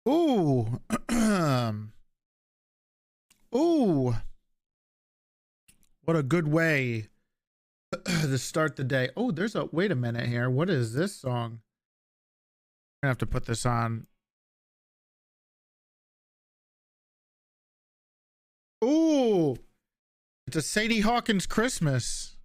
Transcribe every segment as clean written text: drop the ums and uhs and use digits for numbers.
Ooh. Ooh. What a good way to start the day. Oh, there's a wait a minute here. What is this song? I'm gonna have to put this on. Ooh. It's a Sadie Hawkins Christmas.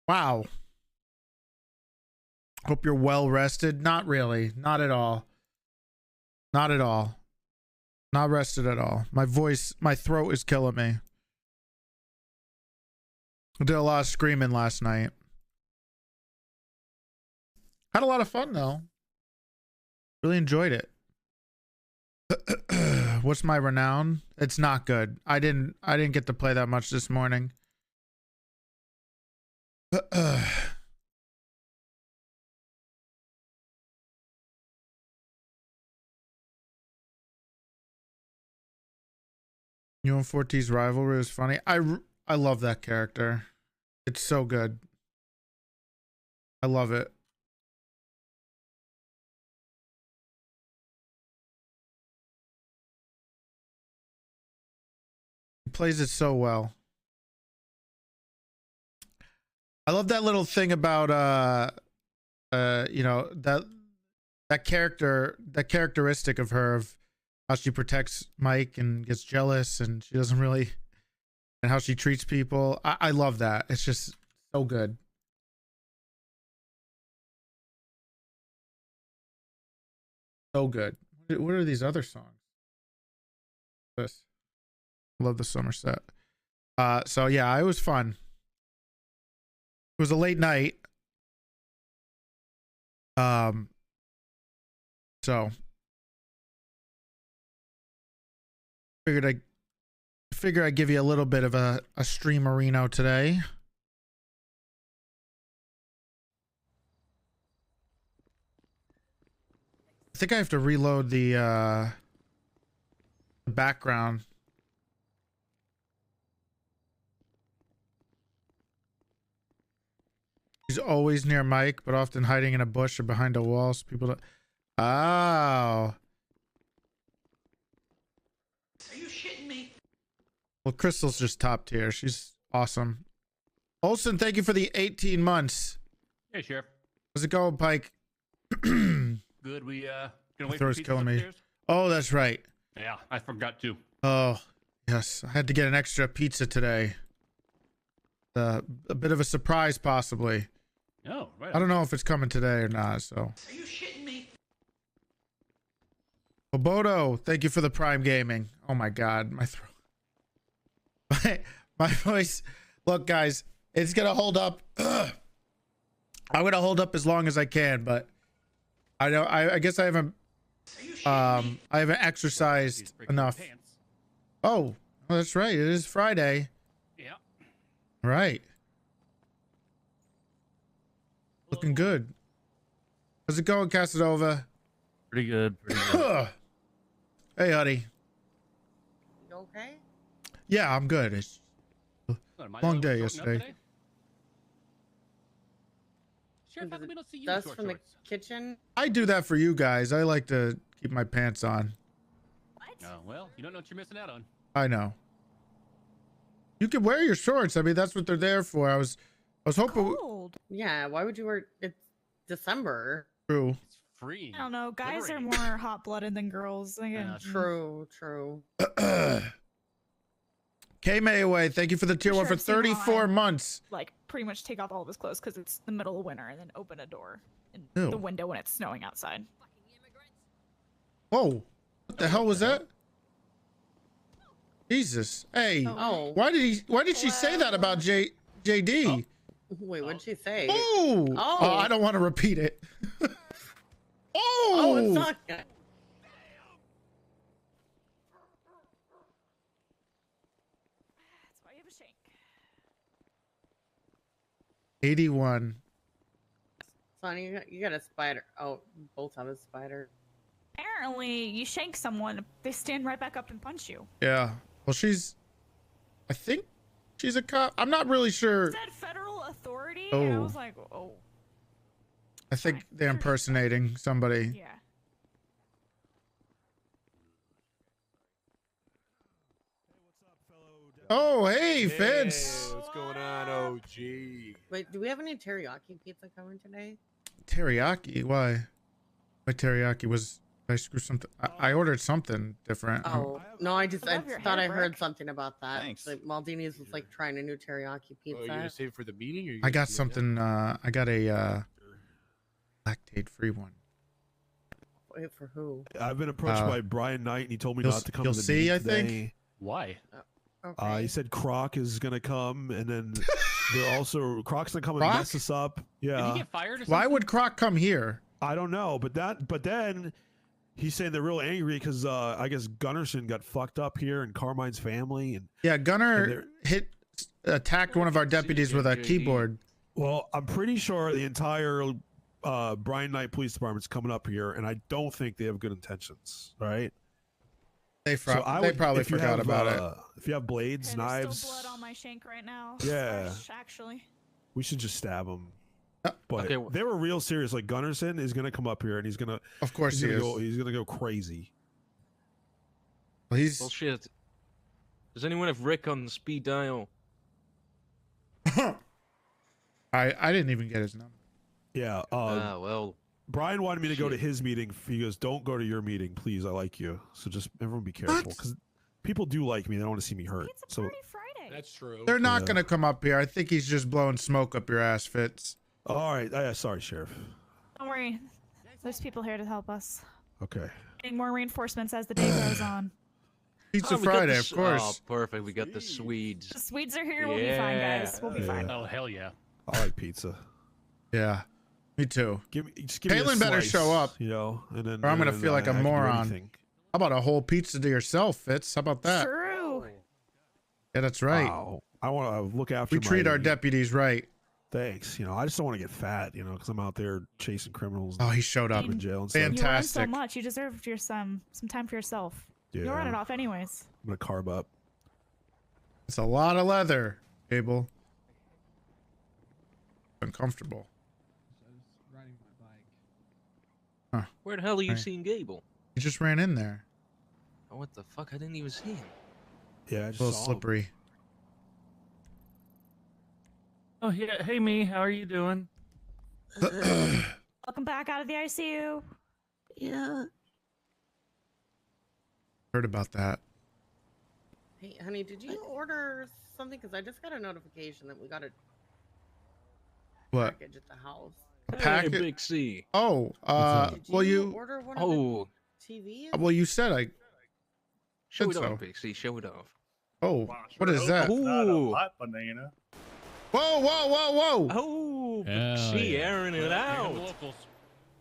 Wow. Hope you're well rested. Not really. Not at all. Not at all. Not rested at all. My voice, my throat is killing me. I did a lot of screaming last night. Had a lot of fun though. Really enjoyed it. What's my renown? It's not good. I didn't get to play that much this morning. You and Forti's rivalry is funny. I love that character. It's so good. I love it. He plays it so well. I love that little thing about you know, that characteristic of her, of how she protects Mike and gets jealous and she doesn't really, and how she treats people. I love that. It's just so good. So good. What are these other songs? This. Love the Somerset. So yeah, it was fun. It was a late night. So figured I'd give you a little bit of a streamerino today. I think I have to reload the background. He's always near Mike, but often hiding in a bush or behind a wall so people don't. Oh. Are you shitting me? Well, Crystal's just top tier. She's awesome. Olson, thank you for the 18 months. Hey, Sheriff. How's it going, Pike? Good. We gonna wait for pizza killing upstairs? me. Oh, that's right. Yeah, I forgot to. Oh, yes. I had to get an extra pizza today. A bit of a surprise, possibly. Oh, right. I don't know if it's coming today or not, so. Are you shitting me? Obodo, thank you for the Prime Gaming. Oh my God, my throat. My voice. Look, guys, it's gonna hold up. Ugh. I'm gonna hold up as long as I can, but I know I guess I haven't exercised enough. Oh, that's right. It is Friday. Yeah. Right. Looking good. How's it going, Casanova? Pretty good. Pretty good. Hey, honey. You okay? Yeah, I'm good. It's long day yesterday. Sheriff, how come we don't see you in Dust short from the shorts? kitchen. I do that for you guys. I like to keep my pants on. What? Oh, well, you don't know what you're missing out on. I know. You can wear your shorts. I mean, that's what they're there for. I was hoping. Cold. Yeah, why would you wear it's December? True. It's free. I don't know. Guys are Liberating. more hot-blooded than girls. True. K Mayway, thank you for the tier Sure, one for I've seen 34 mine. months. Like pretty much take off all of his clothes because it's the middle of winter, and then open a door in Ew. the window when it's snowing outside. Whoa. What the hell was that? Jesus. Hey, Oh. why did she say that about JD? Wait, what'd she say? Oh, Oh. I don't want to repeat it. Oh, it's not. That's why you have a shank. 81. Sonny, you got a spider. Oh, both have a spider. Apparently, you shank someone, they stand right back up and punch you. Yeah. Well, I think she's a cop. I'm not really sure. It said federal authority, and I Oh. was like, oh, I think they're impersonating somebody. yeah. Oh, hey, Fitz. What's going on, OG? Wait, do we have any teriyaki pizza coming today? Teriyaki? Why? My teriyaki was. Did I screw something? I ordered something different. Oh, no, I love your thought I hair, heard Brick. something about that. Thanks. Like Maldini's was like trying a new teriyaki Oh, pizza. you gonna save it for the meeting? Or you I gonna got do it something. I got a lactate-free one. Wait, for who? I've been approached by Brian Knight, and he told me you'll- not to come you'll to the see, meeting I think. today. Why? Okay. He said Croc is gonna come, and then they're also Croc's gonna come and Croc? mess us up. Did Yeah, he get fired or something? Why would Croc come here? I don't know, but then he's saying they're real angry because I guess Gunnarsson got fucked up here and Carmine's family, and Yeah, Gunnar And attacked one of our deputies with a JD. keyboard. well, I'm pretty sure the entire Brian Knight Police Department's coming up here, and I don't think they have good intentions. Right? They I they would- probably if you forgot have, about it. If you have blades, Okay, knives, there's still blood on my shank right now. Yeah. Fresh, actually. we should just stab them. Uh, But okay, well- they were real serious. Like Gunnarsson is gonna come up here and he's gonna Of course he is. he's gonna go crazy. Well, he's Bullshit. Does anyone have Rick on the speed dial? I didn't even get his number. Yeah. Well, Brian wanted me to go to shit. his meeting. He goes, "Don't go to your meeting, please. I like you." So just everyone be careful because people do like me. They don't want to see me hurt. It's a So party Friday. That's true. They're not Yeah. gonna come up here. I think he's just blowing smoke up your ass, Fitz. all right. Sorry, Sheriff. Don't worry. There's people here to help us. Okay. Getting more reinforcements as the day goes on. Pizza we got Friday, the of S- course. Oh, perfect. We got the Swedes. The Swedes are here. We'll be fine, guys. We'll be Yeah. fine. Oh, hell yeah. I like pizza. Yeah, me too. Give me a Palin better slice, show up, you know, and then or I'm gonna and feel like a I can do moron. anything. How about a whole pizza to yourself, Fitz? How about that? True. Yeah, that's right. Wow. I want to look after. We treat my- our deputies right. Thanks. You know, I just don't want to get fat. You know, because I'm out there chasing criminals. Oh, he showed up. I'm in jail and stuff. Fantastic. You run so much. You deserve some time for yourself. Yeah. You'll run it off anyways. I'm gonna carb up. It's a lot of leather, Abel. Uncomfortable. Where the hell are you Right. seeing Gable? He just ran in there. Oh, what the fuck? I didn't even see him. Yeah, I A just little saw him. slippery. Oh, yeah. Hey, me. How are you doing? Welcome back out of the ICU. Yeah. Heard about that. Hey, honey, did you order something? Because I just got a notification that we got a What? package at the house. A Hey, packet? Big C. Oh, Did well you order one of Oh, the TVs? well you said I. show Good it so. off, Big C. Show it off. Oh, what is that? Ooh. Hot banana. Whoa, whoa, whoa, whoa! Oh, Big Hell C yeah. airing it Here come the out. locals.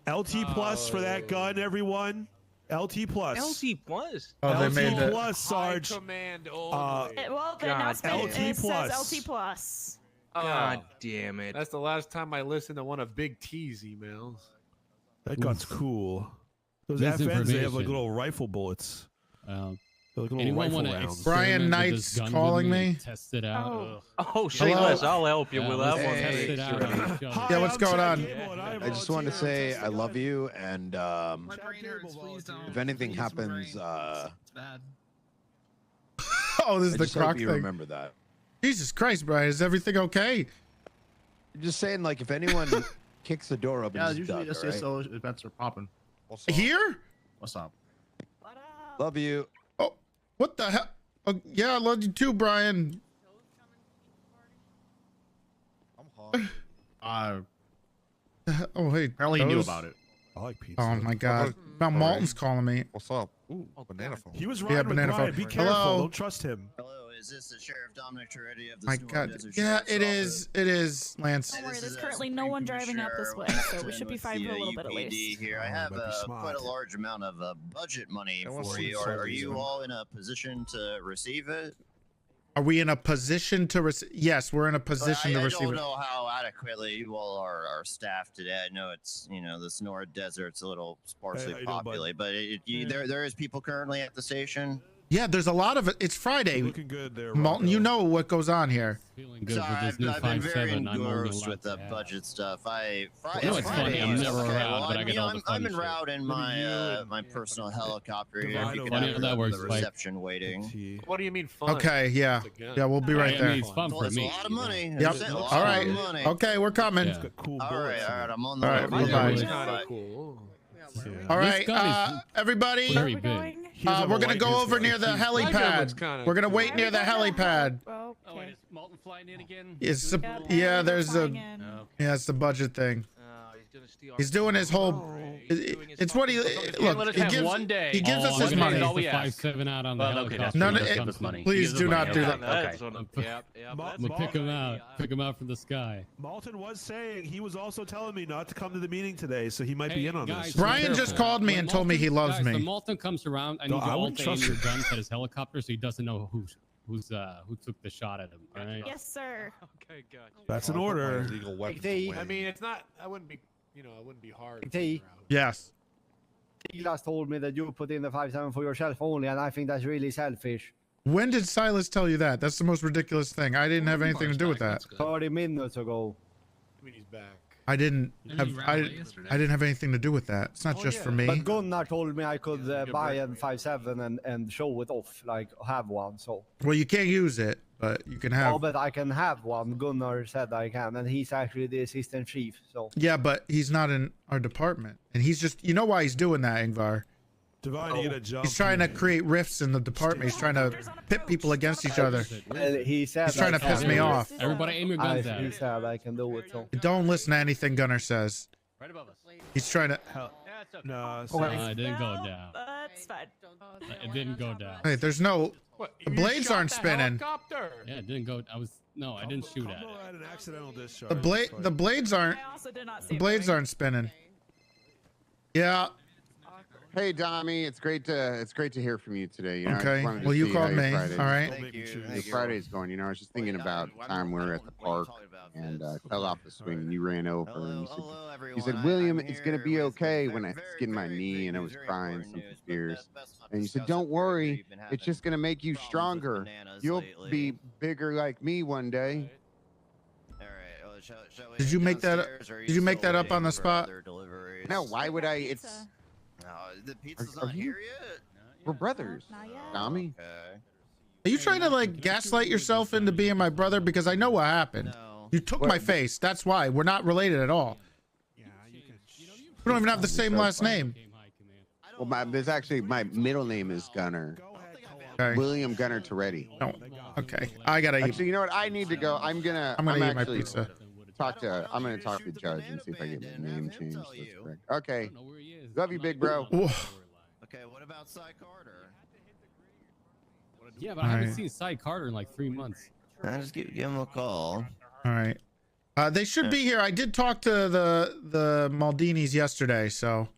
LT plus for that gun, everyone. LT plus. LT Plus. Oh, they LT made the. plus, Sarge. Command Uh, Well, the God announcement damn. LT it plus. says LT plus. God damn it. That's the last time I listened to one of Big T's emails. That gun's cool. Those FNs, they have Misinformation. like little rifle bullets. They're like little Anyone rifle want to rounds. Brian Knight's calling me. Test it out. Oh. Ugh. Oh, say Hello? less. I'll help you Yeah, with let's that one. test Big it C. out on each other. Hi, Yeah, what's I'm going Chad on? Gable, and I just wanted to say I love you, and Chad if Gable volunteered. anything happens, Oh, this I is the just croc hope you thing. remember that. Jesus Christ, Brian, is everything okay? I'm just saying, like, if anyone kicks the door open, Yeah, just usually duck, SSO events are popping. Here? What's up? What up? Love you. Oh, what the hell? Oh, yeah, I love you too, Brian. Uh, Oh, hey. apparently you knew those- about it. I like pizza. Oh my God. Mount Malton's calling me. What's up? Ooh, banana phone. He was Yeah, riding with banana Brian. phone. Be careful. Hello? Don't trust him. Hello, is this the Sheriff Dominic Toretti of the My Snore God. Desert Yeah, Sheriff's it Office? is. It is, Lance. Don't worry, This there's is currently no Supreme one driving out this way, Commissioner so we should be with fine for a the little bit at UPD least. here. I Oh, have might be smart. quite a large amount of budget money That was for you. some Are you reason. all in a position to receive it? Are we in a position to receive? Yes, we're in a position to I receive don't it. know how adequately you all are staffed today. I know it's, you know, the Sonora Desert's a little sparsely how you doing, bud? populated, but there is people currently at the station. Yeah, there's a lot of it. It's Friday. Looking good there, Malton, you Rocco. know what goes on here. Feeling good So with this new I've been very 5.7. I'm only engrossed allowed with the to have. budget stuff. You know what's funny? I'm Fridays, never okay, around, well, but I get all the I'm funny en shit. route in Maybe my you and- my personal helicopter here. Divide If you could over have there. That works the fine. reception waiting. T. What do you mean fun? Okay, yeah. It's a gun. Yeah, we'll be I right mean, there. it's fun Well, for it's me. a lot of you know? money. Yep. It's a lot All of right. money. Okay, we're coming. Yeah. Got cool All bullets right, in it. I'm on the All right, road. bye-bye. It's Yeah. kind of cool. All This right, gun is everybody. very Where are we big. going? He doesn't have We're a gonna light go in his over hand. near the My gun looks helipad. kinda We're gonna cool. wait near the helipad. Well, Oh, and okay. is Malton flying in again? It's Doing the- cool? yeah, We're there's a- flying in. Oh, Yeah, it's the budget thing. He's gonna steal our He's doing his whole. It's what he Can't let look. us He have gives. one day. He gives Oh, us I'm his gonna money. take all we the ask. 5.7 out on the Well, okay, that's helicopter. No, true. no, Let's it- give us money. please Give us do money. not do Okay. that. Okay. Ma- We'll pick him out. Pick him out from the sky. Malton was saying he was also telling me not to come to the meeting today, so he might be Hey, in on guys, this. be Brian just careful. called me When and told me he loves guys, me. When Malton comes around, I need No, you I all wouldn't to aim trust your him. guns at his helicopter so he doesn't know who took the shot at him. All right. Yes, sir. Okay, gotcha. That's an I'll put my order. illegal weapons they- away. I mean, it's not. I wouldn't be. You know, it wouldn't be hard. to Hey. figure out. Yes. Silas told me that you put in the 5.7 for yourself only, and I think that's really selfish. When did Silas tell you that? That's the most ridiculous thing. I didn't have anything to do with that. 30 minutes ago. I mean, he's back. I didn't have. I didn't have anything to do with that. It's not Oh, just yeah. for me. But Gunnar told me I could Good buy a break. 5.7 and show it off, like have one. So, Well, you can't use it, but you can have. oh, but I can have one. Gunnar said I can, and he's actually the assistant chief. So, Yeah, but he's not in our department, and he's just. You know why he's doing that, Ingvar? Divine, you gotta jump. He's trying to create rifts in the department. He's trying to pit people against each other. and he said He's trying I to piss can me do it. off. Everybody aim your guns He at. said I can do it. So, Don't listen to anything Gunnar says. Right above us. He's trying to. Yeah, it's okay. No, It didn't go down. That's fine. It didn't go down. Hey, there's no. What? The You blades shot aren't the spinning. Helicopter. Yeah, it didn't go. I didn't shoot at Combo it. had an accidental discharge. The blades aren't. I also did not see The it blades moving. aren't spinning. Yeah. Hey, Dommy, it's great to hear from you today. You know, I just Okay. wanted to Well, you see called how your me. Friday's- All right. Thank you. Your Thank you. Friday's going. You know, I was just thinking about the time we were at the park and fell off the swing and you ran over and you said, Hello, everyone. you said, William, I'm it's gonna here be with okay very, when I very, skinned my very knee big and I was very crying important some news, but tears. best not And you said, discuss don't it further. worry, You've been it's having just gonna make you problems with stronger. bananas You'll lately. be bigger like me one day. All right, well, shall we Did you head make that up- downstairs, or are did you make still that up on waiting the for spot? other deliveries? No, why would I? It's Pizza. No, the pizza's Are not you- here yet. we're brothers, Not yet. Dommy. Okay. Are you trying to like gaslight yourself into being my brother? Because I know what happened. No. You took my face. That's why. We're not related at all. Yeah, you can. We don't even have the same last name. Well, there's actually my middle name is Gunner. Go ahead, Okay. William Gunner Toretti. No. Okay. I gotta eat. Actually, you know what? I need to go. I'm gonna eat my actually pizza. I'm gonna talk to the judge and see if I get my name changed. So it's correct. Okay. know where he is. Love you, big bro. Whoa. Okay, what about Cy Carter? Yeah, but I haven't Alright. seen Cy Carter in like 3 months. Just give him a call. All right. They should be here. I did talk to the Maldinis yesterday, so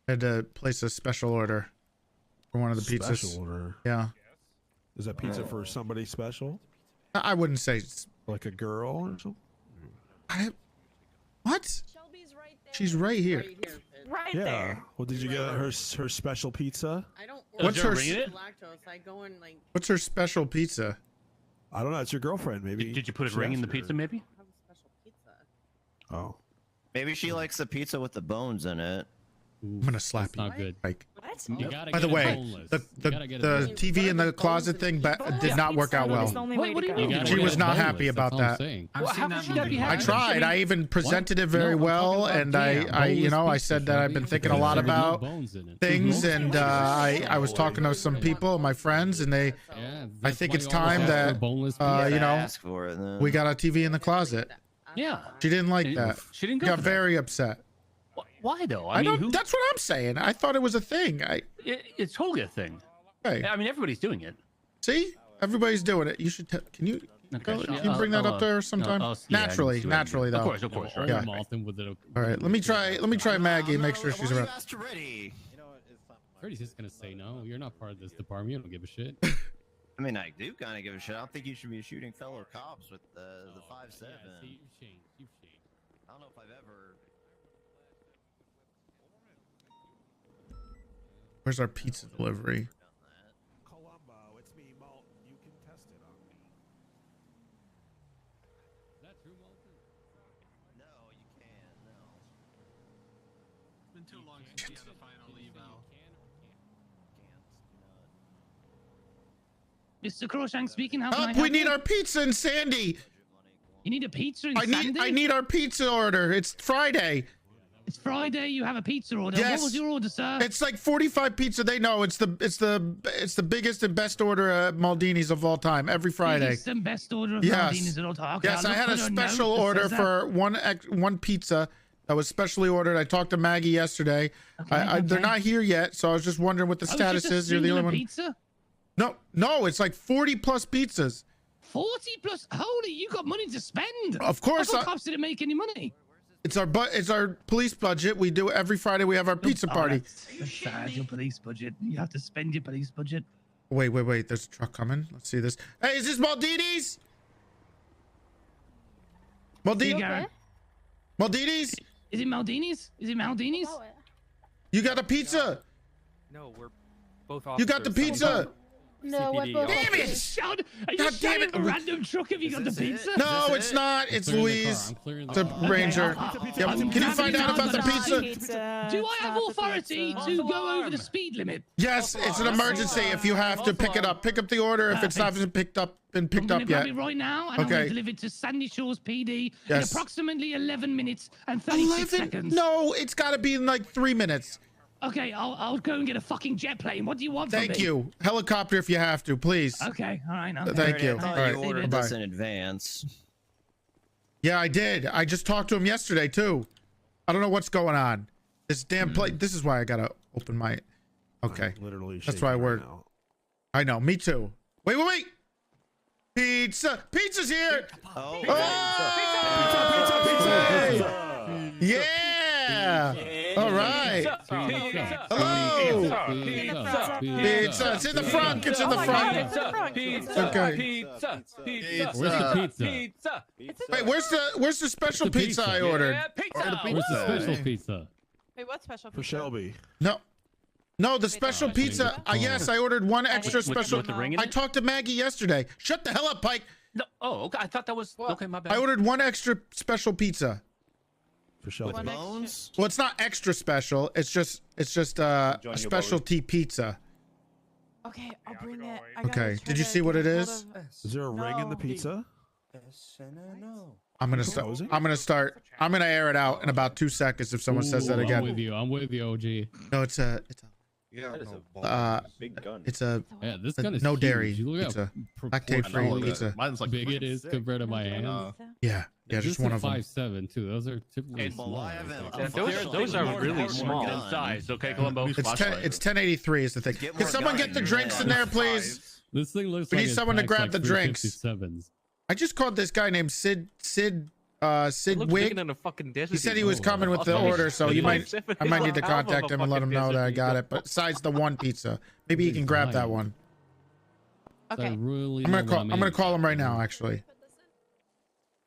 I had to place a special order for one of the pizzas. Special order. Yeah. Is that pizza for somebody special? I wouldn't say. It's- Like a girl or something? What? Shelby's right there. She's right here. Right here, Fitz. Right Yeah. there. Well, did you get her special pizza? I don't. What's order her- lactose? I go in like. What's her special pizza? I don't know. It's your girlfriend, maybe. Did you put a She ring in asked the her. pizza, maybe? Have a special pizza. Oh. Maybe she likes the pizza with the bones in it. I'm gonna slap That's not you. good. Like, What? You gotta by the get it way, boneless. the You gotta get it the boneless. TV in the closet thing did not work out It's the well. only What- way what to do you go. mean? You gotta She get was it not boneless, happy that's about all I'm that. saying. Well, how could you not be I happy? tried. I even presented it very No, I'm well, talking about and jam, I you know, I boneless said pizza, that I've Shelby. been thinking a lot There's no about bones in it. things, and I was talking to some people, my friends, and they, Yeah, I that's think why it's you always time ask for that, boneless you know, Ask for it then. we got a TV in the closet. Yeah. She didn't like And that. She didn't She go. got for that. very upset. Why though? I don't. That's what I'm saying. I thought it was a thing. It's totally a thing. Okay. I mean, everybody's doing it. See, everybody's doing it. You should. Can you? Okay, Can you bring that up there sometime? Naturally, naturally, though. Of course. Right. Yeah. All right. Let me try Maggie. Make sure she's around. Freddy's just gonna say no. You're not part of this department. You don't give a shit. I mean, I do kind of give a shit. I don't think you should be shooting fellow cops with the 5.7. Yeah, see, you've changed. You've changed. I don't know if I've ever. Where's our pizza delivery? Columbo, it's me, Malton. You can test it on me. Is that true, Walter? No, you can't. No. It's been too long since we had a final eval. Mr. Croshank speaking. How can I Up, help we need you? our pizza in Sandy. You need a pizza in I Sandy? need our pizza order. It's Friday. It's Friday. You have a pizza order. Yes. What was your order, sir? It's like 45 pizza. They know it's the biggest and best order at Maldini's of all time every Friday. Biggest and best order of Yes. Maldini's at all time. Okay, Yes, I'll I had a put special note that order says that. for one pizza that was specially ordered. I talked to Maggie yesterday. They're not here yet, so I was just wondering what the Oh, status just a is. You're the only singular one. Pizza? No, it's like 40 plus pizzas. 40 plus. Holy, you got money to spend. Of course, I thought cops didn't make any money. It's our police budget. We do every Friday. We have our pizza party. That's sad. Your police budget. You have to spend your police budget. Wait. There's a truck coming. Let's see this. Hey, is this Maldini's? Okay? Maldini's? Is it Maldini's? Is it Maldini's? You got a pizza? No, we're both You got the pizza? No, we're both. Damn it! Are you God damn shouting it! at a random truck? Have you got the pizza? No, it's not. It's Louise. It's a Ranger. Yeah, can you find out about the pizza? Do I have authority to go over the speed limit? Yes, it's an emergency. If you have to pick it up, pick up the order. If it's not been picked up I'm gonna grab yet. it right now, and I'm Okay. gonna deliver it to Sandy Shores PD in Yes. approximately 11 minutes and 36 seconds. No, it's got to be in like 3 minutes. Okay, I'll go and get a fucking jet plane. What do you want from me? Thank you. Helicopter if you have to, please. Okay, all right. Thank you. I thought All you right, ordered bye-bye. this in advance. Yeah, I did. I just talked to him yesterday too. I don't know what's going on. This damn plate. This is why I gotta open my. Okay. Literally. That's why I shaking right work. now. I know. Me too. Wait. Pizza. Pizza's here. Oh. Hey! Yeah. All right. Hello. Pizza. It's in the front. It's in the front. Okay. Where's the pizza? Wait, where's the special pizza I ordered? Where's the special pizza? Wait, what special For pizza? Shelby. No, the special pizza. Yes, I ordered one extra special. with the ring in I it? talked to Maggie yesterday. Shut the hell up, Pike. No. Oh, okay. I thought that was okay. My bad. I ordered one extra special pizza. For Shelby. One extra- Bones? Well, it's not extra special. It's just a specialty pizza. Okay, I'll bring it. I gotta Okay. try Did you to see what get it a is? hold of- Is there a ring in the No. pizza? I'm gonna start. I'm gonna air it out in about 2 seconds if someone says that Ooh, again. I'm with you, OG. No, it's a big gun. it's a Yeah, this gun is no huge. dairy You look pizza. how Lactate free proportionally pizza. Mine's like big it is compared to my hand. Yeah, This just is one of them. 5'7" too. Those are typically It's- small. I haven't- I Yeah, think. those are really More small in gun. size. Okay, Columbo. It's 1083 is the thing. Get Can more someone gun get the in drinks your in there, hand. please? This thing looks We like need it someone to packs grab like the drinks. 357s. I just called this guy named Sid It looks Wig. bigger than a fucking desert He said he eagle. was coming with the Oh, order, so you might. 5'7" I might need to is half of contact a him and let him fucking know that I desert got eagle. it. But besides the one pizza, maybe he can grab that one. So I really I'm know gonna what call. I'm gonna in. call him right now. Actually.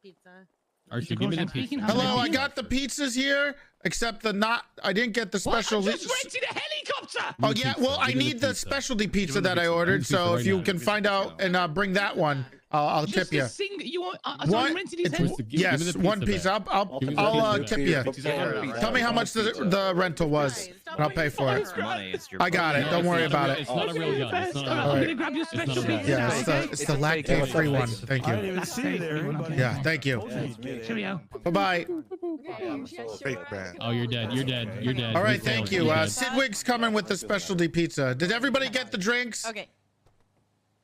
Pizza. Archie, give me the I'm speaking. pizza. How Hello, I many got the pizzas here, except the not. I didn't get the special. What? I just rented a helicopter. Oh yeah, well I Give me the need the pizza. specialty pizza me the that I pizza. ordered. Give me the So pizza if right you now. can find out and bring that one, I'll tip Just you. a single. You want? So What? I'm renting his It's- helicopter. Give me Yes, the one pizza pizza. back. I'll Give me the tip pizza you. back. Tell me how much the rental was, and I'll pay for it. It's money. It's your I got it. money. Don't worry about it. It's not a real gun. It's not a I'm real Alright. gonna grab your not special a bad- pizza. Yeah, okay? it's the lactate free one. Thank I didn't you. even see it there. Anybody? Yeah, thank you. Cheerio. Bye bye. Oh, you're dead. You're dead. You're dead. All right, We failed. thank you. You're dead. Sidwig's coming with the specialty pizza. Did everybody get the drinks? Okay.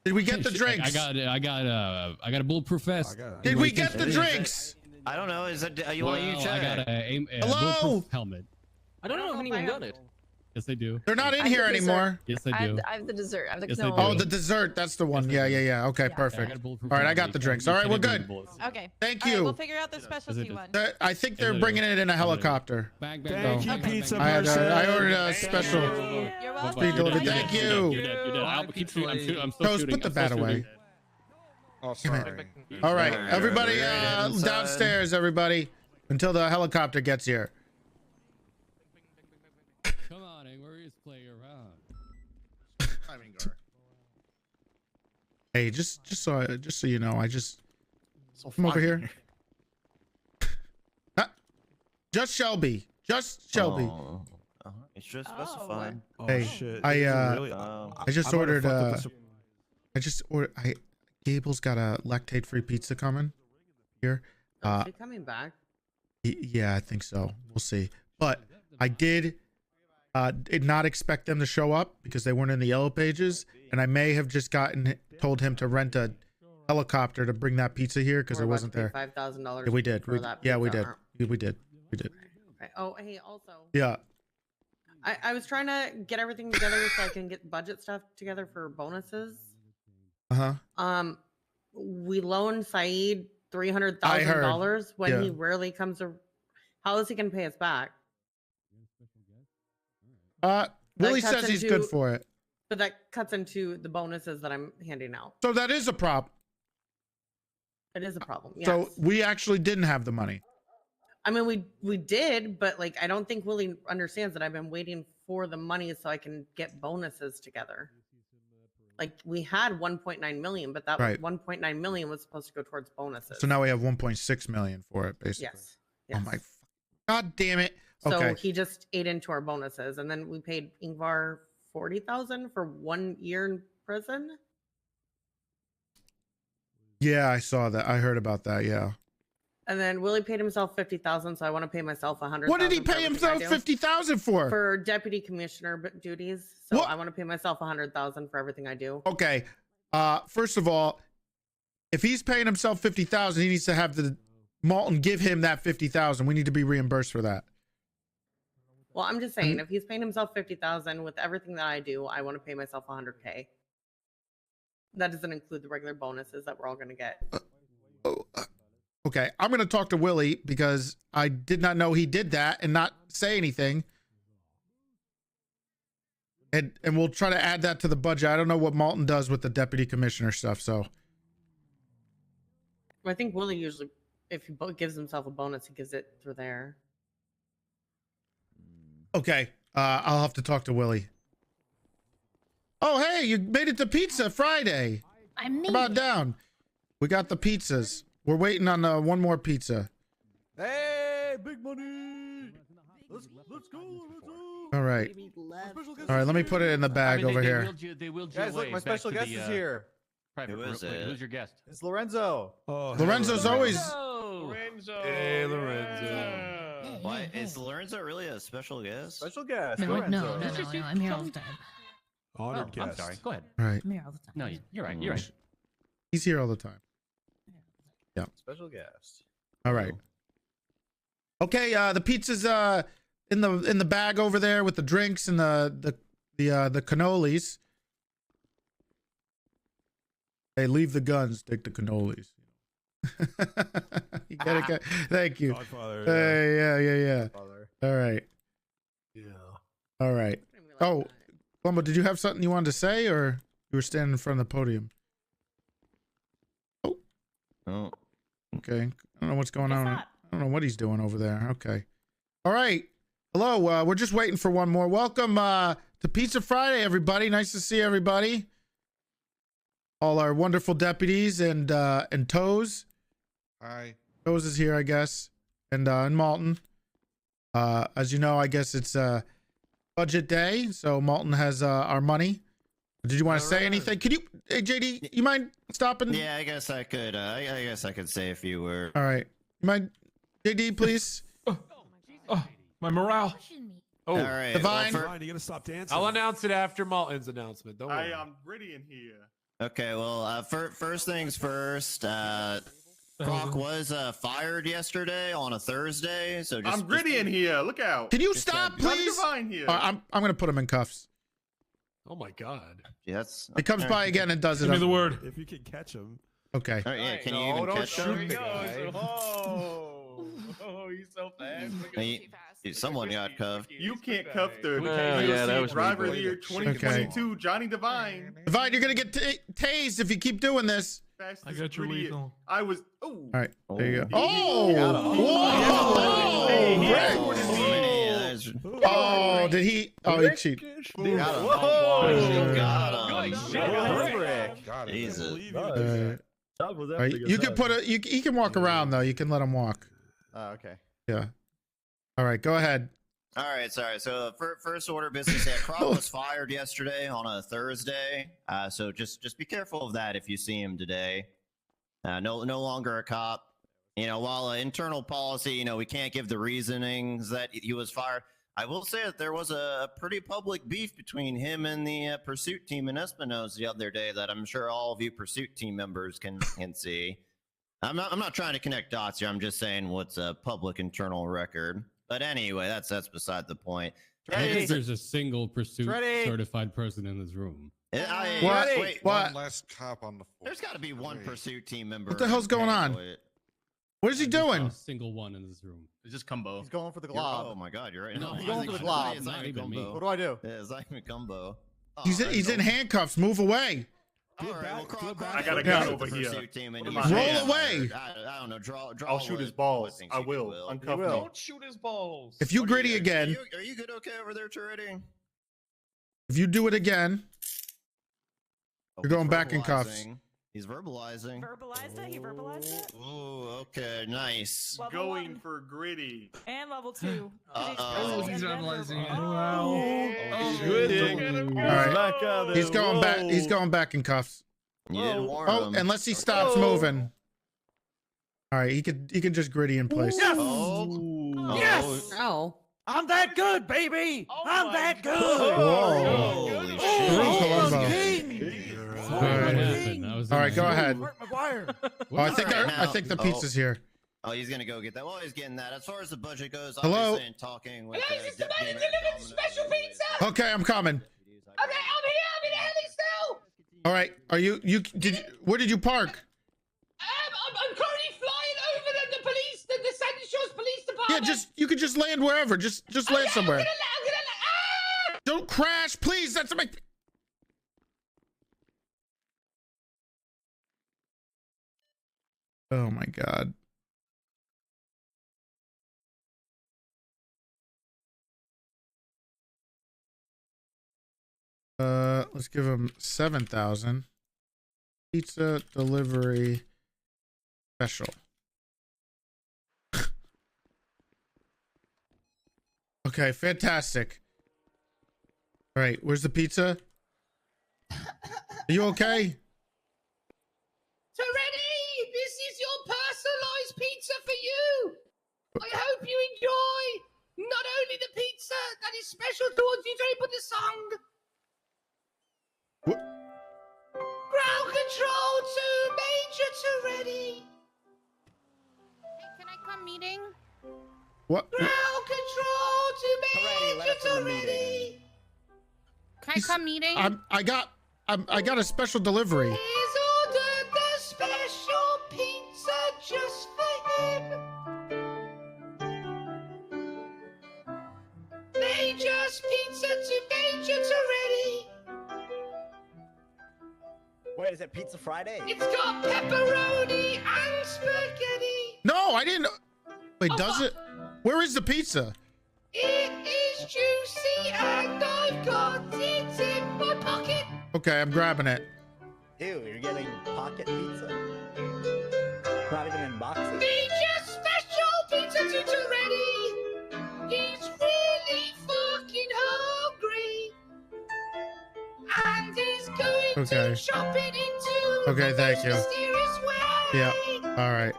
Did we get the I drinks? got a bulletproof vest. Did we get the drinks? I don't know. Is that you Well, want you I got check? a Hello? bulletproof helmet. I don't know if anyone got it. Yes, they do. They're not in here anymore. Yes, they do. I have the dessert. I have the Yes, I cannoli. do. Oh, the dessert. That's the one. Yeah. Okay, perfect. All right, I got the drinks. All right, we're good. Okay. Thank All right, you. we'll figure out the specialty one. I think they're bringing it in a helicopter. Bang, Thank you, bang, pizza bang, bang, person. I ordered a special. You're welcome. Speed delivery. Thank you. You did. I'll keep shooting. I'm still Toast, shooting. put the I'm bat still away. shooting. Oh, sorry. All right, Alright, everybody inside. downstairs, everybody, until the helicopter gets here. Come on, Ingrid, play around. Hey, just so you know, I just come over here. Just Shelby. Just Shelby. Oh, it's just specified. Oh Hey, shit! I, Is it I really? just I might have ordered. fucked with Gable's got a lactate-free pizza coming here. Is she coming back? Yeah, I think so. We'll see. But I did not expect them to show up because they weren't in the yellow pages, and I may have just told him to rent a helicopter to bring that pizza here because it wasn't there. $5,000. Yeah, we did. For that Yeah, we pizza, did. aren't We did. Right. Oh, hey, also. Yeah. I was trying to get everything together so I can get budget stuff together for bonuses. Uh-huh. We loaned Saeed $300,000 when he rarely comes to. How is he gonna pay us back? Willie says he's good for it. But that cuts into the bonuses that I'm handing out. So that is a problem. It is a problem. Yes. So we actually didn't have the money. I mean, we did, but like I don't think Willie understands that I've been waiting for the money so I can get bonuses together. Like we had 1.9 million, but that Right. 1.9 million was supposed to go towards bonuses. So now we have 1.6 million for it, basically. Yes. Oh my! God damn it! So Okay. he just ate into our bonuses, and then we paid Ingvar 40,000 for 1 year in prison. Yeah, I saw that. I heard about that. Yeah. And then Willie paid himself 50,000, so I want to pay myself 100,000. What did he pay himself 50,000 for? For deputy commissioner duties. So I want to pay myself 100,000 for everything I do. Okay. First of all, if he's paying himself 50,000, he needs to have the Malton give him that 50,000. We need to be reimbursed for that. Well, I'm just saying, if he's paying himself 50,000 with everything that I do, I want to pay myself 100K. That doesn't include the regular bonuses that we're all going to get. Okay, I'm going to talk to Willie because I did not know he did that and not say anything. And we'll try to add that to the budget. I don't know what Malton does with the deputy commissioner stuff, so. I think Willie usually, if he gives himself a bonus, he gives it through there. Okay, I'll have to talk to Willie. Oh, hey, you made it to Pizza Friday. I made Come on down. We got the pizzas. We're waiting on one more pizza. Hey, big money. Let's go. Let's go. All right. All right, let me put it in the bag over here. They willed you Guys, look, away my back special to guest the, is here. Private Who is room. Wait, it? who's your guest? It's Lorenzo. Oh, Lorenzo's always. Lorenzo. Hey, Lorenzo. Why is Lorenzo really a special guest? Special guest. No, Lorenzo. no, I'm here all the time. Honored I'm guest. sorry. Go ahead. All right. I'm here all the time. No, you're right. You're right. He's here all the time. Yeah. Special guest. All right. Okay, the pizza's in the bag over there with the drinks and the cannolis. Hey, leave the guns, take the cannolis. You gotta get, thank you. Godfather. Hey, yeah. Father. All right. Yeah. All right. Oh, Columbo, did you have something you wanted to say, or you were standing in front of the podium? Oh. Okay. I don't know what's going Guess on. not. I don't know what he's doing over there. Okay. All right. Hello. We're just waiting for one more. Welcome to Pizza Friday, everybody. Nice to see everybody. All our wonderful deputies and Toes. Hi. Toes is here, I guess, and Malton. As you know, I guess it's budget day, so Malton has our money. Did you want to say anything? Could you, hey, JD? You mind stopping? Yeah, I guess I could. I guess I could say a few words. All right. You mind, JD, please? My morale. All right. Divine. Divine, you gotta stop dancing. I'll announce it after Malton's announcement. Don't worry. I am ready in here. Okay. Well, first things first. Croc was fired yesterday on a Thursday, so just, I'm gritty in here. Look out. Can you stop, please? Here. I'm gonna put him in cuffs. Oh my god. Yes. He comes by again and does it. Give me the word. If you can catch him. Okay. All right, yeah, can you even catch him? Oh, he's so fast. Someone got cuffed. You can't cuff the yeah, that was driver of me, the year 2022, Johnny Divine. Divine, you're gonna get tased if you keep doing this. I got your lethal. I was. Oh. All right. There you go. Oh, did he? Oh, he cheated. Jesus. Right. You can put a. He can walk around though. You can let him walk. Okay. Yeah. All right. Go ahead. All right, sorry. So first order of business, Croc was fired yesterday on a Thursday. So just be careful of that if you see him today. No longer a cop. You know, while internal policy, you know, we can't give the reasonings that he was fired. I will say that there was a pretty public beef between him and the pursuit team in Espinosa the other day that I'm sure all of you pursuit team members can see. I'm not trying to connect dots here. I'm just saying what's a public internal record. But anyway, that's beside the point. I think there's a single pursuit certified person in this room. Wait, one less cop on the floor. There's got to be one pursuit team member. What the hell's going on? What is he doing? A single one in this room. It's just Cumbo. He's going for the glob. Oh my god, you're right. No, he's going for the glob. It's not even me. What do I do? Yeah, it's not even Cumbo. He's in handcuffs. Move away. All right, well, I got a gun over here. Roll away. I don't know. Draw. I'll shoot his balls. I will. Uncuff him. Don't shoot his balls. If you gritty again. Are you good? Okay over there, Toretti? If you do it again, you're going back in cuffs. He's verbalizing. Verbalized it? He verbalized it? Oh, okay, nice. Level Going 1. for gritty. And level 2. Oh, he's verbalizing it. All right. He's going back. He's going back in cuffs. You didn't warn him. Unless he stops moving. All right, he can just gritty in place. Yes! Yes. Oh. I'm that good, baby. I'm that good. Whoa. Holy shit. All right, go ahead. Oh, I think the pizza's here. Oh, he's gonna go get that. Well, he's getting that. As far as the budget goes, Hello? obviously, and talking with Somebody delivered special pizza. Okay, I'm coming. Okay, I'm here. I'm in heli still. All right, are you where did you park? I'm currently flying over the police, the Sandy Shores Police Department. Yeah, you could just land wherever. Just land somewhere. I'm gonna Don't crash, please. That's my. Oh my god. Let's give him 7,000. Pizza delivery special. Okay, fantastic. All right, where's the pizza? Are you okay? Toretti, this is your personalized pizza for you. I hope you enjoy not only the pizza that is special towards you, Toretti, but the song. What? Ground control to Major Toretti. Hey, can I come meeting? What? Ground control to Major Toretti. Can I come meeting? I got a special delivery. He's ordered the special pizza just for him. Major's pizza to Major Toretti. Wait, is it Pizza Friday? It's got pepperoni and spaghetti. No, I didn't. Wait, does it? Where is the pizza? It is juicy and I've got it in my pocket. Okay, I'm grabbing it. Ew, you're getting pocket pizza? Not even in boxes? Major special pizza to Toretti. He's really fucking hungry. And he's going to chop it into Okay, thank you. mysterious way. Yeah. All right.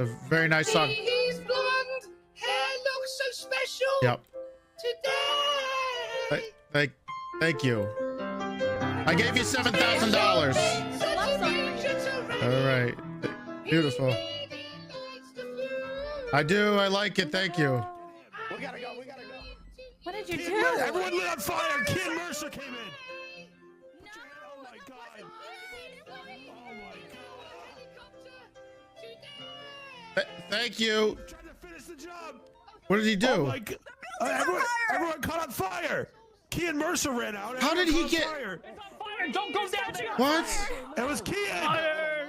A very nice song. His blonde hair looks so special. Yep. Today. Thank you. I gave you $7,000. All right. Beautiful. I do. I like it. Thank you. We gotta go. We gotta go. What did you Kid do? Mercer, everyone lit on fire. Kid Mercer came in. Oh my god. Thank you. Trying to finish the job. What did he do? Oh my god. Everyone caught on fire. Kian Mercer ran out. How did he get? Fire! Don't go down there! What? It was Kian. Fire!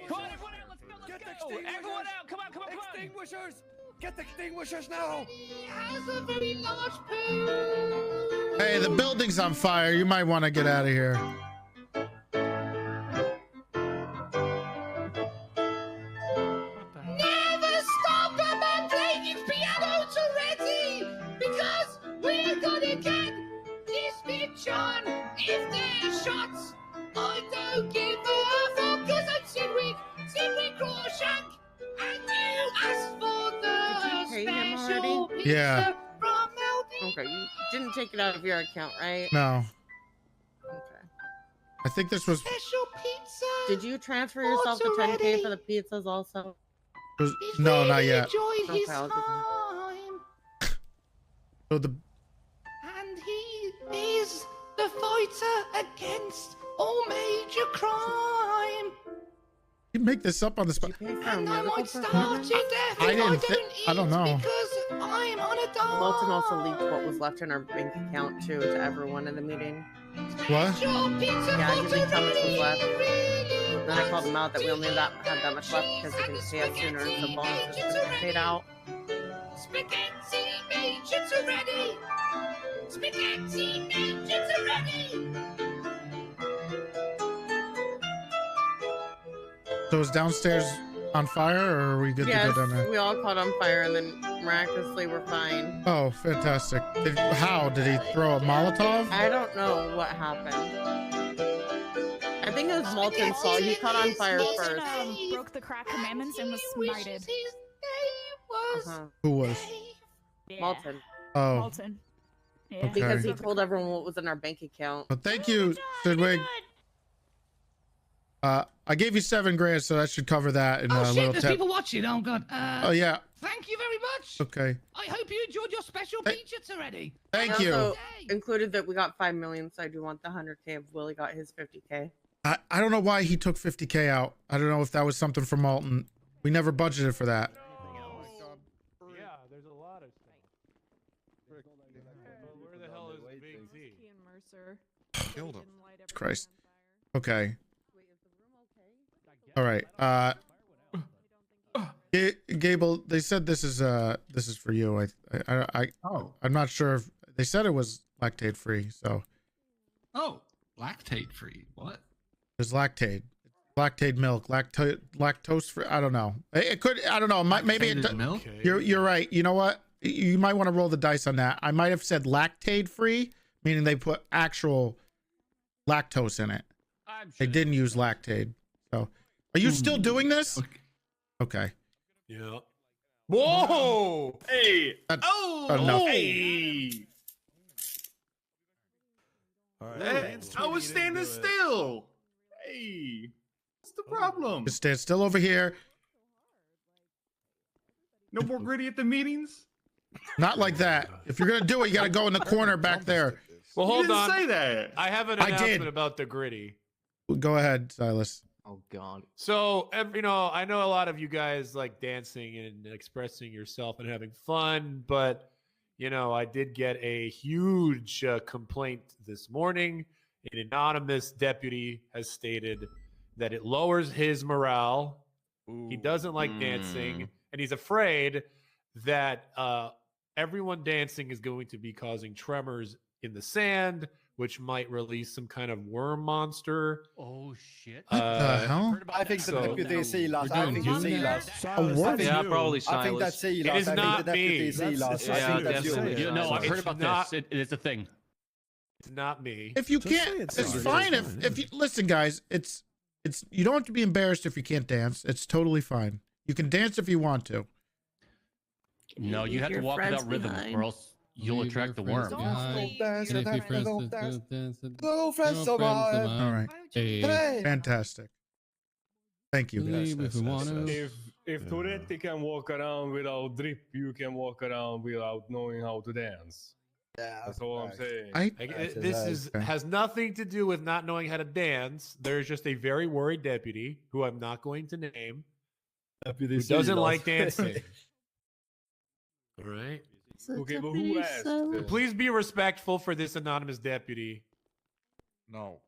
Come on, everyone out! Let's go! Everyone out! Come on! Extinguishers! Get the extinguishers now! He has a very large poo. Hey, the building's on fire. You might want to get out of here. Never stop a man playing his piano, Toretti! Because we're gonna get this bitch on if there's shots. I don't give a fuck because I'm Sidwick Crawshank, and you asked for the Did you pay him special already? pizza Yeah. from Melody. Okay, you didn't take it out of your account, right? No. Okay. I think this was. Special pizza. Did you transfer yourself to 10K for the pizzas also? No, not yet. Enjoyed his Okay, I'll do that. time. So the And he is the fighter against all major crime. you make this up on the spot. Did you pay for a And I medical might starve performance? to death I if didn't I thi- don't I don't eat know. because I'm on a diet. Walton also leaked what was left in our bank account too to everyone in the meeting. What? Special pizza Yeah, for he leaked how much was left. really Then I called them out that we only had that much left because they didn't pay us sooner, so bonuses would get paid out. Spaghetti major Toretti. Spaghetti major Toretti. So is downstairs on fire, or are we good to Yes, go down there? we all caught on fire and then miraculously we're fine. Oh, fantastic! How did he throw a Molotov? I don't know what happened. I think it was Malton's fault. He caught on fire first. Broke the crack commandments and was smited. Uh-huh. Who was? Yeah. Malton. Oh, Malton. Yeah. Okay. Because he told everyone what was in our bank account. well, thank you, Sidwig. I gave you $7,000, so that should cover that in Oh a shit, little there's tip. people watching. Oh god. Oh yeah. Thank you very much. Okay. I hope you enjoyed your special Th- pizza already. Thank I you. also included that we got 5 million, so I do want the 100K if Willie got his 50K. I don't know why he took 50K out. I don't know if that was something from Alton. We never budgeted for that. Yeah, there's a lot of stuff. Where the hell is Big Z? Killed him. Christ. Okay. All right. Gable, they said this is for you. I'm not sure if they said it was lactate free. So Oh, lactate free. What? there's lactate milk, lactose free. I don't know. It could. I don't know. Maybe it. Lactated milk? You're right. You know what? You might want to roll the dice on that. I might have said lactate free, meaning they put actual lactose in it. They didn't use lactate. So, are you still doing this? Okay. Yeah. Whoa! Hey! Enough. Hey! All right. Hey, I was standing still. Hey, what's the problem? Just stand still over here. No more gritty at the meetings? Not like that. If you're gonna do it, you gotta go in the corner back there. Well, You hold didn't on. say that. I have an I announcement did. about the gritty. Go ahead, Silas. Oh God. So, you know, I know a lot of you guys like dancing and expressing yourself and having fun, but you know, I did get a huge complaint this morning. An anonymous deputy has stated that it lowers his morale. He doesn't like dancing, and he's afraid that everyone dancing is going to be causing tremors in the sand, which might release some kind of worm monster. Oh shit! What the hell? I think the deputy is Silas. I think it's Silas. A worm? Yeah, probably I think that's Silas. Silas. It is I think not the deputy me. is Silas. I Yeah, think that's you. definitely. You know, I've heard It's about not- this. It's a thing. It's not me. If you Just say can't, it's it's Silas. fine. It's fine, If you listen, guys, it's you don't have to be embarrassed if you can't dance. It's totally fine. You can dance if you want to. No, you Leave have to your walk friends without rhythm, behind. or else you'll attract the worm. No friends of mine. All right. Hey. Fantastic. Thank you. Yes, yes, yes, yes. If Toretti can walk around without drip, you can walk around without knowing how to dance. Yeah, that's all I'm saying. Has nothing to do with not knowing how to dance. There's just a very worried deputy who I'm not going to name who doesn't like dancing. All right. Okay, but who asked? Please be respectful for this anonymous deputy. No.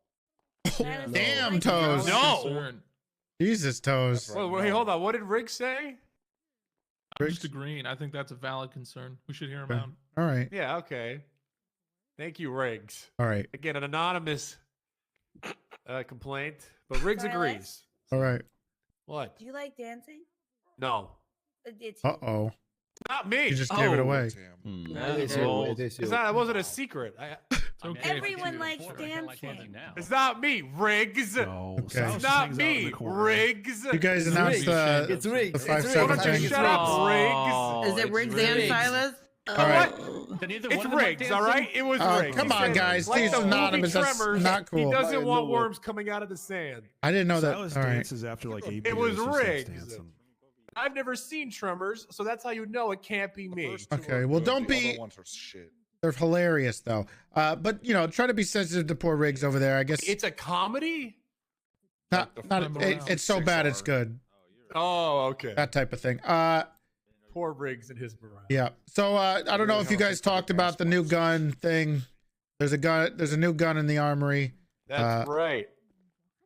Damn, Toes. No. Jesus, Toes. Well, wait, hold on. What did Rick say? I'm just agreeing. I think that's a valid concern. We should hear him out. All right. Yeah, okay. Thank you, Riggs. All right. Again, an anonymous complaint, but Riggs agrees. All right. What? Do you like dancing? No. It's Uh-oh. Not me. You just gave it away. That wasn't a secret. Everyone likes dancing. It's not me, Riggs. Okay. It's not me, Riggs. You guys announced the 5-7 thing. Shut up, Riggs. Is it Riggs and Silas? All right. It's Riggs, all right? It was Riggs. Come on, guys. Like These the movie anonymous. That's Tremors, not cool. He doesn't want worms coming out of the sand. I didn't know that. Silas All right. dances after like 8 It was beers, he starts Riggs. dancing. I've never seen Tremors, so that's how you know it can't be me. Okay. Well, don't be. They're hilarious though. But you know, try to be sensitive to poor Riggs over there. I guess It's a comedy? not. It's so bad it's good. Oh, okay. That type of thing. Poor Riggs and his morale. Yeah. So I don't know if you guys talked about the new gun thing. There's a new gun in the armory. That's right.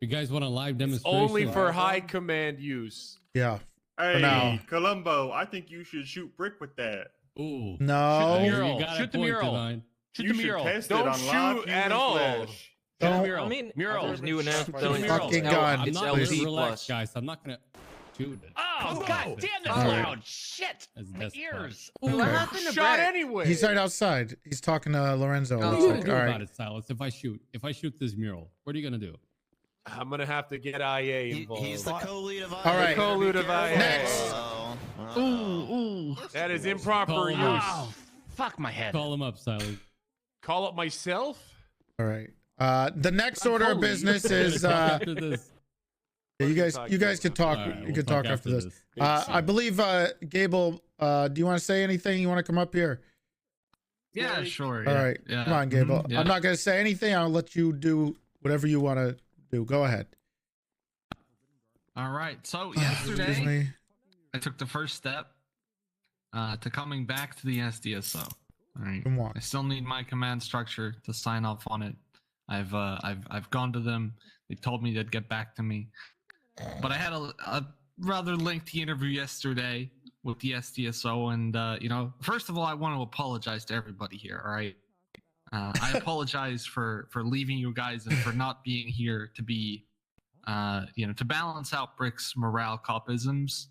You guys want a live demonstration? Only for high command use. Yeah. Hey, now. Columbo, I think you should shoot Brick with that. Ooh. No. Shoot the mural. Shoot the mural. Test Don't it on live shoot at human all. flesh. Don't. I mean, murals new and Fucking gun. I'm It's not gonna LP relax, plus. guys. I'm not gonna shoot it. Oh, god damn, that's All right. loud. Shit. That's My best ears. What happened to Shot Brett? anyway. He's right outside. He's talking to Lorenzo. Oh, looks What are you like. gonna do All about right. it, Silas? If I shoot this mural, what are you gonna do? I'm gonna have to get IA involved. He's the co-lead of IA. All right. Co-lead of IA. Next. Ooh. That is improper Call use. him out. Oh, fuck my head. Call him up, Silas. Call up myself? All right. The next order of business is After this. yeah, you guys can talk. All right, You we'll can talk after this. I believe Gable. Do you want to say anything? You want to come up here? Yeah, sure. All right. Yeah. Come on, Gable. Mhm, yeah. I'm not gonna say anything. I'll let you do whatever you want to do. Go ahead. All right. So Excuse yesterday, me. I took the first step to coming back to the SDSO. All right. Come on. I still need my command structure to sign off on it. I've gone to them. They told me they'd get back to me. But I had a rather lengthy interview yesterday with the SDSO, and you know, first of all, I want to apologize to everybody here. All right. I apologize for leaving you guys and for not being here to be, you know, to balance out Brick's morale copisms.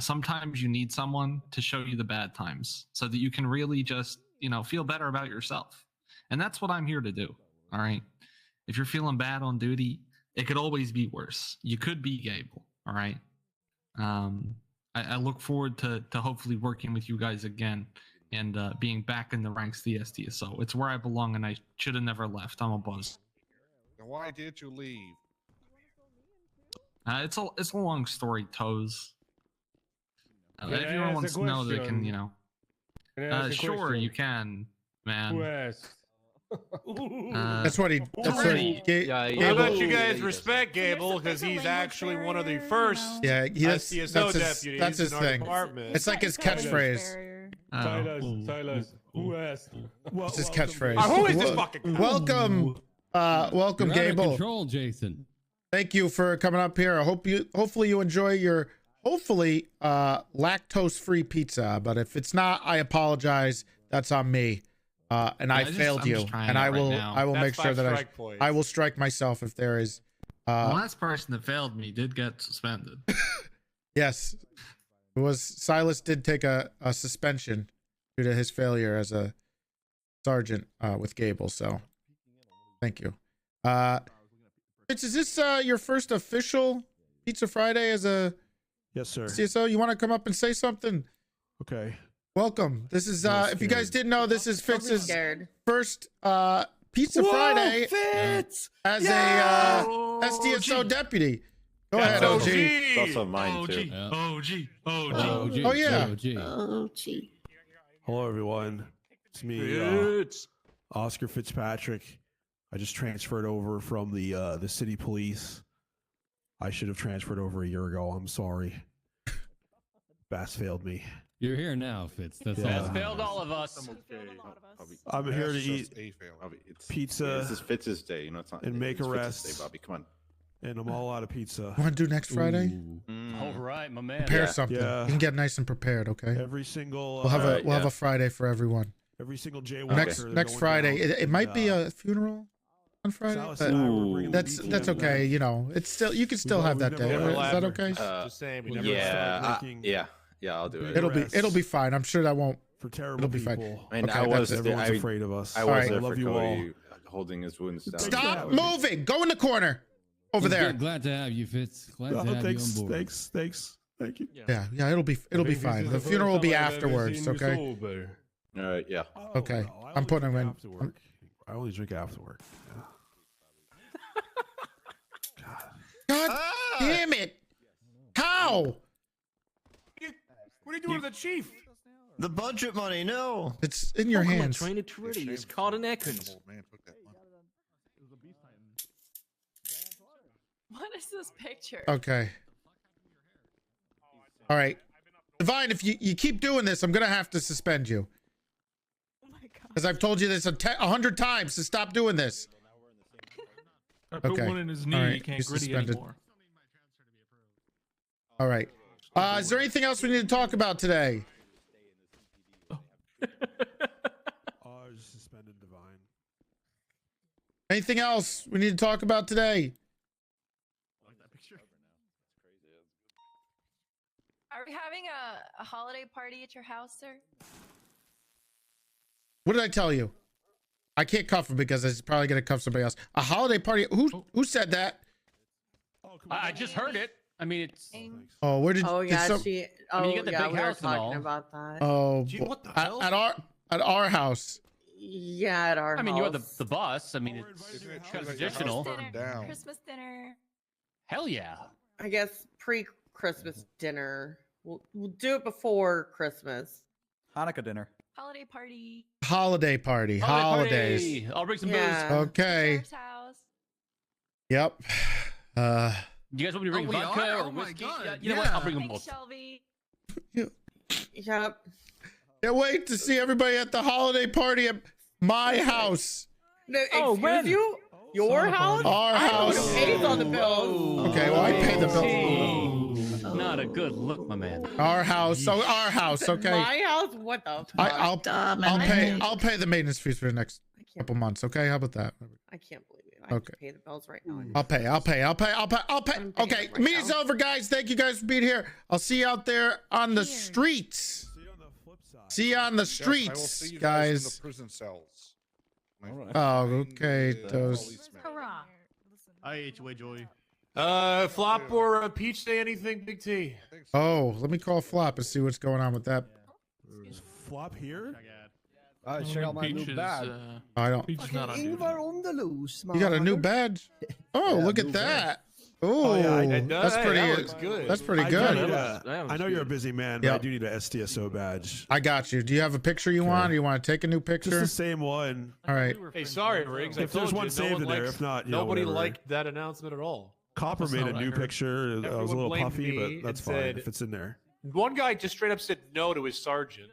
Sometimes you need someone to show you the bad times so that you can really just, you know, feel better about yourself. And that's what I'm here to do. All right. If you're feeling bad on duty, it could always be worse. You could be Gable. All right. I look forward to hopefully working with you guys again and being back in the ranks of the SDSO. It's where I belong, and I should have never left. I'm a buzz. And why did you leave? It's a long story, Toes. Can I Everyone ask wants a to know they question? can, you know. Can I ask a Sure, question? you can, man. Who asked? That's what he. That's what Toretti. How about you guys respect Gable because he's actually one of the first Yeah, SDSO deputies that's his in our thing. department. It's like his catchphrase. Silas, who asked? It's his catchphrase. Who is this fucking guy? Welcome, welcome, You're out of Gable. control, Jason. Thank you for coming up here. Hopefully you enjoy your lactose-free pizza. But if it's not, I apologize. That's on me. And I failed I'm you. just trying And it I right will now. I will That's make sure 5 that strike points. I will strike myself if there is. The last person that failed me did get suspended. Yes, it was Silas did take a suspension due to his failure as a sergeant with Gable. So thank you. Fitz, is this your first official Pizza Friday as a Yes, sir. CSO? You want to come up and say something? Okay. Welcome. This is I'm if you guys didn't know, this is Fitz's Scared. first Pizza Whoa, Friday Fitz! as Yeah! a SDSO deputy. Go ahead, That's OG. OG. It's also mine OG, too. OG. Oh, yeah. Oh, gee. Hello, everyone. It's me, Oscar Fitzpatrick. I just transferred over from the city police. I should have transferred over a year ago. I'm sorry. Bass failed me. You're here now, Fitz. That's Yeah. all. Bass failed all of us. I'm here to eat pizza. This is Fitz's day. You know, it's not. And make it's a Fitz's rest. Day, Bobby, come on. And I'm all out of pizza. Want to do next Friday? All right, my man. Prepare something. Yeah. You can get nice and prepared, okay? Every single. We'll have a Friday for everyone. Every single jaywalker. Next Friday. It might be a funeral on Friday. Salas But and I were bringing the that's beef in. okay. You know, it's still you can still have that day. never Right? Is that ever- okay? Just saying, we never Yeah, I'll do it. It'll be fine. I'm sure that won't. For terrible It'll be people. fine. And Okay, I was that's- Everyone's afraid of us. I All was right. there Love for you Cody holding his wounds down. Stop moving. Go in the corner over there. Glad to have you, Fitz. Glad to have Thanks, you on board. thanks. Thank you. Yeah, it'll be fine. The funeral will be afterwards. Okay. All right, yeah. Okay. No, I'm putting him in. after work. I only drink after work. God damn it! How? What are you doing with the chief? The budget money, no. It's in your hands. Train it Toretti. It's called an Ekans. What is this picture? Okay. All right. Divine, if you keep doing this, I'm gonna have to suspend you. Oh my god. Because I've told you this 100 times to stop doing this. I put Okay. one in his knee. All He right. can't He's gritty suspended. anymore. All right. Is there anything else we need to talk about today? Just suspended Divine. Anything else we need to talk about today? Are we having a holiday party at your house, sir? What did I tell you? I can't cuff him because it's probably gonna cuff somebody else. A holiday party? Who said that? I just heard it. I mean, it's. Oh, where did? Oh did yeah, some- she. I Oh mean, you got the yeah, big we were house and all. talking about that. Oh, Gee, what the at, hell? at our house. Yeah, at our. I mean, house. you're the boss. I mean, it's kind of traditional. Christmas dinner. Hell yeah. I guess pre-Christmas dinner. We'll do it before Christmas. Hanukkah dinner. Holiday party. Holiday party. Holiday Holidays. party. I'll bring some Yeah. booze. Okay. Sheriff's house. Yep. You guys want me to bring we vodka are? or Oh my whiskey? God, Yeah, you know what? I'll yeah. bring them Big both. Shelby. Yep. Can't wait to see everybody at the holiday party at my house. No, Oh, excuse when? you? Your house? Our I house. don't know who pays on the bills. Okay, well I pay the bill. Hey, not a good look, my man. Our house. So our house. Okay. My house? What the fuck? I'll pay the maintenance fees for the next I can't, couple months. Okay, how about that? I can't believe it. I have to Okay. pay the bills right now. I'll pay. I'm paying Okay, right meeting's now. over, guys. Thank you guys for being here. I'll see you out there on the streets. See you on the Yes, I will see streets, you guys. in the prison cells. Oh, okay. Those. Hurrah. Hi, HOA Joey. Flop or Peach say anything, Big T? Oh, let me call Flop and see what's going on with that. Is Flop here? Check out my Peach new is, badge. I don't. Peach is not on duty. Ingvar on the loose. You got a new motherfucker. badge? Oh, Yeah, look at new that. Oh, yeah, that's pretty. that looks good. That's pretty I good. do need That I know looks you're a good. busy man, but I Yep. do need a STSO badge. I got you. Do you have a picture you want? Or you want to take a new Just picture? the same one. All right. Hey, sorry, Riggs. I If told there's one you, saved no one in there, likes, if not, you know, nobody whatever. liked that announcement at all. Copper That's made not a what I new heard. picture. I was a Everyone little blamed puffy, me but and that's fine said- if it's in there. One guy just straight up said no to his sergeant.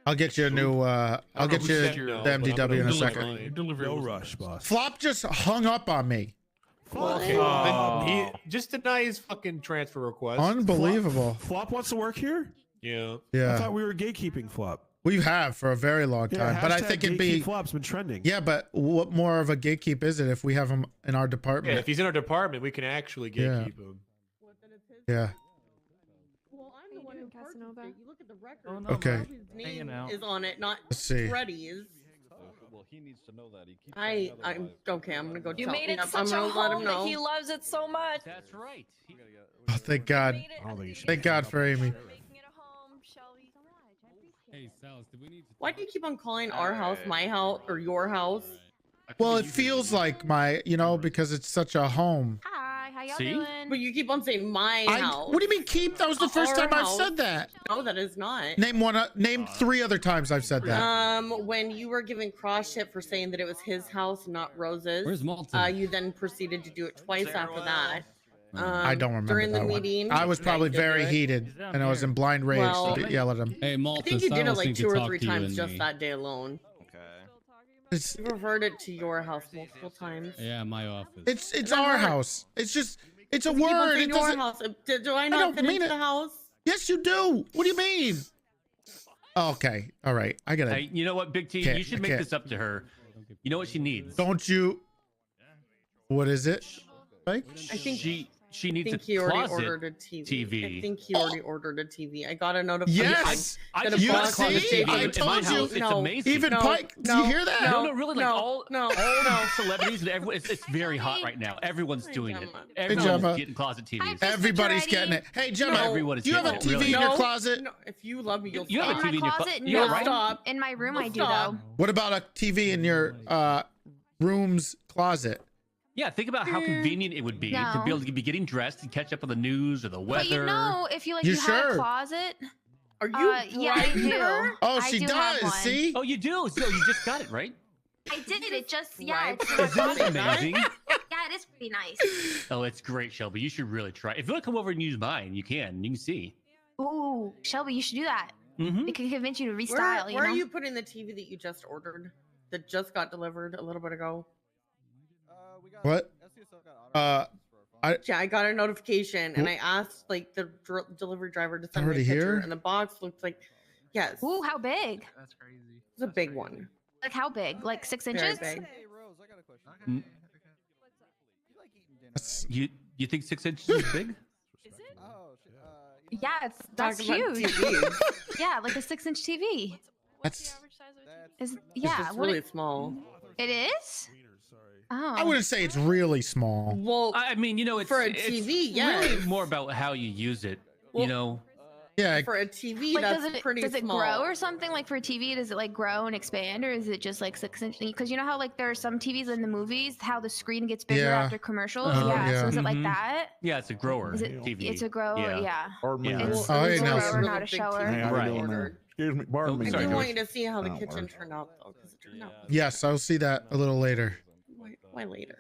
I'll get you a new. I'll know get who you said no, the but I'm MDW in a gonna second. deliver it. Delivery No was- rush, boss. Flop just hung up on me. Okay, well, then he just deny his fucking transfer request. Unbelievable. Flop wants to work here? Yeah. I Yeah, thought we were gatekeeping Flop. we have for a very long Yeah, time, but I hashtag think it'd gatekeep be. Flop's been trending. Yeah, but what more of a gatekeep is it if we have him in our Yeah, department? if he's in our department, we can actually Yeah. gatekeep him. Yeah. Well, I'm the one who Casanova? purchased it. You look at the record. Oh, no. Okay. His name Hanging out. is on it, not Let's see. Freddy's. Well, he needs to know that. He keeps I'm okay. I'm gonna go. You tell made him. it I'm such a gonna let him home that know. he loves it so much. That's right. Oh, thank God. Made it- I don't think you should. Thank God for Amy. Making it a home, Shelby. Hey, Salas, do we need to? Why do you keep on calling our house my house or your house? Well, it feels like my, because it's such a home. Hi, how y'all See? doing? But you keep on saying my house. What do you mean keep? That was the first Our time I've house. said that. No, that is not. Name 3 other times I've said that. When you were giving Cross shit for saying that it was his house, not Rose's. Where's Malton? You then proceeded to do it twice after that. I don't remember during that the one. meeting. I was probably you did very do it. heated, and I was in blind rage Well, to yell at him. Hey, I Malton, think you did it Silas like needs 2 to or talk 3 to you times and just me. that day alone. It's, You reverted to your house multiple times. Yeah, my office. it's our house. It's just it's a You keep on word. saying It your doesn't. house. Do I I not don't fit mean into it. the house? Yes, you do. What do you mean? Okay, all right. I gotta. Hey, you know what, Big T? Can't- You should I make can't. this up to her. You know what she needs? Don't you? What is it? Like? I think she I needs think a he already closet ordered a TV. TV. I think he already ordered a TV. I got a notification. Yes. that just a bought a box closet was TV taken. I in told my you. house. It's amazing. Even Pike, do you hear that? No, really, like all no, celebrities and everyone. It's very hot right now. Everyone's doing it. Gemma. Everyone's getting closet TVs. Everybody's getting it. Hey, Gemma, Everyone is do you have a getting TV it, really. in your closet? No, if you love me, you'll You have a stop. TV in your Closet? Yeah, No. right? Stop. In my room, I do Stop. though. What about a TV in your room's closet? Yeah, think about how convenient it would be to No. be able to be getting dressed and catch up on the news or the weather. But you know, if you like, You you have sure? a closet. Are you yeah, I driving do. her? Oh, I she do have does. one. See? Oh, you do. So you just got it, right? I did it. Just yeah, Right. it's in my Isn't that closet. amazing? Yeah, it is pretty nice. Oh, it's great, Shelby. You should really try. If you want to come over and use mine, you can. You can see. Ooh, Shelby, you should do that. Mm-hmm. It can convince you to Where, restyle. where you know? are you putting the TV that you just ordered? That just got delivered a little bit ago? What? Yeah, I got a notification and I asked like the delivery driver to send me a Already picture, here? and the box looked like, yes, Ooh, how big? That's crazy. it's a big one. Like how big? Like 6 Very inches? big. Mm. You think 6 inches is big? Yeah, that's Talking about huge. TVs. Yeah, like a 6-inch TV. That's. Yeah, it's what really it, small. it is. Oh, I wouldn't say it's really small. Well, I mean, you know, it's for a it's TV, really yes. more about how you use it. Well, you know, Yeah. for a TV, like that's pretty does it small. grow or something? Like for a TV, does it like grow and expand, or is it just like 6 inch? Because you know how like there are some TVs in the movies, how the screen gets bigger Yeah. after commercials. Yeah. So is it like Mhm. that? yeah, it's a grower Is it? TV. It's a grower. Yeah. Pardon me. Yeah. there. Well, Oh, hey, it was Nelson. a Or really not a big shower. Hey, how Right. you doing there? Excuse me. Pardon Oh, me. I sorry, do George. want you to see how the Oh, kitchen worries. turned out, though, because it turned out. Yes, I'll see that a little later. Why later?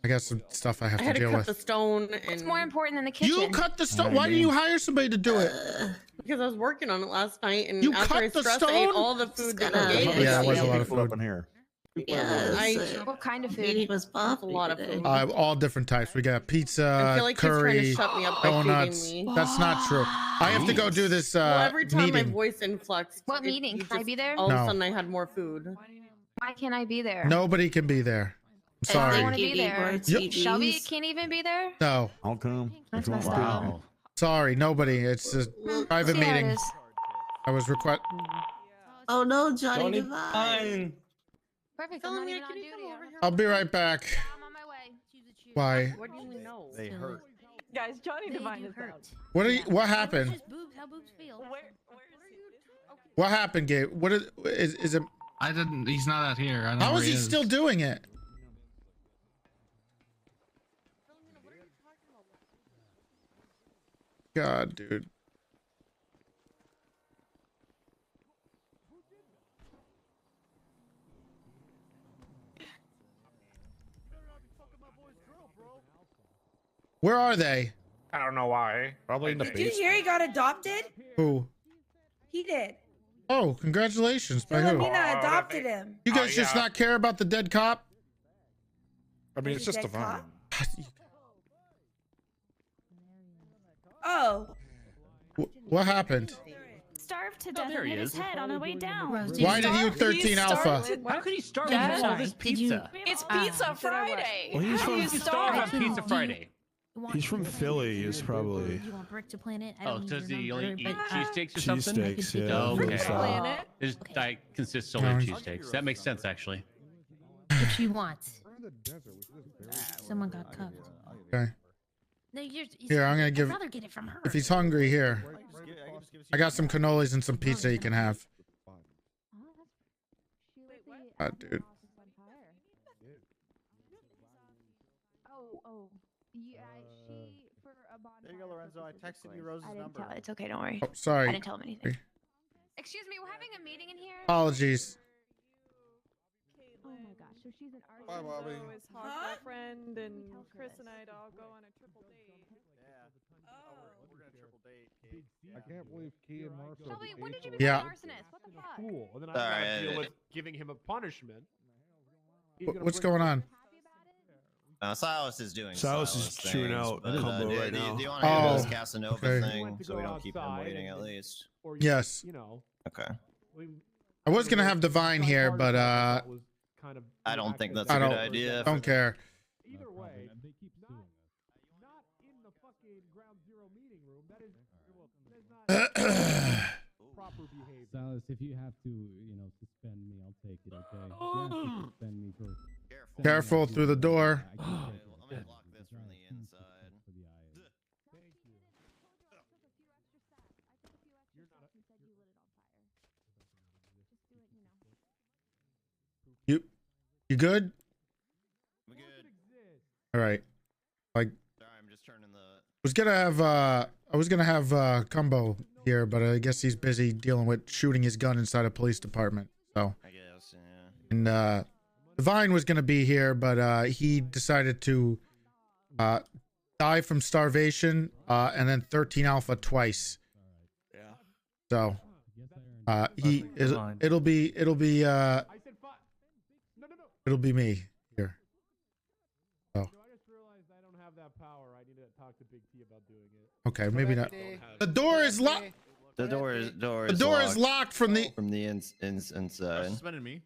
I got some stuff I have I to had to deal cut with. the stone, and It's more important than the kitchen. You cut the stone. Why didn't you hire somebody to do it? because I was working on it last night, and You after cut I the stressed, I ate stone? all the food that gonna- I ate. Yeah, it was a lot of People up food. in here. What kind of food? Meeting was That's a lot of today. food. All different types. We got I pizza, feel like he's trying to curry, shut me up by donuts. feeding me. That's not true. I have to go do this Well, every time my meeting. voice influxed, What meeting? Can I be there? All of No. a sudden, I had more food. Why can't I be there? Nobody can be there. I'm I sorry. want to be there. Yep. Shelby can't even be there. No. I'll come. That's If you want messed to. up. Wow. Sorry, nobody. It's a private See how it meeting. is. I was request. Oh no, Johnny, Johnny Divine. Fine. Perfect. I'm not even on duty. I'll be right back. I'm on my way. Why? What do you know? They hurt. Guys, Johnny They Divine do is hurt. out. What are you, what happened? Just boobs, how boobs feel. What happened, Gabe? What is it? I didn't. He's not out here. I don't know How where is he is. still doing it? God, dude. Where are they? I don't know why. Probably in the Did you basement. hear he got adopted? Who? He did. Oh, congratulations. By who? Philomena adopted him. You guys just not care about the dead cop? I mean, it's Is he just dead divine. Oh. What happened? Starved to Oh, death there and he hit his is. head on the way down. Why did he 13 Alpha? How could he starve Dad? on all this pizza? It's Pizza Friday. Well, he's How do from- you Starve on starve? Pizza Friday. He's from Philly, is probably. You want Brick to Planet? I Oh, don't does need he your only number, eat but- cheesesteaks or something? Cheesesteaks, yeah. Oh, Philly okay. style. Planet. His diet consists solely of cheesesteaks. That makes sense, actually. If you want. Someone got cuffed. Okay. No, you're, Here, I'm gonna I'd give. rather get it from her. If he's hungry, here. I got some cannolis and some pizza he can have. God, dude. Oh, There you go, Lorenzo. I texted you Rose's number. Tell it's okay. Don't worry. Oh, sorry. I didn't tell him anything. Excuse me. We're having a meeting in here. Apologies. Oh my gosh. So she's an artist. Bye, Bobby. Is hot girlfriend, and Chris and I'd all go on a triple date. We're gonna triple date. I can't believe Key and Martha. Shelby, when did you become Yeah. an arsonist? What the fuck? Cool. And then I Sorry, gotta deal I- with giving him a punishment. What's going on? Silas is doing Silas is things, chewing out but, combo right do, now. do you want to handle Oh, this Casanova okay. thing so we don't keep him waiting at least? Yes. Okay. I was gonna have Divine here, but I don't think that's a I good don't idea. don't care. Either way, not in the fucking ground zero meeting room. That is not proper behavior. Silas, if you have to, suspend me, I'll take it, okay? If you have to suspend me for Careful through the door. Let me lock this from the inside. You good? I'm good. All right. Like Sorry, I'm just turning the. I was gonna have Cumbo here, but I guess he's busy dealing with shooting his gun inside a police department. So I guess, yeah. and Divine was gonna be here, but he decided to die from starvation and then 13 alpha twice. Yeah. So it'll be me here. So I just realized I don't have that power. I need to talk to Big T about doing it. okay, maybe not. The door is locked. The door is is locked from the inside. Suspended me.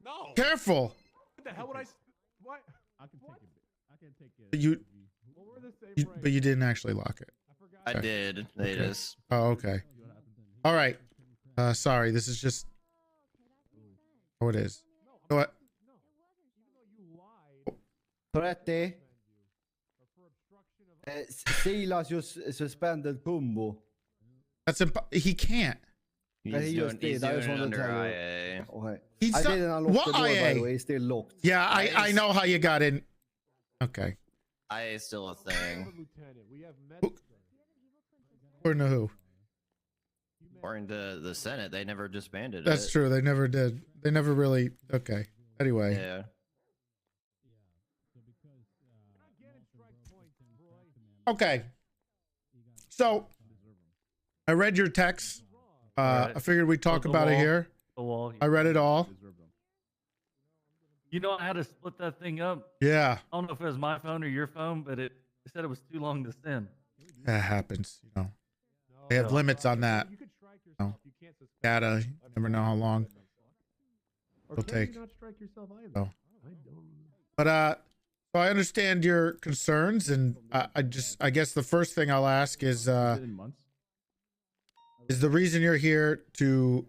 No. Careful. What the hell would I? What? I can take it. I can take it. But you didn't actually lock it. I did. They Okay. just. Oh, okay. All right. Sorry, this is just. Oh, it is. You know what? Toretti. Silas just suspended Kumbo. That's he can't. He's he doing, just did. he's I doing just it wanted to under tell you. IA. Okay. He's I not- didn't unlock what the door, by IA? the way. It's still locked. Yeah, I know how you got in. Okay. IA is still a thing. According to who? According to the Senate, they never disbanded That's it. true. They never did. They never really. Okay. Anyway. Yeah. Okay. So, I read your text. I figured we'd talk about it here. I read it all. You know, I had to split that thing up. Yeah. I don't know if it was my phone or your phone, but it said it was too long to send. That happens. They have limits on that. Data. You never know how long it'll take. So. But so I understand your concerns, and I guess the first thing I'll ask is the reason you're here to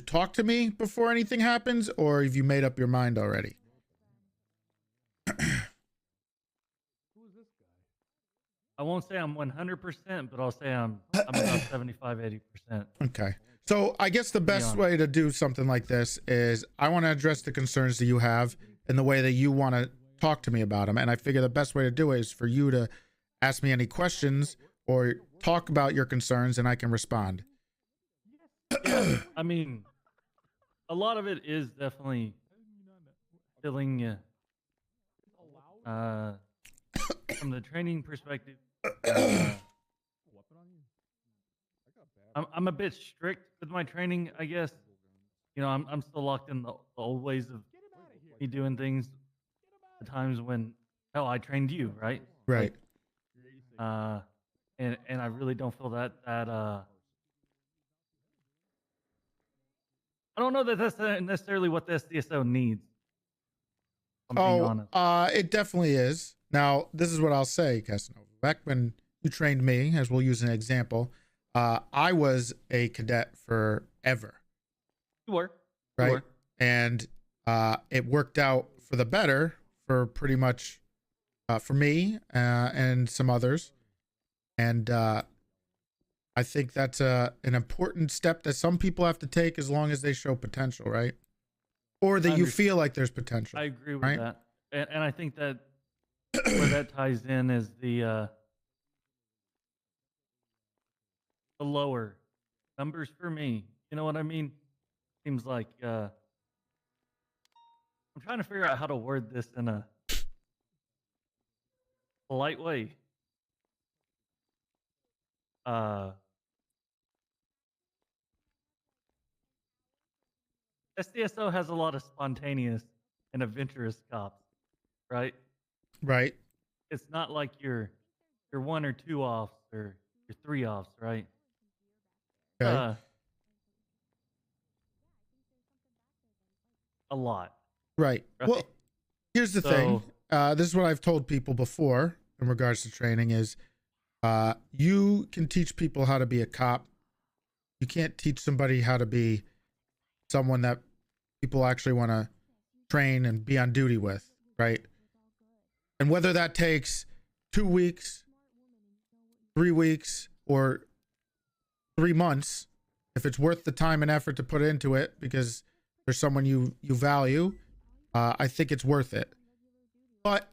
talk to me before anything happens, or have you made up your mind already? I won't say I'm 100%, but I'll say I'm about 75, 80%. Okay. So I guess the best way to do something like this is I want to address the concerns that you have in the way that you want to talk to me about them. And I figure the best way to do it is for you to ask me any questions or talk about your concerns and I can respond. Yeah, I mean, a lot of it is definitely feeling from the training perspective. I'm a bit strict with my training, I guess. I'm still locked in the old ways of me doing things. The times when, hell, I trained you, right? Right. And I really don't feel that I don't know that that's necessarily what the SDSO needs. if I'm being honest. It definitely is. Now, this is what I'll say, Casanova. Back when you trained me, as we'll use an example, I was a cadet forever. You were. Right. You were. And it worked out for the better for pretty much for me and some others. And I think that's an important step that some people have to take as long as they show potential, right? Or that you feel like there's potential. I agree with right? that. And I think that where that ties in is the lower numbers for me. You know what I mean? Seems like I'm trying to figure out how to word this in a polite way. SDSO has a lot of spontaneous and adventurous cops, right? Right. It's not like you're 1 or 2 offs or you're 3 offs, right? Okay. A lot. Right. Right? Well, here's the thing. So- This is what I've told people before in regards to training is you can teach people how to be a cop. You can't teach somebody how to be someone that people actually want to train and be on duty with, right? And whether that takes 2 weeks, 3 weeks, or 3 months, if it's worth the time and effort to put into it because there's someone you value, I think it's worth it. But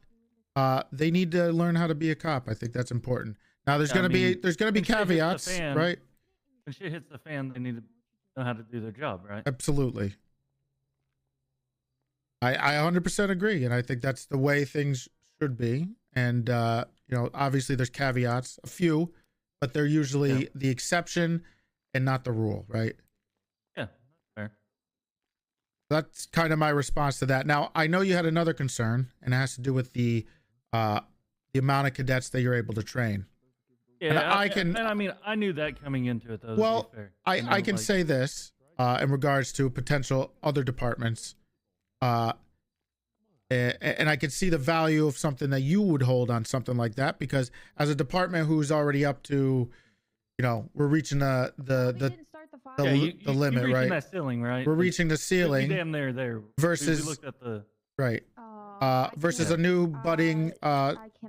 they need to learn how to be a cop. I think that's important. Now there's gonna be when shit hits the caveats, fan- right? When shit hits the fan, they need to know how to do their job, right? Absolutely. I 100% agree, and I think that's the way things should be. And obviously there's caveats, a few, but they're usually the exception and not the rule, right? Yeah, fair. That's kind of my response to that. Now, I know you had another concern, and it has to do with the amount of cadets that you're able to train. Yeah, and I mean, I knew that coming into it, though. Well, to be fair. I can say this in regards to potential other departments, and I can see the value of something that you would hold on something like that, because as a department who's already up to, we're reaching the limit, reaching right? that ceiling, right? We're Like, reaching the ceiling. pretty damn near there. Versus we looked at the right. Versus a new budding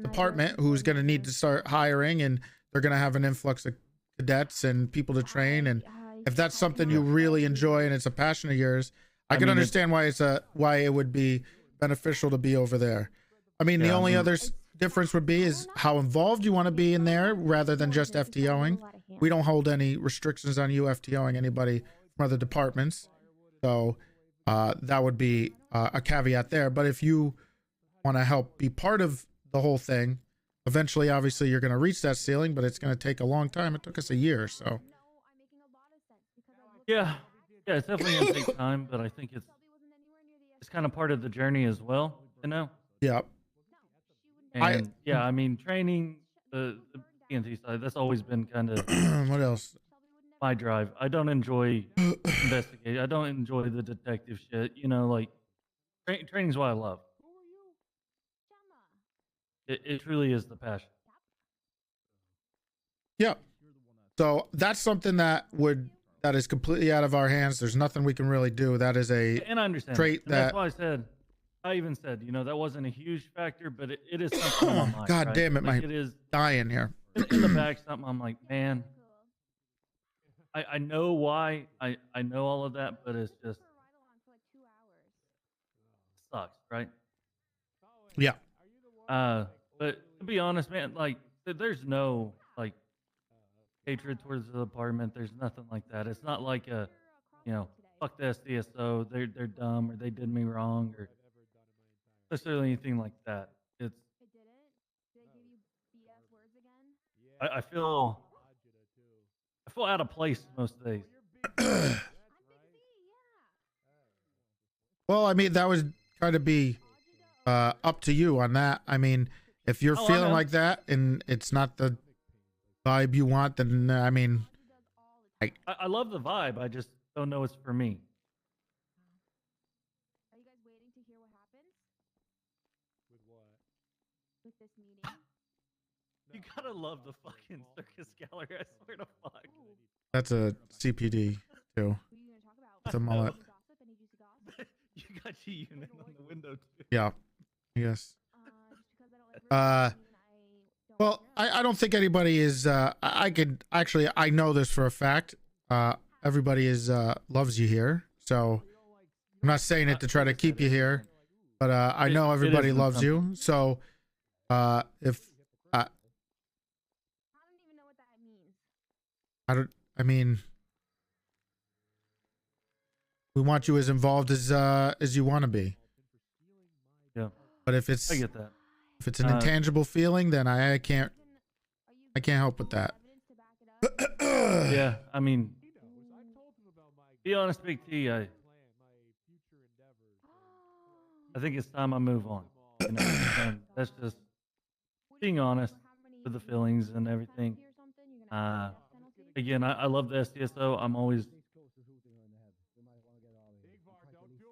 department who's going to need to start hiring, and they're going to have an influx of cadets and people to train. And if that's something you really enjoy and it's a passion of yours, I can understand why why it would be beneficial to be over there. I mean, the only other difference would be is how involved you want to be in there rather than just FTOing. We don't hold any restrictions on you FTOing anybody from other departments. So that would be a caveat there. But if you want to help be part of the whole thing, eventually, obviously, you're going to reach that ceiling, but it's going to take a long time. It took us a year, so. Yeah, it's definitely going to take time, but I think it's kind of part of the journey as well, Yeah. And I mean, training the PNT side, that's always been kind of what else? My drive. I don't enjoy investigating. I don't enjoy the detective shit. Training's what I love. It truly is the passion. Yeah. So that's something that is completely out of our hands. There's nothing we can really do. That is And I understand trait and that's why I even said, that wasn't a huge factor, but it is something on my mind. God right? damn it, Like, my it is dying here. in the back, something I'm like, man, I know why. I know all of that, but it's just sucks, right? Yeah. But to be honest, man, like there's no hatred towards the department. There's nothing like that. It's not like fuck the SDSO. They're dumb or they did me wrong or necessarily anything like that. It's I feel out of place most days. Well, I mean, that would kind of be up to you on that. I mean, if you're feeling like that and it's not the vibe you want, then I mean, I love the vibe. I just don't know it's for me. Are you guys waiting to hear what happens? With what? With this meeting? You gotta love the fucking circus gallery. I swear to fuck. that's a CPD too. With a mullet. You got your unit on the window too. Yeah. Yes. Well, I don't think anybody is. I know this for a fact. Everybody is loves you here, so I'm not saying it to try to keep you here, but I know everybody loves you. So If I don't. I mean, we want you as involved as you want to be. Yeah. But if it's I get that. If it's an intangible feeling, then I can't help with that. Yeah, I mean, be honest, Big T. I think it's time I move on. You know, and that's just being honest with the feelings and everything. Again, I love the SDSO. I'm always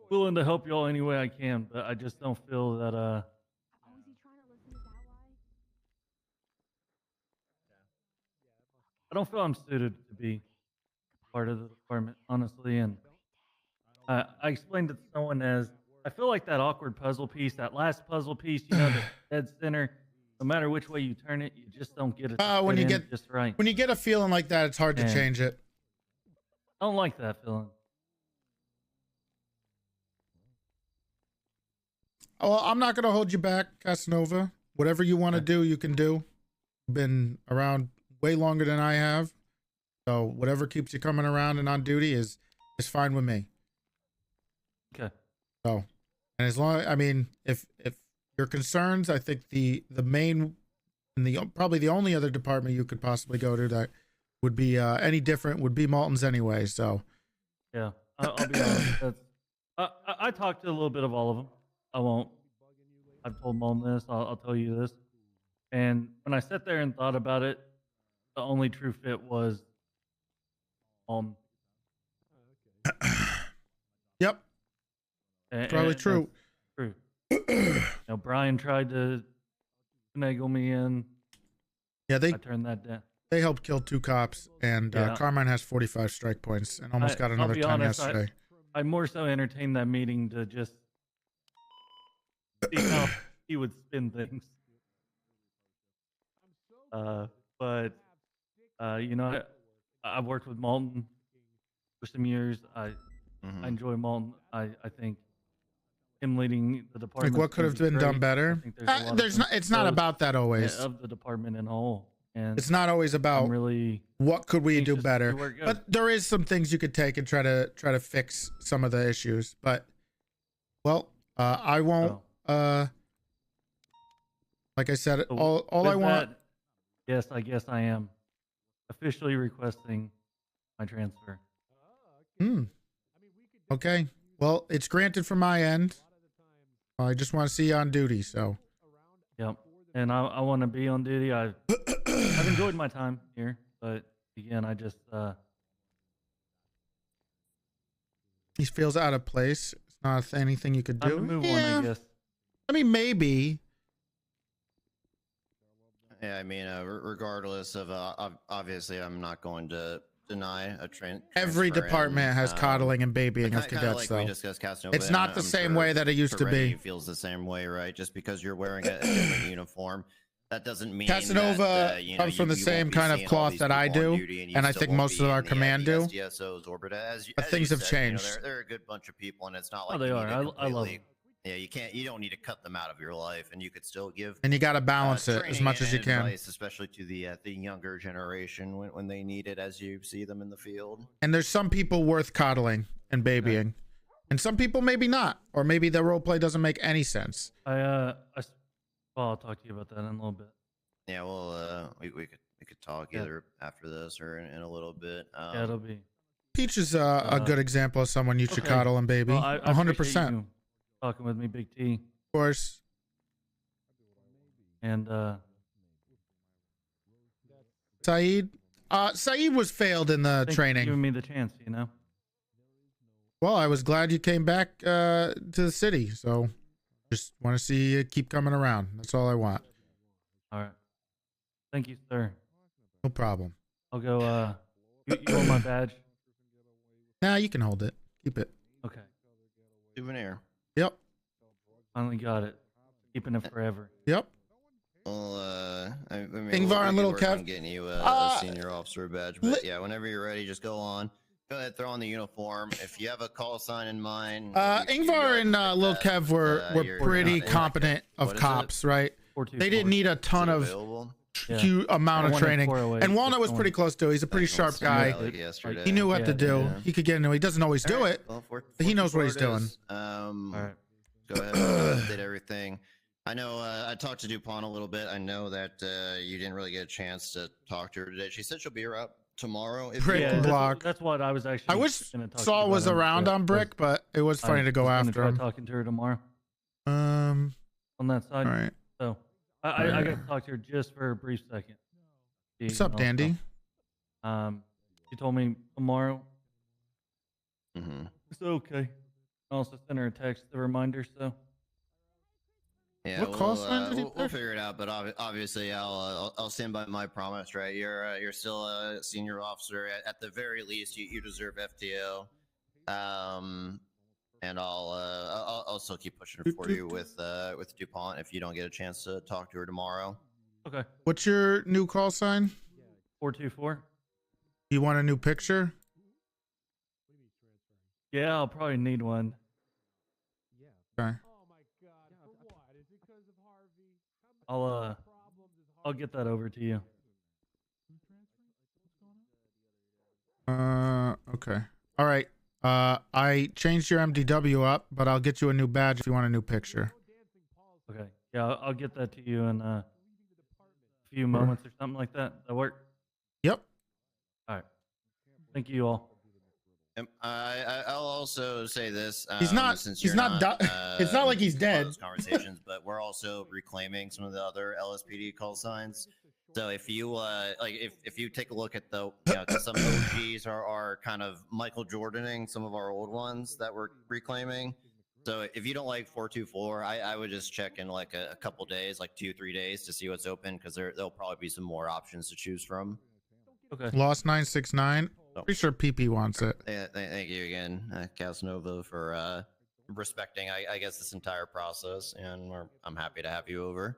willing to help y'all any way I can, but I just don't feel that I don't feel I'm suited to be part of the department, honestly. And I explained it to someone as I feel like that awkward puzzle piece, that last puzzle piece, you know, the dead center. No matter which way you turn it, you just don't get it. When you get just right, when you get a feeling like that, it's hard to change it. I don't like that feeling. Well, I'm not gonna hold you back, Casanova. Whatever you want to do, you can do. Been around way longer than I have, so whatever keeps you coming around and on duty is fine with me. Okay. So, and as long, I mean, if your concerns, I think the main and probably the only other department you could possibly go to that would be any different would be Malton's anyway. So, yeah, I'll be honest. I talked to a little bit of all of them. I won't. I've told Malton this. I'll tell you this. And when I sat there and thought about it, the only true fit was Yep. Probably true. True. You know, Brian tried to finagle me in. Yeah, I turned that down. They helped kill 2 cops, and Carmine has 45 strike points and almost got another 10 yesterday. I more so entertained that meeting to just see how he would spin things. But you know, I've worked with Malton for some years. I enjoy Malton. I think him leading the department. Like, what could have been done better? It's not about that always. Of the department in whole. And it's not always about really what could we do better. But but there is some things you could take and try to fix some of the issues. But well, I won't. Like I said, all I want. Yes, I guess I am officially requesting my transfer. Okay. Well, it's granted from my end. I just want to see you on duty. So. Yep. And I want to be on duty. I've enjoyed my time here, but again, I just he feels out of place. It's not anything you could do. Time to move on, I guess. I mean, maybe. Yeah, I mean, regardless of obviously, I'm not going to deny a Every department has coddling and babying of cadets, like though. We discussed, Casanova, it's not the same way that it used to be. Feels the same way, right? Just because you're wearing a different uniform, that doesn't mean Casanova comes from the same kind of cloth that I do, and I think most of our command do. But things have changed. They're a good bunch of people, and it's not like they are. I love them. Yeah, you don't need to cut them out of your life, and you could still give. And you got to balance it as much as you can, especially to the younger generation when they need it, as you see them in the field. And there's some people worth coddling and babying, and some people maybe not, or maybe the role play doesn't make any sense. I'll talk to you about that in a little bit. Yeah, well, we could talk either after this or in a little bit. Yeah, it'll be. Peach is a good example of someone you should coddle and baby. Well, 100%. Talking with me, Big T. Of course. And Saeed was failed in the training. Giving me the chance, you know. Well, I was glad you came back to the city, so just want to see you keep coming around. That's all I want. All right. Thank you, sir. No problem. I'll go. You want my badge? Nah, you can hold it. Keep it. Okay. Souvenir. Yep. Finally got it. Keeping it forever. Yep. Well, I mean, Ingvar and Little Kev. I'm getting you a senior officer badge, but yeah, whenever you're ready, just go on. Go ahead, throw on the uniform. If you have a call sign in mind. Ingvar and Lil Kev were pretty competent of cops, right? they didn't need a ton of huge amount of training. And Walnut was pretty close to it. He's a pretty sharp guy. He knew what to do. He could get into it. He doesn't always do it, but he knows what he's doing. All right. Go ahead and update everything. I know I talked to DuPont a little bit. I know that you didn't really get a chance to talk to her today. She said she'll be around tomorrow. Brick and Block. That's what I was actually. I wish Saul was around on Brick, but it was funny to go after him. Talking to her tomorrow. On that side. All right. So I got to talk to her just for a brief second. What's up, Dandy? She told me tomorrow. Mm-hmm. It's okay. I also sent her a text, a reminder. So. Yeah, we'll figure it out. But obviously, I'll stand by my promise. Right, you're still a senior officer. At the very least, you deserve FTO. And I'll still keep pushing it for you with DuPont if you don't get a chance to talk to her tomorrow. Okay. What's your new call sign? 424. You want a new picture? Yeah, I'll probably need one. Okay. I'll get that over to you. Okay. All right. I changed your MDW up, but I'll get you a new badge if you want a new picture. Okay. Yeah, I'll get that to you in a few moments or something like that. That work? Yep. All right. Thank you all. I'll also say this. He's not. He's not. It's not like he's dead. Conversations, but we're also reclaiming some of the other LSPD call signs. So if you if you take a look at the some OGs are kind of Michael Jordaning some of our old ones that we're reclaiming. So if you don't like 424, I would just check in like a couple days, like 2-3 days, to see what's open, because there'll probably be some more options to choose from. Okay. Lost 969. Pretty sure PP wants it. Yeah, thank you again, Casanova, for respecting, I guess, this entire process, and I'm happy to have you over.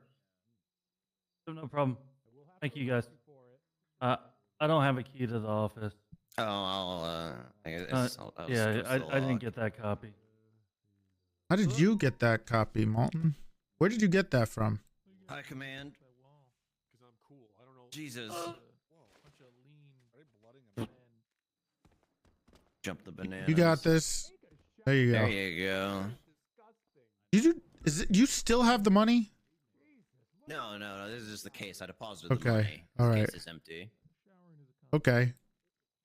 No problem. Thank you, guys. I don't have a key to the office. Oh, I didn't get that copy. How did you get that copy, Malton? Where did you get that from? High command. Because I'm cool. I don't know. Jesus. Jump the banana. You got this. There you go. There you go. You still have the money? No. This is just the case. I deposited Okay. the money. All The right. case is empty. Okay.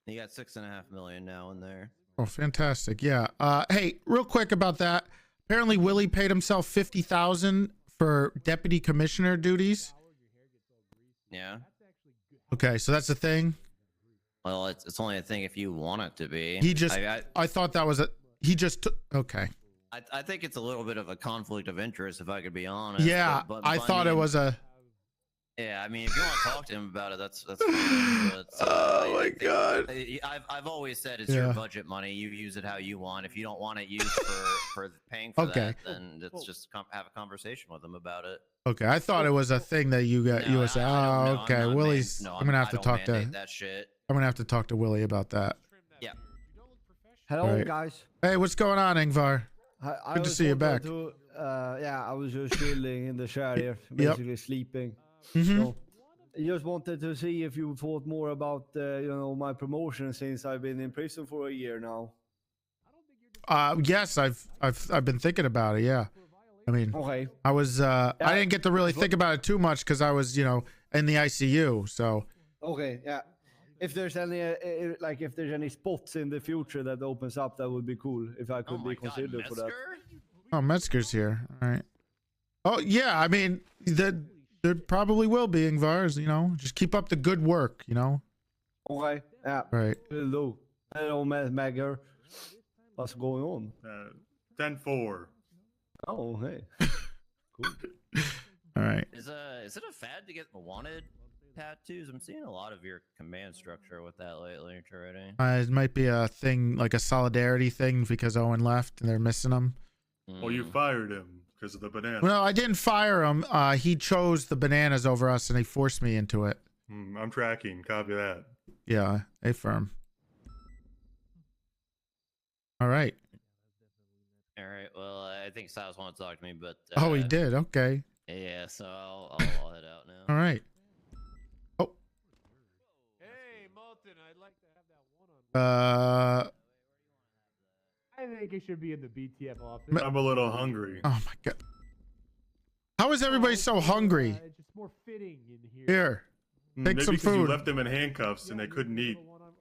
You got $6.5 million now in there. Oh, fantastic. Yeah. Hey, real quick about that. Apparently, Willie paid himself $50,000 for deputy commissioner duties. Yeah. Okay, so that's the thing. Well, it's only a thing if you want it to be. He just. I thought that was a. He just took. Okay. I think it's a little bit of a conflict of interest, if I could be honest. Yeah, but I thought it was a. Yeah, I mean, if you want to talk to him about it, that's fine. But, oh my God! I've always said it's your budget money. You use it how you want. If you don't want it used for paying for that, then let's just have a conversation with him about it. Okay, I thought it was a thing that you got. You were saying, oh, okay, Willie's. No, I'm gonna have to talk to. That shit. I'm gonna have to talk to Willie about that. Yeah. Hello, Right. guys. Hey, what's going on, Ingvar? Good to see you back. I was just chilling in the chair here, basically sleeping. So I just wanted to see if you thought more about my promotion since I've been in prison for a year now. Yes, I've been thinking about it. Yeah, I mean, okay. I was I didn't get to really think about it too much because I was in the ICU. So okay, yeah. If there's any if there's any spots in the future that opens up, that would be cool. If I could be considered for that. Oh, Metzger's here. All right. Oh yeah, I mean there probably will be, Ingvar. Just keep up the good work. Okay. Yeah. Right. Hello, Megger. What's going on? 10-4. Oh, hey. Cool. All right. Is it a fad to get wanted tattoos? I'm seeing a lot of your command structure with that lately, Toretti. It might be a thing, like a solidarity thing, because Owen left and they're missing him. Well, you fired him because of the banana. No, I didn't fire him. He chose the bananas over us and he forced me into it. I'm tracking. Copy that. Yeah, affirm. All right. All right. Well, I think Silas wanted to talk to me, but Oh, he did. Okay. Yeah, so I'll head out now. All right. Hey, Molten, I'd like to have that one-on-one. I think it should be in the BTF office. I'm a little hungry. Oh my god. How is everybody so hungry? It's just more fitting in here. Here, take Maybe some 'cause you food. left them in handcuffs and they couldn't eat.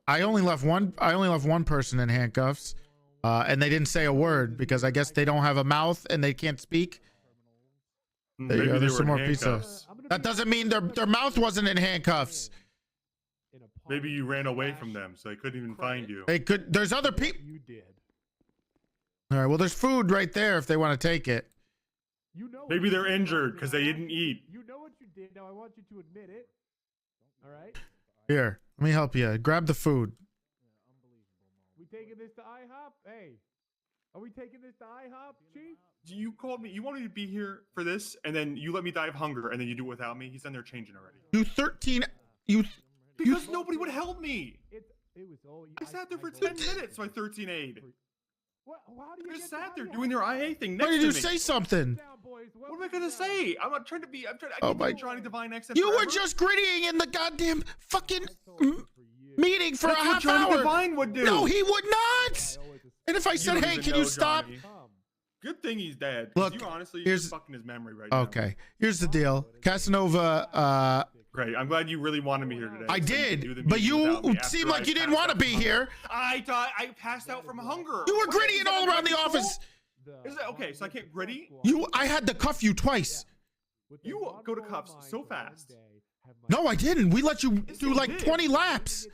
I only left one person in handcuffs, and they didn't say a word because I guess they don't have a mouth and they can't speak. There you Maybe go. they There's were some in more pizza. handcuffs. That doesn't mean their mouth wasn't in handcuffs. Maybe you ran away from them, so they couldn't even find you. They could. There's other people. You did. All right. Well, there's food right there if they want to take it. You know. Maybe they're injured because they didn't eat. You know what you did. Now I want you to admit it. All right. Here, let me help you. Grab the food. We taking this to IHOP? Hey, are we taking this to IHOP, Chief? You called me. You wanted me to be here for this, and then you let me die of hunger, and then you do it without me. He's done there changing already. Because nobody would help me. It was all. I sat there for 10 minutes. My 13 aid. What? How do you I just get sat to there doing their IA thing next Why to did me. you say something? What am I gonna say? I'm not trying to be. I'm trying. Oh I my- can't be Johnny Divine XM. You were forever. just grittying in the goddamn fucking meeting for That's a what half Johnny hour. Divine would do. No, he would not. And if I You said, don't "Hey, even can know, you stop?" Johnny. Good thing he's dead. 'Cause Look, you honestly, you're here's- just fucking his memory right now. Okay, here's the deal, Casanova. Great. I'm glad you really wanted me here today. I so you did, could do the but meeting without me you after seemed like I you didn't passed want to out be from here. hunger. I passed out from hunger. You were What, grittying is that all under around the my control? office. Is that okay? So I can't gritty? I had to cuff you twice. You go to cuffs so fast. No, I didn't. We let you do like did. 20 laps.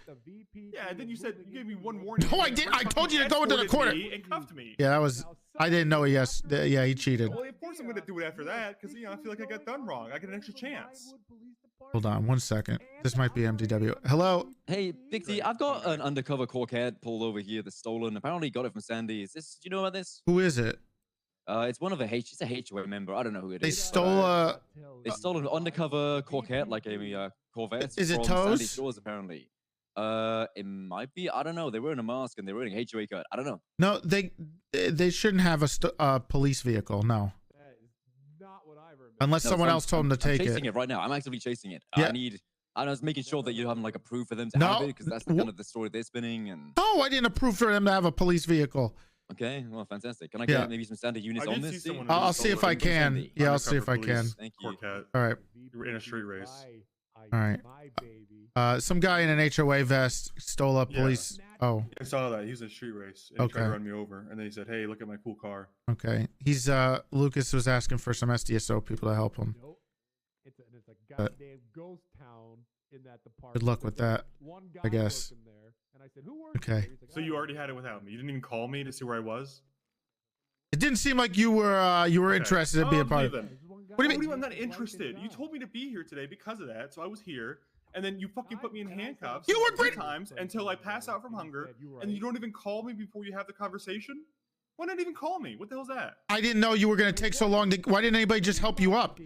Yeah, and then you said you gave me one warning. No, I did. I told you to go into the Escorted corner. me and cuffed me. Yeah, that was. I didn't know. Yes, yeah, he cheated. Well, of course I'm gonna do it after that because I feel like I got done wrong. I get an extra chance. Hold on 1 second. This might be MDW. Hello. Hey, Big T, I've got an undercover coquette pulled over here that's stolen. Apparently got it from Sandy. Is this, do you know about this? Who is it? It's one of it's a HOA member. I don't know who it They is. stole a. They stole an undercover coquette, like a Corvette. Is it from Sandy Toes? Shores, apparently. It might be. I don't know. They're wearing a mask and they're wearing a HOA card. I don't know. No, they shouldn't have a police vehicle. No. Unless No, someone so else told them to I'm take chasing it. it right now. I'm actively chasing it. Yeah. I was making sure that you have like a proof for them to No, have it because that's kind of the story they're spinning. And No, I didn't approve for them to have a police vehicle. okay, well, fantastic. Can I Yeah. get maybe some standard units I on did see this? someone I'll see if I can. Yeah, I'll see if I can. Thank you. Corcat. All right. You were in a street race. All right. Some guy in an HOA vest stole a police. Oh, I saw that. He was in a street race and he tried Okay. to run me over. And then he said, "Hey, look at my cool car." okay. He's Lucas was asking for some SDSO people to help him. It's a But- goddamn ghost town in that department. Good luck with There's that, one guy I guess. working there, and I said, "Who works Okay. there?" He's like, So you already had it without me. You didn't even call me to see where I was. It didn't seem like you were Okay. interested in being a part of Leave it. then. What do you mean? I'm not interested. You told me to be here today because of that, so I was here. And then you fucking put me in handcuffs. You were 3 times until I pass out from hunger, and you don't even call me before you have the conversation. Why not even call me? What the hell's that? I didn't know you were going to take so long. Why didn't anybody just help you up?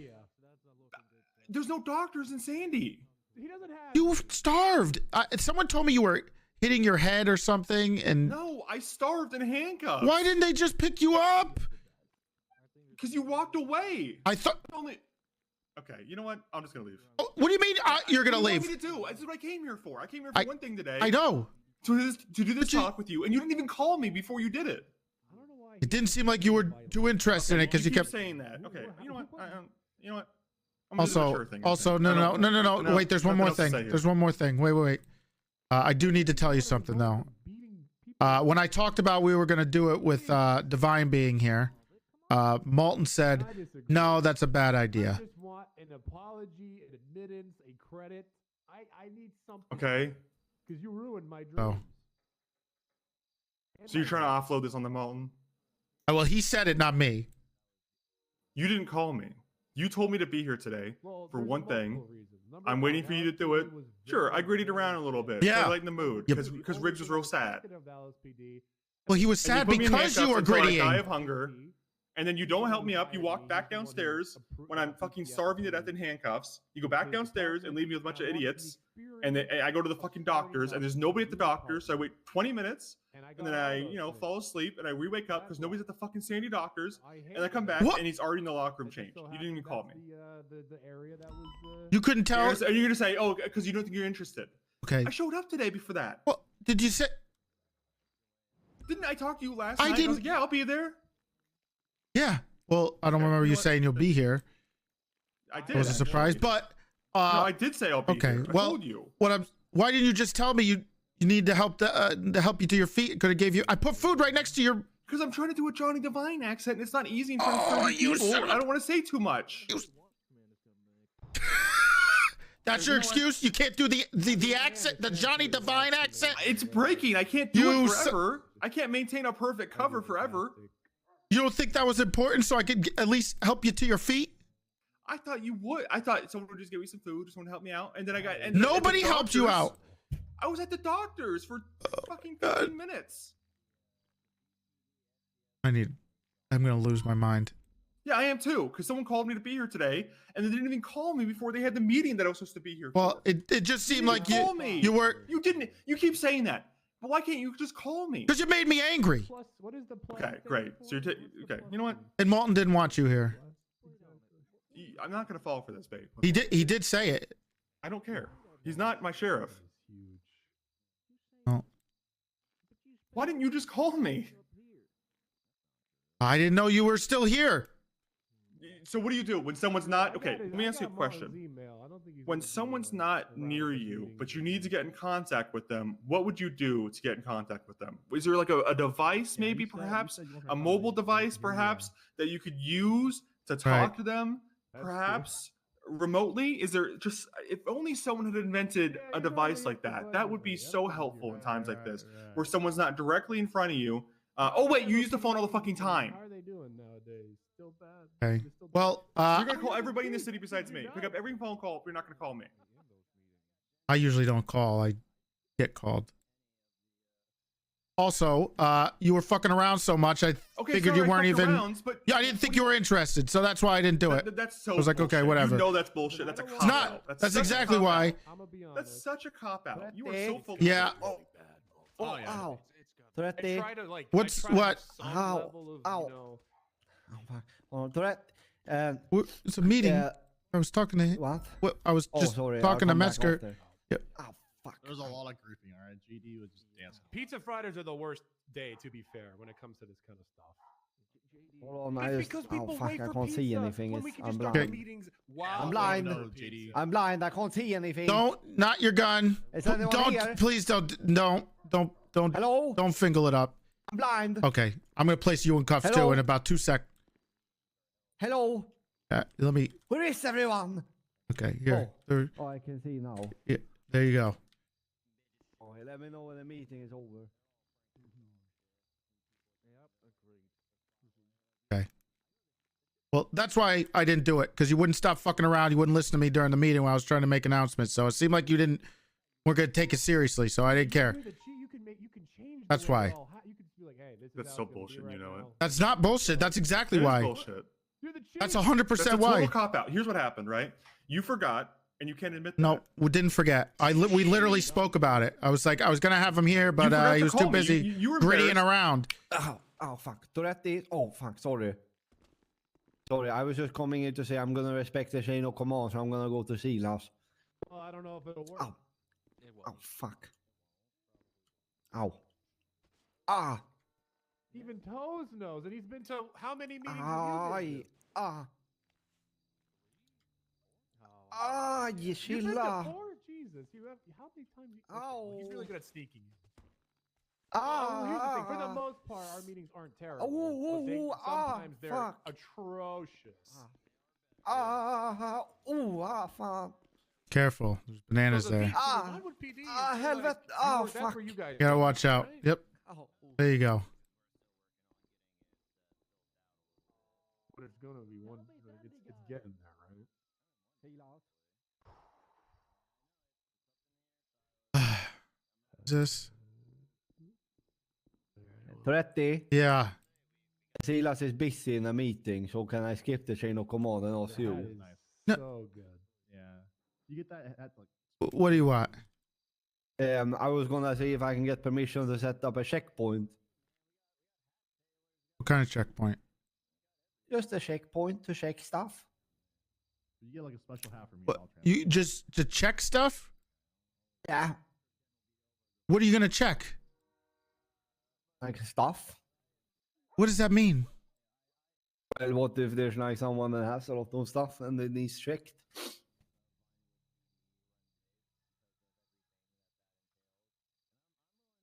There's no doctors in Sandy. He doesn't have. You starved. Someone told me you were hitting your head or something. And No, I starved in handcuffs. why didn't they just pick you up? Because you walked away. I thought. Only. Okay, you know what? I'm just gonna leave. Oh, what do you mean you're going to What do you leave? want me to do? This is what I came here for. I came here for one thing today. I know. To do this talk with you, and you didn't even call me before you did it. It didn't seem like you were too interested in it because you keep kept. saying that. Okay, you know what? You know what? I'm gonna do the Also, mature thing, I also, think. no, I no, don't- no, no, no. no, Wait, there's one nothing more else to thing. say here. There's one more thing. Wait. I do need to tell you something though. When I talked about we were going to do it with Divine being here, Malton said, "No, that's a bad I idea." just want an apology, an admittance, a credit. I need something. Okay. Because you ruined my dreams. Oh, So you're trying to offload this on the Mountain? well, he said it, not me. You didn't call me. You told me to be here today Well, for there's one thing. multiple reasons. Number I'm one, waiting for you to do it. LSPD was Sure, I very grittied around a little bit. Yeah. To lighten the mood Yep. because Riggs was real sad. of the LSPD. Well, he was And you sad put me in because you handcuffs were until I die grittying. of hunger, and then you don't help me up. You walk back downstairs when I'm fucking starving to death in handcuffs. You go back downstairs and leave me with a bunch of idiots. And then I go to the fucking doctor's, and there's nobody at the doctor's. So I wait 20 minutes, and then I, fall asleep, and I re-wake up because nobody's at the fucking Sandy doctor's. And I come back, and he's already in the locker room changed. You didn't even call me. The area that was. You couldn't tell. Are you gonna say, oh, because you don't think you're interested? Okay. I showed up today before that. Well, did you say? Didn't I talk to you last night? I didn't. I was like, yeah, I'll be there. Yeah. Well, I don't remember you saying you'll be here. I did. It was a surprise, but. No, I did say I'll be here. I well, told you. Why didn't you just tell me you need to help to help you to your feet? Could have gave you. I put food right next to your. Because I'm trying to do a Johnny Devine accent, and it's not easy in front of 30 people. I don't want to say too much. That's your excuse? You can't do the accent, the Johnny Devine accent? It's breaking. I can't do it forever. I can't maintain a perfect cover forever. You don't think that was important so I could at least help you to your feet? I thought you would. I thought someone would just give me some food, someone to help me out, and then I got. And Nobody helped you out. I was at the doctor's for fucking 15 minutes. I'm gonna lose my mind. Yeah, I am too, because someone called me to be here today, and they didn't even call me before they had the meeting that I was supposed to be here for. Well, it just seemed like you were. You didn't. You keep saying that, but why can't you just call me? Because you made me angry. Plus, what is the plus? Okay, great. So you're okay. You know what? And Malton didn't want you here. I'm not gonna fall for this, babe. He did say it. I don't care. He's not my sheriff. Oh. Why didn't you just call me? I didn't know you were still here. So what do you do when someone's not? Okay, let me ask you a question. When someone's not near you, but you need to get in contact with them, what would you do to get in contact with them? Is there like a device, maybe perhaps a mobile device, perhaps that you could use to talk to them, perhaps remotely? Is there just, if only someone had invented a device like that, that would be so helpful in times like this, where someone's not directly in front of you. Oh wait, you use the phone all the fucking time. How are they doing nowadays? Still bad. Okay. Well, you're gonna call everybody in the city besides me. Pick up every phone call. You're not gonna call me. I usually don't call. I get called. Also, you were fucking around so much. I figured you weren't even. I didn't think you were interested, so that's why I didn't do it. That's so. I was like, okay, whatever. You know that's bullshit. That's a cop It's not. out. That's exactly why. That's such a cop out. You are so full. Yeah. Ow. Toretti. What's what? Ow. Ow. Oh, Toretti. It's a meeting. I was talking to him. What? I was just talking to Metzger. Yep. Oh, fuck. There was a lot of grouping, all right? GD was just dancing. Pizza Fridays are the worst day, to be fair, when it comes to this kind of stuff. Hold on, I just, oh fuck, I can't see anything. I'm blind. I'm blind. No, JD. I'm blind. I can't see anything. Not your gun. Is anyone here? Please don't. Hello? Don't fingle it up. I'm blind. Okay, I'm gonna place you in cuffs too in about 2 seconds. Hello? Let me. Where is everyone? Okay, here. Oh, I can see now. Yeah, there you go. Oh, let me know when the meeting is over. Okay. Well, that's why I didn't do it, because you wouldn't stop fucking around. You wouldn't listen to me during the meeting when I was trying to make announcements. So it seemed like you weren't gonna take it seriously. So I didn't care. That's why. That's so bullshit. You know it. That's not bullshit. That's exactly why. Bullshit. That's 100% That's a why. total cop out. Here's what happened, right? You forgot, and you can't admit that. No, we didn't forget. We literally spoke about it. I was like, I was gonna have him here, but he was too busy grittying around. Oh fuck, Toretti. Oh fuck, sorry. Sorry, I was just coming in to say I'm gonna respect the chain of command, so I'm gonna go to Silas. Well, I don't know if it'll work. Oh fuck. Ow. Ah. Even Toes knows, and he's been to how many meetings? You You've been to 4? Jesus, how many times? Ow. He's really good at sneaking. Well, here's the thing. For the most part, our meetings aren't terrible. Sometimes they're atrocious. Fuck. Careful, there's bananas there. Helvete. Oh, fuck. You gotta watch out. Yep. There you go. But it's gonna be one. It's getting there, right? Is this? Toretti. Yeah. Silas is busy in a meeting, so can I skip the chain of command and ask you? So good. Yeah. You get that at like What do you want? I was gonna see if I can get permission to set up a checkpoint. What kind of checkpoint? Just a checkpoint to check stuff. you get like a special hat for me. What, you just to check stuff? Yeah. What are you gonna check? Like stuff. What does that mean? Well, what if there's like someone that has a lot of stuff and it needs checked?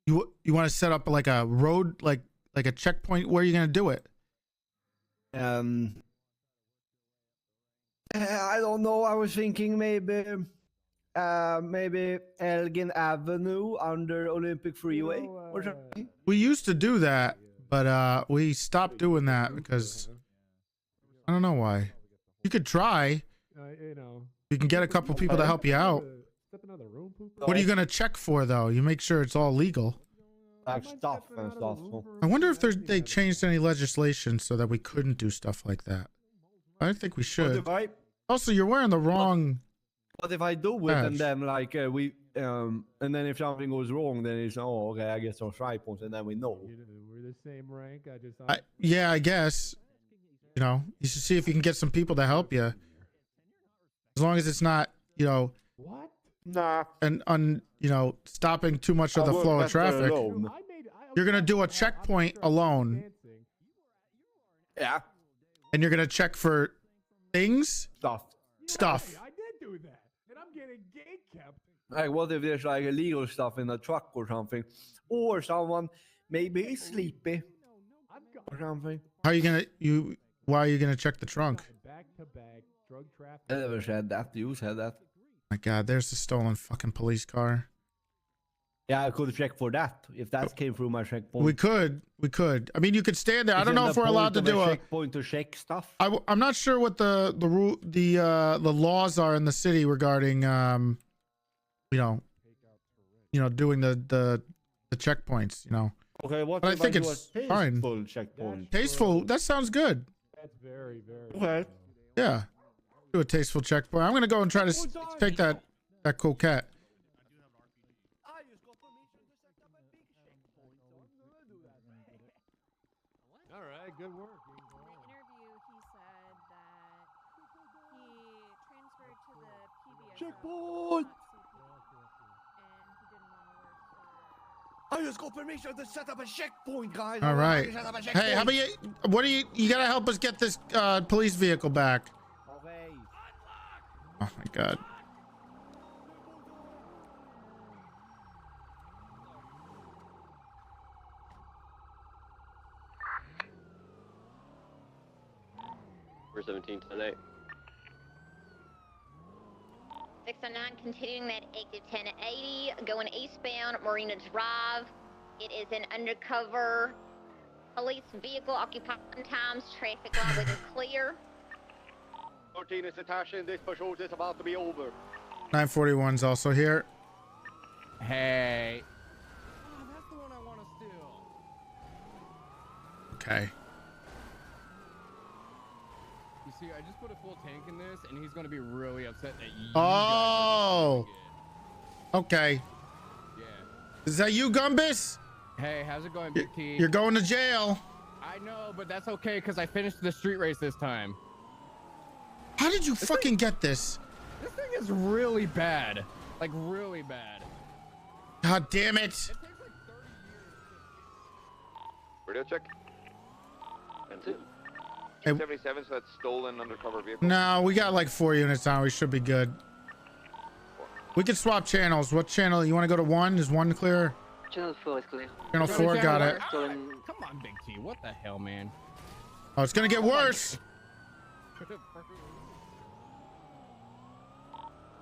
You want to set up like a road, like a checkpoint? Where are you gonna do it? I don't know. I was thinking maybe Elgin Avenue under Olympic Freeway or something. We used to do that, but we stopped doing that because I don't know why. You could try. You know. You can get a couple people to help you out. Step another room, What are you gonna check for though? You make sure it's all legal. Like stuff and stuff. So. I wonder if they changed any legislation so that we couldn't do stuff like that. I think we should. Also, you're wearing the wrong. What if I do it badge. and then like and then if something goes wrong, then it's okay. I get some strike points and then we know. We're the same rank. Yeah, I guess. You know, you should see if you can get some people to help you. As long as it's not, What? Nah. And stopping too much of the flow of traffic. You're gonna do a checkpoint alone. Yeah. And you're gonna check for things. Stuff. I did do that, and I'm getting gate kept. Like, what if there's like illegal stuff in the truck or something, or someone maybe is sleepy or something? How are you gonna Why are you gonna check the trunk? Back to back drug traffic. I never said that. You said that. My God, there's the stolen fucking police car. Yeah, I could check for that if that came through my checkpoint. We could. I mean, you could stand there. I don't know if we're allowed to do a checkpoint to check stuff. I'm not sure what the laws are in the city regarding doing the checkpoints. Okay, what? But I think it's fine. Checkpoint. Tasteful. That sounds good. That's very, very. Okay. Yeah. Do a tasteful checkpoint. I'm gonna go and try to take that cool cat. All right, good work. In the interview, he said that he transferred to the PBS. Checkpoint. And he didn't want to work for. I just got permission to set up a checkpoint, guys. All right. Hey, how about you gotta help us get this police vehicle back. Okay. Oh my God. We're 17 tonight. 609 continuing that exit 1080 going eastbound Marina Drive. It is an undercover police vehicle occupying times. Traffic light is clear. 14 is Natasha, and this patrol is about to be over. 941's also here. Hey. Oh, that's the one I want to steal. Okay. You see, I just put a full tank in this, and he's going to be really upset that you Oh. Okay. Yeah. Is that you, Gumbus? Hey, how's it going, Big T? You're going to jail. I know, but that's okay, because I finished the street race this time. How did you fucking get this? This thing is really bad. Like, really bad. God damn it. Radio check. And 277, so that's stolen undercover vehicle. No, we got like 4 units on. We should be good. We can swap channels. What channel? You want to go to 1? Is 1 clear? Channel 4 is clear. Channel 4, got it. Come on, Big T. What the hell, man? Oh, it's going to get worse.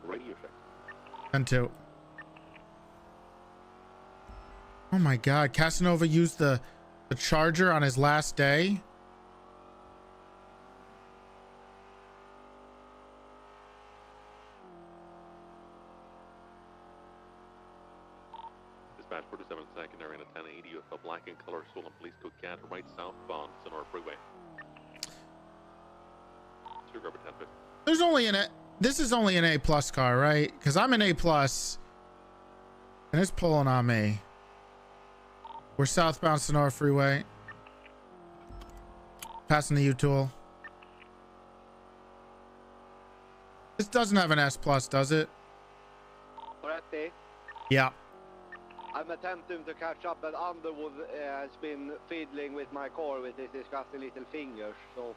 Radio check. 10-2. Oh my God. Casanova used the charger on his last day. Dispatch 47 secondary and a 1080 with a black and color stolen police coquette right southbound Sonora Freeway. Disregard 1050. There's only this is only an A+ car, right? Because I'm an A+, and it's pulling on me. We're southbound Sonora Freeway. Passing the U-Tool. This doesn't have an S+, does it? Toretti, Yeah. I'm attempting to catch up, but Underwood has been fiddling with my car with his disgusting little fingers, so...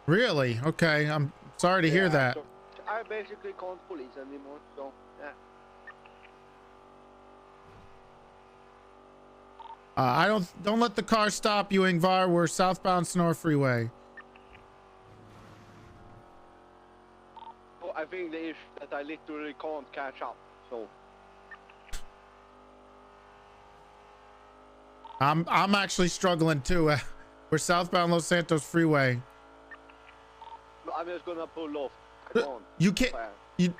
Really? Okay. I'm sorry to hear that. So I basically can't police anymore, so, yeah. Don't let the car stop you, Ingvar. We're southbound Sonora Freeway. So I think the issue that I literally can't catch up, so... I'm actually struggling too. We're southbound Los Santos Freeway. I'm just gonna pull off. I can't. You can't. You.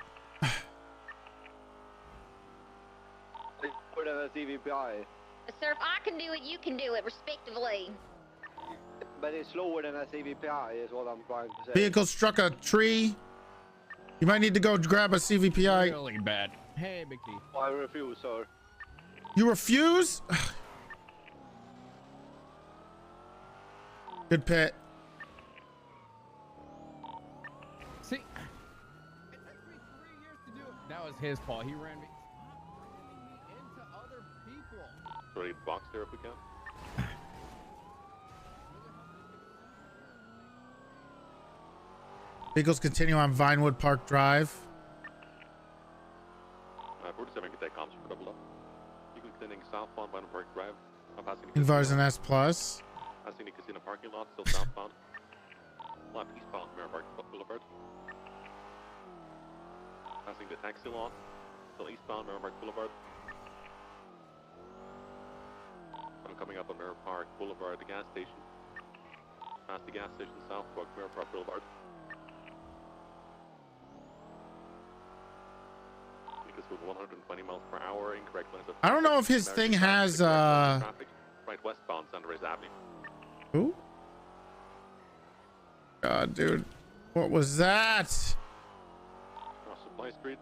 Put in a CVPI. Sir, if I can do it, you can do it, respectively. But it's slower than a CVPI, is what I'm trying to say. Vehicle struck a tree. You might need to go grab a CVPI. Really bad. Hey, Big T. I refuse, sir. You refuse? Good pit. See, it took me 3 years to do it. That was his fault. He ran me into other people. Ready to box there if we can. Vehicles continue on Vinewood Park Drive. 47 can take comms for double up. You can extending southbound Vinewood Park Drive. I'm passing the Ingvar's an S+. Passing the casino parking lot, still southbound. Left eastbound Mirror Park Boulevard. Passing the taxi lot, still eastbound Mirror Park Boulevard. I'm coming up on Mirror Park Boulevard, the gas station. Past the gas station southbound Mirror Park Boulevard. Because with 120 miles per hour, incorrect lanes of I don't know if his thing has traffic, right westbound Sunrise Avenue. Who? God, dude. What was that? Cross Supply Street.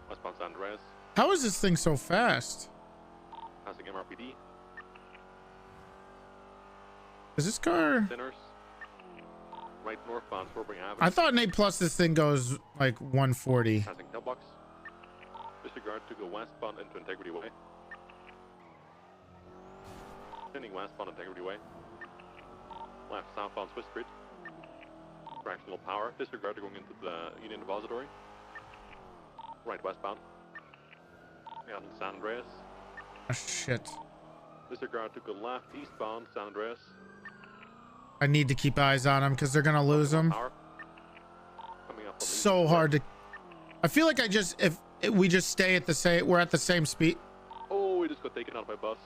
Westbound San Andreas. How is this thing so fast? Passing MRPD. Is this car? Sinners. Right northbound Sorbury Avenue. I thought in A+ this thing goes like 140. Passing Tailbox. Disregard to go westbound into Integrity Way. Turning westbound Integrity Way. Left southbound Swiss Street. Fractional power. Disregard to going into the Union Depository. Right westbound. And San Andreas. Oh, shit. Disregard to go left eastbound San Andreas. I need to keep eyes on him because they're gonna lose him. So hard to. I feel like if we just stay at the same, we're at the same speed. Oh, we just got taken out by bus.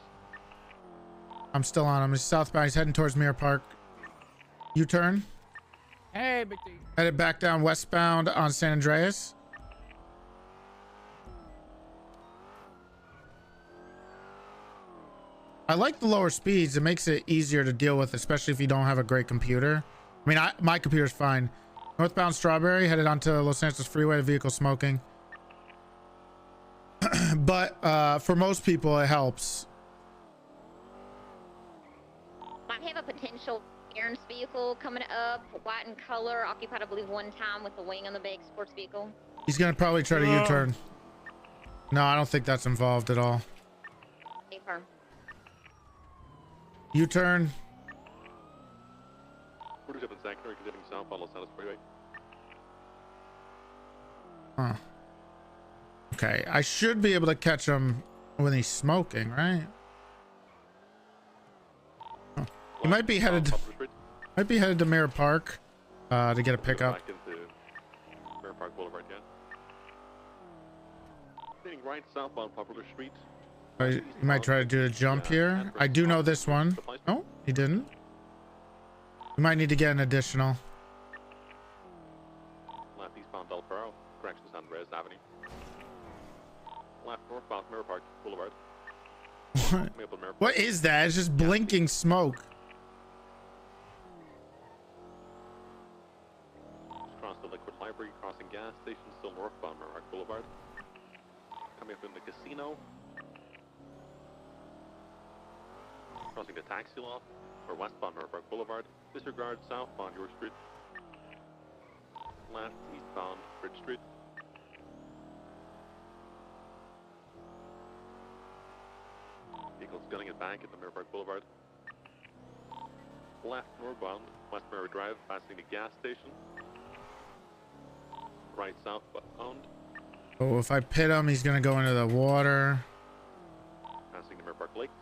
I'm still on him. He's southbound. He's heading towards Mirror Park. U-turn. Hey, Big T. Headed back down westbound on San Andreas. I like the lower speeds. It makes it easier to deal with, especially if you don't have a great computer. I mean, my computer's fine. Northbound Strawberry, headed onto Los Santos Freeway, vehicle smoking. But for most people, it helps. Might have a potential clearance vehicle coming up, white in color, occupied I believe one time with a wing on the back, sports vehicle. He's gonna probably try to U-turn. No, I don't think that's involved at all. Affirm. U-turn. 47 secondary, continuing southbound Los Santos Freeway. Huh. Okay, I should be able to catch him when he's smoking, right? Huh. He might be headed to Mirror Park to get a pickup. Back into Mirror Park Boulevard, yeah. Heading right southbound Popular Street. He might try to do a jump here. I do know this one. Oh, he didn't. We might need to get an additional. Left eastbound Del Perro, correction San Andreas Avenue. Left northbound Mirror Park Boulevard. What is that? It's just blinking smoke. Just cross the Liquid Library, crossing gas station, still northbound Mirror Park Boulevard. Coming up in the casino. Crossing the taxi lot, or westbound Mirror Park Boulevard. Disregard southbound York Street. Left eastbound Bridge Street. Vehicles gunning it back at the Mirror Park Boulevard. Left northbound, West Mirror Drive, passing the gas station. Right southbound, Oh, if I pit him, he's gonna go into the water. passing the Mirror Park Lakes.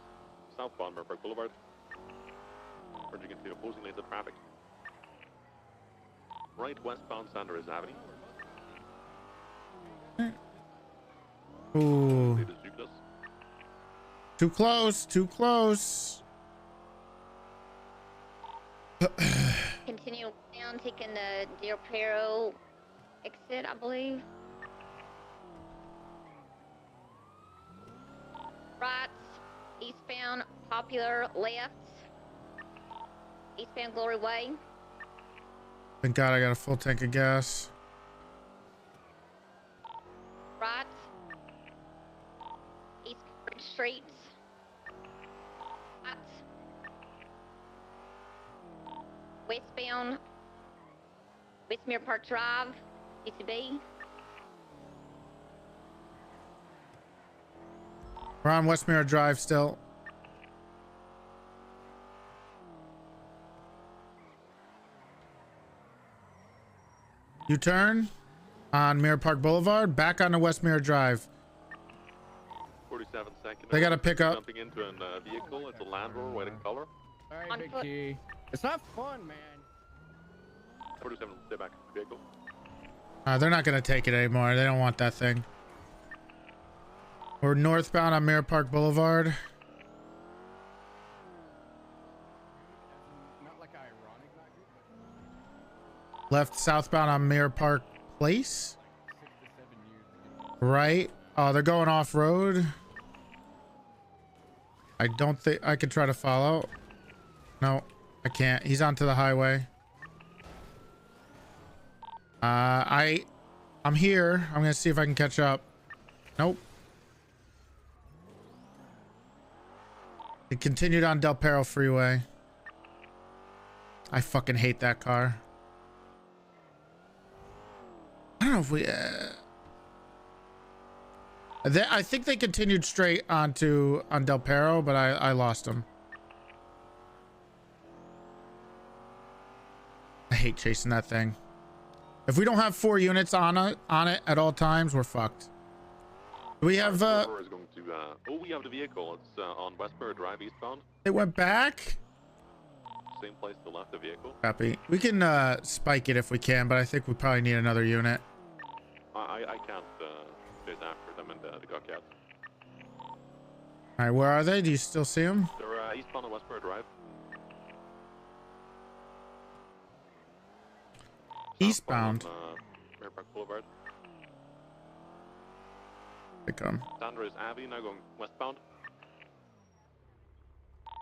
Southbound Mirror Park Boulevard. Merging into the opposing lanes of traffic. Right westbound Sanders Avenue. Ooh. Lead to Douglas. Too close, too close. Continue down, taking the Del Perro exit, I believe. Right, eastbound Popular, left. Eastbound Glory Way. Thank God I got a full tank of gas. Right. East Bridge Street. Right. Westbound Westmere Park Drive, UCB. We're on Westmere Drive still. U-turn on Mirror Park Boulevard, back onto Westmere Drive. 47 seconds. They gotta pick up. Jumping into a vehicle. It's a Land Rover, white in color. All right, On Big foot. T. It's not fun, man. 47, stay back. Vehicle. They're not gonna take it anymore. They don't want that thing. We're northbound on Mirror Park Boulevard. Not like ironic, not good, but Left southbound on Mirror Park Place. 6 to 7 years to get Right. Oh, they're going off road. I don't think I could try to follow. No, I can't. He's onto the highway. I'm here. I'm gonna see if I can catch up. Nope. It continued on Del Perro Freeway. I fucking hate that car. I don't know if we. I think they continued straight on Del Perro, but I lost them. I hate chasing that thing. If we don't have 4 units on it at all times, we're fucked. Do we have Is going to, oh, we have the vehicle. It's on Westboro Drive eastbound. it went back? Same place to left the vehicle. Copy. We can spike it if we can, but I think we probably need another unit. I can't chase after them and the Gocats. All right, where are they? Do you still see them? They're eastbound on Westboro Drive. Eastbound. Mirror Park Boulevard. They come. Sanders Avenue now going westbound.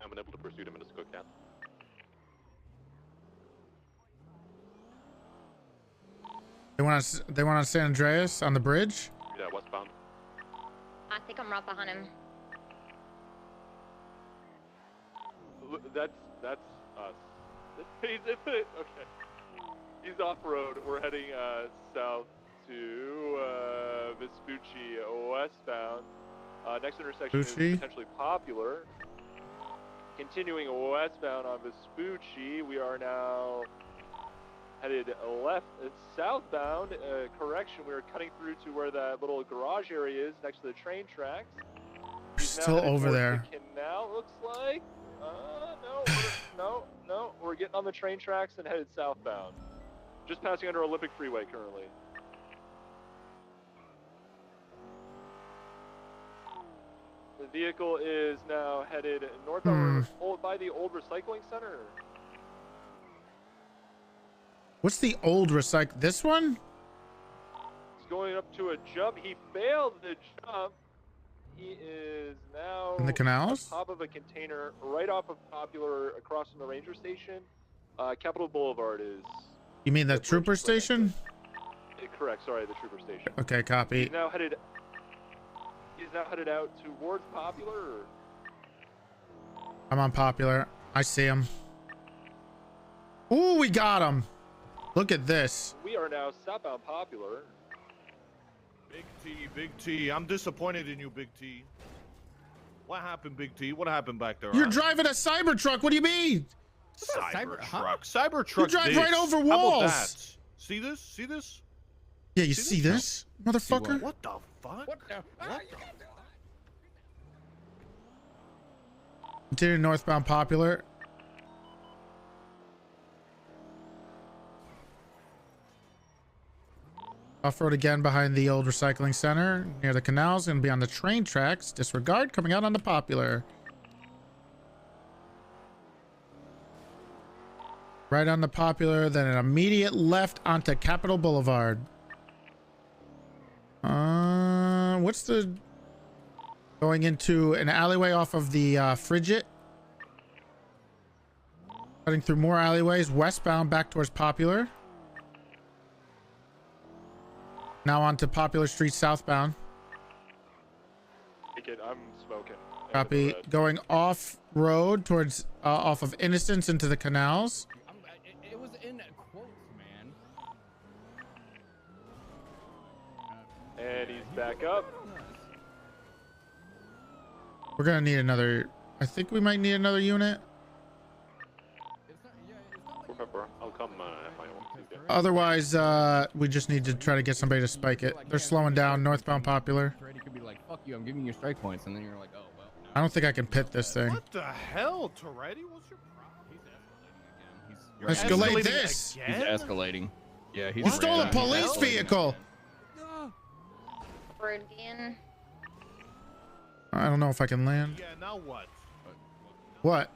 I've been able to pursue them in the Gocats. They went on San Andreas on the bridge. Yeah, westbound. I think I'm right behind him. That's us. Okay. He's off road. We're heading south to Vespucci westbound. Next intersection Vespucci? is potentially Popular. Continuing westbound on Vespucci, we are now headed left, southbound. Correction, we are cutting through to where that little garage area is next to the train tracks. He's now Still headed over towards there. The canal looks like. No, we're getting on the train tracks and headed southbound. Just passing under Olympic Freeway currently. The vehicle is now headed northbound by the old recycling center. What's the old recycle? This one? He's going up to a jump. He failed the jump. He is now In the canals? on top of a container right off of Popular across from the ranger station. Capitol Boulevard is... You mean the trooper station? Correct, sorry, the trooper station. Okay, copy. He's now headed out towards Popular. Or... I'm on Popular. I see him. Ooh, we got him. Look at this. We are now southbound Popular. Big T, I'm disappointed in you, Big T. What happened, Big T? What happened back there? You're huh? driving a Cybertruck. What do you mean? Cybertruck. You drive right over How about walls. that? See this? See this? Yeah, you see this, motherfucker? What the fuck? What the? Continue northbound Popular. Off-road again behind the old recycling center near the canals. Gonna be on the train tracks. Disregard coming out on the Popular. Right on the Popular, then an immediate left onto Capitol Boulevard. What's the... Going into an alleyway off of the Frigid. Cutting through more alleyways, westbound back towards Popular. Now onto Popular Street southbound. I'm smoking. Copy. Going off road towards off of Innocence into the canals. It was in quotes, man. And he's back up. We're gonna need another. I think we might need another unit. Remember, I'll come if I want to. Otherwise, we just need to try to get somebody to spike it. They're slowing down northbound Popular. Toretti could be like, "Fuck you, I'm giving you strike points," and then you're like, "Oh well." No. I don't think I can pit this thing. What the hell, Toretti? What's your problem? He's escalating again. Escalate this. He's escalating. Yeah, he's. You stole a police vehicle. Again. I don't know if I can land. Yeah, now what? What?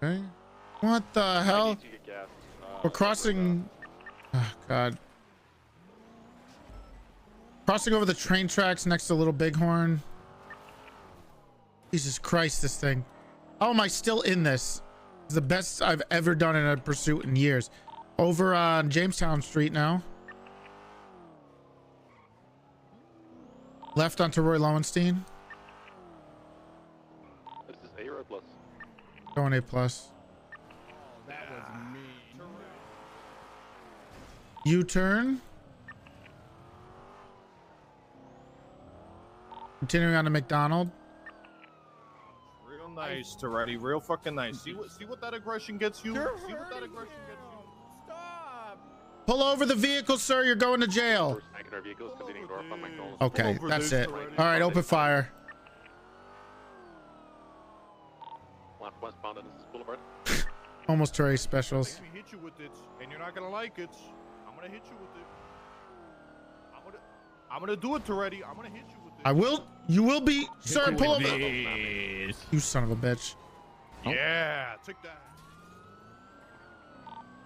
Okay. What the hell? We're crossing. Oh, God. Crossing over the train tracks next to Little Bighorn. Jesus Christ, this thing. How am I still in this? It's the best I've ever done in a pursuit in years. Over on Jamestown Street now. Left onto Roy Lowenstein. This is A or A plus. Going A plus. That was me. U-turn. Continuing on to McDonald. Real nice, Toretti. Real fucking nice. See what that aggression gets you? See what that aggression gets you? Pull over the vehicle, sir. You're going to jail. Okay, that's it. All right, open fire. Left westbound on this boulevard. Almost Terry specials. Let me hit you with it, and you're not gonna like it. I'm gonna hit you with it. I'm gonna do it, Toretti. I'm gonna hit you with it. I will. You will be, sir. Pull over. This. You son of a bitch. Yeah, take that.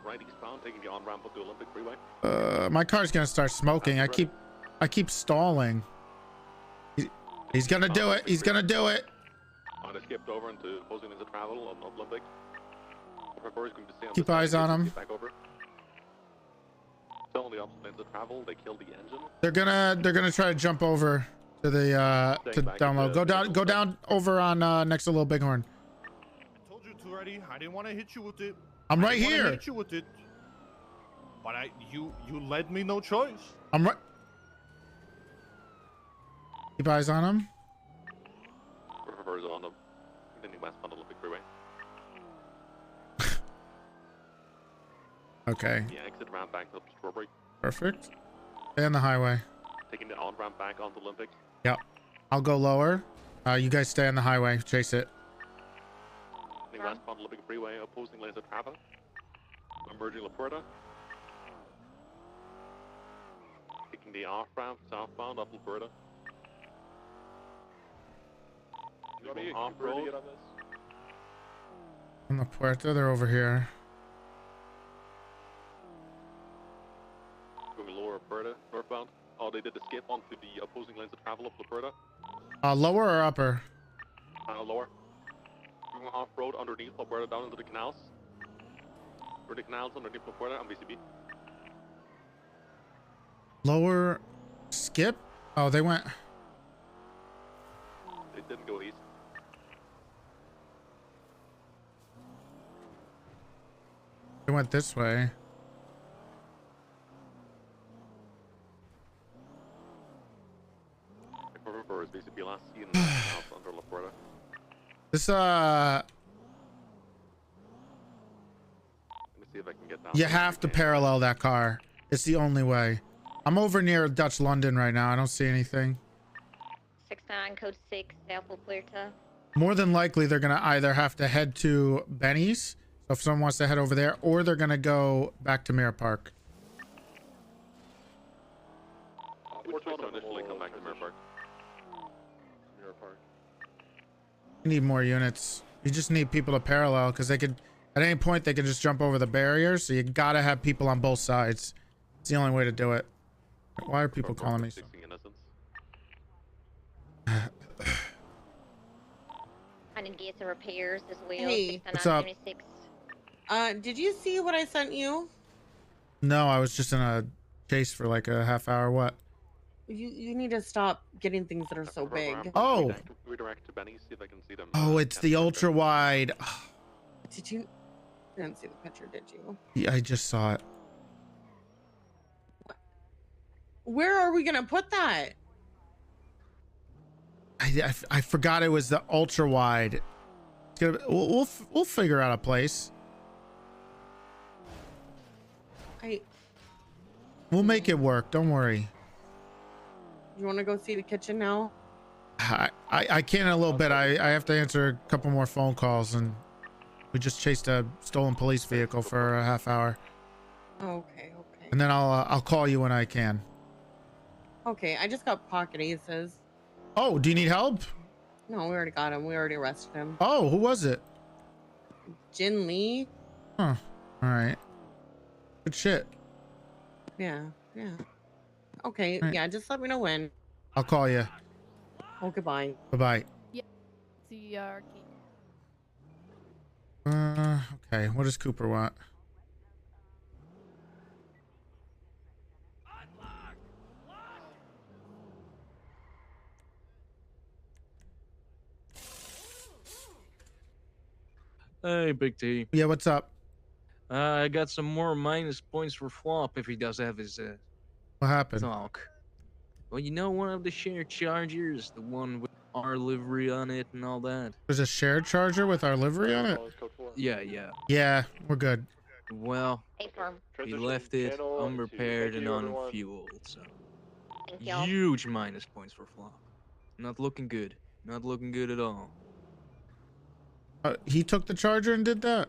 Right eastbound, taking the on-ramp of the Olympic Freeway. My car's gonna start smoking. I keep stalling. He's gonna do it. He's gonna do it. I skipped over into opposing lanes of travel on Olympic. Is going to stay on Keep this eyes side, on him. get back over. Still on the opposite lanes of travel. They killed the engine. They're gonna try to jump over to the to down low. Go down over on next to Little Bighorn. I told you, Toretti. I didn't want to hit you with it. I'm right I didn't wanna here. Hit you with it. But you led me no choice. I'm right. Keep eyes on him. Reverse on them. Continuing westbound Olympic Freeway. Okay. The exit ramp back up to Strawberry. Perfect. Stay on the highway. Taking the on-ramp back onto Olympic. Yep. I'll go lower. You guys stay on the highway. Chase it. Continuing westbound Olympic Freeway, opposing lanes of travel. Emerging La Puerta. Taking the off-ramp southbound up La Puerta. Off-road. On the Puerta, they're over here. Going lower Puerta, northbound. they did the skip onto the opposing lanes of travel of Laporta. Lower or upper? Lower. Going off-road underneath Laporta down into the canals. Through the canals underneath Laporta on VCB. Lower. Skip? Oh, they went. They didn't go east. They went this way. If I remember, it's VCB last seen in the canals under Laporta. This Let me see if I can get down. you have to parallel that car. It's the only way. I'm over near Dutch London right now. I don't see anything. 69 code 6 South of Puerta. More than likely, they're gonna either have to head to Benny's, so if someone wants to head over there, or they're gonna go back to Mirror Park. Which one initially come back to Mirror Park? Mirror Park. You need more units. You just need people to parallel because they could, at any point, they can just jump over the barriers. So you gotta have people on both sides. It's the only way to do it. Why are people calling me? I need to get some repairs as well. Hey. What's up? 6976. Did you see what I sent you? No, I was just in a chase for like a half hour. What? You need to stop getting things that are so big. Oh. Redirect to Benny, see if I can see them. Oh, it's the ultra wide. Did you? Didn't see the picture, did you? Yeah, I just saw it. Where are we gonna put that? I forgot it was the ultra wide. It's gonna, we'll figure out a place. We'll make it work. Don't worry. You want to go see the kitchen now? I can in a little bit. I have to answer a couple more phone calls, and we just chased a stolen police vehicle for a half hour. Okay. And then I'll call you when I can. Okay, I just got pocket aces. Oh, do you need help? No, we already got him. We already arrested him. Oh, who was it? Jin Lee. Huh. All right. Good shit. Yeah. Okay, Right. yeah, just let me know when. I'll call you. Oh, goodbye. Bye-bye. Yeah. See our key. Okay. What does Cooper want? Hey, Big T. Yeah, what's up? I got some more minus points for Flop if he does have his What happened? talk. Well, you know, one of the shared chargers, the one with our livery on it and all that. There's a shared charger with our livery on it? Yeah. Yeah, we're good. Well, he left it unrepaired and unfueled, so huge minus points for Flop. Not looking good. Not looking good at all. He took the charger and did that?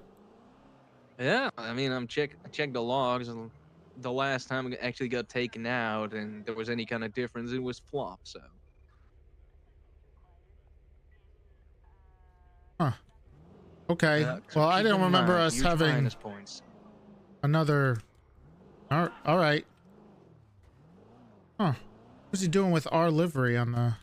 Yeah, I mean, I checked the logs, and the last time it actually got taken out, and there was any kind of difference, it was Flop. So. Huh. Okay. So Well, I keep didn't in remember mind, us huge having minus points. another. All right. Huh. What's he doing with our livery on the?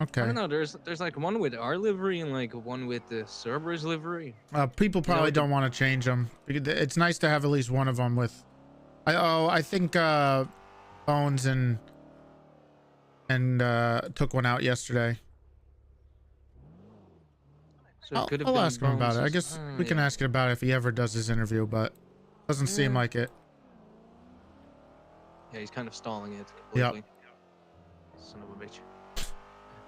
Okay. I don't know. There's like one with our livery and like one with the Cerberus livery. People probably don't want to change them. It's nice to have at least one of them with. I think Bones and took one out yesterday. So it could have I'll been ask him about it. I Bones'. guess we can ask it about it if he ever does his interview, but doesn't seem Yeah. like it. Yeah, he's kind of stalling it completely. Son of a bitch.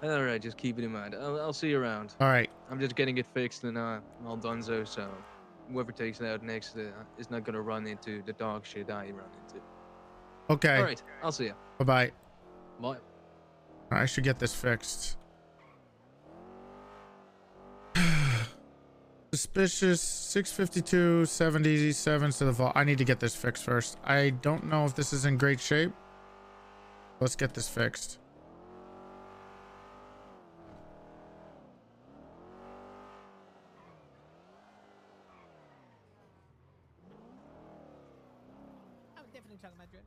All right, just keep it in mind. I'll see you around. All right. I'm just getting it fixed and all donezo, so whoever takes it out next is not gonna run into the dog shit I run into. Okay. All right, I'll see you. Bye-bye. Bye. I should get this fixed. Suspicious 652 77 to the vault. I need to get this fixed first. I don't know if this is in great shape. Let's get this fixed. I was definitely talking about drugs.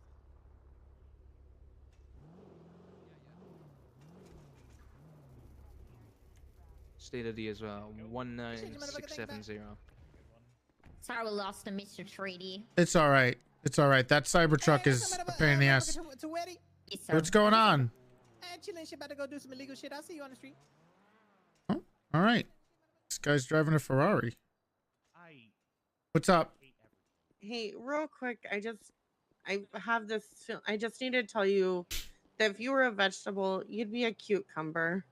State ID is 19670. Sorry, we lost to Mr. Treaty. It's all right. It's all right. That Cybertruck is a pain in the ass. Yes, sir. What's going on? Chilling shit, about to go do some illegal shit. I'll see you on the street. Oh, all right. This guy's driving a Ferrari. What's up? Hey, real quick, I have this. I just need to tell you that if you were a vegetable, you'd be a cucumber.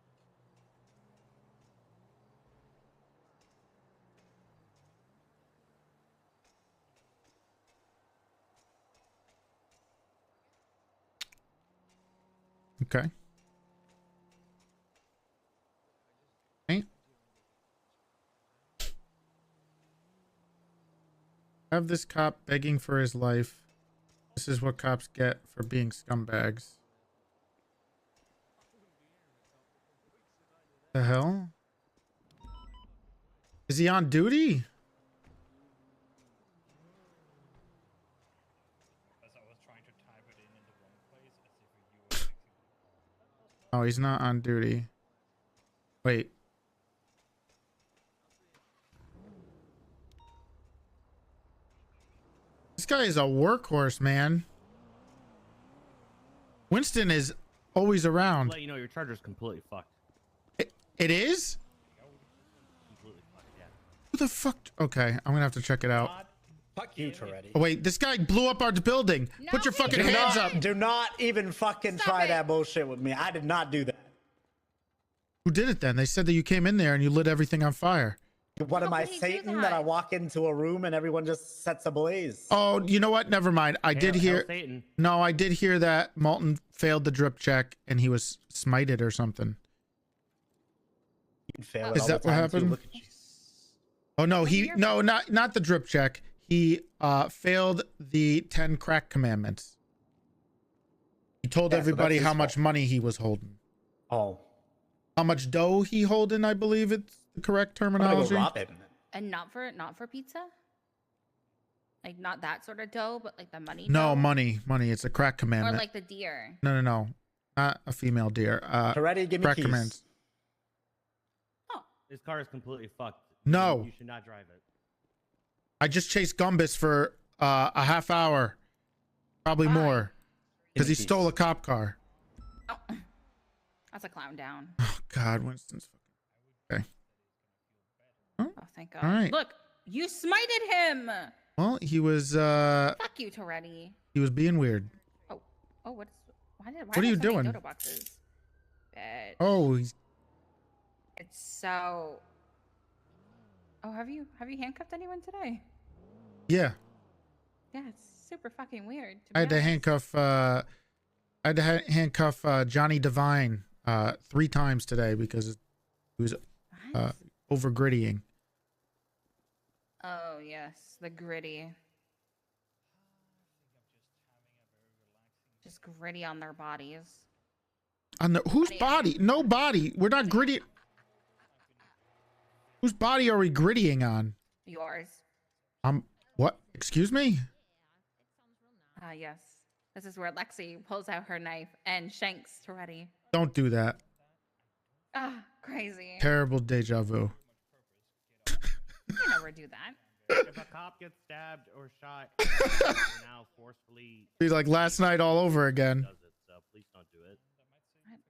Okay. Okay. Have this cop begging for his life. This is what cops get for being scumbags. The hell? Is he on duty? Oh, he's not on duty. Wait. This guy is a workhorse, man. Winston is always around. Let you know your charger's completely fucked. It is? Completely fucked, yeah. Who the fuck? Okay, I'm gonna have to check it out. Fuck you, Toretti. Oh, wait, this guy blew up our building. Put your fucking hands up. Do not even fucking try that bullshit with me. I did not do that. Who did it then? They said that you came in there and you lit everything on fire. What am I, Satan, that I walk into a room and everyone just sets ablaze? Oh, you know what? Never mind. I did hear. Satan. No, I did hear that Malton failed the drip check and he was smited or something. You fail Is that what happened? Oh no, not the drip check. He failed the 10 crack commandments. He told everybody how much money he was holding. Oh. How much dough he holding, I believe it's the correct terminology. And not for pizza? Like not that sort of dough, but like the money No, dough? money. It's a crack commandment. Or like the deer. No. Not a female deer. Toretti, give me crack keys. commandments. This car is completely fucked. No. You should not drive it. I just chased Gumbus for a half hour. Probably more. Because he stole a cop car. Oh. That's a clown down. Oh, God. Winston's fucking... Okay. Oh, thank God. All right. Look, you smited him. Well, he was... Fuck you, Toretti. He was being weird. Oh, why What are you so many doing? dodo boxes? Bitch. Oh, he's... It's so... Oh, have you handcuffed anyone today? Yeah. Yeah, it's super fucking weird. I had to handcuff Johnny Devine 3 times today because he was over grittying. Oh yes, the gritty. Just gritty on their bodies. On the whose body? No body. We're not gritty. Whose body are we grittying on? Yours. What? Excuse me? Yes. This is where Lexi pulls out her knife and shanks Toretti. Don't do that. Ah, crazy. Terrible deja vu. You never do that. If a cop gets stabbed or shot, you're now forcefully. He's like last night all over again. Does it, so please don't do it.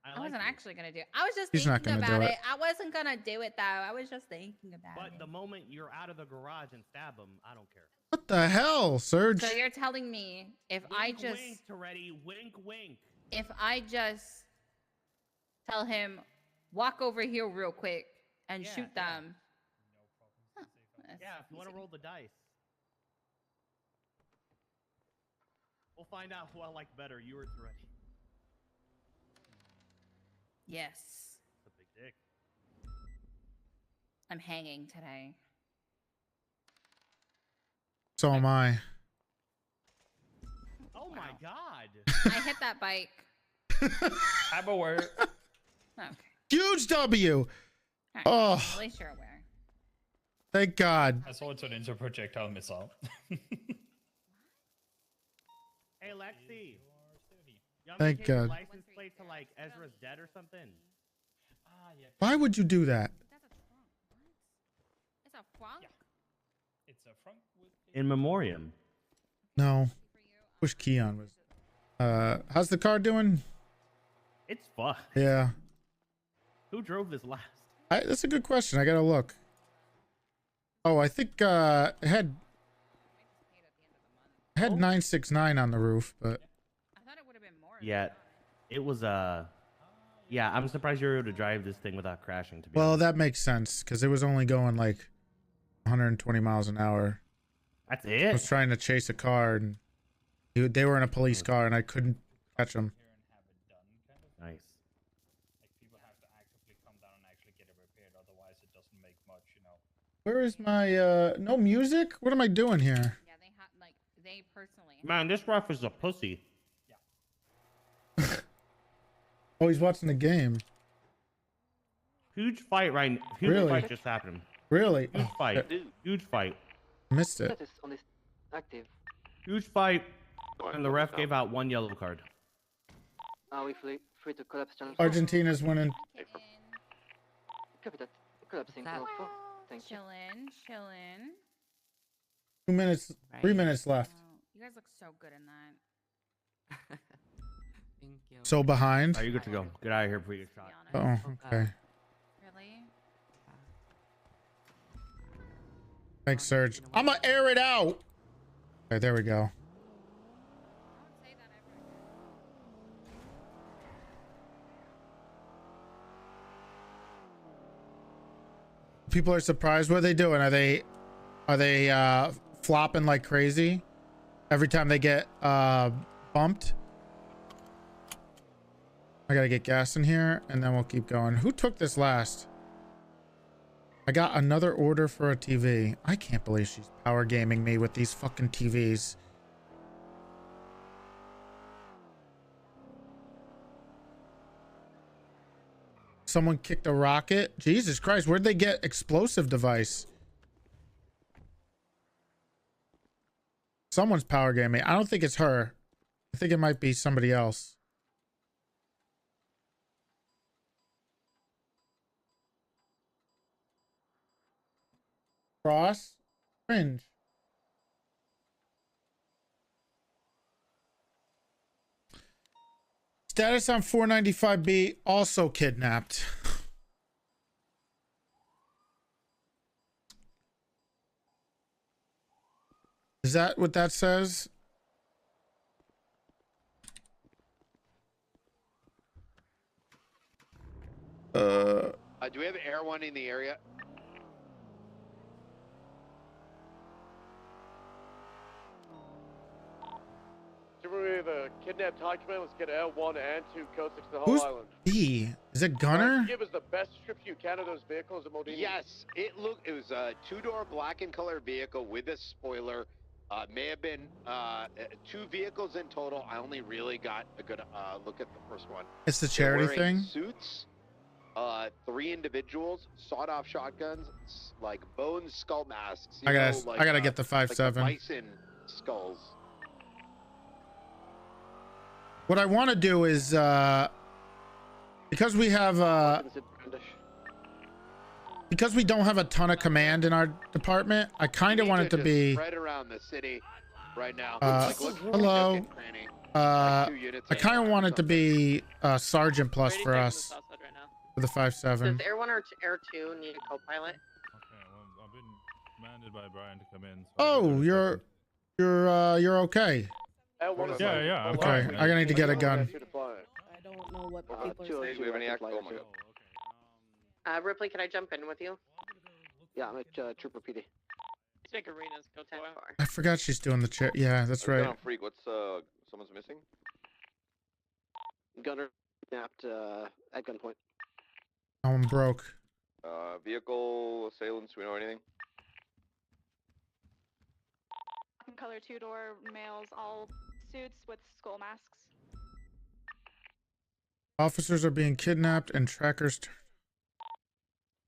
I wasn't actually gonna do it. I was just He's not thinking gonna about do it. it. I wasn't gonna do it though. I was just thinking about it. But the moment you're out of the garage and stab him, I don't care. What the hell, Serge? So you're telling me if I just Wink, Toretti, wink, wink. if I just tell him walk over here real quick and shoot them. Huh, Yeah, if you want to roll the dice. We'll find out who I like better, you or Toretti. Yes. It's a big dick. I'm hanging today. So am I. Oh my God. I hit that bike. Have a word. Okay. Huge W. Right. Oh, At least you're aware. thank God. I saw it's an interprojectile missile. Hey, Lexi. Thank God. License plate to like Ezra's dead or something. Why would you do that? a frunk? It's a front with In memoriam. No. Wish Keon was. How's the car doing? It's fun. Yeah. Who drove this last? That's a good question. I gotta look. Oh, I think it had 969 on the roof, but Yeah, it was yeah, I'm surprised you were able to drive this thing without crashing. To be well, honest. that makes sense because it was only going like 120 miles an hour. That's I it. was trying to chase a car and they were in a police car and I couldn't catch them. Nice. Like people have to actively come down and actually get it repaired, otherwise it doesn't make much, you know. Where is my no music? What am I doing here? Yeah, they have like they personally. Man, this ref is a pussy. Oh, he's watching the game. Huge fight right now. Huge Really? fight just happened. Really? Huge Oh, fight. shit. Huge fight. Missed it. Active. Huge fight. And the ref gave out 1 yellow card. Are we free to collapse channel? Argentina's winning. Copy that. Collapsing channel 4. Thank you. Chillin'. 2 minutes, 3 minutes left. You guys look so good in that. Thank you. So behind. Are you good to go? Get out of here before you get shot. Oh, okay. Really? Thanks, Serge. I'm gonna air it out. Okay, there we go. People are surprised. What are they doing? Are they flopping like crazy every time they get bumped? I gotta get gas in here and then we'll keep going. Who took this last? I got another order for a TV. I can't believe she's power gaming me with these fucking TVs. Someone kicked a rocket. Jesus Christ, where'd they get explosive device? Someone's power gaming. I don't think it's her. I think it might be somebody else. Cross. Fringe. Status on 495B, also kidnapped. Is that what that says? Do we have Air One in the area? We the kidnapped high command. Let's get L1 and 2 code 6 to the whole Who's island. B? Is it Gunner? Give us the best strip you can of those vehicles at Modini. Yes, it was a two-door black and color vehicle with a spoiler. May have been 2 vehicles in total. I only really got a good look at the first one. It's the They're charity wearing thing? Suits, 3 individuals, sawed-off shotguns, like bone skull masks. I gotta get the 5.7. Like the bison skulls. What I want to do is because we have because we don't have a ton of command in our department, I kind of want it to be spread around the city right now. hello. I kind of want it to be sergeant plus for us for the 5.7. Does Air 1 or Air 2 need a co-pilot? Okay, well, I've been commanded by Brian to come in. So Oh, you're okay. Yeah, I'm Okay, fine. I need to get a gun. I don't know what people Do we have any active? Oh my god. Ripley, can I jump in with you? Yeah, I'm at Trooper PD. Let's make arenas go 10-4. I forgot she's doing the chair. Yeah, that's right. Freak, what's someone's missing? Gunner kidnapped at gunpoint. I'm broke. Vehicle assailants, we know anything? Color 2-door males, all suits with skull masks. Officers are being kidnapped and trackers.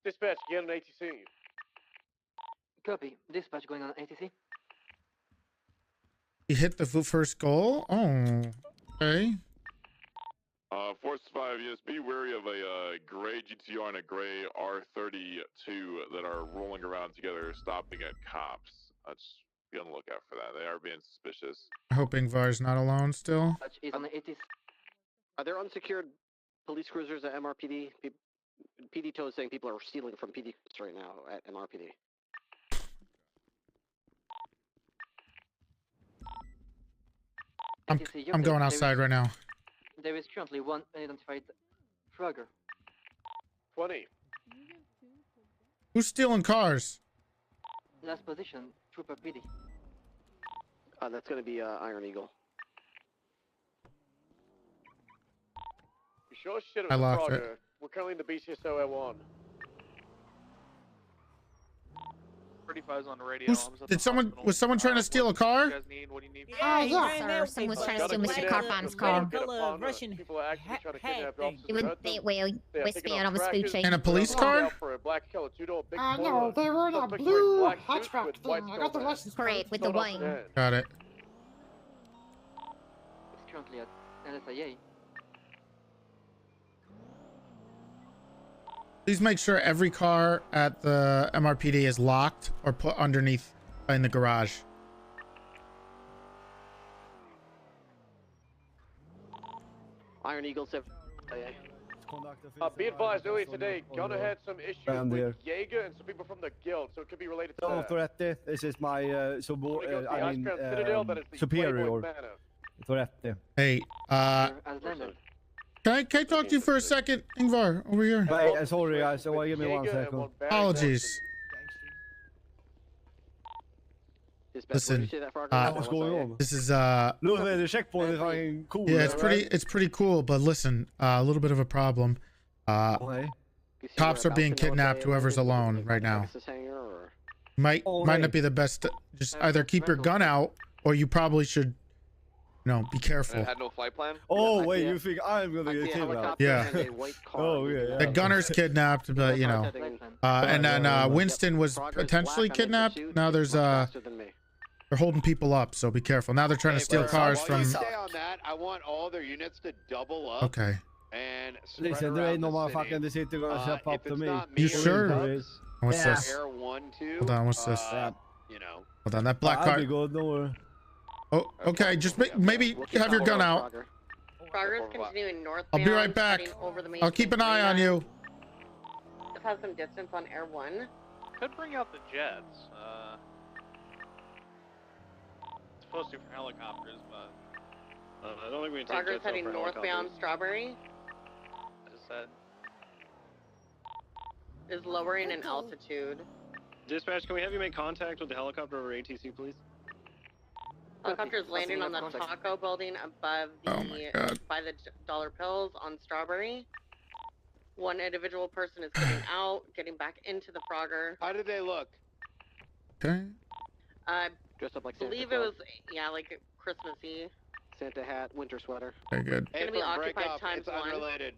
Dispatch, get an ATC. Copy. Dispatch going on ATC. He hit the first goal. Oh, okay. Force 5, you Just be wary of a gray GTR and a gray R32 that are rolling around together, stopping at cops. Let's be on the lookout for that. They are being suspicious. Hoping Var's not alone still. Are there unsecured police cruisers at MRPD? PD Tow is saying people are stealing from PD right now at MRPD. I'm going outside right now. There is currently one unidentified Frogger. 20. Who's stealing cars? Last position, Trooper PD. That's going to be Iron Eagle. You sure shit it I was a locked Frogger. it. We're currently in the BCSO L1. 35's on the radio. Was someone trying to steal a car? What do you need? Yeah, sir. Someone was trying to steal Mr. Carpon's car. People are actually trying to kidnap officers. It was they with me on a food chain. And a police car? For a black color, two-door big no, they were in a blue hatchback thing. I got the license plate. Great, with the white. Got it. It's currently at NSIA. Please make sure every car at the MRPD is locked or put underneath in the garage. Iron Eagle 7. Be advised, earlier today, Gunner had some issues with Jaeger and some people from the guild, so it could be related to No, that. Toretti. This is my superior. Toretti. Hey, can I talk to you for a second, Ingvar, over here? Wait, sorry guys, so give me 1 second. Apologies. Listen, what's going on? this is Look, the checkpoint is fucking cool. yeah, it's pretty cool, but listen, a little bit of a problem. Cops are being kidnapped. Whoever's alone right now might not be the best. Just either keep your gun out, or you probably should, be careful. Had no flight plan? Oh wait, you think I'm gonna get kidnapped? Yeah. Oh yeah. The gunner's kidnapped, but and then Winston was potentially kidnapped. Now there's they're holding people up, so be careful. Now they're trying to steal cars from. Stay on that. I want all their units to double up. Okay. And listen, there ain't no motherfucker in the city gonna step up to me. You sure? What's this? Air 1, 2. Hold on, what's this? Hold on, that black car. Oh, okay. Just maybe have your gun out. Progress continuing north. I'll be right back. I'll keep an eye on you. It has some distance on Air 1. Could bring out the jets. It's supposed to for helicopters, but I don't think we can take Progress jets out heading for northbound helicopters. Strawberry. as I said. Is lowering in altitude. Dispatch, can we have you make contact with the helicopter over ATC, please? Helicopter is landing on the taco building above the by the dollar bills on Strawberry. One individual person is getting out, getting back into the Frogger. How did they look? Okay. I Dressed up like Santa believe it Claus. was like Christmassy. Santa hat, winter sweater. Okay, good. It's gonna be occupied times It's one. unrelated.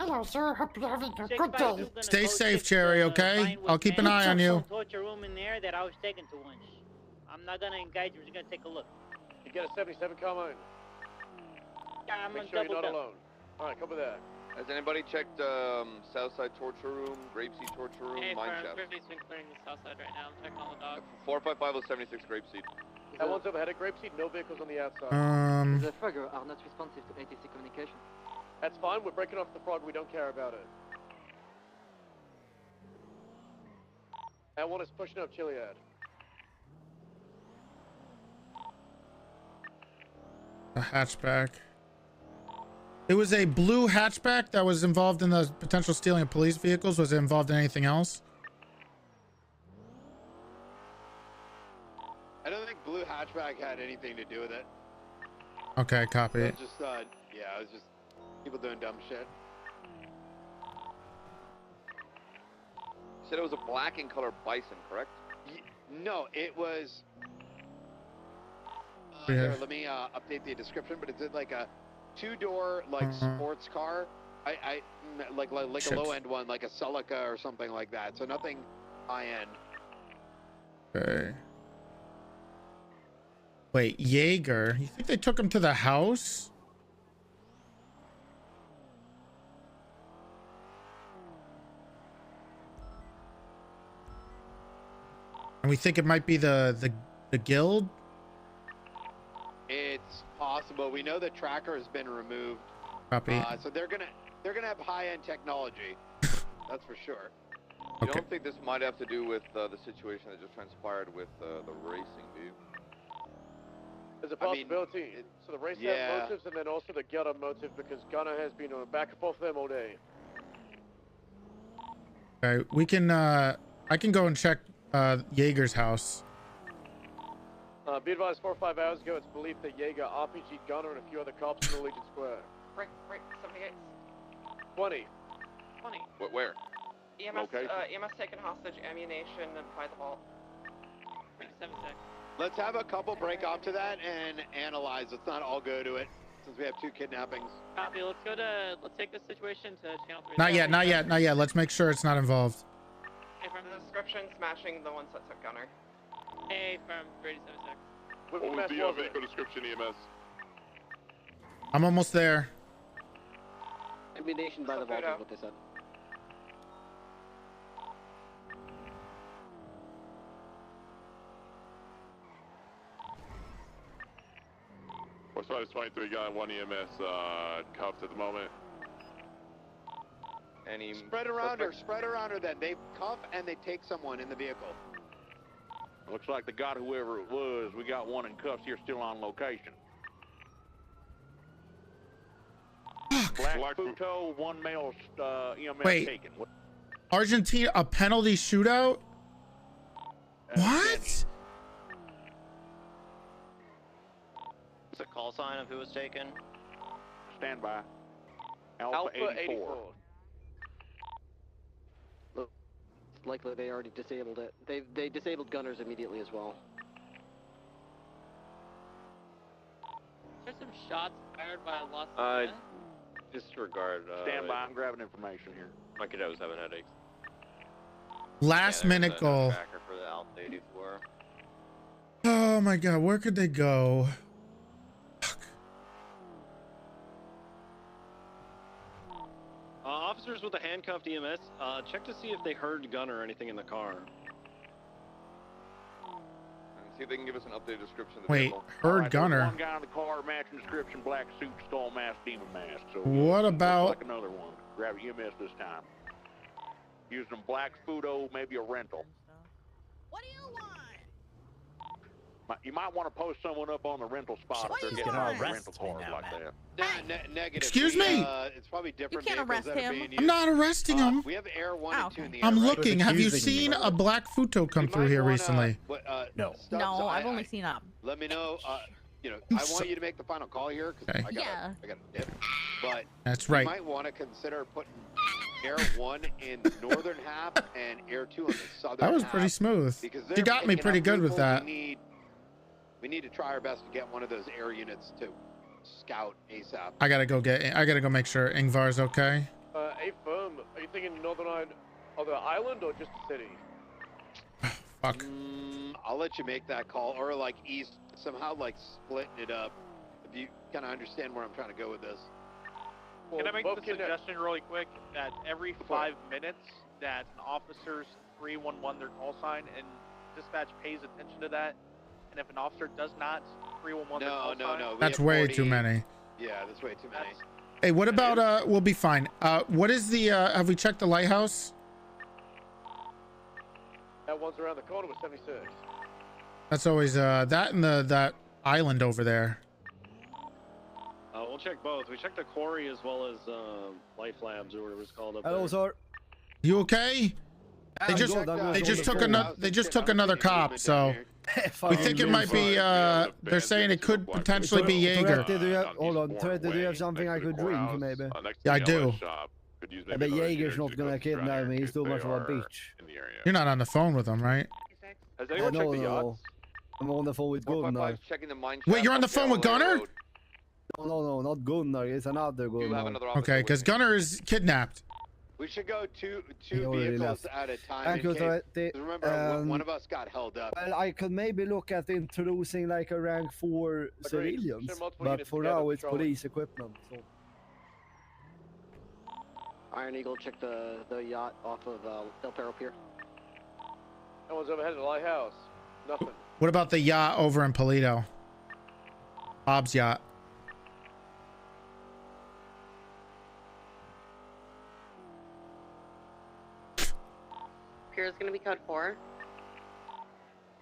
Hello, sir. Hope you're having a good day. Stay safe, Cherry. Okay. I'll keep an eye on you. Torture room in there that I was taken to once. I'm not gonna engage. I'm just gonna take a look. You get a 77 come on. Yeah, I'm Make on sure you're double not up. alone. Alright, cover that. Has anybody checked Southside Torture Room, Grapeseed Torture Room, Hey, Mine firm, Shaft? Griffey's been clearing the south side right now. I'm checking all the dogs. 455-76 Grapeseed. That one's overhead at Grapeseed, no vehicles on the outside. The Frogger are not responsive to ATC communication. That's fine, we're breaking off the frog, we don't care about it. That one is pushing up Chiliad. A hatchback. It was a blue hatchback that was involved in the potential stealing of police vehicles. Was it involved in anything else? I don't think blue hatchback had anything to do with it. Okay, copy It it. was just, yeah, it was just people doing dumb shit. You said it was a black in color bison, correct? No, it was. Yeah. Here, let me update the description, but it's like a two-door sports car. Like a low-end one, like a Celica or something like that. So nothing high-end. Okay. Wait, Jaeger. You think they took him to the house? And we think it might be the guild. It's possible. We know the tracker has been removed. Copy. So they're gonna have high-end technology. That's for sure. You don't think this might have to do with the situation that just transpired with the racing, do you? There's a possibility. So the race have motives, and then also the Gunner motive, because Gunner has been on back and forth with them all day. Okay, we can. I can go and check Jaeger's house. Be advised, 4 or 5 hours ago, it's believed that Jaeger RPG'd Gunner and a few other cops in the Legion Square. Right, 78. 20. 20. Where? EMS, Location? EMS taken hostage, ammunition by the vault. 77. Let's have a couple break off to that and analyze. Let's not all go to it, since we have 2 kidnappings. Copy. Let's take this situation to channel 3. Not yet. Not yet. Not yet. Let's make sure it's not involved. Hey, from the descriptions matching the ones that took Gunner. Hey, from 376. What was the vehicle description, EMS? I'm almost there. Ammunition by the vault is what they said. West side is 23, got 1 EMS cuffed at the moment. Any spread around her then. They cuff and they take someone in the vehicle. Looks like they got whoever it was. We got one in cuffs here still on location. Black Futo, 1 male EMS Wait. taken. Argentina, a penalty shootout? What? What's the call sign of who was taken? Stand by. Alpha 84. Look, it's likely they already disabled it. They disabled gunners immediately as well. There's some shots fired by Los Disregard. Stand by. I'm grabbing information here. My kiddo was having headaches. Last minute goal. Tracker for the Alpha 84. Oh my god, where could they go? Officers with a handcuffed EMS, check to see if they heard Gunner or anything in the car. See if they can give us an updated description of the Wait, vehicle. heard Gunner. One guy in the car, matching description, black suit, skull mask, demon mask. So What looks about- like another one? Grab EMS this time. Using them black Futo, maybe a rental. What do you want? You might want to post someone up on the rental spot if they're She's getting gonna a rental arrest me car now, like man. that. Negative. Excuse me? It's probably different You can't vehicles that arrest are him. being used. I'm not arresting him. We have Air 1 and 2 in the air. I'm right? looking. Have you seen a black Futo come through here recently? No. No, I've only seen up. Let me know. I want you to make the final call here because Okay. I got a dip. But That's you right. might want to consider putting Air 1 in the northern half and Air 2 in the southern That was half. pretty smooth. Because You they're got me picking pretty up good with people. that. We need to try our best to get one of those air units to scout ASAP. I gotta go make sure Ingvar's okay. Hey, firm, are you thinking northern of the island or just the city? Fuck. I'll let you make that call, or like east, somehow like splitting it up. If you kind of understand where I'm trying to go with this. Well, Can I make both the can- suggestion really quick that every 5 minutes that an officer's 311 their call sign and dispatch pays attention to that, and if an officer does not 311 their call sign, No. That's way too many. Yeah, that's way too many. Hey, what about we'll be fine. What is the have we checked the lighthouse? That one's around the corner with 76. That's always that and that island over there. We'll check both. We checked the quarry as well as Life Labs or whatever it's called up Hello, there. sir. You okay? They just took another cop, so we think it might be they're saying it could potentially be Jaeger. Toretti, do you have, hold on, Toretti, do you have something I could drink, maybe? Yeah, I do. I bet Jaeger's not gonna kidnap me, he's too much of a bitch. You're not on the phone with him, right? Has anyone checked the yachts? I'm on the phone with Gunnar. Checking the mine Wait, shaft you're on the up phone with Galloway Gunnar? Road. No, not Gunnar, it's another Gunnar. Okay, because Gunnar is kidnapped. We should go two already vehicles left. at a time. Thank in you, case, Toretti. 'cause remember, one of us got held up. Well, I could maybe look at introducing like a rank 4 civilians, Send multiple but units for together, now it's patrolling. police equipment. So. Iron Eagle, check the yacht off of El Perro Pier. No one's ever headed to the lighthouse. Nothing. What about the yacht over in Polito? Bob's yacht. Pier's gonna be code 4.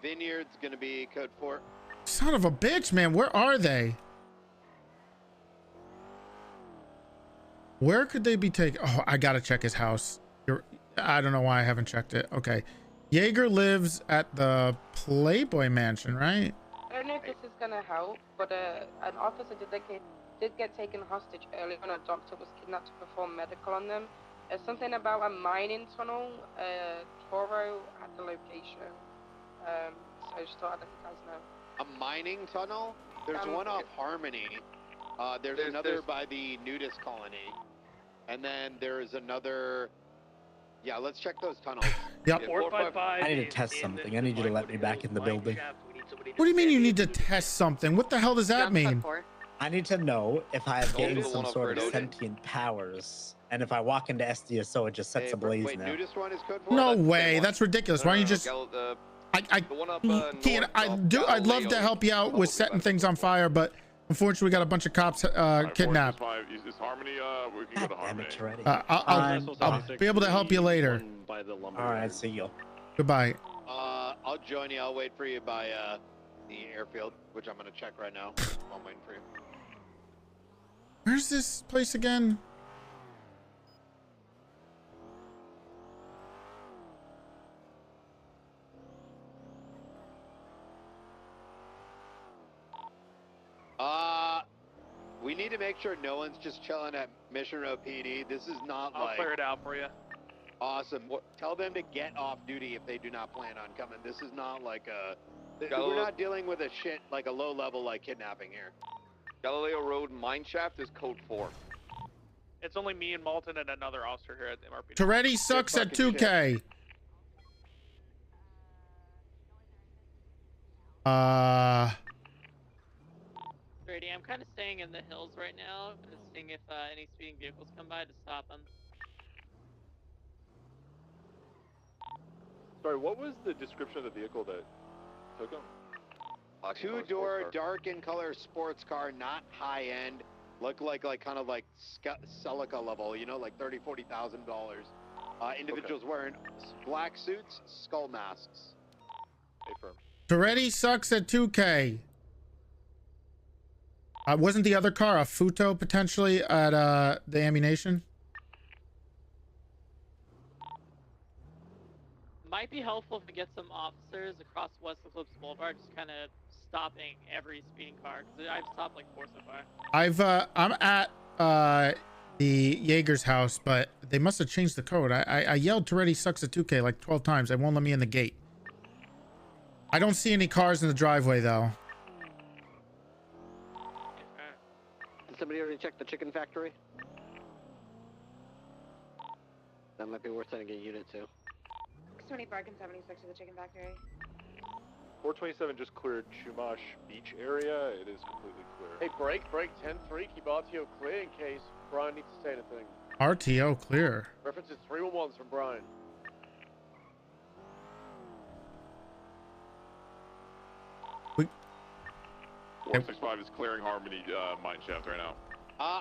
Vineyard's gonna be code 4. Son of a bitch, man. Where are they? Where could they be taken? Oh, I gotta check his house. I don't know why I haven't checked it. Okay. Jaeger lives at the Playboy Mansion, right? I don't know if this is gonna help, but an officer did get taken hostage earlier when a doctor was kidnapped to perform medical on them. There's something about a mining tunnel. Toro at the location. So I just thought I'd let you guys know. A mining tunnel? There's one off Harmony. There's another by the nudist colony. And then there's another... Yeah, let's check those tunnels. Yep. 455. I need to test something. I need you to let me back in the building. What do you mean you need to test something? What the hell does that mean? I need to know if I have gained some sort of sentient powers. And if I walk into SDSO, it just sets ablaze wait, now. Nudist one is code 4? No way. That's ridiculous. Why don't you just... I'd love to help you out with setting things on fire, but unfortunately we got a bunch of cops kidnapped. Is Harmony, we can go to Harmony. I'll be able to help you later. All right, see you. Goodbye. I'll join you. I'll wait for you by the airfield, which I'm gonna check right now. I'm waiting for you. Where's this place again? We need to make sure no one's just chilling at Mission Row PD. This is not I'll clear it out for you. Awesome. Tell them to get off duty if they do not plan on coming. This is not like a... We're not dealing with a shit, like a low level, like kidnapping here. Galileo Road mineshaft is code 4. It's only me and Malton and another officer here at the MRPD. Toretti sucks at 2K. Brady, I'm kind of staying in the hills right now, and seeing if any speeding vehicles come by to stop them. Sorry, what was the description of the vehicle that took him? Two-door, dark in color sports car, not high end. Look like kind of like Celica level, you know, like $30,000-$40,000. Individuals wearing black suits, skull masks. Hey, firm. Toretti sucks at 2K. Wasn't the other car a Futo potentially at the ammunition? Might be helpful to get some officers across West Eclipse Boulevard, just kind of stopping every speeding car. Cause I've stopped like 4 so far. I'm at the Jaeger's house, but they must have changed the code. I yelled Toretti sucks at 2K like 12 times. They won't let me in the gate. I don't see any cars in the driveway though. Did somebody already check the chicken factory? That might be worth sending a unit to. 25 and 76 to the chicken factory. 427 just cleared Chumash Beach area. It is completely clear. Hey, break 10-3. Keep RTO clear in case Brian needs to say anything. RTO clear. References 311s from Brian. We... 465 is clearing Harmony mine shaft right now.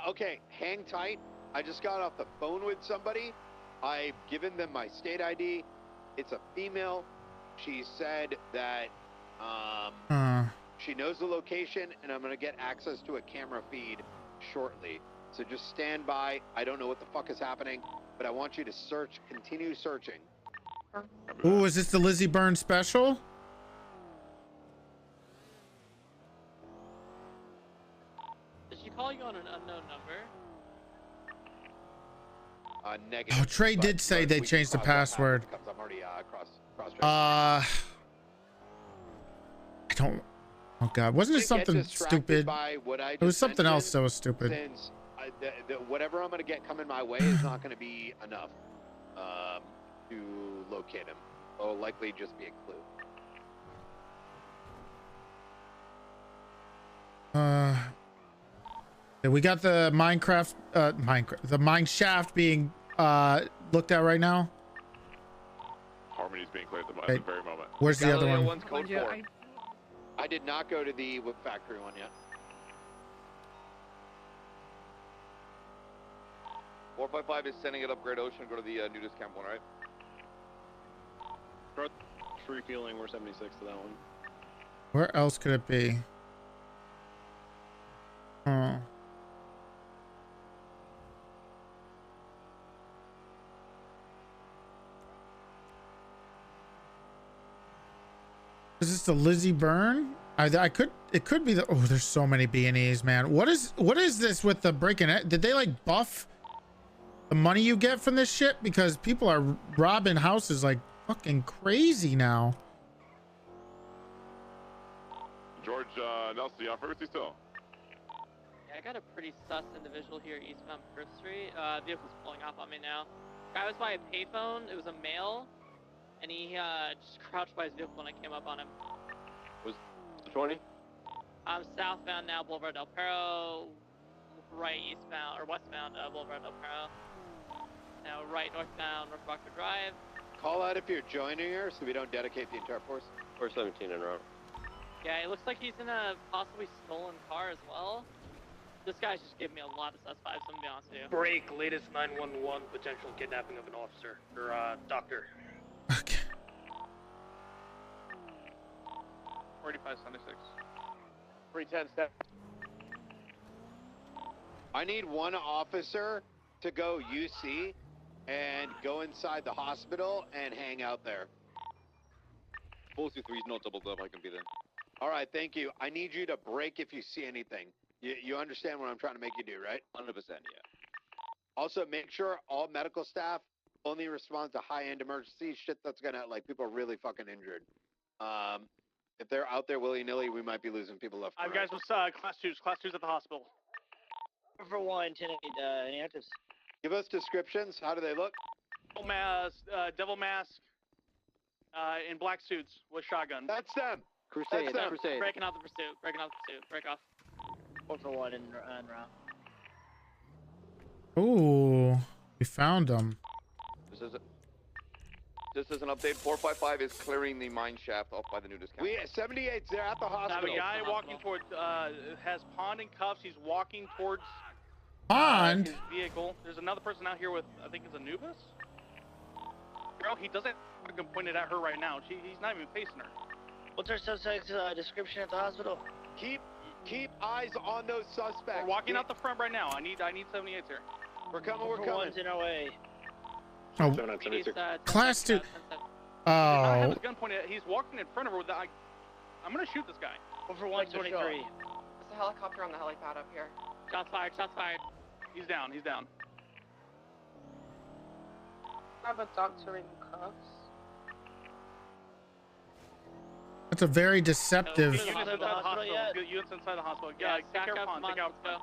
Okay, hang tight. I just got off the phone with somebody. I've given them my state ID. It's a female. She said that she knows the location, and I'm gonna get access to a camera feed shortly. So just stand by. I don't know what the fuck is happening, but I want you to search, continue searching. Ooh, is this the Lizzie Byrne special? Did she call you on an unknown number? Negative. Oh, Trey did say they changed the password. I'm already I don't. Oh God, wasn't it something stupid? It was something else that was stupid. Since whatever I'm gonna get coming my way is not gonna be enough to locate him. It'll likely just be a clue. Yeah, we got the the mine shaft being looked at right now. Harmony's being cleared at the very moment. Where's the other one? One's code 4. I did not go to the whip factory one yet. 455 is sending it up Great Ocean. Go to the nudist camp one, right? Free feeling, we're 76 to that one. Where else could it be? Oh. Is this the Lizzie Byrne? I could. It could be the. Oh, there's so many B&Es, man. What is this with the breaking it? Did they like buff the money you get from this shit? Because people are robbing houses like fucking crazy now. George Nelson, you on frequency still? Yeah, I got a pretty sus individual here eastbound First Street. Vehicle's pulling off on me now. Guy was by a payphone. It was a male, and he just crouched by his vehicle when I came up on him. Was 20? I'm southbound now, Boulevard Del Perro. Right eastbound or westbound Boulevard Del Perro. Now right northbound North Rockford Drive. Call out if you're joining her so we don't dedicate the entire force. 417 en route. Yeah, it looks like he's in a possibly stolen car as well. This guy's just giving me a lot of sus vibes, I'm gonna be honest with you. Break, latest 911, potential kidnapping of an officer, or doctor. Okay. 4576. 310 step. I need one officer to go UC and go inside the hospital and hang out there. 423 is not doubled up, I can be there. All right, thank you. I need you to break if you see anything. You understand what I'm trying to make you do, right? 100%, yeah. Also, make sure all medical staff only respond to high-end emergencies, shit that's gonna, like, people are really fucking injured. If they're out there willy-nilly, we might be losing people left and Guys, right. what's class 2s? Class 2s at the hospital. For 1, 10, any actives? Give us descriptions. How do they look? Devil mask, in black suits with shotguns. That's them. Crusade, That's them. Crusade. Breaking off the pursuit. Breaking off the pursuit. Break off. 4 for 1 in route. Ooh, we found them. This is an update. 455 is clearing the mine shaft up by the nudist camp. 78's there at the I have hospital. a guy walking towards, has Pond in cuffs. He's walking towards Pond? his vehicle. There's another person out here with, I think it's Anubis. Bro, he doesn't fucking point it at her right now. He's not even facing her. What's our suspect's description at the hospital? Keep eyes on those suspects. We're walking out the front right now. I need 78s here. We're coming. We're coming. 1's in our way. Oh, class 2. I have Oh, his gun pointed at. He's walking in front of her with the. I'm gonna shoot this guy. 4 for 123. There's a helicopter on the helipad up here. Shots fired. Shots fired. He's down. He's down. I have a doctor in cuffs. that's a very deceptive. Units inside the hospital. Units inside the hospital. Yeah, take care of Pond. Take out. Let's go.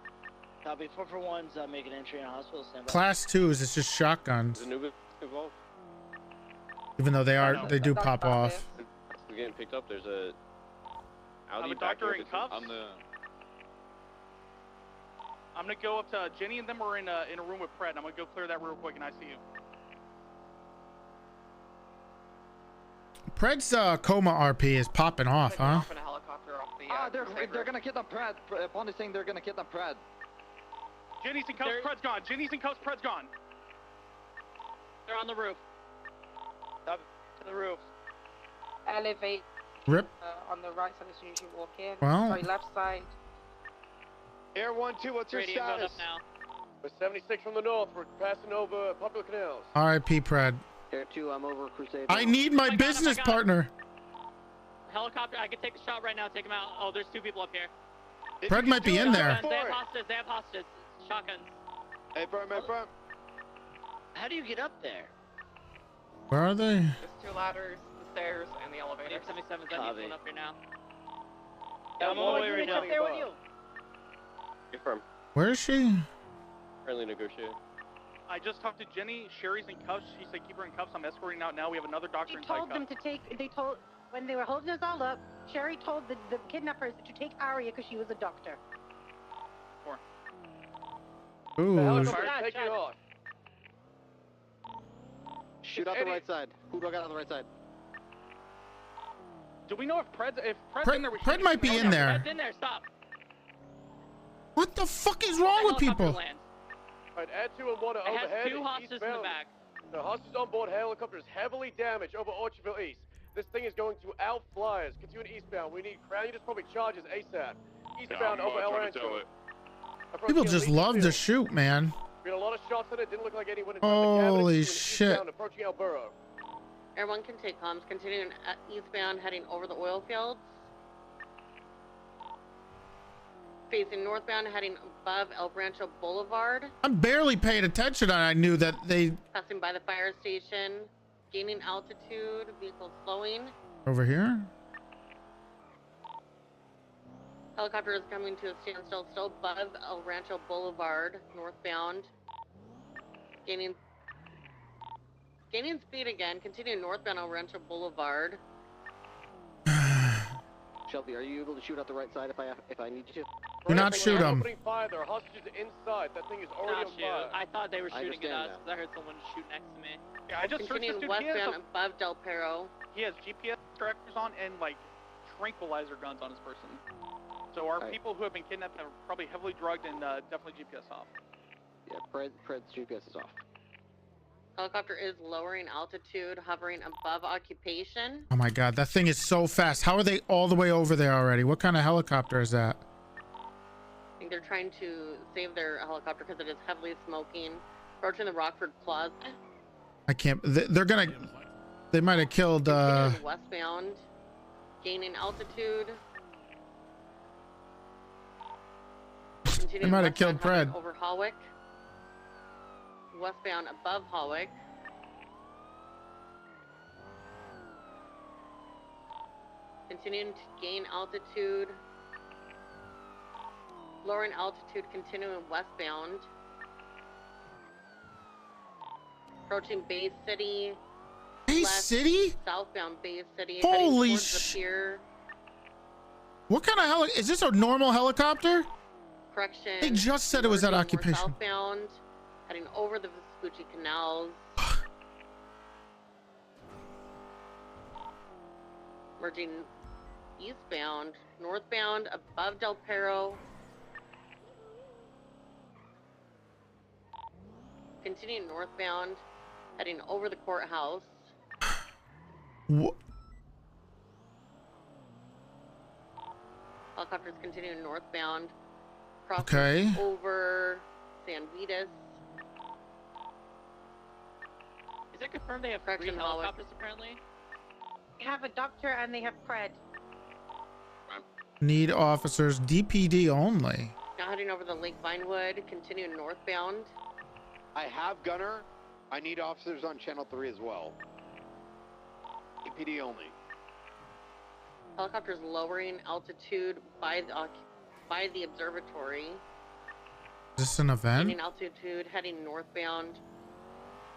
Copy. 4 for 1's making entry in a hospital. Stand by. Class 2s, it's just shotguns. Anubis involved? Even though they do pop off. We're getting picked up. There's a I have a doctor in cuffs. I'm gonna go up to Jenny and them are in a room with Pred. I'm gonna go clear that real quick in ICU. Pred's coma RP is popping off, huh? In a helicopter off the, They're gonna kidnap Pred. Pond is saying they're gonna kidnap Pred. Jenny's in cuffs. Pred's gone. Jenny's in cuffs. Pred's gone. They're on the roof. Up to the roof. Elevate. Rip. On the right side as soon as you walk in. Well. Sorry, left side. Air 1-2, what's your status? We're 76 from the north. We're passing over Popular Canals. R.I.P. Pred. Air 2, I'm over Crusade. I need my business partner. Helicopter, I can take a shot right now. Take him out. Oh, there's 2 people up here. Pred might be in there. They have hostages. They have hostages. Shotguns. Hey, firm. How do you get up there? Where are they? There's 2 ladders, the stairs, and the elevator. 77's I need one up here now. I'm all the way right now. there with you. Confirm. Where is she? Currently negotiating. I just talked to Jenny. Sherry's in cuffs. She said keep her in cuffs. I'm escorting out now. We have another doctor inside cuffs. They told them to take. They told when they were holding us all up. Sherry told the kidnappers to take Aria because she was a doctor. Ooh. Take it off. Shoot out the right side. Who do I got on the right side? Do we know if Pred's in there? Pred might be in there. Pred's in there. Stop. What the fuck is wrong with people? Alright, add 2 and 1 are I have overhead. 2 hostages in the eastbound. back. The hostage on board helicopter is heavily damaged over Orchardville East. This thing is going to outfly us. Continue eastbound. We need ground units, probably charges ASAP. Eastbound over El Rancho. People just love to shoot, man. We had a lot of shots on it. Didn't look like anyone. Holy shit. Approaching El Burro. Everyone can take comms. Continuing eastbound, heading over the oil fields. Facing northbound, heading above El Rancho Boulevard. I'm barely paying attention, and I knew that they... Passing by the fire station. Gaining altitude. Vehicle slowing. Over here? Helicopter is coming to a standstill, still above El Rancho Boulevard, northbound. Gaining speed again. Continuing northbound El Rancho Boulevard. Shelby, are you able to shoot out the right side if I need you to? Do not shoot them. Opening fire. There are hostages inside. That thing is already on fire. I thought they were shooting at us because I heard someone shoot next to me. Yeah, I just searched this dude. Westbound above Del Perro. He has GPS trackers on and like tranquilizer guns on his person. So our people who have been kidnapped are probably heavily drugged and definitely GPS off. Yeah, Pred's GPS is off. Helicopter is lowering altitude, hovering above occupation. Oh my god, that thing is so fast. How are they all the way over there already? What kind of helicopter is that? I think they're trying to save their helicopter because it is heavily smoking. Approaching the Rockford Plaza. I can't... They're gonna... They might have killed... Westbound. Gaining altitude. They might have killed Pred. Over Hawick. Westbound above Hawick. Continuing to gain altitude. Lowering altitude, continuing westbound. Approaching Bay City. Bay City? Southbound Bay City. Holy shit. What kind of heli... Is this a normal helicopter? Correction. They just said it was at occupation. Southbound, heading over the Vespucci Canals. Merging eastbound, northbound, above Del Perro. Continuing northbound, heading over the courthouse. What? Helicopters continuing northbound. Okay. Over San Vitas. Is it confirmed they have 3 helicopters apparently? They have a doctor and they have Pred. Need officers. DPD only. Now heading over the Lake Vinewood, continuing northbound. I have Gunner. I need officers on Channel 3 as well. DPD only. Helicopters lowering altitude by the observatory. Is this an event? Gaining altitude, heading northbound.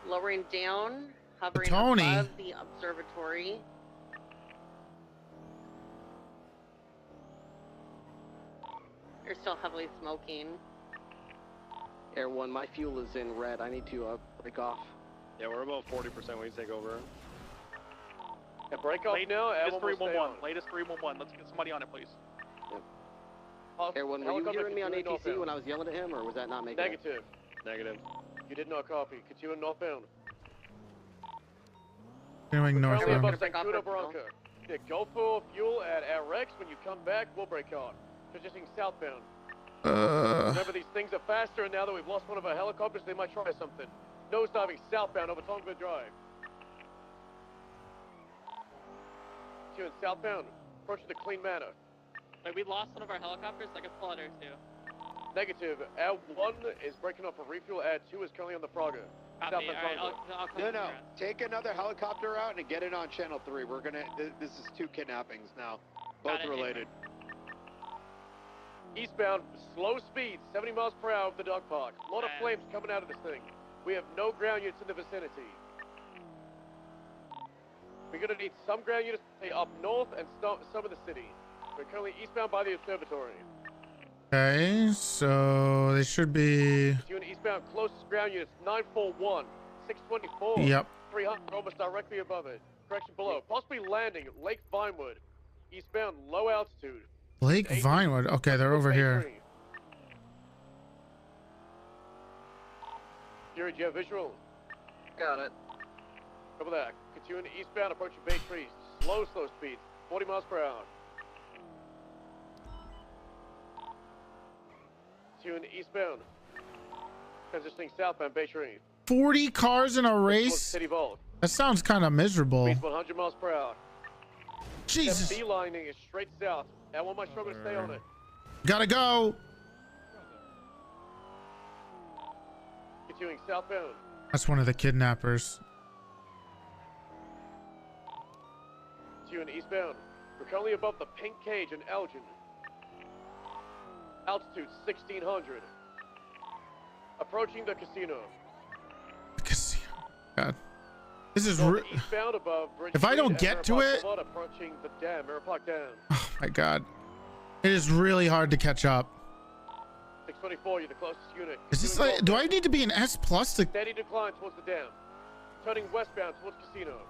Lowering down, hovering Tony. above the observatory. They're still heavily smoking. Air 1, my fuel is in red. I need to break off. Yeah, we're about 40% when you take over. Yeah, break off now. Latest 311. Latest 311. Let's get somebody on it, please. Air 1, were you hearing me on ATC when I was yelling at him, or was that not making Negative. Negative. You did not copy. Continue northbound. Going northbound. Yeah, go for fuel at our Rex. When you come back, we'll break on. Positioning southbound. Remember, these things are faster, and now that we've lost one of our helicopters, they might try something. Nosediving southbound over Tonga Drive. Continuing southbound. Approaching the Clean Manor. Like, we lost one of our helicopters, so I can pull out Air 2. Negative. Air 1 is breaking up for refuel. Air 2 is currently on the Frogger. Copy. Alright, I'll come No. Take another helicopter out and get it on Channel 3. We're gonna. This is 2 kidnappings now, both related. Eastbound, slow speed, 70 miles per hour of the dog park. A lot of flames coming out of this thing. We have no ground units in the vicinity. We're gonna need some ground units to stay up north and some of the city. We're currently eastbound by the observatory. Okay, so they should be... Unit eastbound, closest ground units, 941, 624. Yep. 300, almost directly above it. Correction below. Possibly landing, Lake Vinewood. Eastbound, low altitude. Blake Vinewood. Okay, they're over here. Fury, do you have visual? Got it. Over there. Continuing eastbound, approaching Bay Trees. Slow speed. 40 miles per hour. Continuing eastbound. Transitioning southbound, Bay Trees. 40 cars in a race? City Vault. That sounds kind of miserable. Speeds 100 miles per hour. Jesus. Beelining is straight south. I want my struggle to stay on it. Gotta go. Continuing southbound. That's one of the kidnappers. Continuing eastbound. We're currently above the Pink Cage in Elgin. Altitude 1600. Approaching the casino. God. This is eastbound above Bridge if I don't Street get and to it. Approaching the dam, Mirror Park Dam. Oh my God. It is really hard to catch up. 624, you're the closest unit. Is this like, do I need to be an S plus to? Steady decline towards the dam. Turning westbound towards casino.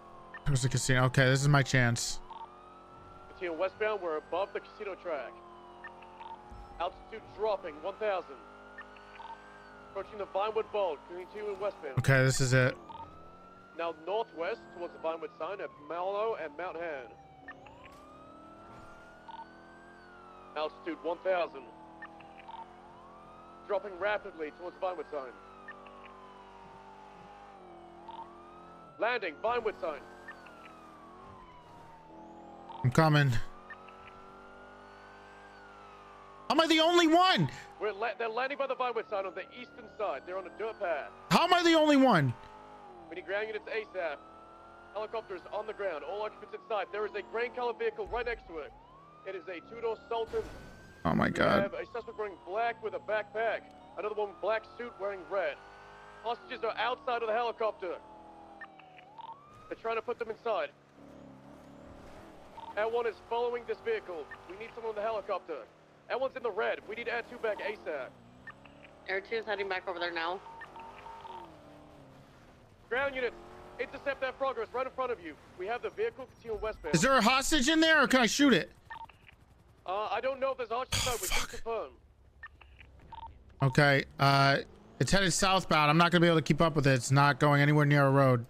There's the casino. Okay, this is my chance. Continuing westbound, we're above the casino track. Altitude dropping, 1000. Approaching the Vinewood Bowl, continuing westbound. Okay, this is it. Now northwest towards the Vinewood sign at Mallow and Mount Han. Altitude 1000. Dropping rapidly towards the Vinewood sign. Landing, Vinewood sign. I'm coming. Am I the only one? They're landing by the Vinewood sign on the eastern side. They're on a dirt path. How am I the only one? We need ground units ASAP. Helicopters on the ground. All occupants inside. There is a grain-colored vehicle right next to it. It is a two-door Sultan. Oh my We God. have a suspect wearing black with a backpack. Another one black suit wearing red. Hostages are outside of the helicopter. They're trying to put them inside. Air 1 is following this vehicle. We need someone in the helicopter. Air 1's in the red. We need Air 2 back ASAP. Air 2 is heading back over there now. Ground units, intercept that progress right in front of you. We have the vehicle continuing westbound. Is there a hostage in there, or can I shoot it? I don't know if there's a hostage inside. We can confirm. Okay. It's headed southbound. I'm not gonna be able to keep up with it. It's not going anywhere near a road.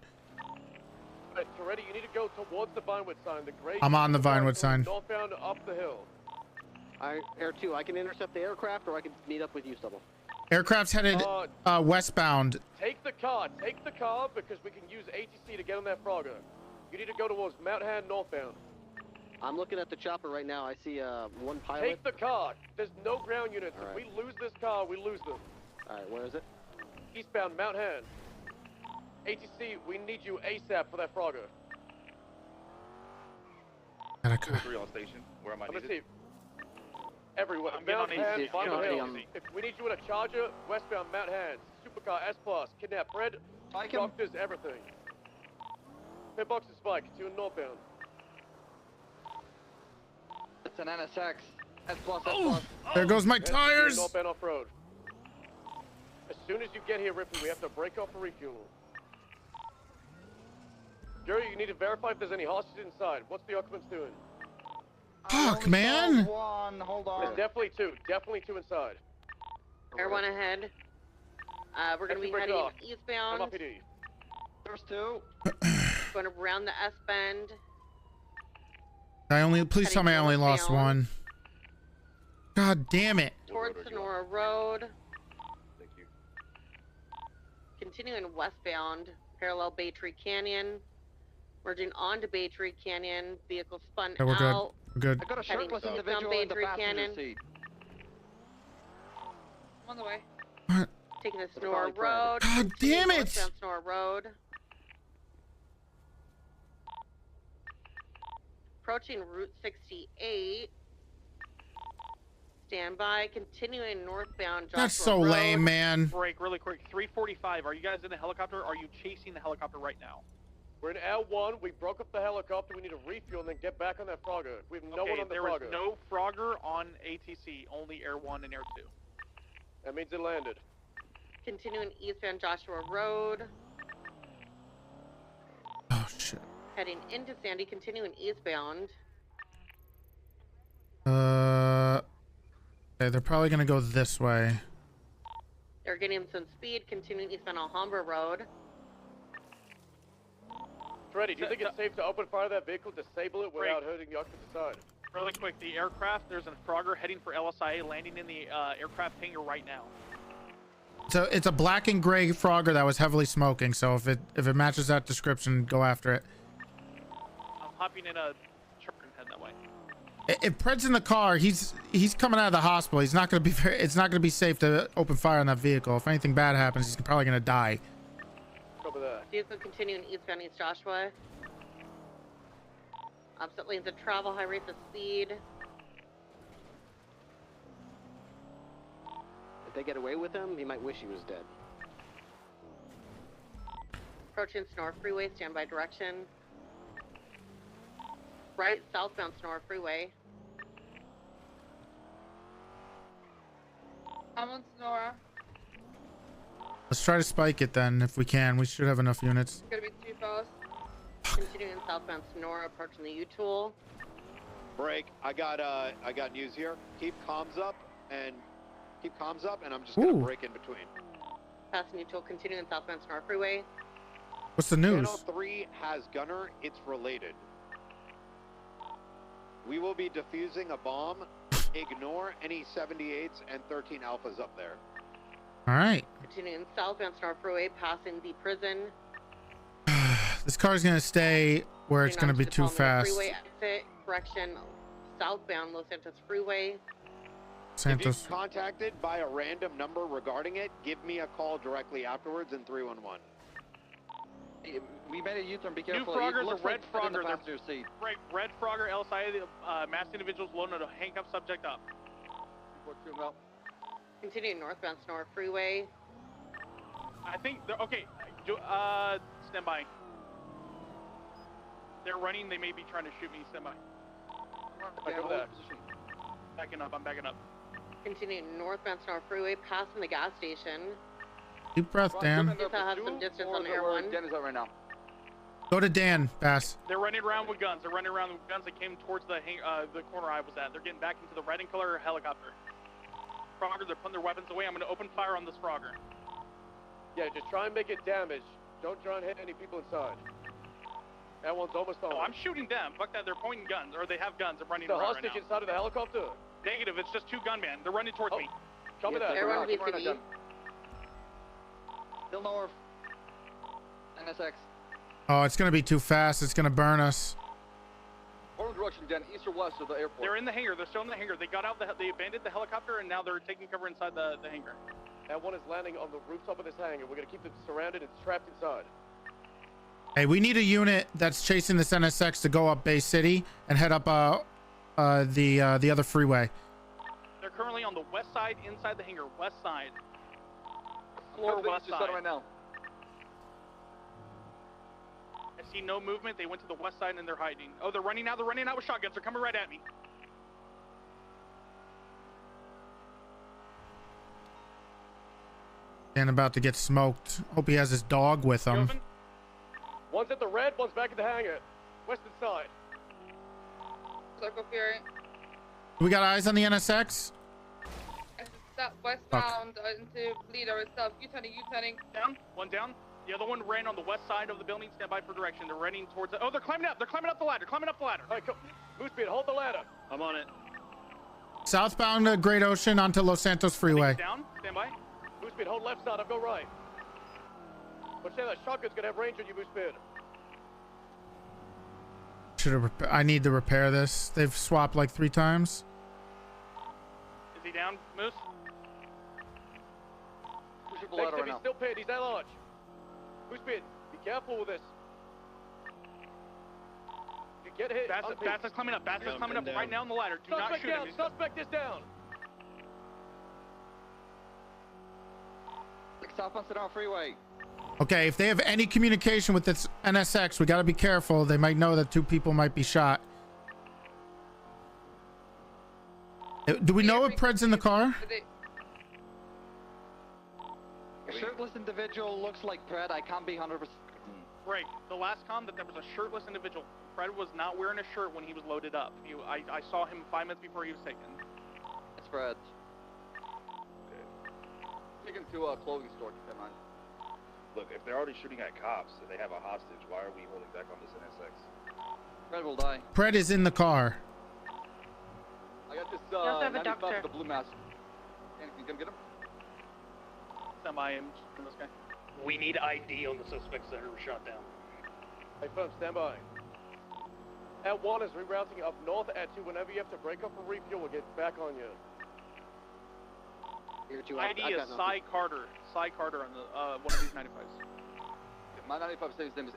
Toretti, you need to go towards the Vinewood sign. The gray. I'm on the Vinewood sign. Northbound up the hill. Air 2, I can intercept the aircraft, or I can meet up with you, Stubble. Aircraft's headed westbound. Take the car, because we can use ATC to get on that Frogger. You need to go towards Mount Han northbound. I'm looking at the chopper right now. I see one pilot. Take the car. There's no ground units. All right. If we lose this car, we lose them. All right, where is it? Eastbound Mount Han. ATC, we need you ASAP for that Frogger. Three on station. Where am I needed? See. Everywhere. I'm getting Mount on Han, ATC. Bottom I'm Hill. on ATC. If we need you in a Charger, westbound Mount Han. Supercar S Plus. Kidnap Fred. Doctors, everything. Pinbox and Spike. Continuing northbound. It's an NSX. S plus, S Oh, plus. there goes my tires. Northbound off road. As soon as you get here, Ripley, we have to break off for refuel. Gary, you need to verify if there's any hostages inside. What's the occupants doing? Fuck, man. One, hold on. There's definitely two inside. Air 1 ahead. We're going to be break heading off. eastbound. MLPD. There's two. Going around the S bend. Please tell me I only lost one. God damn it. Towards Sonora Road. Thank you. Continuing westbound, parallel Bay Tree Canyon. Merging onto Bay Tree Canyon. Vehicle spun Okay, we're good. out. We're good. I got a Heading shirtless east individual on Bay in the Tree passenger Canyon. seat. I'm on the way. What? Taking the Sonora Road. God damn it! Northbound Sonora Road. Approaching Route 68. Stand by. Continuing northbound Joshua That's so Road. lame, man. Break really quick. 345. Are you guys in the helicopter? Or are you chasing the helicopter right now? We're in L1. We broke up the helicopter. We need to refuel and then get back on that Frogger. We have no one on the there Frogger. is no Frogger on ATC. Only Air 1 and Air 2. That means it landed. Continuing eastbound Joshua Road. Oh shit. Heading into Sandy. Continuing eastbound. Okay, they're probably gonna go this way. They're getting some speed, continuing eastbound Alhambra Road. Toretti, do you think it's safe to open fire that vehicle, disable it without hurting the occupant inside? Really quick, the aircraft, there's a Frogger heading for LSIA, landing in the aircraft hangar right now. So it's a black and gray Frogger that was heavily smoking. So if it matches that description, go after it. I'm hopping in a truck and head that way. If Pred's in the car, he's coming out of the hospital. He's not gonna be it's not gonna be safe to open fire on that vehicle. If anything bad happens, he's probably gonna die. Over there. Vehicle continuing eastbound East Joshua. Opposite lanes of travel, high rates of speed. If they get away with him, he might wish he was dead. Approaching Sonora Freeway, standby direction. Right, southbound Sonora Freeway. I'm on Sonora. Let's try to spike it then, if we can. We should have enough units. It's gonna be too fast. Continuing southbound Sonora, approaching the U-Tool. Break. I got news here. Keep comms up, and I'm just gonna break in between. Passing U-Tool, continuing southbound Sonora Freeway. What's the news? Channel 3 has gunner. It's related. We will be defusing a bomb. Ignore any 78s and 13 alphas up there. All right. Continuing southbound Sonora Freeway, passing the prison. This car's gonna stay where it's gonna be too fast. Freeway exit, correction, southbound Los Santos Freeway. Santos. If you're contacted by a random number regarding it, give me a call directly afterwards in 311. We made a U-turn. Be New careful. Frogger's a red Frogger. Passenger seat. Right, red Frogger, LSIA, masked individuals loaded a handcuffed subject up. Continuing northbound Sonora Freeway. I think, okay, stand by. They're running, they may be trying to shoot me, stand by. Backing up, I'm backing up. Continuing northbound Sonora Freeway, passing the gas station. Deep breath, Dan. If I have some distance on Air 1. Dan is out right now. Go to Dan, Bass. They're running around with guns. They're running around with guns. They came towards the corner I was at. They're getting back into the red and color helicopter. Frogger, they're putting their weapons away. I'm going to open fire on this Frogger. Yeah, just try and make it damaged. Don't try and hit any people inside. That one's almost on. Oh, I'm shooting them. Fuck that. They're pointing guns, or they have guns. They're running the around hostage right now. inside of the helicopter? Negative. It's just two gunmen. They're running towards me. Copy that. Everyone VCD. Still north. NSX. Oh, it's gonna be too fast. It's gonna burn us. Forward direction, Dan. East or west of the airport. They're in the hangar. They're still in the hangar. They got out. They abandoned the helicopter, and now they're taking cover inside the hangar. That one is landing on the rooftop of this hangar. We're gonna keep it surrounded and trapped inside. Hey, we need a unit that's chasing this NSX to go up Bay City and head up the other freeway. They're currently on the west side, inside the hangar. West side. Floor west side. Right now. I see no movement. They went to the west side and they're hiding. Oh, they're running out. They're running out with shotguns. They're coming right at me. Dan about to get smoked. Hope he has his dog with him. One's at the red, one's back at the hangar. Western side. Circle Fury. We got eyes on the NSX? It's westbound into Lido itself. U-turning. Down. One down. The other one ran on the west side of the building. Stand by for direction. They're running towards the... Oh, they're climbing up. They're climbing up the ladder. All right, come. Moosebeard, hold the ladder. I'm on it. Southbound Great Ocean onto Los Santos Freeway. Down. Stand by. Moosebeard, hold left side. I'll go right. Watch out, that shotgun's gonna have range on you, Moosebeard. I need to repair this. They've swapped like 3 times. Is he down, Moose? Push the ladder right now. He's still pinned. He's that large. Moosebeard, be careful with this. You get hit. Bass is climbing up. Bass is climbing up right now on the ladder. Do not shoot him. Suspect is down. Southbound Sonora Freeway. Okay, if they have any communication with this NSX, we got to be careful. They might know that 2 people might be shot. Do we know if Pred's in the car? A shirtless individual looks like Pred. I can't be 100%. Right. The last comm that there was a shirtless individual. Fred was not wearing a shirt when he was loaded up. I saw him 5 minutes before he was taken. Fred. Taken to a clothing store, keep in mind. Look, if they're already shooting at cops and they have a hostage, why are we holding back on this NSX? Fred will die. Fred is in the car. I got this, also have a 95 doctor. with the blue mask. Can you come get him? Semi-image from this guy. We need ID on the suspects that were shot down. Hey, firm, stand by. At 1 is rerouting up north. At 2, whenever you have to break up for refuel, we'll get back on you. Here, 2, ID is Cy Carter. Cy Carter on the one of these 95s. My 95 says his name is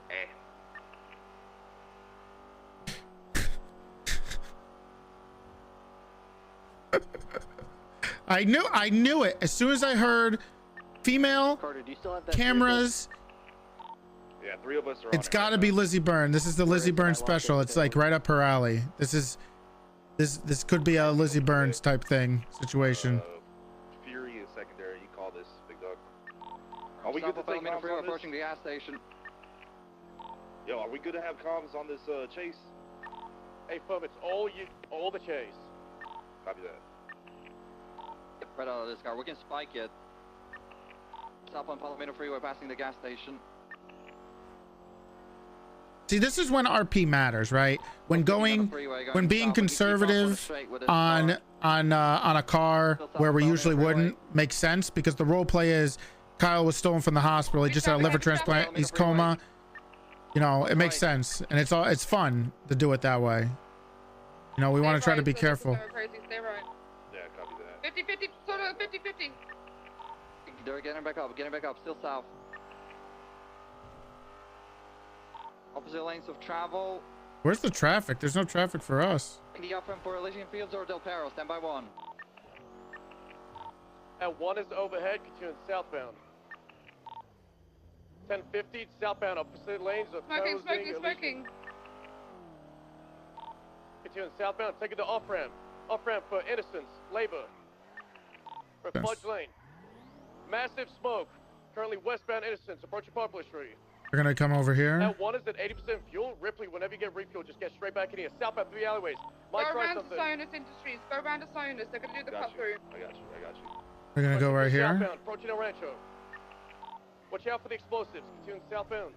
I knew it. As soon as I heard female Carter, do you still have that cameras, Yeah, 3 of us are it's got to be Lizzie Byrne. This is the Lizzie Byrne special. It's like right up her alley. This could be a Lizzie Burns type thing situation. Fury is secondary. You call this, big dog. Are we good to take comms on approaching this? the gas station. Yo, are we good to have comms on this chase? Hey, firm, it's all the chase. Copy that. Get Fred out of this car. We can spike it. Stop on Palomino Freeway, passing the gas station. See, this is when RP matters, right? When being conservative on a car where we usually wouldn't make sense, because the role play is Kyle was stolen from the hospital. He just had a liver transplant. He's coma. You know, it makes sense, and it's fun to do it that way. You know, we want to try to be careful. Stay right. Yeah, copy that. 50-50, sort of 50-50. They're getting back up, still south. Opposite lanes of travel. Where's the traffic? There's no traffic for us. The upfront for Elysian Fields or Del Perro, stand by 1. At 1 is overhead, continuing southbound. 1050, southbound, opposite lanes of Smoking. Continuing southbound, taking the off-ramp. Off-ramp for Innocence, Labor. For Fudge Lane. Massive smoke. Currently westbound Innocence, approaching Poplar Street. We're gonna come over here. At 1 is at 80% fuel. Ripley, whenever you get refuel, just get straight back in here. Southbound 3 alleyways. Go around to Sionis Industries. Go around to Sionis. They're gonna do the cut through. I got you. We're gonna go right here. Southbound, approaching El Rancho. Watch out for the explosives. Continuing southbound.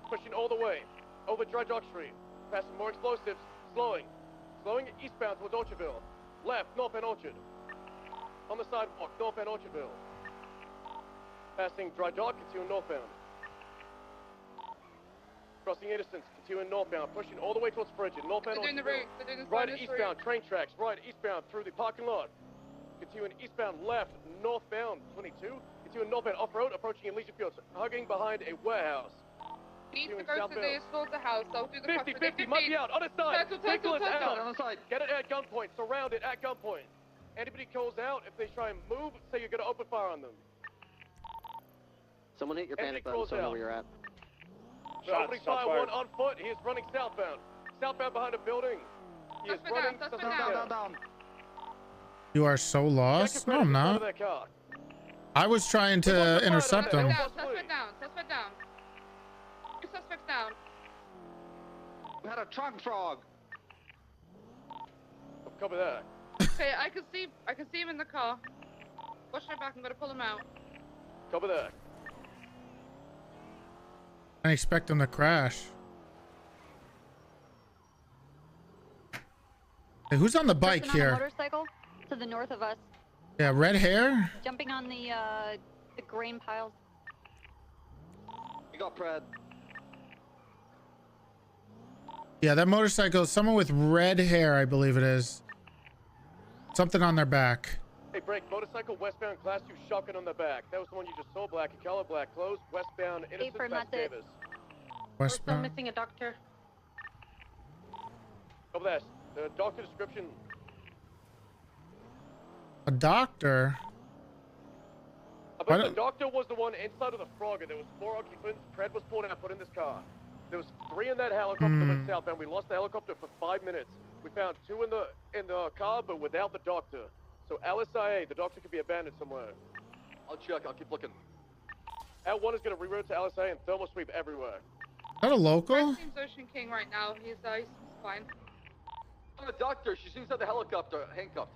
Pushing all the way. Over Dry Dock Street. Passing more explosives. Slowing eastbound towards Orchardville. Left, North End Orchard. On the sidewalk, North End Orchardville. Passing Dry Dock, continuing northbound. Crossing Innocence, continuing northbound, pushing all the way towards Frigid. Northbound They're doing the route. They're doing the right Sionis eastbound, route. train tracks. Right eastbound through the parking lot. Continuing eastbound, left, northbound, 22. Continuing northbound, off-road, approaching Elysian Fields, hugging behind a warehouse. Need to go to the slaughterhouse. They'll do the cut 50, might be out, on the side. Total. Out. On the side. Get it at gunpoint, surround it at gunpoint. Anybody calls out, if they try and move, say you're gonna open fire on them. Someone hit your panic button so I know where you're at. Opening fire, 1 on foot. He is running southbound. Southbound behind a building. He is running. Down. You are so lost. No, I'm not. I was trying to intercept him. Suspect down. 2 suspects down. We had a trunk frog. Cover that. Okay, I can see him in the car. Watch my back. I'm gonna pull him out. Cover that. I expect him to crash. Hey, who's on the bike Person here? on a motorcycle to the north of us. Yeah, red hair. Jumping on the grain piles. You got Fred. Yeah, that motorcycle is someone with red hair, I believe it is. Something on their back. Hey, break. Motorcycle westbound, class 2 shotgun on the back. That was the one you just saw. Black and color, black clothes. Westbound, Innocence, Apron, Max that's it. Davis. We're still Westbound. missing a doctor. Cover that. The doctor description. A doctor. But the doctor was the one inside of the Frogger. There was 4 occupants. Fred was pulled out, put in this car. There was 3 in that helicopter that went southbound. We lost the helicopter for 5 minutes. We found 2 in the car, but without the doctor. So LSIA, the doctor could be abandoned somewhere. I'll check. I'll keep looking. L1 is going to reroute to LSIA and thermal sweep everywhere. Is that a local? Seems Ocean King right now. He's fine. I'm a doctor. She's inside the helicopter, handcuffed.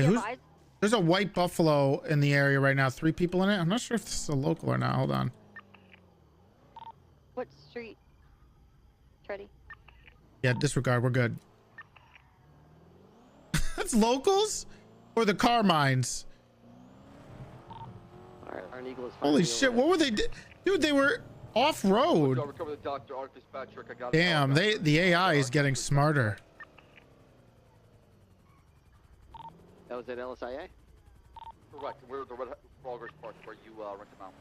Hey, You who's, have eyes? there's a white buffalo in the area right now. 3 people in it. I'm not sure if this is a local or not. Hold on. What street? Toretti. Yeah, disregard. We're good. That's locals or the Carmines. All right, Iron Eagle is Holy shit! What were they? Dude, they were off road. Recover the doctor, Arc Dispatcher. I got Damn, the AI is getting smarter. That was at LSIA? Correct. We're at the Red Froggers Park where you rent them out.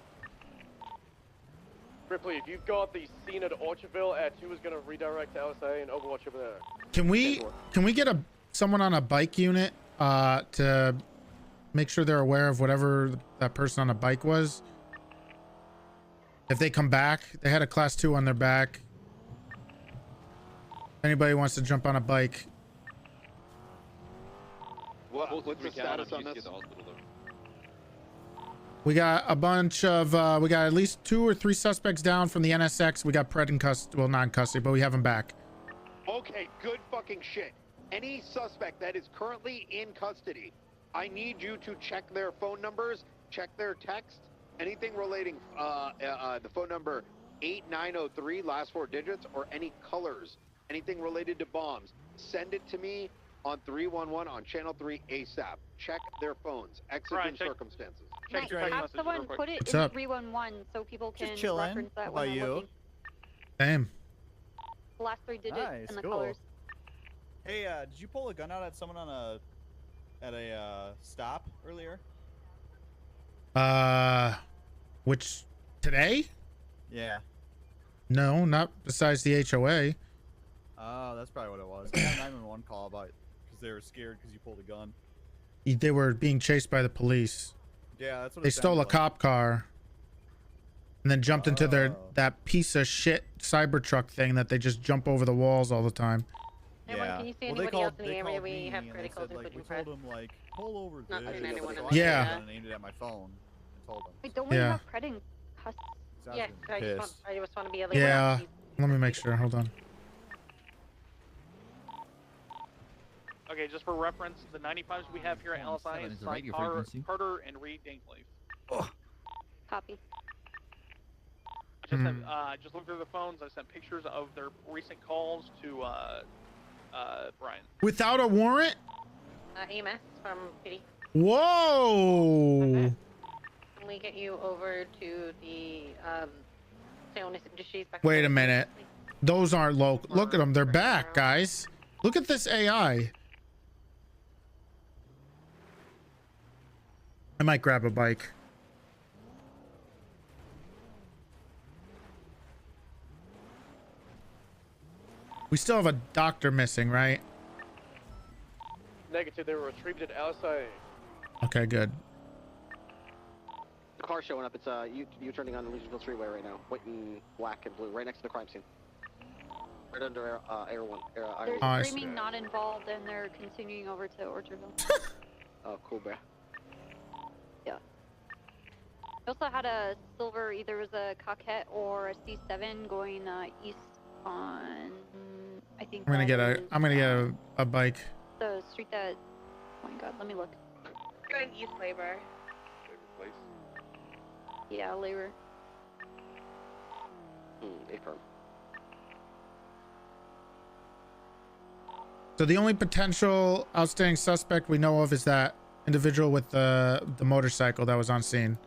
Ripley, if you've got the scene at Orchardville, Air 2 is going to redirect to LSA and Overwatch over there. Can we get someone on a bike unit to make sure they're aware of whatever that person on a bike was? If they come back, they had a class 2 on their back. Anybody wants to jump on a bike? What's the status on this? We got a bunch of we got at least 2 or 3 suspects down from the NSX. We got Pred in custody, well, not in custody, but we have him back. Okay, good fucking shit. Any suspect that is currently in custody, I need you to check their phone numbers, check their text, anything relating the phone number 8903, last 4 digits, or any colors, anything related to bombs. Send it to me on 311 on channel 3 ASAP. Check their phones. Exigent circumstances. Nice. Have someone put it What's in up? 311 so people can Just chilling. reference that How when about they're you? looking. Same. The last 3 digits Nice, and the cool. colors. Hey, did you pull a gun out at someone on a stop earlier? Which today? Yeah. No, not besides the HOA. Oh, that's probably what it was. I got a 911 call about because they were scared because you pulled a gun. They were being chased by the police. Yeah, that's what They it stole a sounded like. cop car and then jumped into that piece of shit Cybertruck thing that they just jump over the walls all the time. Everyone, can you see anybody else in the area we have criticals, including Fred? Told him like pull over Not this. seeing anyone in So the I area. got and aimed it at my phone and told him. Wait, don't we have Pred in custody? Yes, I just want to be able to Yeah, let me make sure. Hold on. Okay, just for reference, the 95s we have here at LSI is Carter and Reed Dinkley. Copy. Just looked through the phones. I sent pictures of their recent calls to Brian. Without a warrant? EMS from PD. Whoa! Can we get you over to the Sionis Industries? Wait a minute. Those aren't local. Look at them. They're back, guys. Look at this AI. I might grab a bike. We still have a doctor missing, right? Negative, they were retrieved at LSA. Okay, good. The car's showing up. It's you turning on the Legionville Freeway right now. White and black and blue, right next to the crime scene. Right under Air 1. They're screaming not involved and they're continuing over to Orchardville. Oh, cool, bro. Yeah. We also had a silver, either it was a Coquette or a C7 going east on, I think. I'm gonna get a bike. The street that, oh my god, let me look. Going East Labor. Place. Yeah, labor. Affirm. So the only potential outstanding suspect we know of is that individual with the motorcycle that was on scene.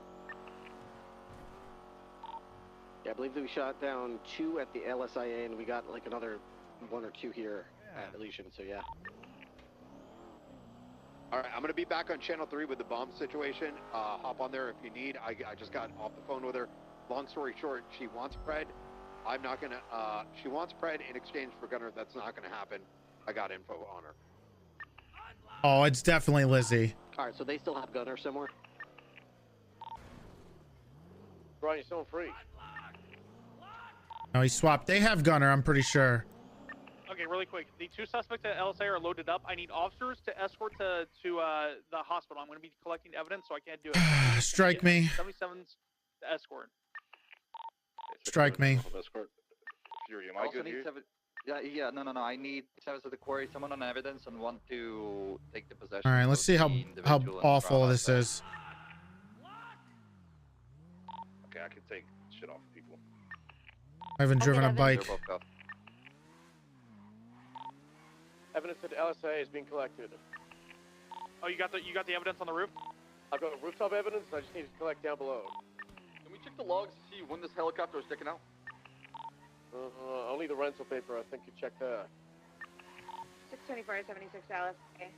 Yeah, I believe that we shot down 2 at the LSIA, and we got like another 1 or 2 here at Elysian. So yeah. All right, I'm going to be back on channel 3 with the bomb situation. Hop on there if you need. I just got off the phone with her. Long story short, she wants Pred. I'm not going to, she wants Pred in exchange for Gunner. That's not going to happen. I got info on her. Oh, it's definitely Lizzie. All right, so they still have Gunner somewhere? Brian, you're still free. No, he swapped. They have Gunner, I'm pretty sure. Okay, really quick. The 2 suspects at LSA are loaded up. I need officers to escort to the hospital. I'm going to be collecting evidence, so I can't do it. Strike me. 77's to escort. Strike me. Escort. Fury, am I good here? No. I need service of the quarry, someone on evidence, and one to take the possession. All right, let's of see the how individual and awful drive this outside. is. Okay, I can take shit off people. I haven't driven a bike. They're both cuffed. Evidence at LSA is being collected. Oh, you got the evidence on the roof? I've got rooftop evidence. I just need to collect down below. Can we check the logs to see when this helicopter was taken out? Only the rental paper. I think you checked that. 624-76 Dallas. Okay.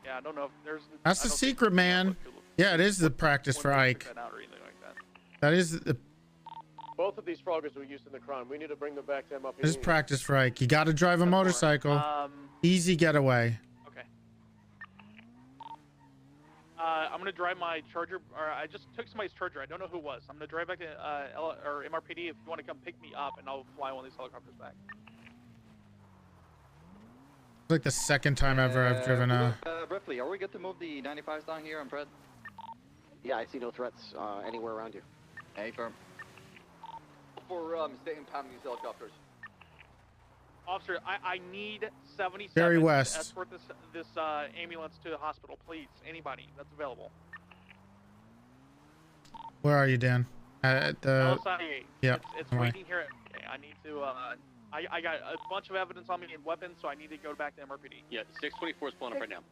Yeah, I don't know if there's. That's the secret, man. Yeah, it is the practice for Ike. That is the. Both of these froggers were used in the crime. We need to bring them back to MLPD. This is practice for Ike. You got to drive a motorcycle. Easy getaway. Okay. I'm gonna drive my Charger. Or I just took somebody's Charger. I don't know who it was. I'm gonna drive back to or MRPD if you want to come pick me up, and I'll fly one of these helicopters back. It's like the second time ever I've driven a. Briefly, are we good to move the 95s down here on Fred? Yeah, I see no threats anywhere around you. Hey, firm. For state impounding these helicopters. Officer, I need 77 Very to west. escort this ambulance to the hospital, please. Anybody that's available. Where are you, Dan? At the. LSIA. Yeah. It's all right. waiting here. Okay, I need to. I got a bunch of evidence on me and weapons, so I need to go back to MRPD. Yeah, 624 is pulling up right now.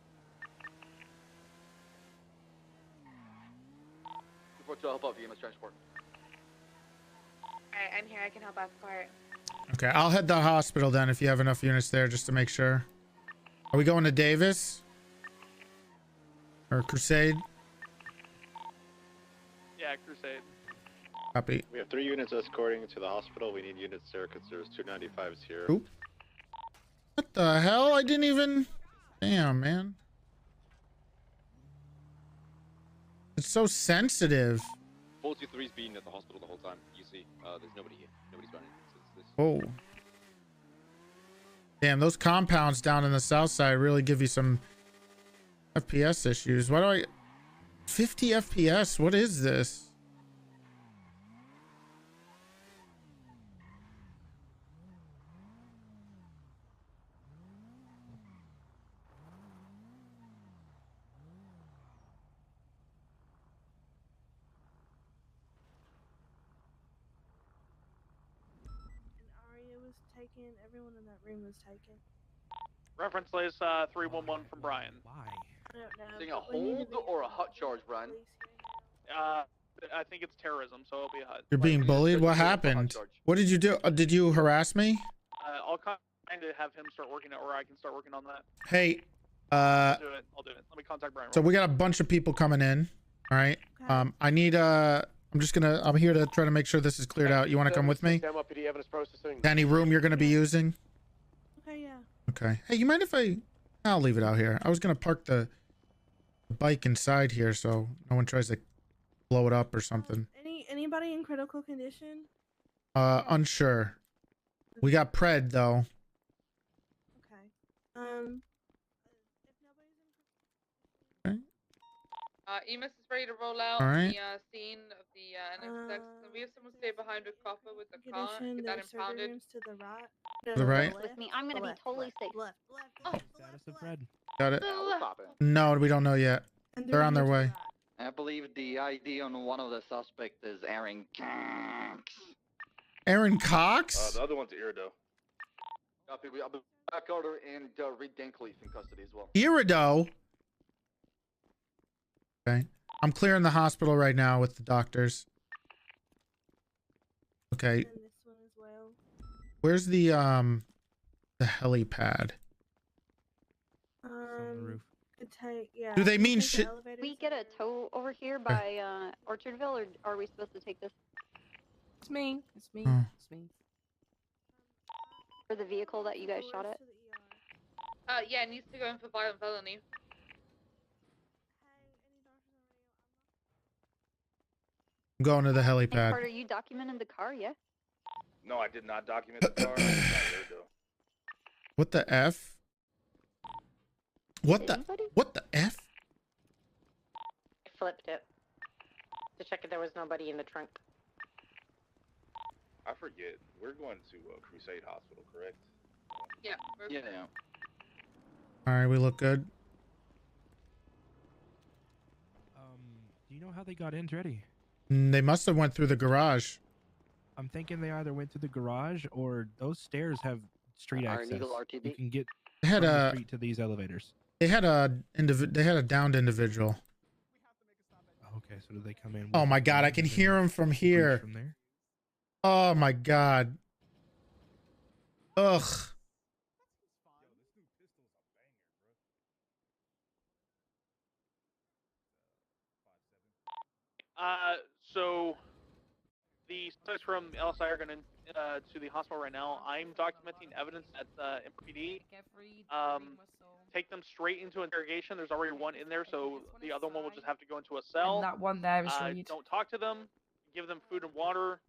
Report to help out the EMS transport. Alright, I'm here. I can help escort. Okay, I'll head to the hospital then if you have enough units there just to make sure. Are we going to Davis? Or Crusade? Yeah, Crusade. Copy. We have 3 units escorting to the hospital. We need units there because there's 295s here. Oop. What the hell? I didn't even. Damn, man. It's so sensitive. 423's been at the hospital the whole time. You see, there's nobody here. Nobody's running. Oh. Damn, those compounds down in the south side really give you some FPS issues. Why do I... 50 FPS? What is this? Taken. Everyone in that room was taken. Reference is 311 from Brian. I don't know. Seeing a hold or a hut charge, Brian? I think it's terrorism, so it'll be a HUD. You're being bullied? What happened? What did you do? Did you harass me? I'll kind of have him start working it, or I can start working on that. Hey, I'll do it. Let me contact Brian. so we got a bunch of people coming in. All right. I need I'm here to try to make sure this is cleared out. You want to come with me? MLPD evidence processing. Any room you're going to be using? Okay, yeah. Okay. Hey, you mind if I'll leave it out here. I was going to park the bike inside here so no one tries to blow it up or something. Anybody in critical condition? Unsure. We got Pred though. Okay. EMS is ready to roll out All right. the scene of the NXX. And we have someone stay behind with copper with the car. Get that impounded. To the right. To the right. With me, I'm gonna be totally safe. Status of Fred. Got it. No, we don't know yet. They're on their way. I believe the ID on one of the suspects is Aaron Cox. Aaron Cox? The other one's Irido. Copy. We have Back Carter and Reed Dankleaf in custody as well. Irido? Okay. I'm clearing the hospital right now with the doctors. Okay. Where's the helipad? Yeah. Do they mean shit? We get a tow over here by Orchardville, or are we supposed to take this? It's me. It's me. Oh. It's me. For the vehicle that you guys shot at? Yeah, it needs to go in for violent felony. I'm going to the Hey, helipad. Carter, you documented the car, yeah? No, I did not document the car. What the F? What the F? flipped it to check if there was nobody in the trunk. I forget. We're going to Crusade Hospital, correct? Yeah. Yeah. All right, we look good. Do you know how they got in, Toretti? They must have went through the garage. I'm thinking they either went through the garage or those stairs have street Iron access. Eagle RTB. You can get They had from the a street to these elevators. they had a downed individual. Okay, so do they come in? Oh my god, I can hear him from here. From there? Oh my god. Ugh. So the suspects from LSI are going to the hospital right now. I'm documenting evidence at MPD. Take them straight into interrogation. There's already one in there, so the other one will just have to go into a cell. And that one there is Reed. Don't talk to them. Give them food and water.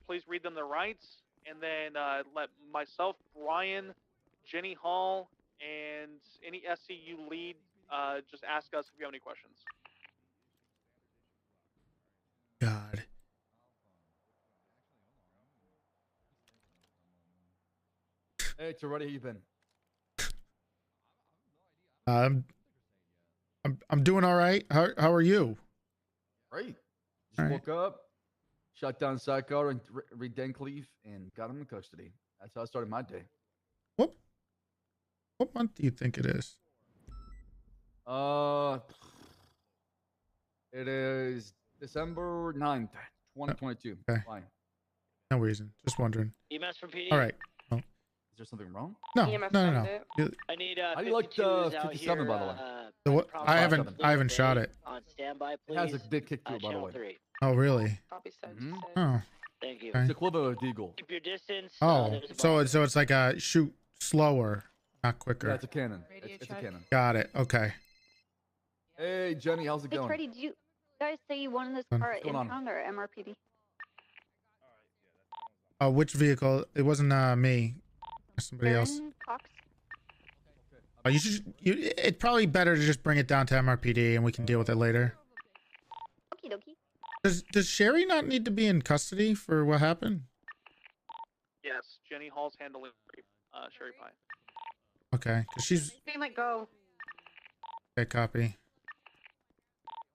Please read them their rights, and then let myself, Brian, Jenny Hall, and any SCU lead just ask us if you have any questions. God. Hey, Toretti, how you been? I'm doing all right. How are you? Great. Just All right. woke up, shut down Psycho and Reed Dencleave, and got him in custody. That's how I started my day. What month do you think it is? It is December 9th, 2022. Okay. Fine. No reason. Just wondering. EMS from PD. All right. Well, Is there something wrong? no, EMS no. found it. I need How do you like 52s the out 57, here, by the way? The what? probably I haven't shot it. On standby, It please. has a big kick to it, by the Channel way. 3. Oh, really? Copy, sir. Oh. Thank you. Okay. It's equivalent of Deagle. Keep your distance. Oh, there's a so it's like a shoot slower, not quicker. Yeah, it's a cannon. It's a cannon. Got it. Okay. Hey, Jenny, how's it Hey, going? Toretti, did you guys say you wanted this car at What's going on? impound or MRPD? Which vehicle? It wasn't me. Somebody else. Aaron Cox? Oh, it's probably better to just bring it down to MRPD and we can deal with it later. Okie dokie. Does Sherry not need to be in custody for what happened? Yes, Jenny Hall's handling Sherry Pie. Okay, because she's Being let go. okay. Copy.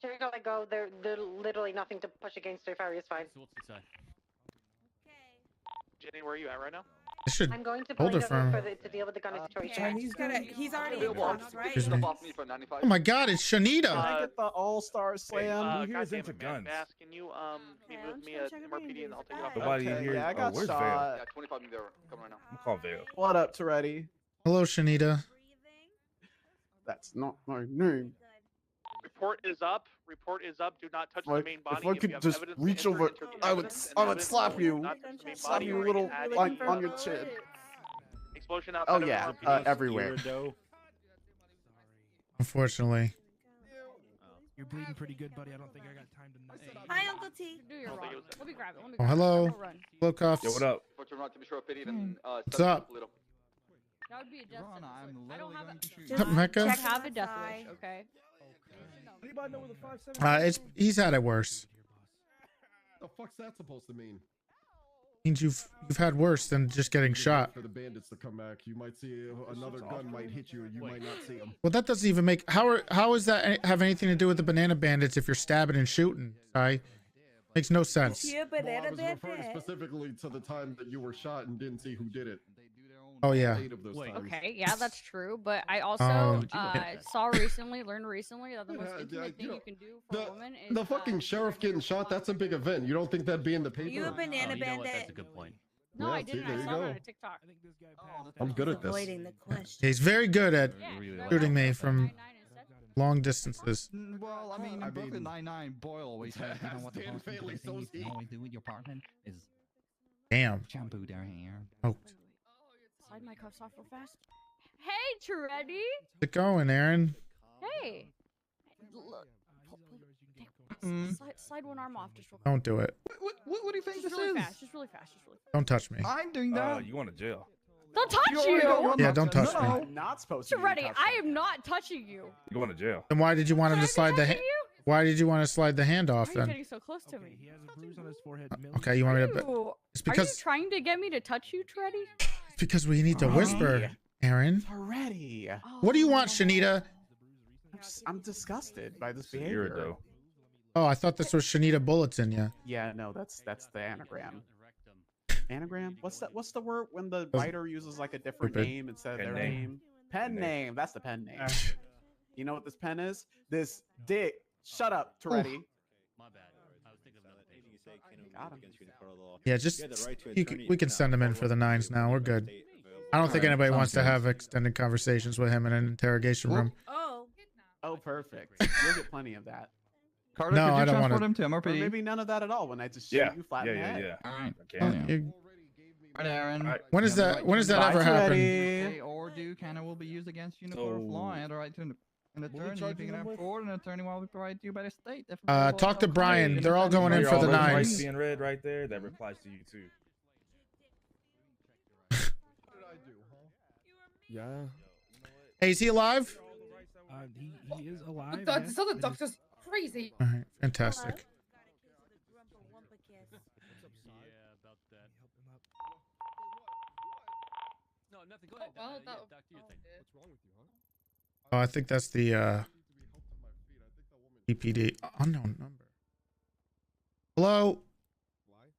Jerry got let go. They're literally nothing to push against her. Fire is fine. Jenny, where are you at right now? I should I'm going to hold her police from. to deal with the gun situation. And he's already in cuffs, right? Excuse me. Oh my God! It's Shanita. Can I get the All-Star Slam? Who here's into guns? Bass, can you meet with me at MRPD and I'll take you off the Nobody here. Yeah, I got where's shot. Vale? Yeah, 25 there. Coming right now. I'm calling Vale. What up, Toretti? Hello, Shanita. That's not my name. Report is up. Report is up. Do not touch the Like, main body. if I you could have just evidence, reach enter over, into the I would evidence, I and would evidence slap will you, not touch the main slap body you or a little add like any on your chin. explosion outside Oh of yeah, MRPD. everywhere. Unfortunately. You're bleeding pretty good, buddy. I don't think I got time to. Hi, Uncle T. Do your run. Let me grab it. Let me Oh, grab hello. it. I'll run. Hello, Cuffs. Yo, what up? What's up? That would be a death sentence. I don't have a. What's up, Mecca? I have a death wish. Okay. Anybody know where the 5-7? He's had it worse. The fuck's that supposed to mean? Means you've had worse than just getting shot. For the bandits to come back, you might see another gun might hit you, or you might not see them. Well, that doesn't even make how is that have anything to do with the banana bandits if you're stabbing and shooting? Sorry, makes no sense. Yeah, banana I was referring bandit. specifically to the time that you were shot and didn't see who did it. Oh yeah. 8 of those times. Okay, yeah, that's true. But I also learned recently that the most intimate thing you can do for a woman is The fucking sheriff getting shot, that's a big event. You don't think that'd be in the paper? You a banana bandit? That's a good point. No, Yeah, I see, didn't. there I you saw it go. on a TikTok. I'm good at this. Avoiding the question. He's very good at shooting me from long distances. Well, I mean, in Brooklyn Nine-Nine, Boyle always says, you know what the most important thing you can always do with your partner is Damn. shampoo their hair. Oh. Slide my cuffs off real fast. Hey, Toretti. How's it going, Aaron? Hey. Look. Slide one arm off just real quick. Don't do it. What do you think Just this really is? fast. Just really fast. Just really fast. Don't touch me. I'm doing that. You going to jail? Don't touch you. Yeah, don't touch me. Not supposed to. Toretti, I am not touching you. You going to jail? Then why did you want him to slide the? Why did you want to slide the hand off Why are you then? getting so close to me? He has a bruise on his forehead. Okay, you want me to? Ew. It's Are you because trying to get me to touch you, Toretti? it's because we need to whisper, Aaron. Already. What do you want, Shanita? I'm disgusted by this You're behavior. though. Oh, I thought this was Shanita Bullets in you. Yeah, no, that's the anagram. Anagram? What's the word when the writer uses like a different Stupid. name instead of Pen their name. name? Pen name. That's the pen name. You know what this pen is? This dick. Shut up, Toretti. Got him. Yeah, just we can send him in for the 9s now. We're good. I don't think anybody wants to have extended conversations with him in an interrogation room. Oh, perfect. You'll get plenty of that. Carter, No, could you I don't transport wanna- him to Or MRPD? maybe none of that at all when I just shoot Yeah. you flat in the head. All right. Okay. All right, Aaron. When is that? When does that Bye, ever happen? Say or do can will be used against you in a court of law and the right to an attorney if you can afford an attorney while we provide to you by the state. If available, Talk to no Brian. claim. They're all going in for the All those lights 9s. being red right there, that replies to you too. Yeah. Hey, is he alive? He is alive. This other doctor's crazy. All right, fantastic. Oh, I think that's the EPD unknown number. Hello.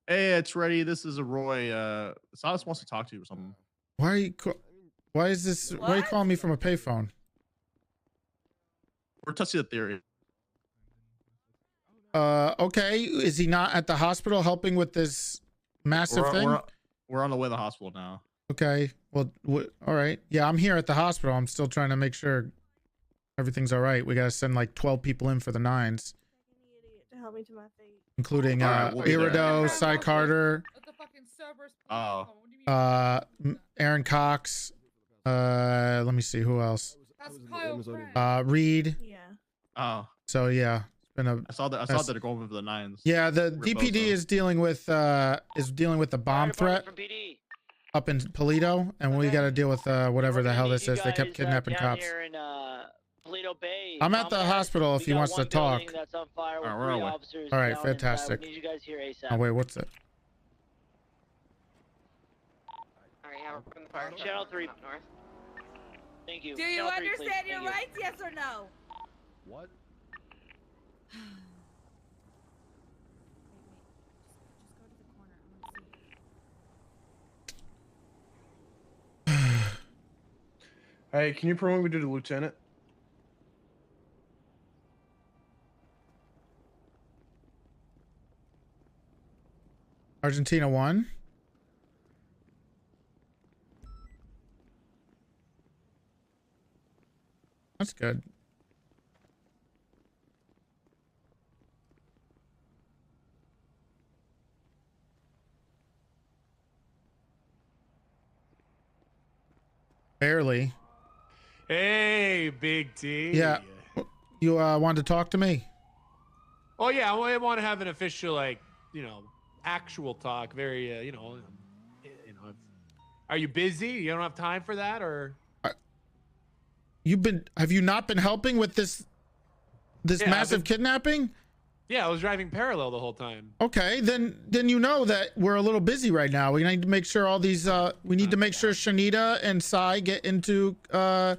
Hey, it's ready. This is a Roy. Silas wants to talk to you or something. Why are you? Why is this? Why are you calling me from a payphone? We're testing the theory. Okay. Is he not at the hospital helping with this massive thing? We're on the way to the hospital now. Okay. Well, all right. Yeah, I'm here at the hospital. I'm still trying to make sure everything's all right. We got to send like 12 people in for the 9s, To help me to my fate. including All right, we'll be there. Irido, Cy Carter, Oh. Aaron Cox. Let me see who else. Reed. Yeah. Oh. So yeah, it's been a. I saw that they're going for the 9s. Yeah, the Rip DPD Bozo. is dealing with the bomb threat up in Polito, and we got to deal with whatever the hell this is. They kept kidnapping down cops. Here in, Polito Bay, I'm at the hospital if he wants to talk. That's on fire with All right, 3 we're on. officers All right, down fantastic. inside. We need you guys here ASAP. Oh wait, what's it? Alright, yeah, we're from the fire. Channel 3 up north. Thank you. Do you Channel 3, please. understand your Thank you. rights? Yes or no? What? Hey, can you promote me to the lieutenant? Argentina won. That's good. Barely. Hey, Big T. Yeah. You wanted to talk to me? Oh yeah, I want to have an official, like, actual talk. Very, Are you busy? You don't have time for that, or? Have you not been helping with this Yeah, I've massive been- kidnapping? Yeah, I was driving parallel the whole time. Okay, then you know that we're a little busy right now. We need to make sure all these we need to make sure Shanita and Sai get into the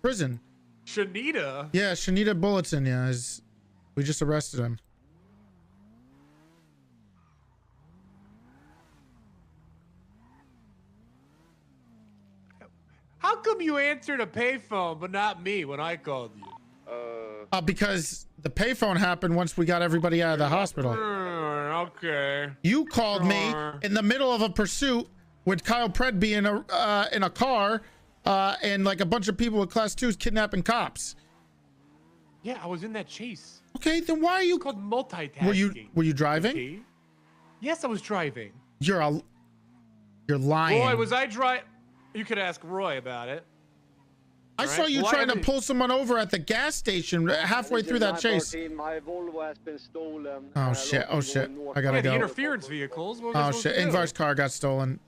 prison. Shanita? Yeah, Shanita Bulletin, yeah, we just arrested him. How come you answered a payphone but not me when I called you? Because the payphone happened once we got everybody out of the hospital. Okay. You called me in the middle of a pursuit with Kyle Predby in a car, and like a bunch of people with class 2s kidnapping cops. Yeah, I was in that chase. Okay, then why are you? It's called multitasking. Were you driving? Okay. Yes, I was driving. You're lying. Roy, was I driving? You could ask Roy about it. I saw you trying to pull someone over at the gas station halfway through that chase. My Volvo has been stolen. Oh shit! Oh shit! I gotta The go. interference vehicles. What was I Oh supposed shit! to do? Ingvar's car got stolen.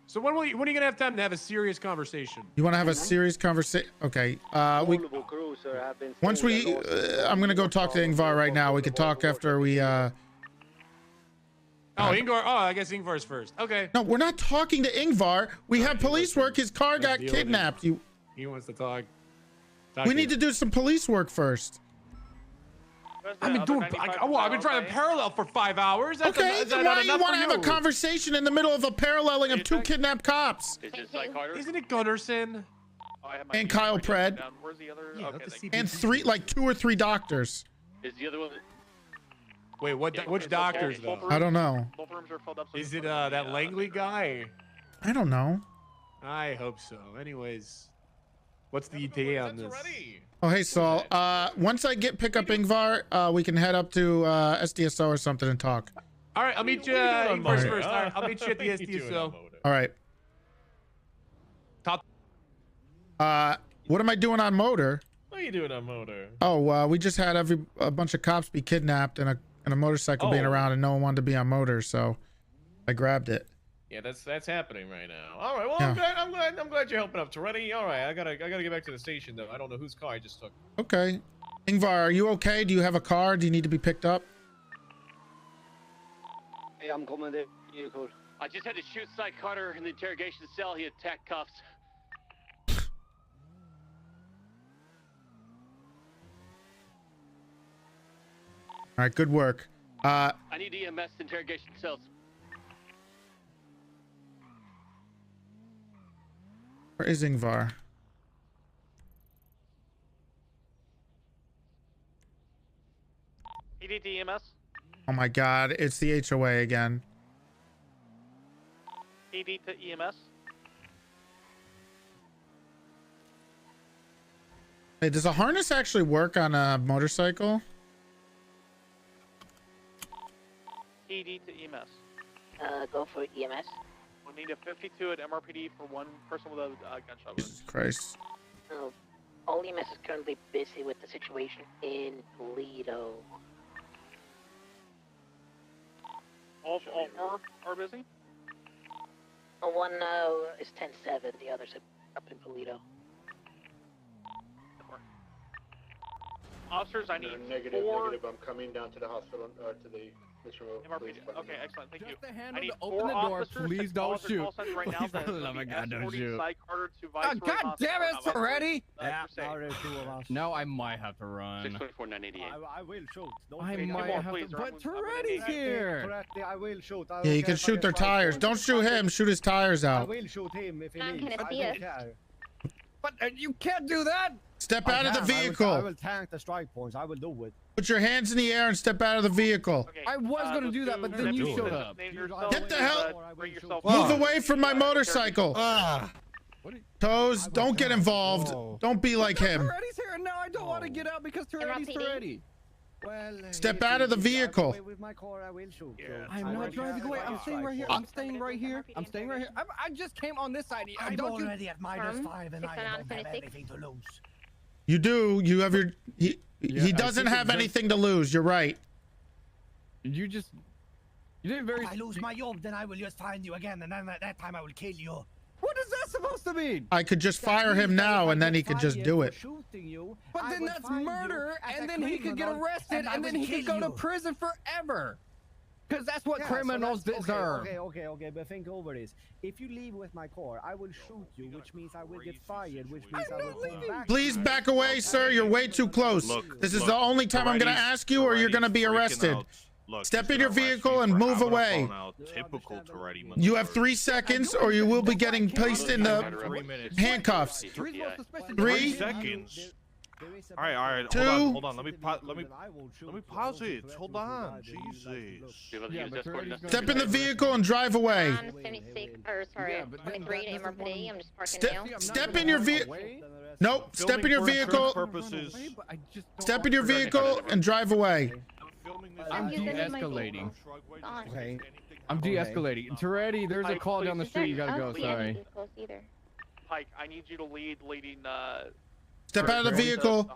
So when are you gonna have time to have a serious conversation? You want to have a serious conversation? Okay. Once we, I'm gonna go talk to Ingvar right now. We can talk after we. Oh, Ingvar. Oh, I guess Ingvar's first. Okay. No, we're not talking to Ingvar. We have police work. His car got deal with him. kidnapped. He wants to talk. We need to do some police work first. I've been doing. I've been driving parallel for 5 hours. That's Okay, is then that why not do you enough want to for have a conversation in the middle of a paralleling of two kidnapped cops? Isn't it Gunnarsson? And Kyle Pred. Where's the other? Yeah, Okay, And two or three doctors. Is the other one? Wait, which doctors though? I don't know. Both rooms are filled up. So Is it that Langley guy? I don't know. I hope so. Anyways, what's the ETA on this? Oh, hey, Saul. Once I pick up Ingvar, we can head up to SDSO or something and talk. All right, I'll meet you Ingvar's first. All right, I'll meet you at the SDSO. All right. What am I doing on motor? What are you doing on motor? Oh, we just had a bunch of cops be kidnapped and a motorcycle being around, and no one wanted to be on motor, so I grabbed it. Yeah, that's happening right now. All right, well, Yeah. I'm glad you're helping out, Toretti. All right, I gotta get back to the station though. I don't know whose car I just took. Okay. Ingvar, are you okay? Do you have a car? Do you need to be picked up? Hey, I'm coming there. Vehicle. I just had to shoot Cy Carter in the interrogation cell. He attacked cuffs. All right, good work. I need EMS interrogation cells. Where is Ingvar? ED to EMS. Oh my God, it's the HOA again. ED to EMS. Hey, does a harness actually work on a motorcycle? ED to EMS. Go for EMS. We need a 52 at MRPD for one person with a gunshot wound. Jesus Christ. All EMS is currently busy with the situation in Toledo. All four are busy? One is 10-7, the others are up in Toledo. Officers, I need Negative, four. negative. I'm coming down to the hospital, to the mission room. MRPD. Okay, excellent. Thank you. I need open four the door. officers Please to don't call us shoot. call signs right now. That Oh my God, don't shoot. Cy Carter to Oh, Viceroy God damn it, Hospital. Toretti! Yeah, No, I might have to run. 624-988. I will shoot. I might have to, but Toretti's here. I will shoot. Yeah, you can shoot their tires. Don't shoot him. Shoot his tires I out. will shoot him if he needs. can it I be don't a- care. But you can't do that. Step out of the I vehicle. will tank the strike points. I will do it. Put your hands in the air and step out of the vehicle. I was gonna do that, but then you showed up. Get the hell. Move Move away from my motorcycle. Toes, don't get involved. Don't be like him. Toretti's here, and now I don't want to get out because Toretti's Toretti. Well, Step out of the vehicle. with my car, I will shoot. I'm not driving away. I'm staying right here. I'm staying right here. I'm staying right here. I just came on this side. I'm Don't you- already at -5 and I don't have anything to lose. You do. You have your. He doesn't have anything to lose. You're right. You didn't very. If I lose my job, then I will just find you again, and then at that time I will kill you. What is that supposed to mean? I could just fire him now, and then he could just do it. Shooting you, But I then will that's find you murder, as and a then he could get criminal, arrested, I and then will he could kill go to you. prison forever. Because that's what Yeah, so criminals that's- deserve. Okay, but think over this. If you leave with my car, I will shoot you, which means I will get fired, which means I will come back. Please back away, sir. You're way too close. This is the only time I'm going to ask you, or you're going to be arrested. Step in your vehicle and move away. Typical Toretti. You have 3 seconds, or you will be getting placed in the handcuffs. 3 seconds. All right. Two. Hold on. Let me pause it. Hold on. Jesus. Step in the vehicle and drive away. 76, or sorry, 23 to MRPD. I'm just parking now. Step in your vehicle. Nope. Step in your vehicle. Step in your vehicle and drive away. I'm de-escalating. Okay. I'm de-escalating. Toretti, there's a call down the street. You gotta go. Sorry. Pike, I need you to lead Step out of the vehicle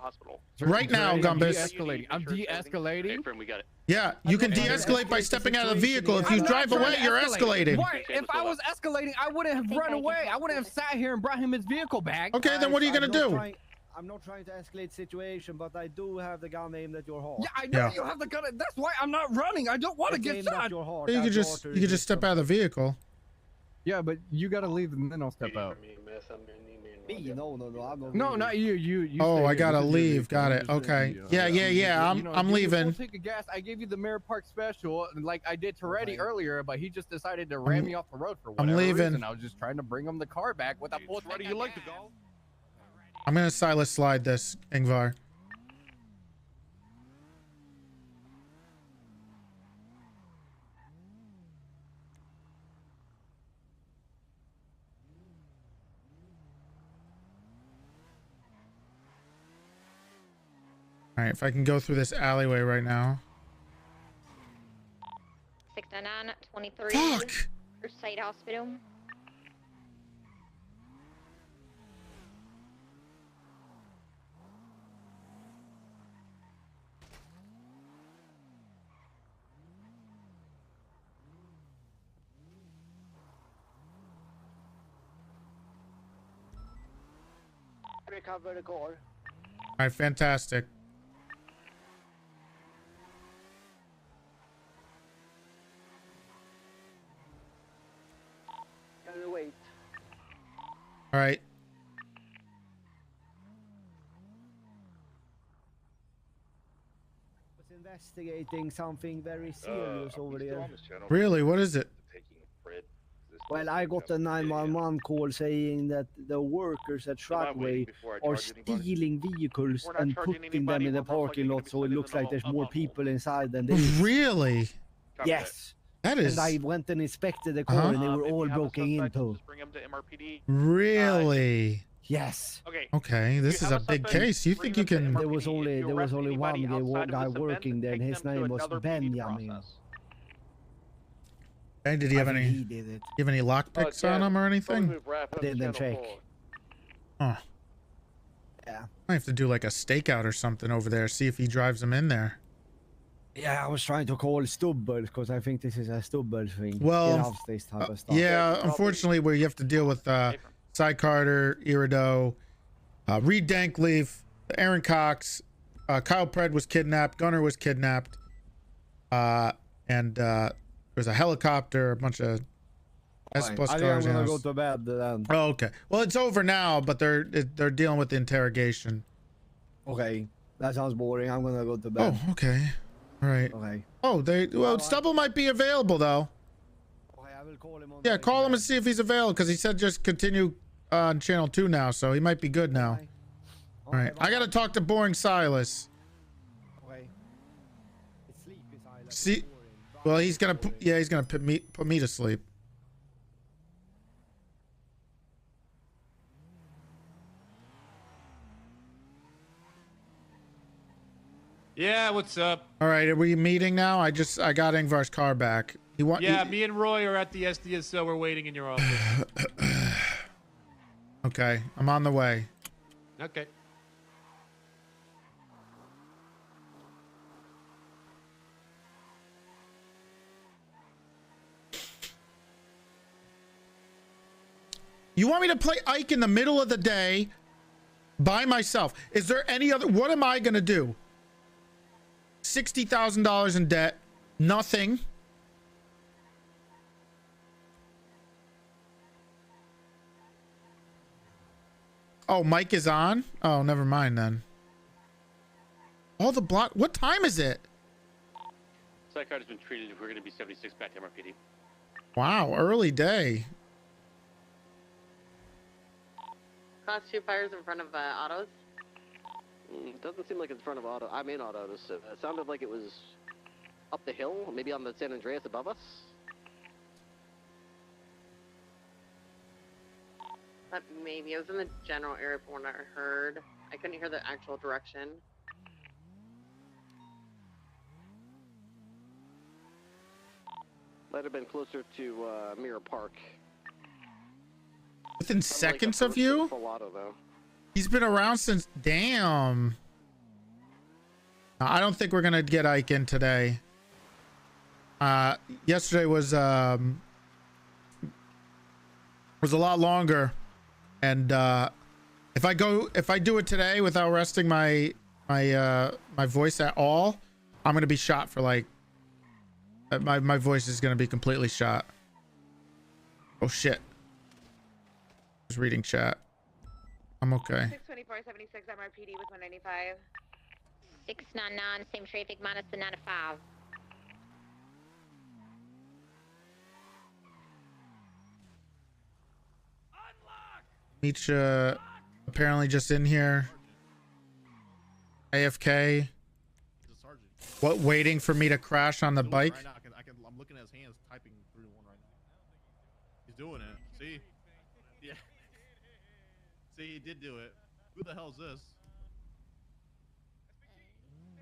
right now, Gumbus. I'm de-escalating. We got it. Yeah, you can de-escalate by stepping out of the vehicle. If you drive away, you're escalating. Why? If I was escalating, I wouldn't have run away. I wouldn't have sat here and brought him his vehicle back. Okay, then what are you gonna do? I'm not trying to escalate situation, but I do have the gun aimed at your heart. Yeah, I know you have the gun. That's why I'm not running. I don't want to get shot. You could just step out of the vehicle. Yeah, but you gotta leave and then I'll step out. Me? No, I'm not. No, not you. You. Oh, I gotta leave. Got it. Okay. Yeah. I'm leaving. We'll take a gas. I gave you the Mirror Park special, like I did Toretti earlier, but he just decided to ram me off the road for whatever reason. I was just trying to bring him the car back with a full tank. You like to go? I'm gonna Silas slide this, Ingvar. All right, if I can go through this alleyway right now. 699 23. Fuck! State Hospital. Recover the car. All right, fantastic. Gotta wait. All right. Was investigating something very serious over there. Really? What is it? Well, I got a 911 call saying that the workers at Truckway are stealing vehicles and putting them in the parking lot, so it looks like there's more people inside than there is. Really? Yes. That is. And I went and inspected the car, and they were all broken into. Really? Yes. Okay, this is a big case. You think you can? There was only one guy working there, and his name was Benjamin. And did he have any? He did it. Give any lockpicks on him or anything? Didn't check. Huh. Yeah. I have to do like a stakeout or something over there. See if he drives them in there. Yeah, I was trying to call Stubbers because I think this is a Stubbers thing. Well, this type of stuff. yeah. Unfortunately, where you have to deal with Cy Carter, Irido, Reed Dankleaf, Aaron Cox, Kyle Pred was kidnapped, Gunner was kidnapped, and there's a helicopter, a bunch of S-Bus cars. I'm gonna go to bed then. Oh, okay. Well, it's over now, but they're dealing with the interrogation. Okay, that sounds boring. I'm gonna go to bed. Oh, okay. All right. Okay. Oh, Stubble might be available though. Okay, I will call him on. Yeah, call him and see if he's available because he said just continue on channel 2 now, so he might be good now. All right. I gotta talk to Boring Silas. Okay. It's sleepy Silas. See. Well, he's gonna put me to sleep. Yeah, what's up? All right, are we meeting now? I got Ingvar's car back. Me and Roy are at the SDSO. We're waiting in your office. Okay, I'm on the way. Okay. You want me to play Ike in the middle of the day by myself? Is there any other? What am I going to do? $60,000 in debt. Nothing. Oh, Mike is on? Oh, never mind then. All the block. What time is it? Psychard has been treated. We're going to be 76 back to MRPD. Wow, early day. Class 2 fires in front of autos. Doesn't seem like it's in front of auto. I'm in autos. It sounded like it was up the hill, maybe on the San Andreas above us. But maybe it was in the general area from what I heard. I couldn't hear the actual direction. Might have been closer to Mirror Park. Within seconds of you? Full auto, though. He's been around since. Damn. I don't think we're gonna get Ike in today. Yesterday was a lot longer, and if I do it today without resting my voice at all, I'm gonna be shot for like my voice is gonna be completely shot. Oh shit. Just reading chat. I'm okay. 62476 MRPD with 195. 699, same traffic minus the 95. Misha apparently just in here. AFK. What, waiting for me to crash on the bike? Right now, I'm looking at his hands typing through one right now. He's doing it. See? Yeah. See, he did do it. Who the hell is this?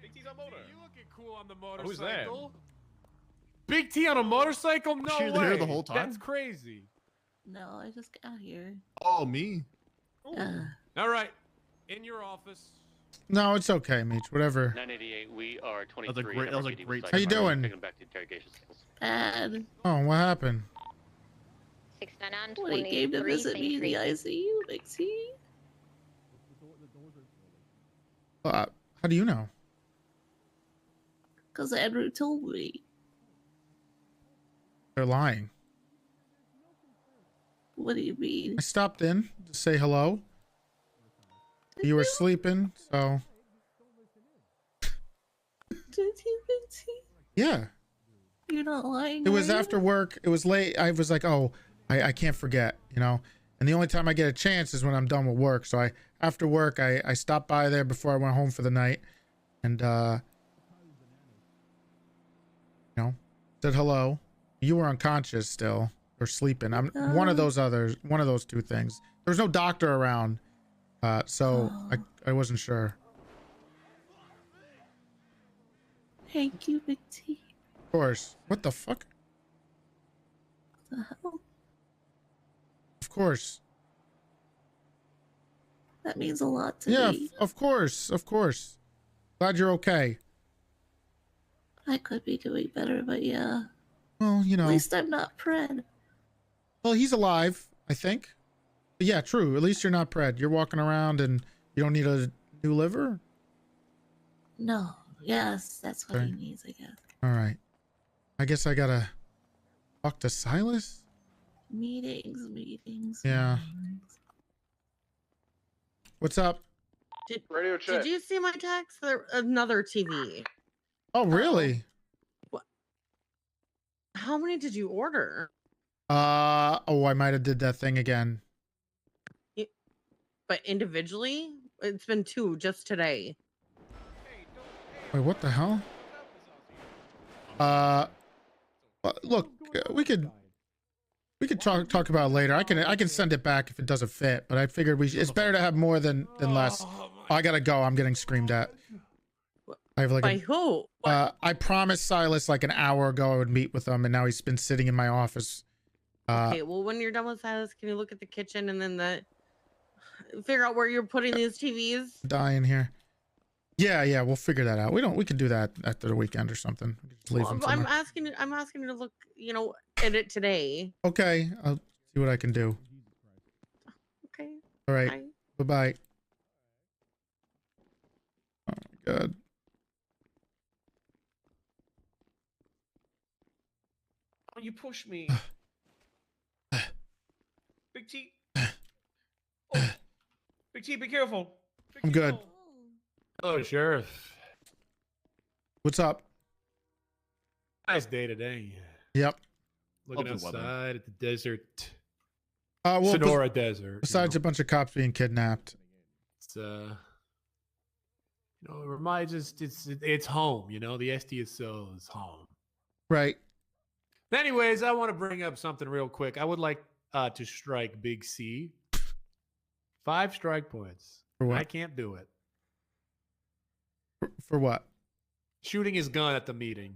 Big T's on motor. You looking cool on the Who's that? motorcycle? Big T on a motorcycle? No She was way. here the whole time? That's crazy. No, I just got here. Oh, me? All right. In your office. No, it's okay, Meech. Whatever. 988, we are 23. That was a great. How you doing? Taking back to interrogation skills. Bad. Oh, what happened? 699, When he came to visit me in the ICU, Big T. How do you know? Because Andrew told me. They're lying. What do you mean? I stopped in to say hello. You were sleeping, so. Did you, Big T? Yeah. You're not lying. It was are you? after work. It was late. I was like, oh, I can't forget, you know. And the only time I get a chance is when I'm done with work. So after work, I stopped by there before I went home for the night, and you know, said hello. You were unconscious still or sleeping. I'm one of those two things. There was no doctor around, so I wasn't sure. Thank you, Big T. Of course. What the fuck? What the hell? Of course. That means a lot to Yeah, me. of course. Glad you're okay. I could be doing better, but yeah. Well, you know. At least I'm not pred. Well, he's alive, I think. But yeah, true. At least you're not pred. You're walking around and you don't need a new liver? No. Yes, that's what Okay. he needs, I guess. All right. I guess I gotta talk to Silas? Meetings. Yeah. What's up? Radio check. Did you see my text? Another TV. Oh, really? What? How many did you order? Oh, I might have did that thing again. But individually? It's been 2 just today. Wait, what the hell? Look, we could talk about it later. I can send it back if it doesn't fit, but I figured it's better to have more than less. Oh, I gotta go. I'm getting screamed at. I have like By who? I promised Silas like an hour ago I would meet with him, and now he's been sitting in my office. Okay, well, when you're done with Silas, can you look at the kitchen and then figure out where you're putting these TVs? Dying here. Yeah, we'll figure that out. We can do that after the weekend or something. We can just leave them I'm somewhere. asking you to look, at it today. Okay, I'll see what I can do. Okay. All right. Bye-bye. Oh my God. Oh, you pushed me. Big T. Oh. Big T, be careful. I'm good. Hello, Sheriff. What's up? Nice day today. Yep. Looking Love the weather. outside at the desert. Well, Sonora Desert. Besides a bunch of cops being kidnapped. It's it reminds us it's home, the SDSO is home. Right. Anyways, I want to bring up something real quick. I would like to strike Big C. 5 strike points. For what? I can't do it. For what? Shooting his gun at the meeting.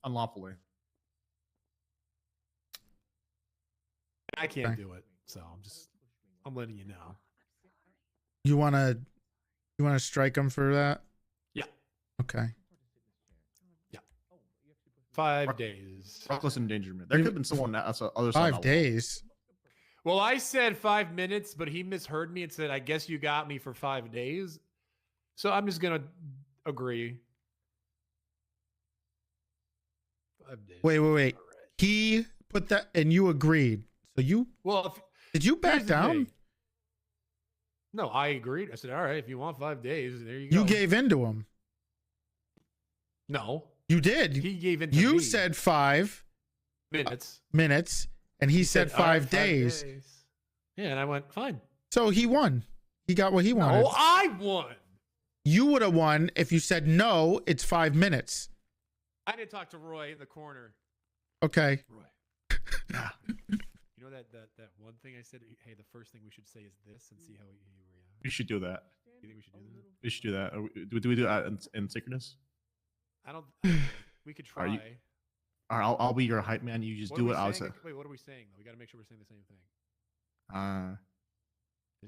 Unlawfully. I can't do it. So I'm letting you know. You wanna strike him for that? Yeah. Okay. 5 days. Reckless endangerment. There could have been someone else. Other side. 5 days. Well, I said 5 minutes, but he misheard me and said, "I guess you got me for 5 days." So I'm just gonna agree. 5 days. Wait. He put that, and you agreed. So you. Well, did you back down? No, I agreed. I said, "All right, if you want 5 days, there you go." You gave in to him. No. You did. He gave in to You me. said 5 minutes, and he said "All right, 5 days. Yeah, and I went, fine. So he won. He got what he wanted. Oh, I won. You would have won if you said no. It's 5 minutes. I didn't talk to Roy in the corner. Okay. Roy. You know that one thing I said? Hey, the first thing we should say is this, and see how he reacts. We should do that. You think we should do that? We should do that. Do we do that in synchronous? I don't. We could try. All right, I'll be your hype man. You just What do are it. we I'll saying? say. Wait, what are we saying though? We got to make sure we're saying the same thing.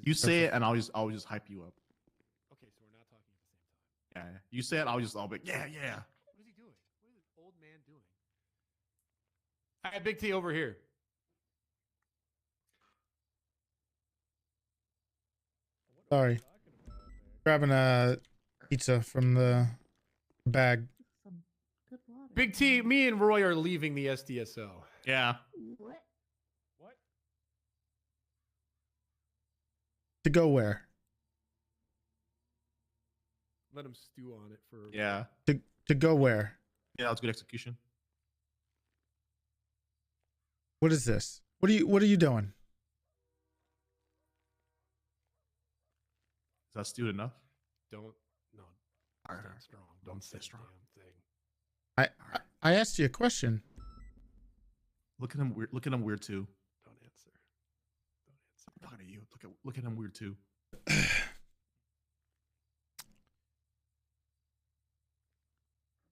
You say it, and I'll just hype you up. Okay, so we're not talking at the same time. Yeah. You say it, I'll be yeah. What is he doing? What is this old man doing? All right, Big T over here. Sorry. Grabbing a pizza from the bag. Big T, me and Roy are leaving the SDSO. Yeah. What? To go where? Let him stew on it for. Yeah. To go where? Yeah, that's good execution. What is this? What are you doing? Is that stewed enough? Don't stand strong. Don't say strong thing. I asked you a question. Look at him weird. Look at him weird too. Don't answer. I'm talking to you. Look at him weird too.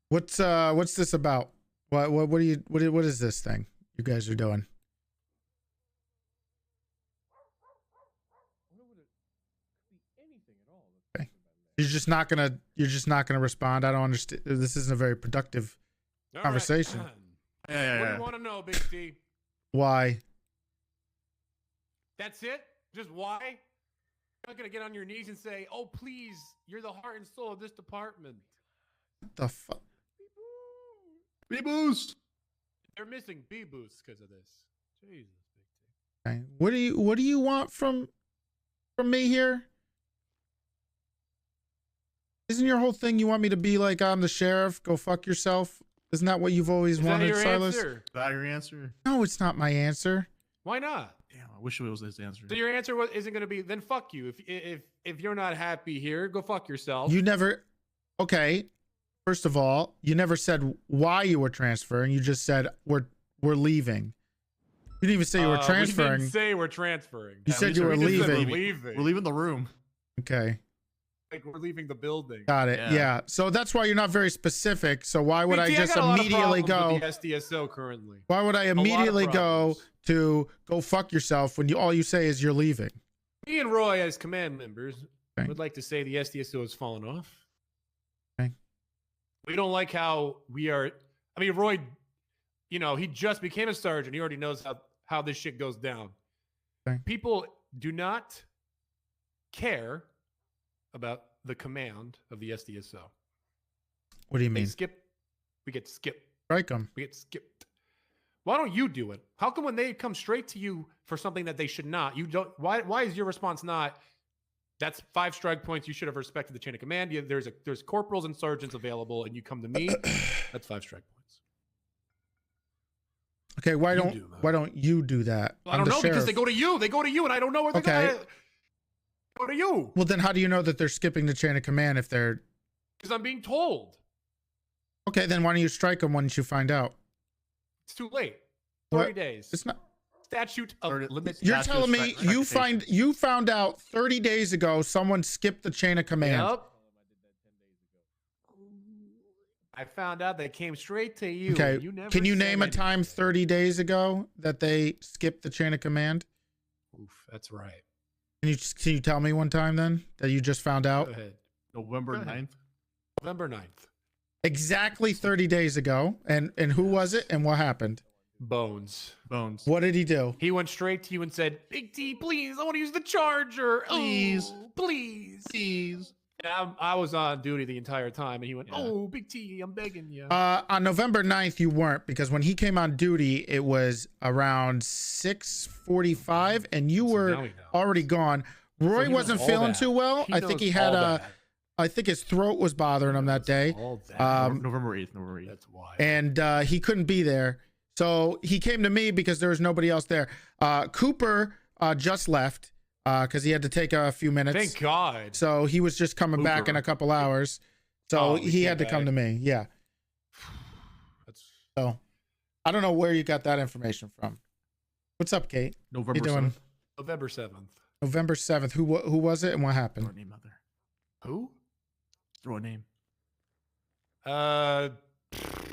What's this about? What is this thing you guys are doing? Okay. You're just not gonna respond. I don't understand. This isn't a very productive conversation. Right. Yeah. What do you want to know, Big T? Why? That's it? Just why? You're not gonna get on your knees and say, "Oh, please, you're the heart and soul of this department." What the fuck? B-boost. They're missing B-boosts because of this. Jesus, Big T. Okay. What do you want from me here? Isn't your whole thing you want me to be like I'm the sheriff? Go fuck yourself. Isn't that what you've always wanted, Silas? Answer? Is that your answer? No, it's not my answer. Why not? Damn, I wish it was his answer. So your answer isn't going to be then fuck you. If you're not happy here, go fuck yourself. You never. Okay. First of all, you never said why you were transferring. You just said we're leaving. You didn't even say you were transferring. We didn't say we're transferring. You said you were leaving. We're leaving the room. Okay. Like we're leaving the building. Got it. Yeah. So that's why you're not very specific. So why would I just immediately go? With the SDSO currently. Why would I immediately go to go fuck yourself when all you say is you're leaving? Me and Roy, as command members, would like to say the SDSO has fallen off. Okay. We don't like how we are. I mean, Roy, he just became a sergeant. He already knows how this shit goes down. Okay. People do not care about the command of the SDSO. What do you mean? We get skipped. Strike them. We get skipped. Why don't you do it? How come when they come straight to you for something that they should not, you don't? Why is your response not? That's 5 strike points. You should have respected the chain of command. There's corporals and sergeants available, and you come to me. That's 5 strike points. Okay, why don't you do that? Well, I don't know because they go to you. They go to you, and I don't know where they're gonna go to you. Well, then how do you know that they're skipping the chain of command if they're? Because I'm being told. Okay, then why don't you strike them once you find out? It's too late. 30 What? days. It's not. Statute of limits. You're telling me you found out 30 days ago someone skipped the chain of command. Yep. I found out they came straight to you. Okay. You never Can you said name a anything. time 30 days ago that they skipped the chain of command? Oof, that's right. Can you tell me one time then that you just found out? Go ahead. November Go ahead. 9th. November 9th. Exactly 30 days ago. And who was it and what happened? Bones. What did he do? He went straight to you and said, "Big T, please, I want to use the charger. Please. Oh, please. Please. And I was on duty the entire time, and he went, "Oh, Big T, I'm begging you." On November 9th, you weren't, because when he came on duty, it was around 6:45, and you were already gone. Roy wasn't feeling too well. I think he had I think his throat was bothering him that day. November 8th. That's why. And he couldn't be there. So he came to me because there was nobody else there. Cooper just left because he had to take a few minutes. Thank God. So he was just coming back in a couple hours. So he had to come to me. Yeah. So I don't know where you got that information from. What's up, Kate? November How you doing? 7th. November 7th. November 7th. Who was it and what happened? Throw a name out there. Who? Throw a name.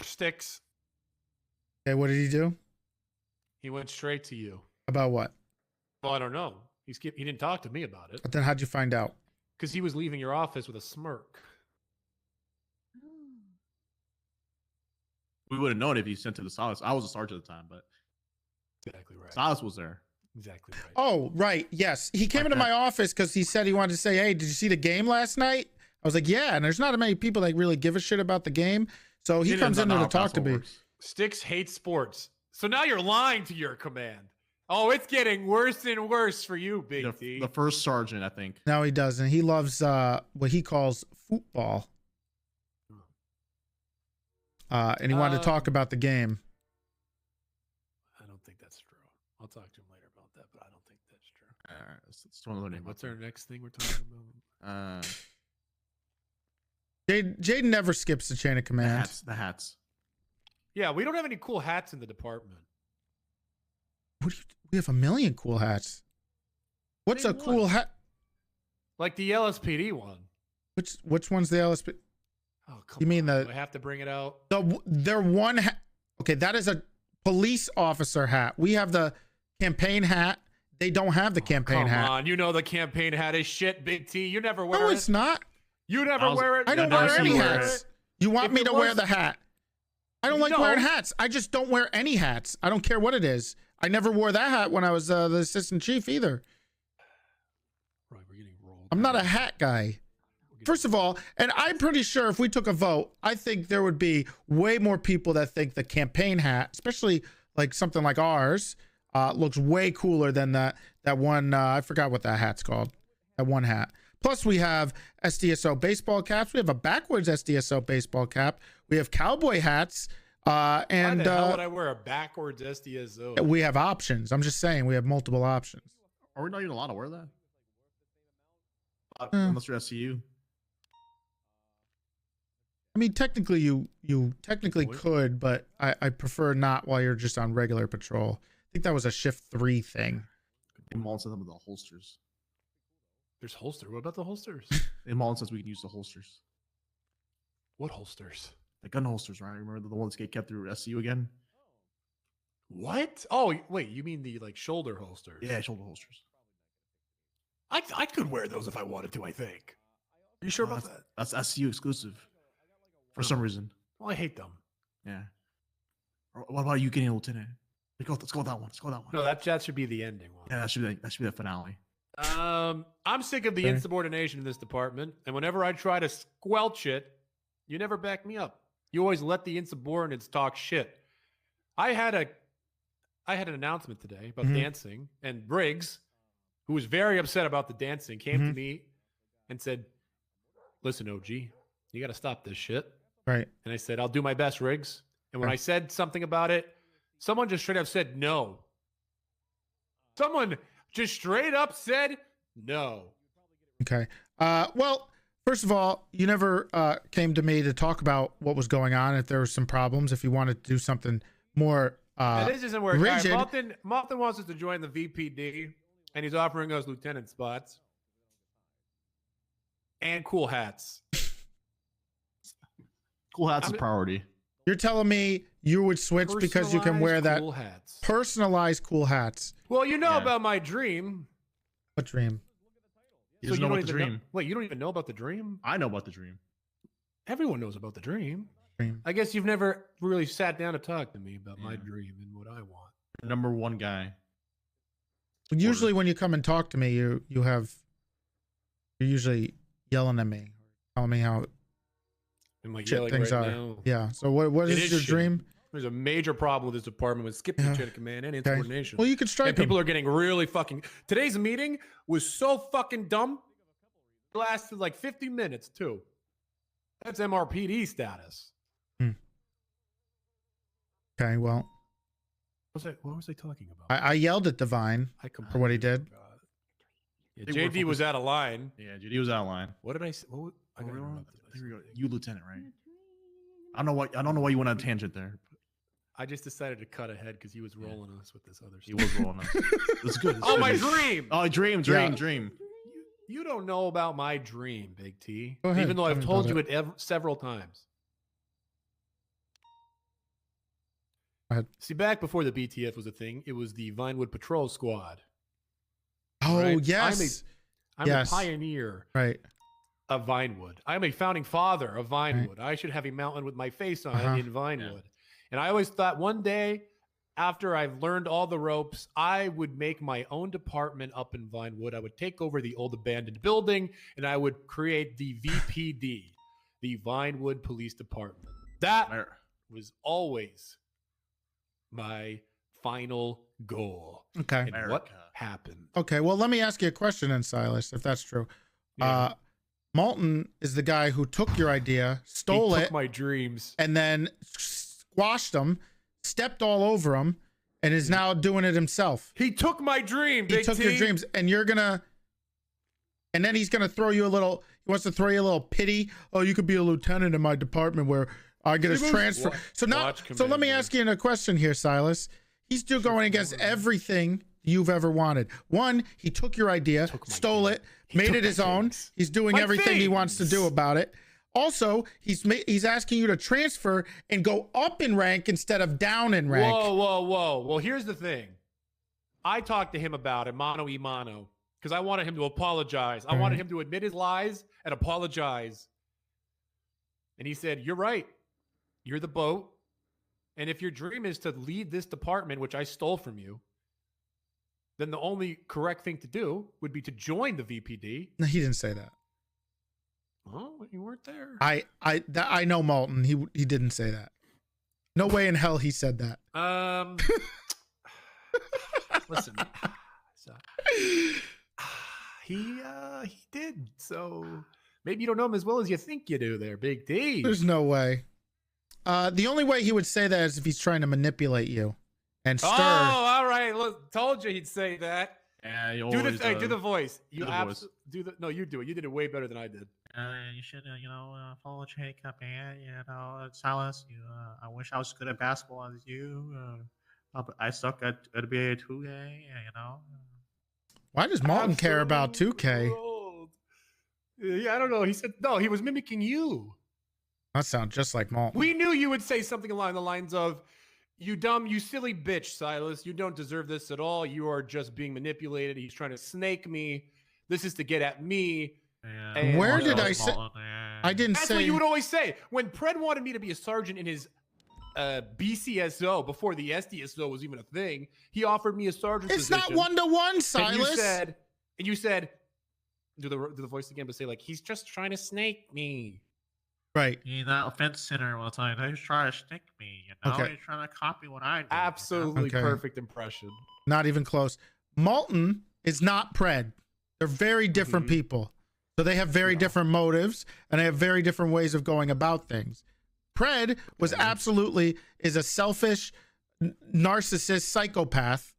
Sticks. Okay, what did he do? He went straight to you. About what? Well, I don't know. He didn't talk to me about it. But then how'd you find out? Because he was leaving your office with a smirk. We would have known if he sent to the Silas. I was a sergeant at the time, but exactly right. Silas was there. Exactly right. Oh, right. Yes. He came into my office because he said he wanted to say, "Hey, did you see the game last night?" I was like, "Yeah." And there's not many people that really give a shit about the game. So he comes in there to talk to me. Sticks hates sports. So now you're lying to your command. Oh, it's getting worse and worse for you, Big T. The first sergeant, I think. No, he doesn't. He loves what he calls football. And he wanted to talk about the game. I don't think that's true. I'll talk to him later about that, but I don't think that's true. All right, let's throw another name. What's our next thing we're talking about? Jaden never skips the chain of command. The hats. Yeah, we don't have any cool hats in the department. We have a million cool hats. What's a cool hat? Like the LSPD one. Which one's the LSPD? Oh, come you mean on. Do I have to bring it out? They're one hat. Okay, that is a police officer hat. We have the campaign hat. They don't have the campaign hat. Come on, you know the campaign hat is shit, Big T. You never wear it. No, it's not. You never wear it. I don't wear any hats. You want me to wear the hat? I don't like wearing hats. I just don't wear any hats. I don't care what it is. I never wore that hat when I was the assistant chief either. Right, we're getting rolled. I'm not a hat guy. First of all, and I'm pretty sure if we took a vote, I think there would be way more people that think the campaign hat, especially like something like ours, looks way cooler than that one. I forgot what that hat's called. That one hat. Plus, we have SDSO baseball caps. We have a backwards SDSO baseball cap. We have cowboy hats. And why the hell would I wear a backwards SDSO? We have options. I'm just saying we have multiple options. Are we not even allowed to wear that? Unless you're SCU. I mean, technically, you technically could, but I prefer not while you're just on regular patrol. I think that was a shift 3 thing. In Mullen says them with the holsters. There's holster. What about the holsters? In Mullen says we can use the holsters. What holsters? The gun holsters, right? Remember the ones get kept through SCU again? What? Oh, wait. You mean the shoulder holsters? Yeah, shoulder holsters. I could wear those if I wanted to. I think. Are you sure about that? That's SCU exclusive. For some reason. Well, I hate them. Yeah. What about you getting a lieutenant? Let's go with that one. No, that should be the ending one. Yeah, that should be the finale. I'm sick of the insubordination in this department, and whenever I try to squelch it, you never back me up. You always let the insubordinates talk shit. I had an announcement today about dancing, and Briggs, who was very upset about the dancing, came to me and said, "Listen, OG, you got to stop this shit." Right. And I said, "I'll do my best, Riggs." And when I said something about it, someone just straight up said no. Someone just straight up said no. Okay. Well, first of all, you never came to me to talk about what was going on, if there were some problems, if you wanted to do something more this isn't working. rigid. Right, Malton wants us to join the VPD, and he's offering us lieutenant spots. And cool hats. Cool hats is priority. You're telling me you would switch because you can wear that cool hats. personalized cool hats. Well, you know about my dream. What dream? He doesn't know about the even dream. Wait, you don't even know about the dream? I know about the dream. Everyone knows about the dream. I guess you've never really sat down to talk to me about my dream and what I want. Number one guy. Usually when you come and talk to me, you're usually yelling at me, telling me how Am I shit yelling things right are. now? Yeah. So what It is your shit. dream? There's a major problem with this department with skipping the chain of command and insubordination. Well, you could strike And people are getting really fucking. Today's meeting was so fucking dumb. It lasted like 50 minutes too. That's MRPD status. Okay. Well, What was I talking about? I yelled at Divine for what he did. Yeah, JD was out of line. Yeah, JD was out of line. What did I say? I gotta remember There we go. You lieutenant, right? I don't know why you went on a tangent there. I just decided to cut ahead because he was rolling us with this other stuff. He was rolling us. It's good. It's Oh, good. my dream! Oh, dream. You don't know about my dream, Big T. Go ahead, Even though tell I've me told about you it several times. Go ahead. See, back before the BTF was a thing, it was the Vinewood Patrol Squad. Oh, right? yes. I'm a pioneer of Vinewood. I'm a founding father of Vinewood. I should have a mountain with my face on it in Vinewood. And I always thought one day, after I've learned all the ropes, I would make my own department up in Vinewood. I would take over the old abandoned building, and I would create the VPD, the Vinewood Police Department. That was always my final goal. Okay. And what happened? Okay. Well, let me ask you a question then, Silas, if that's true. Malton is the guy who took your idea, stole He it, took my dreams, and then squashed them, stepped all over them, and is now doing it himself. He took my dream. He took your dreams, and then he's gonna throw you a little. He wants to throw you a little pity. Oh, you could be a lieutenant in my department where I get his transfer. So now, so let me ask you a question here, Silas. He's still going against everything you've ever wanted. One, he took your idea, stole it, made it his own. He's doing everything he wants to do about it. Also, he's asking you to transfer and go up in rank instead of down in rank. Whoa. Well, here's the thing. I talked to him about it, mano y mano, because I wanted him to apologize. I wanted him to admit his lies and apologize. And he said, "You're right. You're the boat. And if your dream is to lead this department, which I stole from you, then the only correct thing to do would be to join the VPD." No, he didn't say that. Oh, you weren't there. I know Malton. He didn't say that. No way in hell he said that. Listen. He did. So maybe you don't know him as well as you think you do there, Big T. There's no way. The only way he would say that is if he's trying to manipulate you and stir. Oh, all right. Look, told you he'd say that. Yeah, you do always the do the voice. Do the voice. No, you do it. You did it way better than I did. You should, follow chain command. Silas. I wish I was good at basketball as you. But I suck at NBA 2K. Why does Malton care about 2K? Yeah, I don't know. He said no. He was mimicking you. That sounds just like Malton. We knew you would say something along the lines of, "You dumb, you silly bitch, Silas. You don't deserve this at all. You are just being manipulated. He's trying to snake me. This is to get at me." Yeah. Where did I say? I didn't say. That's what you would always say. When Pred wanted me to be a sergeant in his BCSO before the SDSO was even a thing, he offered me a sergeant It's position. not 1-to-1, Silas. And you said, do the voice again, but say like, "He's just trying to snake me." Right. That offense center was like, "He's trying to stick me. Okay. He's trying to copy what I do." Absolutely Okay. perfect impression. Not even close. Malton is not Pred. They're very different people. So they have very different motives and they have very different ways of going about things. Pred was is a selfish, narcissist psychopath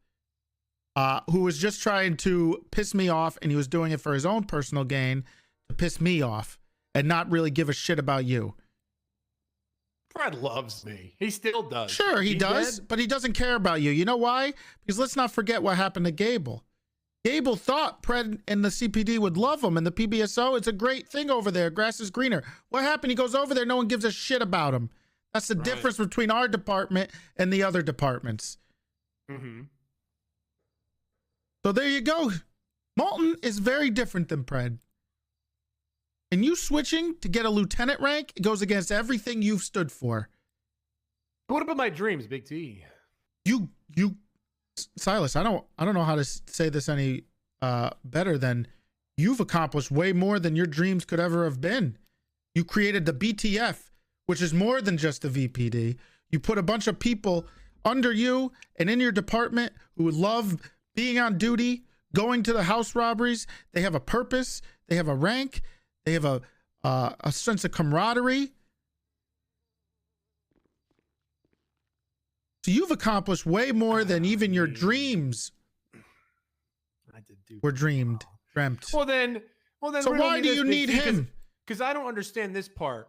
who was just trying to piss me off, and he was doing it for his own personal gain to piss me off and not really give a shit about you. Pred loves me. He still does. Sure, he does, did? but he doesn't care about you. You know why? Because let's not forget what happened to Gable. Gable thought Pred and the CPD would love him, and the PBSO, it's a great thing over there. Grass is greener. What happened? He goes over there, no one gives a shit about him. That's the difference between our department and the other departments. So there you go. Molten is very different than Pred. And you switching to get a lieutenant rank, it goes against everything you've stood for. But what about my dreams, Big T? Silas, I don't know how to say this any better than you've accomplished way more than your dreams could ever have been. You created the BTF, which is more than just the VPD. You put a bunch of people under you and in your department who love being on duty, going to the house robberies. They have a purpose. They have a rank. They have a sense of camaraderie. So you've accomplished way more than even your dreams were dreamed. Well then. So why do you need him? Because I don't understand this part.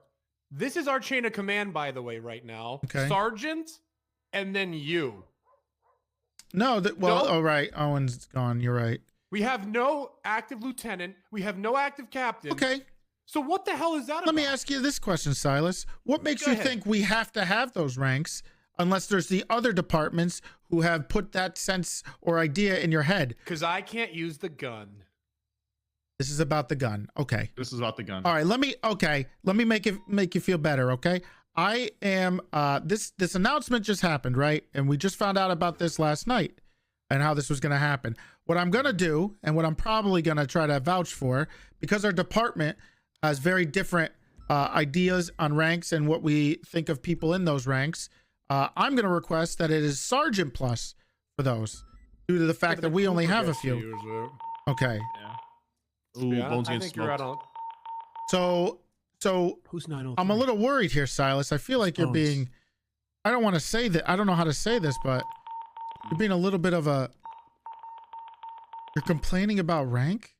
This is our chain of command, by the way, right now. Okay. Sergeant, and then you. No, oh, right. Owen's gone. You're right. We have no active lieutenant. We have no active captain. Okay. So what the hell is that about? Let me ask you this question, Silas. What makes you think we have to have those ranks unless there's the other departments who have put that sense or idea in your head? Because I can't use the gun. This is about the gun. Okay. This is about the gun. All right. Let me make you feel better. Okay. I am, this announcement just happened, right? And we just found out about this last night and how this was going to happen. What I'm going to do, and what I'm probably going to try to vouch for, because our department has very different ideas on ranks and what we think of people in those ranks, I'm going to request that it is Sergeant Plus for those, due to the fact that we only have a few. Okay. Yeah. Ooh, Bones getting smoked. So who's 903? I'm a little worried here, Silas. I feel like you're being, I don't want to say that. I don't know how to say this, but you're being a little bit of a, you're complaining about rank?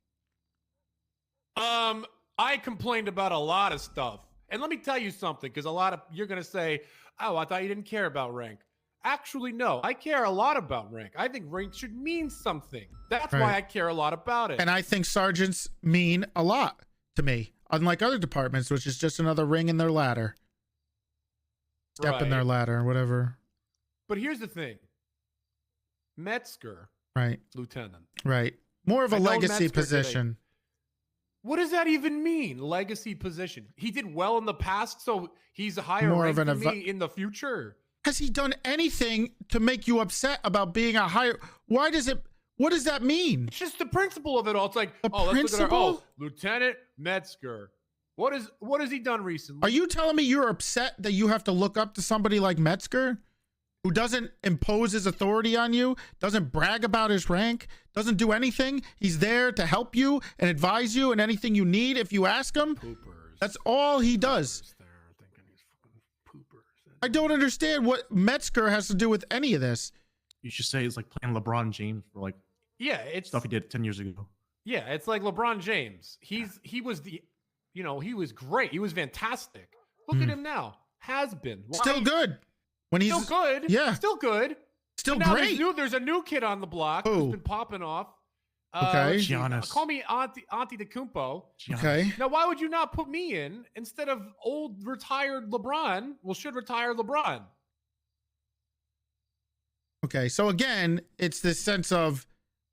I complained about a lot of stuff. And let me tell you something, because you're going to say, oh, I thought you didn't care about rank. Actually, no, I care a lot about rank. I think rank should mean something. That's why I care a lot about it. And I think sergeants mean a lot to me, unlike other departments, which is just another ring in their ladder. Step in their ladder or whatever. But here's the thing. Metzger, right? Lieutenant. Right. More of a legacy position. What does that even mean? Legacy position. He did well in the past, so he's a higher rank than me in the future. Has he done anything to make you upset about being a higher? What does that mean? It's just the principle of it all. It's like, let's look at our Lieutenant Metzger. What has he done recently? Are you telling me you're upset that you have to look up to somebody like Metzger, who doesn't impose his authority on you, doesn't brag about his rank, doesn't do anything? He's there to help you and advise you and anything you need if you ask him. That's all he does. I don't understand what Metzger has to do with any of this. You should say it's like playing LeBron James for like it's stuff he did 10 years ago. Yeah, it's like LeBron James. He was great. He was fantastic. Look at him now. Has been. Why? Still good. When he's still good. Yeah. Still good. Still now great. There's a new kid on the block who's been popping off. Okay. Giannis. Call me Auntie DeCumpo. Okay. Now, why would you not put me in instead of old retired LeBron? Well, should retire LeBron. Okay. So again, it's this sense of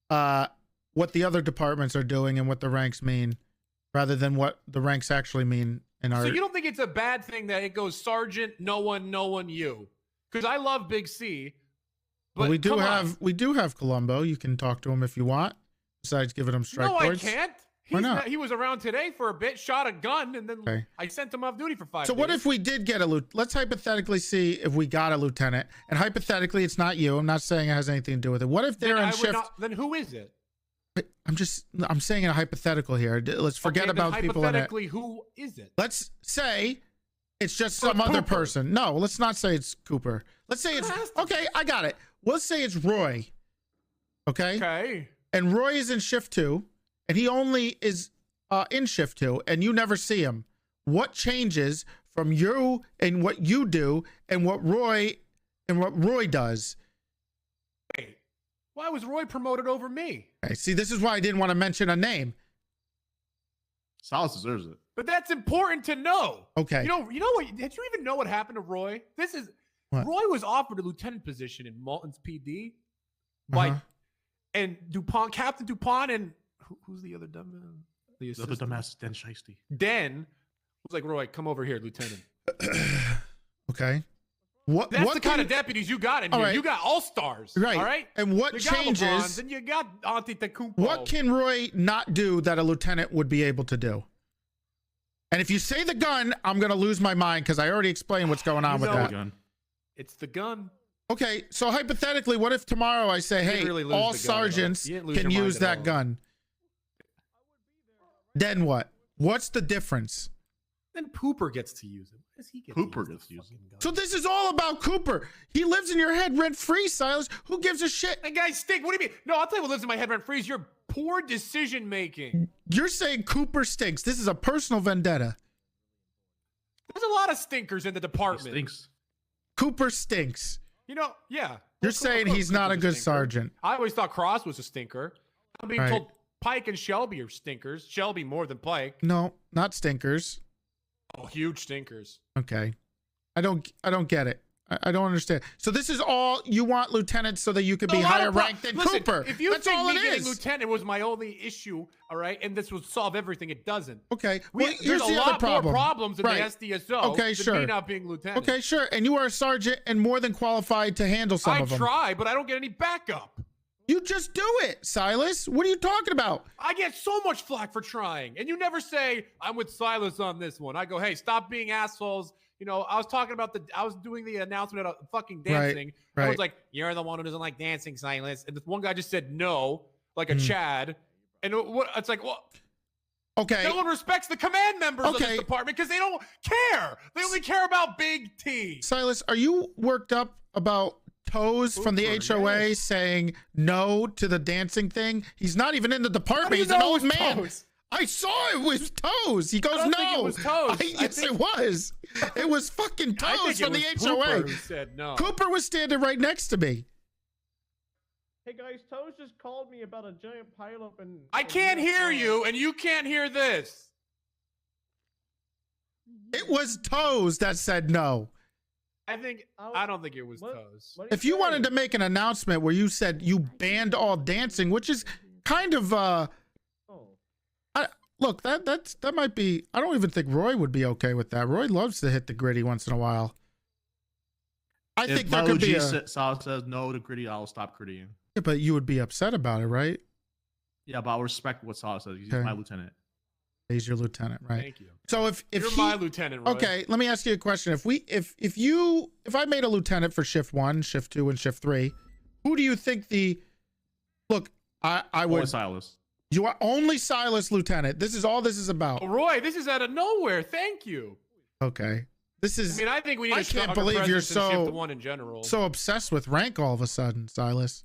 what the other departments are doing and what the ranks mean, rather than what the ranks actually mean in our. So you don't think it's a bad thing that it goes Sergeant, no one, you? Because I love Big C. But we do have Columbo. You can talk to him if you want. Besides giving him strike boards. No, I can't. Why not? He was around today for a bit, shot a gun, and then I sent him off duty for 5 days. So what if we did get let's hypothetically see if we got a lieutenant, and hypothetically it's not you. I'm not saying it has anything to do with it. What if they're in shift? Then who is it? I'm saying a hypothetical here. Let's forget about people in it. Hypothetically, who is it? Let's say it's just some other person. No, let's not say it's Cooper. Let's say it's okay. I got it. Let's say it's Roy. Okay. Okay. And Roy is in shift 2, and he only is in shift 2, and you never see him. What changes from you and what you do and what Roy does? Wait, why was Roy promoted over me? Okay, see, this is why I didn't want to mention a name. Silas deserves it. But that's important to know. Okay. You know what? Did you even know what happened to Roy? Roy was offered a lieutenant position in Malton's PD by and Captain DuPont, and who's the other dumbass? The other dumbass, Den Shiesty. Den was like, Roy, come over here, Lieutenant. Okay. That's the kind of deputies you got in here. Right. You got all-stars. Right. All right? And what you got changes... LeBrons and you got Antetokounmpo. What can Roy not do that a lieutenant would be able to do? And if you say the gun, I'm going to lose my mind because I already explained what's going on with that. Gun. It's the gun. Okay, so hypothetically, what if tomorrow I say, hey, really all sergeants can use that gun? Then what? What's the difference? Then Pooper gets to use it. Why does he get Cooper to use gets to use it. So this is all about Cooper. He lives in your head rent-free, Silas. Who gives a shit? That guy stink. What do you mean? No, I'll tell you what lives in my head rent-free is your poor decision-making. You're saying Cooper stinks. This is a personal vendetta. There's a lot of stinkers in the department. He stinks. Cooper stinks. You know, yeah. You're saying he's not a good sergeant. I always thought Cross was a stinker. I'm being Right. told Pike and Shelby are stinkers. Shelby more than Pike. No, not stinkers. Oh, huge stinkers. Okay. I don't get it. I don't understand. So this is all you want lieutenants so that you could be higher ranked than Listen, Cooper. If you That's think all me it getting is. lieutenant was my only issue, all right, and this would solve everything, it doesn't. Okay. There's here's a the other lot problem. more problems in Right. the SDSO Okay, than sure. me not being lieutenant. Okay, sure. And you are a sergeant and more than qualified to handle some I of them. try, but I don't get any backup. You just do it, Silas. What are you talking about? I get so much flack for trying, and you never say, I'm with Silas on this one. I go, hey, stop being assholes. You know, I was doing the announcement at fucking dancing. Right. I was like, you're the one who doesn't like dancing, Silas. And this one guy just said no, like a Chad. And it's like, well, okay. No one respects the command members of Okay. this department because they don't care. They only care about Big T. Silas, are you worked up about Toes from the HOA saying no to the dancing thing? He's not even in the department. He's an old man. Toes? I saw it was Toes. He goes, I don't no. think it was Toes. Yes, it was. It was fucking I Toes think from it the was HOA. Cooper who said no. Cooper was standing right next to me. Hey guys, Toes just called me about a giant pileup and... I can't hear you, and you can't hear this. It was Toes that said no. I don't think it was Toes. If you wanted to make an announcement where you said you banned all dancing, which is kind of look, that might be, I don't even think Roy would be okay with that. Roy loves to hit the gritty once in a while. I If think my there could be OG Sal says no to gritty, I'll stop grittying. Yeah, but you would be upset about it, right? Yeah, but I'll respect what Sal says. He's Okay. my lieutenant. He's your lieutenant, right? Thank you. So if You're my lieutenant, Roy. Okay, let me ask you a question. If I made a lieutenant for shift 1, shift 2, and shift 3, who do you think I would Silas. You are only Silas lieutenant. This is all this is about. Oh, Roy, this is out of nowhere. Thank you. Okay. This is I mean, I think we need I a can't stronger believe you're presence in so shift 1 in general. so obsessed with rank all of a sudden, Silas.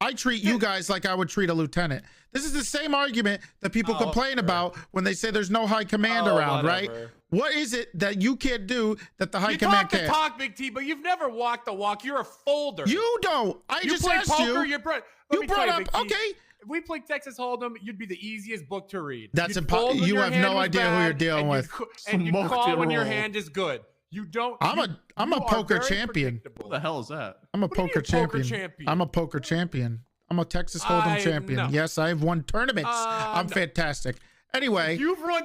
I treat you guys like I would treat a lieutenant. This is the same argument that people complain about when they say there's no high command around, right? What is it that you can't do that the high you command talk the can't? talk, Big T, but you've never walked the walk. You're a folder. You don't. I you just play asked poker, you. You're You brought up, Big T, okay. If we played Texas Hold'em, you'd be the easiest book to read. That's You'd impossible. fold when You your have hand no was idea who bad, you're dealing and with. And you Smoke call your when your roll. hand is good. You don't. I'm a poker champion. Who the hell is that? I'm a What do you poker mean poker champion. champion? I'm a poker champion. I'm a Texas Hold'em champion. no. Yes, I have won tournaments. I'm no. fantastic. Anyway, You've run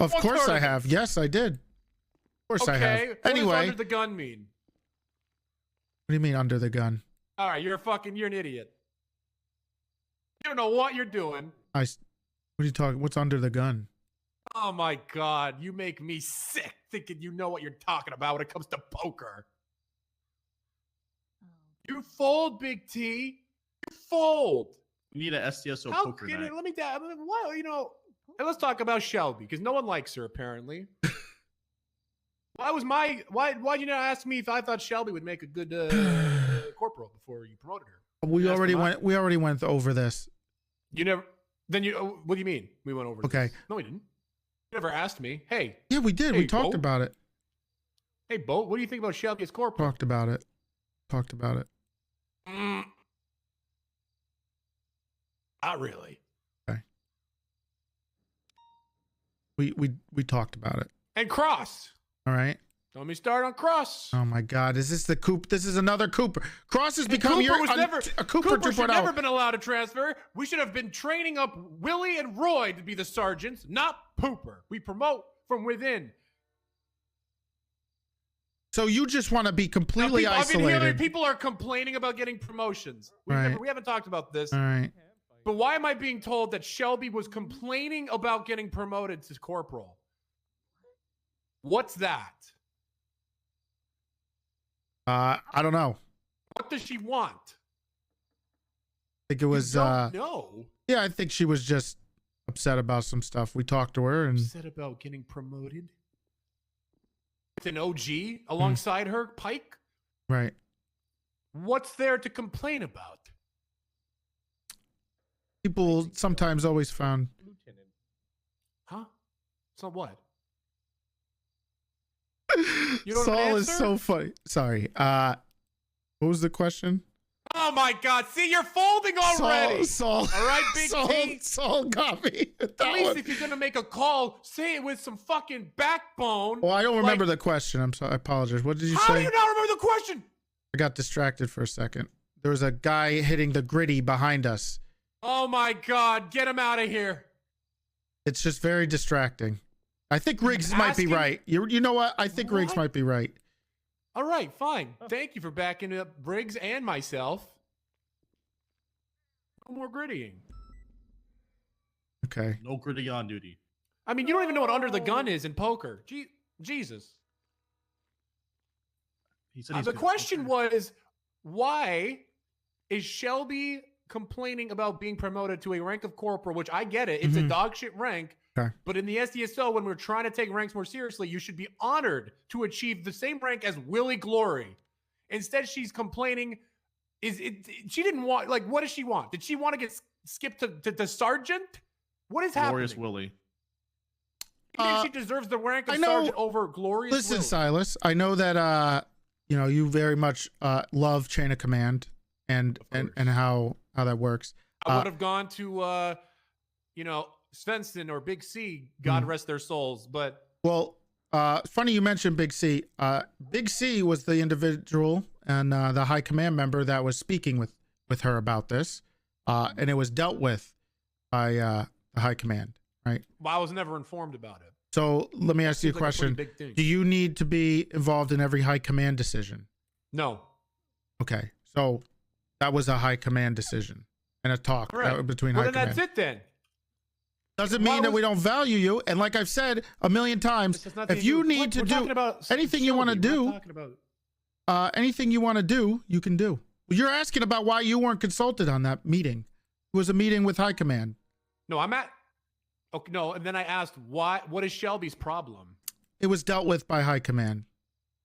of course I have. Yes, I did. Of course I have. What does Anyway, under the gun mean? what do you mean under the gun? All right, you're an idiot. You don't know what you're doing. What are you talking? What's under the gun? Oh my God, you make me sick thinking you know what you're talking about when it comes to poker. You fold, Big T. You fold. We need an SDSO How poker can night. let me what, and let's talk about Shelby, because no one likes her apparently. Why'd you not ask me if I thought Shelby would make a good corporal before you promoted her? We already went over this. You never. Then you. What do you mean? We went over. Okay. This? No, we didn't. You never asked me. Hey. Yeah, we did. Hey, We talked Bo. about it. Hey, Bo. What do you think about Shelby as corporal? Talked about it. Not really. Okay. We talked about it. And Cross. All right. Don't me start on Cross. Oh my God, is this the Coop? This is another Cooper. Cross has become Cooper your was never, a Cooper Cooper 2.0. should never been allowed to transfer. We should have been training up Willie and Roy to be the sergeants, not Pooper. We promote from within. So you just want to be completely isolated. I've been hearing people are complaining about getting promotions. We haven't talked about this. All right. But why am I being told that Shelby was complaining about getting promoted to corporal? What's that? I don't know. What does she want? I think it was. No. Yeah, I think she was just upset about some stuff. We talked to her and upset about getting promoted. With an OG alongside her, Pike. Right. What's there to complain about? People sometimes always found. Huh? So what? Saul is so funny. Sorry. What was the question? Oh my God! See, you're folding already. Saul. All right, Big T. Saul got me. At least if you're gonna make a call, say it with some fucking backbone. Well, I don't remember the question. I'm sorry. I apologize. What did you say? How do you not remember the question? I got distracted for a second. There was a guy hitting the gritty behind us. Oh my God! Get him out of here. It's just very distracting. I think Riggs might be right. You know what? I think Riggs might be right. All right, fine. Thank you for backing up Briggs and myself. No more grittying. Okay. No gritty on duty. I mean, you don't even know what under the gun is in poker. Jesus. He said The question was, why is Shelby complaining about being promoted to a rank of corporal, which I get it. It's a dog shit rank. Okay. But in the SDSO, when we're trying to take ranks more seriously, you should be honored to achieve the same rank as Willie Glory. Instead, she's complaining. She didn't want, like, what does she want? Did she want to get skipped to sergeant? What is happening? Glorious Willie. You think she deserves the rank of sergeant over Glorious Listen, Willie? Silas, I know that you very much love chain of command and how that works. I would have gone to Svensson or Big C, God rest their souls, but funny you mentioned Big C. Big C was the individual and the high command member that was speaking with her about this, and it was dealt with by the high command, right? Well, I was never informed about it. So let me ask you a question. Do you need to be involved in every high command decision? No. Okay, so that was a high command decision and a talk between high command. Well, then that's it then. Doesn't mean that we don't value you. And like I've said a million times, if you need to do anything you want to do, anything you want to do, you can do. You're asking about why you weren't consulted on that meeting. It was a meeting with high command. No, okay, no, and then I asked what is Shelby's problem? It was dealt with by high command.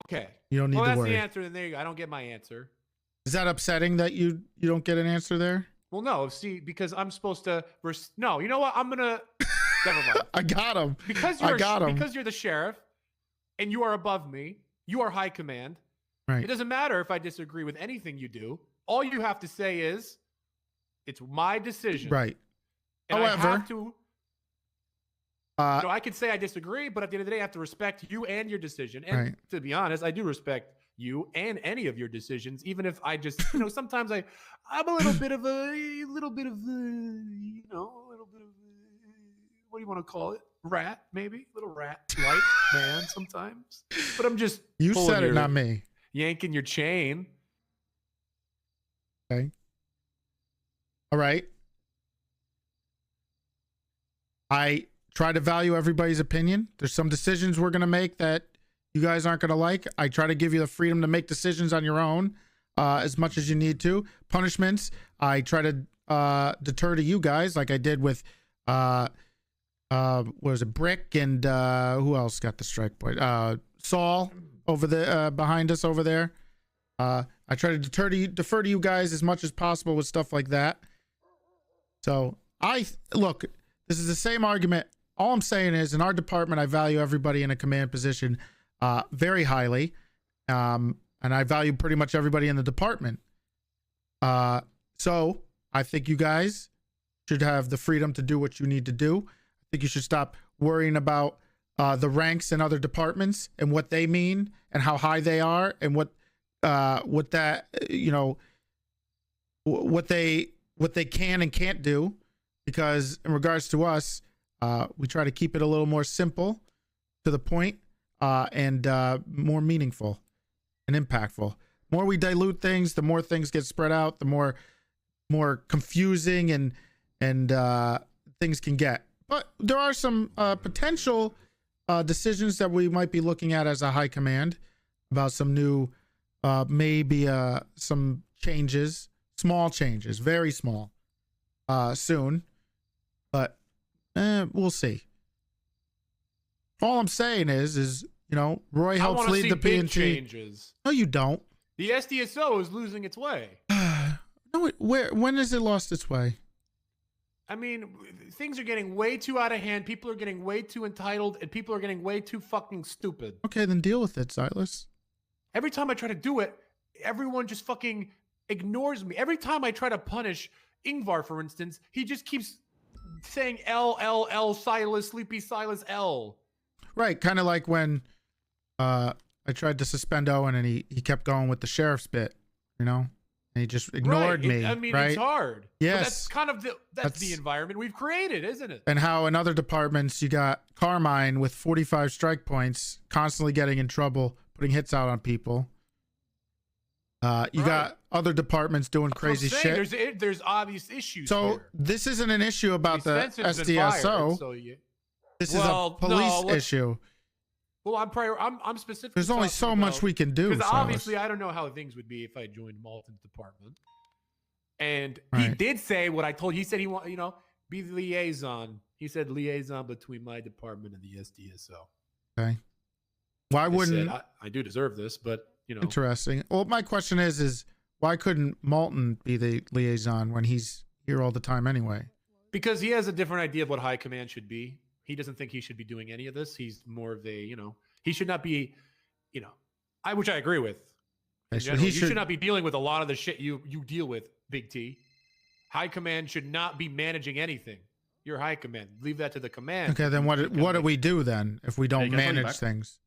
Okay. You don't need to worry. That's the answer, then there you go. I don't get my answer. Is that upsetting that you don't get an answer there? Well, no, see, because I'm supposed to. No, you know what? I'm gonna. Never mind. I got him. Because you're the sheriff, and you are above me. You are high command. Right. It doesn't matter if I disagree with anything you do. All you have to say is, it's my decision. Right. And However, I have to. I could say I disagree, but at the end of the day, I have to respect you and your decision. And to be honest, I do respect you and any of your decisions, even if I just, sometimes I'm a little bit of a little bit of what do you want to call it? Rat, maybe? Little rat like man sometimes. But I'm just you said it, not me. Yanking your chain. Okay. All right. I try to value everybody's opinion. There's some decisions we're going to make that you guys aren't going to like. I try to give you the freedom to make decisions on your own as much as you need to. Punishments, I try to deter to you guys like I did with, what was it, Brick and who else got the strike point? Saul over the behind us over there. I try to defer to you guys as much as possible with stuff like that. So look, this is the same argument. All I'm saying is in our department, I value everybody in a command position very highly. And I value pretty much everybody in the department. So I think you guys should have the freedom to do what you need to do. I think you should stop worrying about the ranks in other departments and what they mean and how high they are and what that, you know, what they can and can't do. Because in regards to us, we try to keep it a little more simple, to the point, and more meaningful and impactful. More we dilute things, the more things get spread out, the more confusing and things can get. But there are some potential decisions that we might be looking at as a high command about some new, maybe some changes, small changes, very small, soon. But we'll see. All I'm saying is you know, Roy helps lead the PNT. Changes. No, you don't. The SDSO is losing its way. No, when has it lost its way? I mean, things are getting way too out of hand. People are getting way too entitled, and people are getting way too fucking stupid. Okay, then deal with it, Silas. Every time I try to do it, everyone just fucking ignores me. Every time I try to punish Ingvar, for instance, he just keeps saying L, Silas, Sleepy Silas, L. Right, kind of like when I tried to suspend Owen and he kept going with the sheriff's bit, you know? And he just ignored me. I mean, right? It's hard. Yes. But that's kind of that's the environment we've created, isn't it? And how in other departments you got Carmine with 45 strike points, constantly getting in trouble, putting hits out on people. You got other departments doing crazy shit. There's obvious issues. So here. this isn't an issue about the SDSO. This is a police issue. Well, I'm specific. There's only so much we can do. Because obviously, I don't know how things would be if I joined Malton's department. And he did say what I told you. He said he want, you know, be the liaison. He said liaison between my department and the SDSO. Okay. Why wouldn't I do deserve this? But you know, interesting. Well, my question is why couldn't Malton be the liaison when he's here all the time anyway? Because he has a different idea of what high command should be. He doesn't think he should be doing any of this. He's more of a, you know, he should not be, you know, which I agree with. You should not be dealing with a lot of the shit you deal with, Big T. High command should not be managing anything. You're high command. Leave that to the command. Okay, then what do we do then if we don't manage things?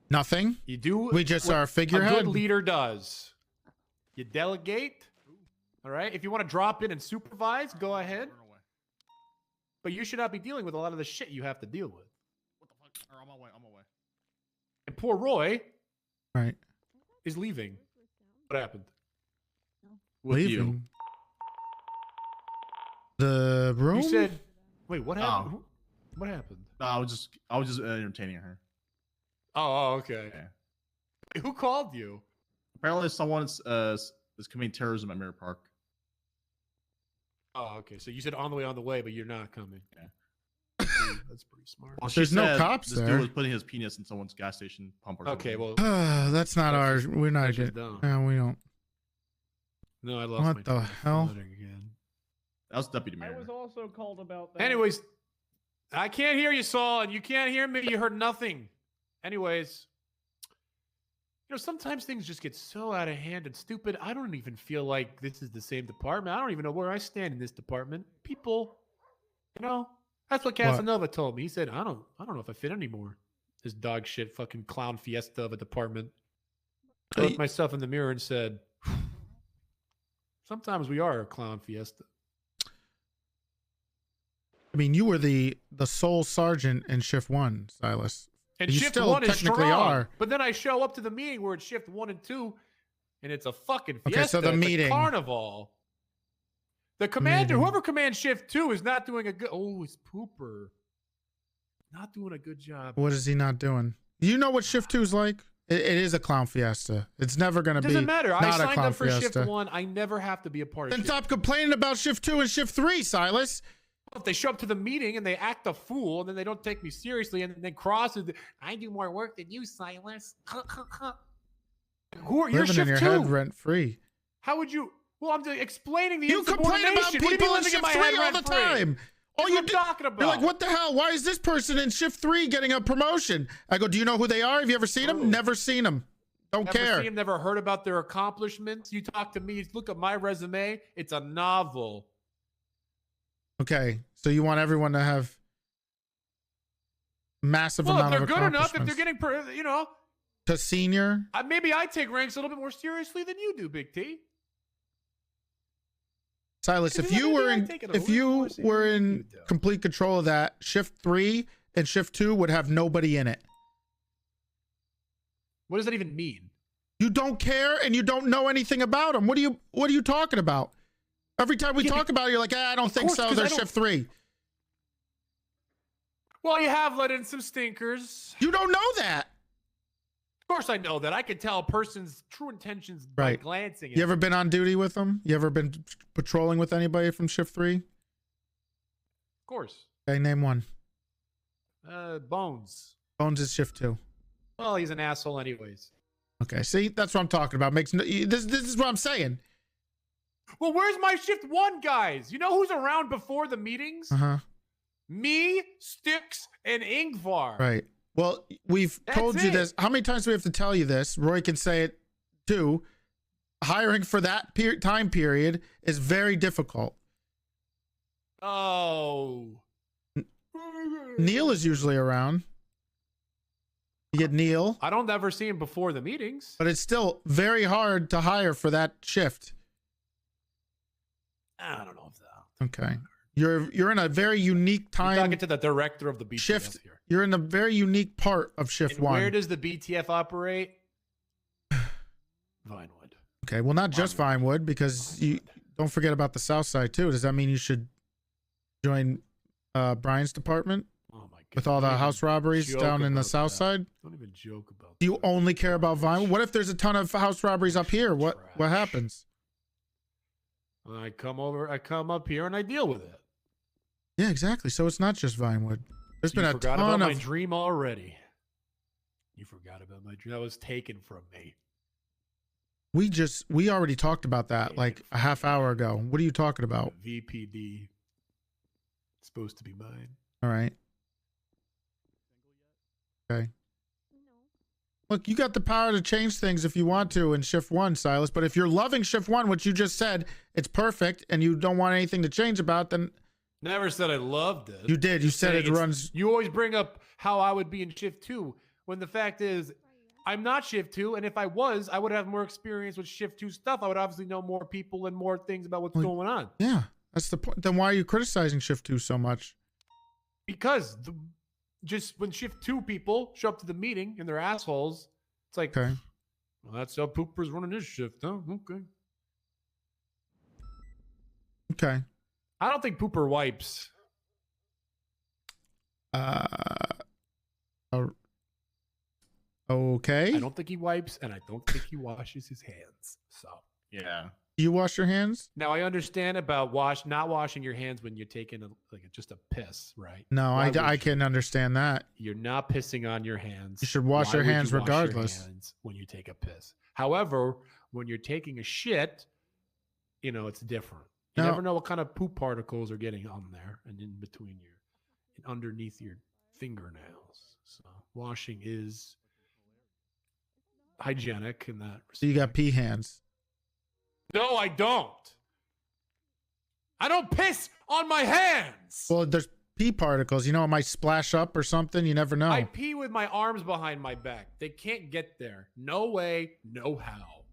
Nothing? You do. We just are a figurehead? A good leader does. You delegate. All right. If you want to drop in and supervise, go ahead. But you should not be dealing with a lot of the shit you have to deal with. What the fuck? I'm on my way. And poor Roy, right, is leaving. What happened? With leaving? You. The room? You said, wait, what happened? Oh. What happened? No, I was just entertaining her. Oh, okay. Yeah. Who called you? Apparently, someone is committing terrorism at Mirror Park. Oh, okay. So you said on the way, but you're not coming. Yeah. That's pretty smart. Well, there's no cops this there. Dude was putting his penis in someone's gas station pump or something. Okay, well, that's not ours. We're not good. Yeah, we don't. No, I lost what my the hell? Again. That was Deputy Mayor. I was also called about that. Anyways, I can't hear you, Saul, and you can't hear me. You heard nothing. Anyways, you know, sometimes things just get so out of hand and stupid. I don't even feel like this is the same department. I don't even know where I stand in this department. People, you know, that's what Casanova told me. He said, I don't know if I fit anymore. This dog shit fucking clown fiesta of a department. I looked myself in the mirror and said, sometimes we are a clown fiesta. I mean, you were the sole sergeant in shift 1, Silas. And you shift still 1 is technically strong. are. But then I show up to the meeting where it's shift 1 and 2, and it's a fucking fiesta. Okay, so the it's meeting. A carnival. The commander, whoever commands shift 2, is not doing a good. Oh, it's Pooper. Not doing a good job. What is he not doing? You know what shift 2 is like? It is a clown fiesta. It's never going to be. Doesn't matter. Not I a signed clown up for fiesta. shift 1. I never have to be a part of Then shift. stop complaining about shift 2 and shift 3, Silas. If they show up to the meeting and they act a fool and then they don't take me seriously and then cross it, I do more work than you, Silas. Who are you? Living in your head rent free. How would you? Well, I'm explaining the You complain about people in shift 3 all the time. All you talking about? You're like, what the hell? Why is this person in shift 3 getting a promotion? I go, do you know who they are? Have you ever seen them? Never seen them. Don't care. Never seen them. Never heard about their accomplishments. You talk to me. Look at my resume. It's a novel. Okay, so you want everyone to have massive amount of accomplishments. If they're good enough, if they're getting, you know, to senior. Maybe I take ranks a little bit more seriously than you do, Big T. Silas, if you were in complete control of that, shift 3 and shift 2 would have nobody in it. What does that even mean? You don't care and you don't know anything about them. What are you talking about? Every time we talk about it, you're like, I don't think so. There's shift 3. Well, you have let in some stinkers. You don't know that. Of course I know that. I can tell a person's true intentions by glancing at You ever been on duty with them? You ever been patrolling with anybody from shift 3? Of course. Okay, name one. Bones. Bones is shift 2. Well, he's an asshole anyways. Okay, see, that's what I'm talking about. This is what I'm saying. Well, where's my shift 1 guys? You know who's around before the meetings? Me, Styx, and Ingvar. Right. Well, we've told you this. How many times do we have to tell you this? Roy can say it too. Hiring for that time period is very difficult. Oh. Neil is usually around. You get Neil. I don't ever see him before the meetings. But it's still very hard to hire for that shift. I don't know if that. Okay. You're in a very unique time. You're talking to the director of the BTF shift here. You're in a very unique part of shift 1. Where does the BTF operate? Vinewood. Okay, well, not just Vinewood, because you don't forget about the South Side too. Does that mean you should join Brian's department? Oh my God. With all the house robberies down in the South Side? Don't even joke about. Do you only care about Vinewood? What if there's a ton of house robberies up here? What happens? I come up here and I deal with it. Yeah, exactly. So it's not just Vinewood. There's been a ton ton about of my dream already. You forgot about my dream. That was taken from me. We already talked about that like a half hour ago. What are you talking about? VPD. It's supposed to be mine. All right. Okay. Look, you got the power to change things if you want to in shift 1, Silas. But if you're loving shift 1, which you just said, it's perfect, and you don't want anything to change about, then never said I loved it. You did. You said it runs. You always bring up how I would be in shift 2, when the fact is, I'm not shift 2, and if I was, I would have more experience with shift 2 stuff. I would obviously know more people and more things about what's going on. Yeah, that's the point. Then why are you criticizing shift 2 so much? Because just when shift 2 people show up to the meeting and they're assholes, it's like, okay, well, that's how Pooper's running his shift, huh? Okay. Okay. I don't think Pooper wipes. Okay. I don't think he wipes, and I don't think he washes his hands. So yeah. You wash your hands? Now I understand about not washing your hands when you're taking just a piss, right? No, I can understand that. You're not pissing on your hands. You should wash your hands regardless. Wash your hands when you take a piss. However, when you're taking a shit, it's different. You never know what kind of poop particles are getting on there and in between and underneath your fingernails. So washing is hygienic in that respect. So you got pee hands. No, I don't. I don't piss on my hands. Well, there's pee particles. It might splash up or something. You never know. I pee with my arms behind my back. They can't get there. No way, no how.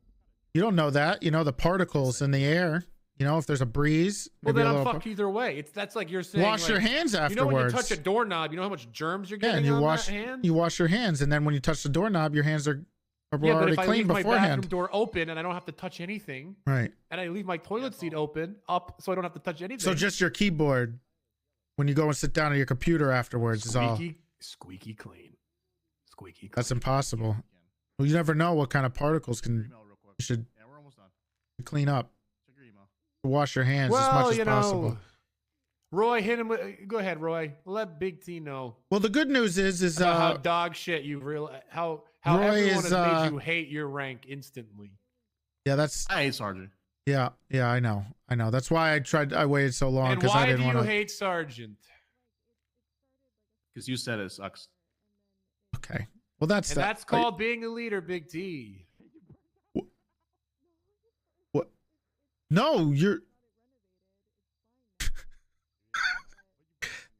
You don't know that. The particles in the air. If there's a breeze. Well, then I'm fucked either way. That's like you're saying. Wash your hands afterwards. When you touch a doorknob, you know how much germs you're getting on that hand? You wash your hands, and then when you touch the doorknob, your hands are already clean beforehand. But if I leave my bathroom door open and I don't have to touch anything, right? And I leave my toilet seat open up so I don't have to touch anything. So just your keyboard, when you go and sit down at your computer afterwards, is all squeaky clean. Squeaky clean. That's impossible. Well, you never know what kind of particles you should clean up. Wash your hands as much as possible. Roy, hit him. Go ahead, Roy. Let Big T know. Well, the good news is how dog shit you realize how Roy everyone has made you hate your rank instantly. Yeah, that's. I hate Sergeant. Yeah, I know. That's why I waited so long because I didn't want to. Why do you hate Sergeant? Because you said it sucks. Okay. Well, that's called being a leader, Big T. No, you're.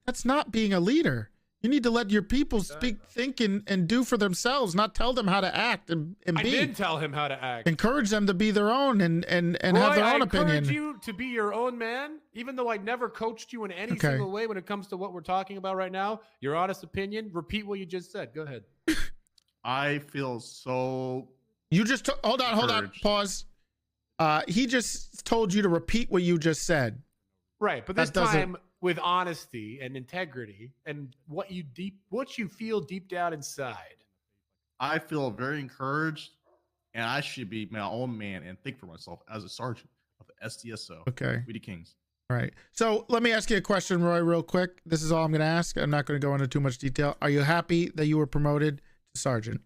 That's not being a leader. You need to let your people speak, think, and do for themselves, not tell them how to act and be. I did tell him how to act. Encourage them to be their own and have their own opinion. I encourage you to be your own man, even though I never coached you in any single way when it comes to what we're talking about right now. Your honest opinion. Repeat what you just said. Go ahead. I feel so. You just hold on, pause. He just told you to repeat what you just said. Right, but this time with honesty and integrity and what you feel deep down inside. I feel very encouraged, and I should be my own man and think for myself as a sergeant of the SDSO. Okay. We the Kings. Right. So let me ask you a question, Roy, real quick. This is all I'm going to ask. I'm not going to go into too much detail. Are you happy that you were promoted to sergeant?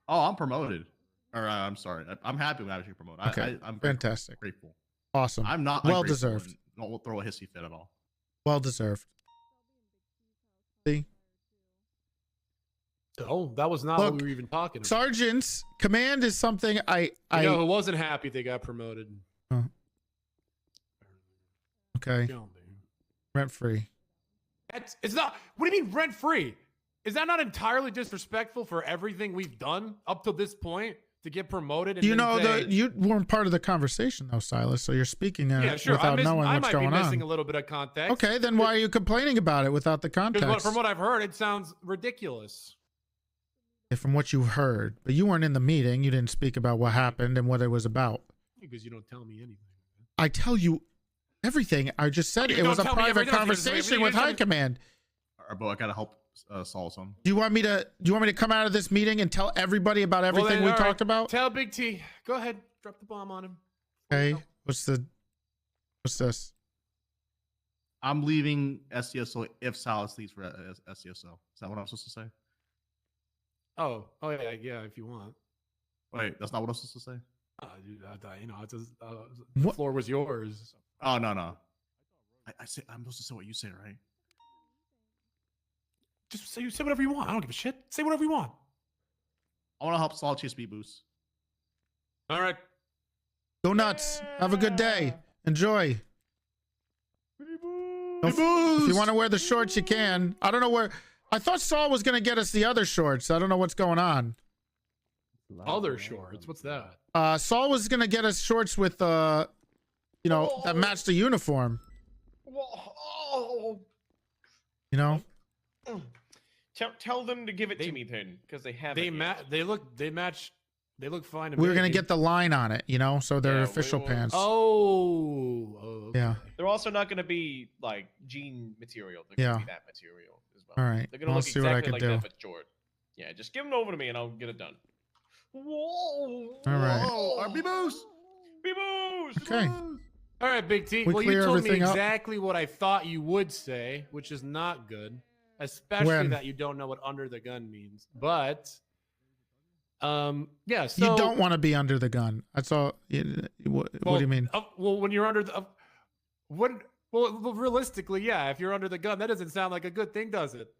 Oh, I'm promoted. Or I'm sorry. I'm happy when I was promoted. Okay. I'm fantastic. Grateful. Awesome. I'm not well deserved. Don't throw a hissy fit at all. Well deserved. See? Oh, that was not what we were even talking about. Sergeants, command is something I who wasn't happy they got promoted. Okay. Rent free. It's not. What do you mean rent free? Is that not entirely disrespectful for everything we've done up to this point to get promoted? And you know, you weren't part of the conversation though, Silas. So you're speaking without knowing what's going on. I might be missing a little bit of context. Okay, then why are you complaining about it without the context? Because from what I've heard, it sounds ridiculous. From what you heard, but you weren't in the meeting. You didn't speak about what happened and what it was about. Because you don't tell me anything. I tell you everything. I just said it was a private conversation with High Command. But I gotta help solve some. Do you want me to come out of this meeting and tell everybody about everything we talked about? Tell Big T. Go ahead. Drop the bomb on him. Okay. What's this? I'm leaving SCSO if Silas leaves for SCSO. Is that what I'm supposed to say? Oh yeah. If you want. Wait, that's not what I'm supposed to say. It's just, the floor was yours. Oh no. I'm supposed to say what you say, right? Just say whatever you want. I don't give a shit. Say whatever you want. I want to help Solid chase speed boost. All right. Go nuts. Have a good day. Enjoy. If you want to wear the shorts, you can. I don't know where. I thought Saul was going to get us the other shorts. I don't know what's going on. Other shorts? What's that? Saul was going to get us shorts with, that match the uniform. You know? Tell them to give it to me then, because they have it. They look fine to we me. were going to get the line on it, so they're official pants. Oh, yeah. They're also not going to be like jean material. They're going to be that material as well. All right. They're going to look exactly like that, but short. Yeah, just give them over to me and I'll get it done. Whoa! All right. Whoa, B-Boost! B-Boost! Okay. All right, Big T. Well, you told me exactly what I thought you would say, which is not good, especially that you don't know what under the gun means. But, yeah. So you don't want to be under the gun. That's all. What do you mean? When you're under the, realistically, yeah. If you're under the gun, that doesn't sound like a good thing, does it?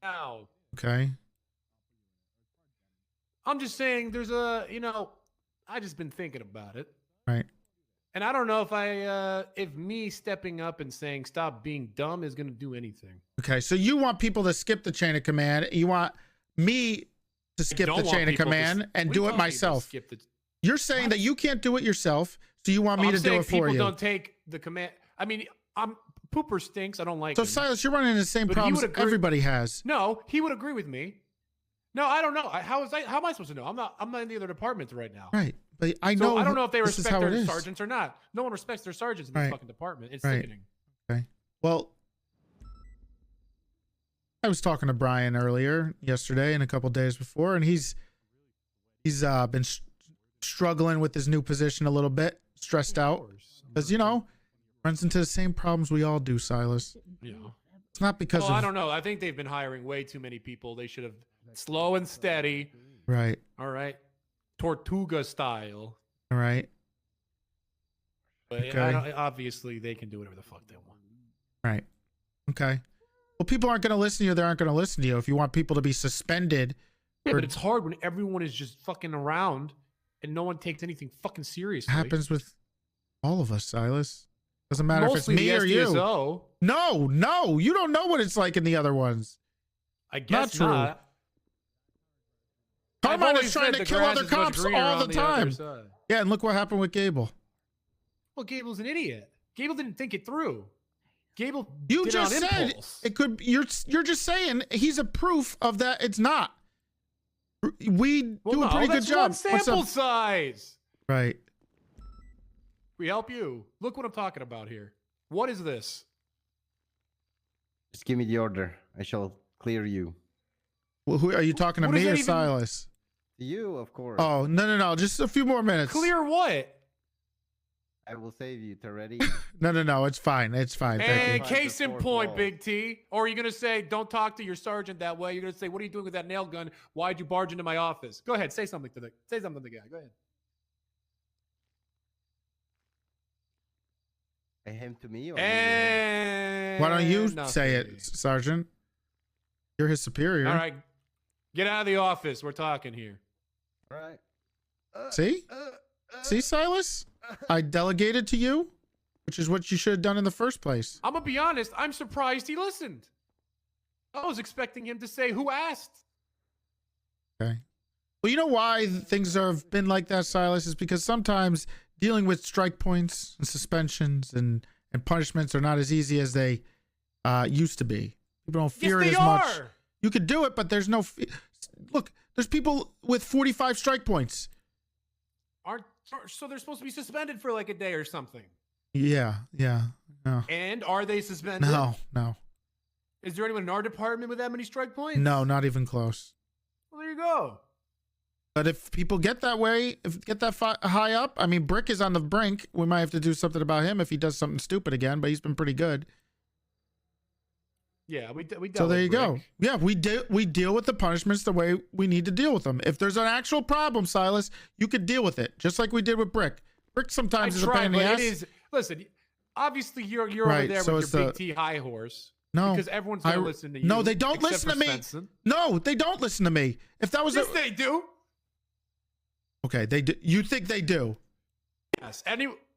Ow. Okay. I'm just saying there's I just been thinking about it. Right. And I don't know if me stepping up and saying stop being dumb is going to do anything. Okay. So you want people to skip the chain of command. You want me to skip the chain of command and do it myself. You're saying that you can't do it yourself. So you want me to do it for you. People don't take the command. I mean, Pooper stinks. I don't like him. So Silas, you're running the same problems everybody has. No, he would agree with me. No, I don't know. How am I supposed to know? I'm not in the other departments right now. Right. But I know. So I don't know if they respect their sergeants or not. No one respects their sergeants in this fucking department. It's sickening. Okay. Well, I was talking to Brian yesterday and a couple days before, and he's been struggling with his new position a little bit, stressed out, because runs into the same problems we all do, Silas. Yeah. It's not because I don't know. I think they've been hiring way too many people. They should have slow and steady. Right. All right. Tortuga style. All right. But okay. Obviously they can do whatever the fuck they want. Right. Okay. Well, people aren't going to listen to you. They aren't going to listen to you. If you want people to be suspended. Yeah, but it's hard when everyone is just fucking around and no one takes anything fucking seriously. It happens with all of us, Silas. Doesn't matter Mostly if it's me the or you. SDSO. No, you don't know what it's like in the other ones. I guess Not not. true. Carmine is trying to kill other cops all the time. Yeah, and look what happened with Gable. Well, Gable's an idiot. Gable didn't think it through. Gable You did just it on said impulse. it could. You're just saying he's a proof of that. It's not. We do a pretty good job. One sample size. Right. We help you. Look what I'm talking about here. What is this? Just give me the order. I shall clear you. Well, who are you talking to, What me does or that even- Silas? You, of course. Oh, no. Just a few more minutes. Clear what? I will save you, Toretti. No. It's fine. It's fine. Thank And you. case in point, Big T. Or are you going to say, don't talk to your sergeant that way? You're going to say, what are you doing with that nail gun? Why'd you barge into my office? Go ahead. Say something to the guy. Go ahead. Him to me? Or And Why don't you nothing. say it, Sergeant? You're his superior. All right. Get out of the office. We're talking here. All right. See? See, Silas? I delegated to you, which is what you should have done in the first place. I'm going to be honest. I'm surprised he listened. I was expecting him to say, who asked? Okay. Well, you know why things have been like that, Silas, is because sometimes dealing with strike points and suspensions and punishments are not as easy as they used to be. People don't fear it as much. You could do it, but there's no... Look, there's people with 45 strike points. So they're supposed to be suspended for like a day or something. Yeah. No. And are they suspended? No. Is there anyone in our department with that many strike points? No, not even close. Well, there you go. But if people get that way, high up, I mean, Brick is on the brink. We might have to do something about him if he does something stupid again, but he's been pretty good. Yeah, we dealt So there with you go. Brick. Yeah, we deal with the punishments the way we need to deal with them. If there's an actual problem, Silas, you could deal with it, just like we did with Brick. Brick sometimes is a pain in the but ass. it is. Listen, obviously you're Right, over there so with it's your the- big T high horse. No, because everyone's gonna listen to you. No, they don't except listen to for me. Svensson. No, they don't listen to me. If that was Yes, they do. okay, they do. You think they do? Yes.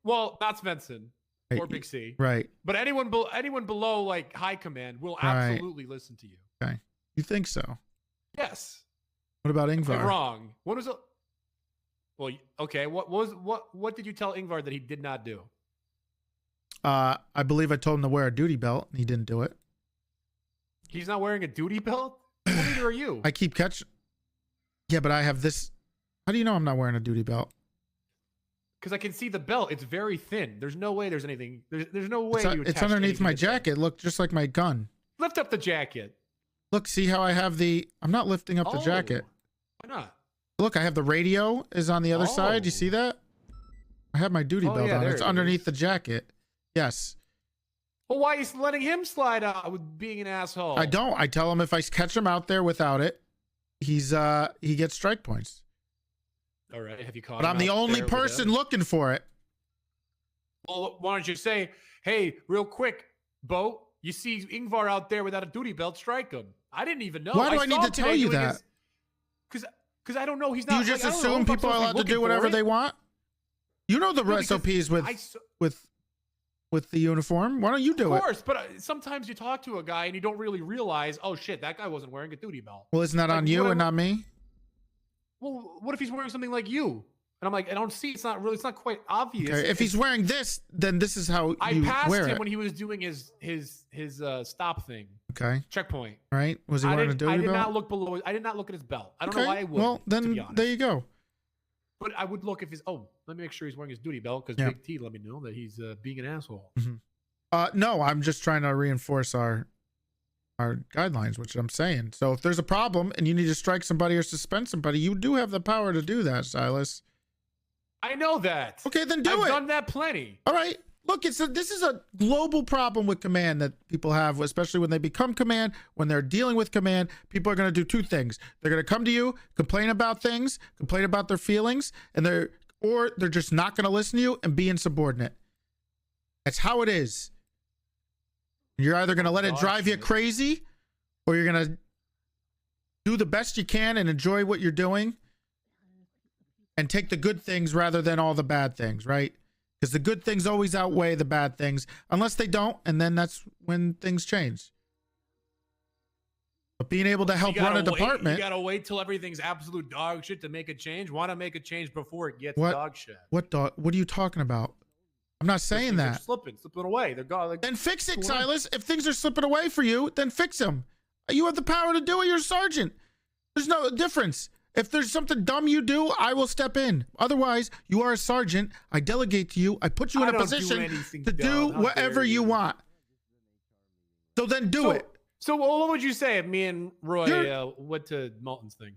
Well, not Svensson or Right, Big C. right. But anyone below like high command will Right. absolutely listen to you. Okay, you think so? Yes. What about I'm Ingvar? wrong. What was it? Well, okay. What did you tell Ingvar that he did not do? I believe I told him to wear a duty belt, and he didn't do it. He's not wearing a duty belt? Well, neither are you. I keep catching. Yeah, but I have this. How do you know I'm not wearing a duty belt? Because I can see the belt. It's very thin. There's no way there's anything. There's no way you It's attached underneath anything my to that. jacket. Look, just like my gun. Lift up the jacket. Look, see how I have the. I'm not lifting up the jacket. Why not? Look, I have the radio is on the other side. You see that? I have my duty belt on. there It's it underneath is. the jacket. Yes. Well, why are you letting him slide out with being an asshole? I don't. I tell him if I catch him out there without it, he gets strike points. All right. Have you caught? But him I'm the out only there with person him? looking for it. Well, why don't you say, hey, real quick, Bo, you see Ingvar out there without a duty belt, strike him. I didn't even know. Why do I saw need him to tell today you doing that? Because I don't know. He's Do not. you just like, I don't know assume if I'm people are supposed allowed to be do looking whatever for they it. want? You know the No, because SOPs I s- with the uniform. Why don't you do Of it? course, but sometimes you talk to a guy and you don't really realize, oh shit, that guy wasn't wearing a duty belt. Well, isn't that Like, on you what and I- not me? Well, what if he's wearing something like you? And I'm like, I don't see. It's not quite obvious. Okay, if he's wearing this, then this is how I you passed wear him it. when he was doing his stop thing. Okay. Checkpoint. Right? Was he wearing a duty I did belt? not look below. I did not look at his belt. I don't Okay, know why I would. well, to then be honest. there you go. But I would look if he's. Oh, let me make sure he's wearing his duty belt because Yeah. Big T let me know that he's being an asshole. No, I'm just trying to reinforce our guidelines, which I'm saying. So if there's a problem and you need to strike somebody or suspend somebody, you do have the power to do that, Silas. I know that. Okay, then do I've it. done that plenty. All right. Look, this is a global problem with command that people have, especially when they become command. When they're dealing with command, people are going to do two things. They're going to come to you, complain about things, complain about their feelings, and they're just not going to listen to you and be insubordinate. That's how it is. You're either going to let it drive you crazy, or you're going to do the best you can and enjoy what you're doing and take the good things rather than all the bad things, right? Because the good things always outweigh the bad things, unless they don't, and then that's when things change. But being able to help run a department, you gotta wait till everything's absolute dog shit to make a change. Want to make a change before it gets what? dog shit. What dog? What are you talking about? I'm not saying that. Slipping away. They're gone. Like, then fix it, Silas. If things are slipping away for you, then fix them. You have the power to do it. You're a sergeant. There's no difference. If there's something dumb you do, I will step in. Otherwise, you are a sergeant. I delegate to you. I put you in a position to do whatever you want. So then do it. So what would you say if me and Roy went to Malton's thing?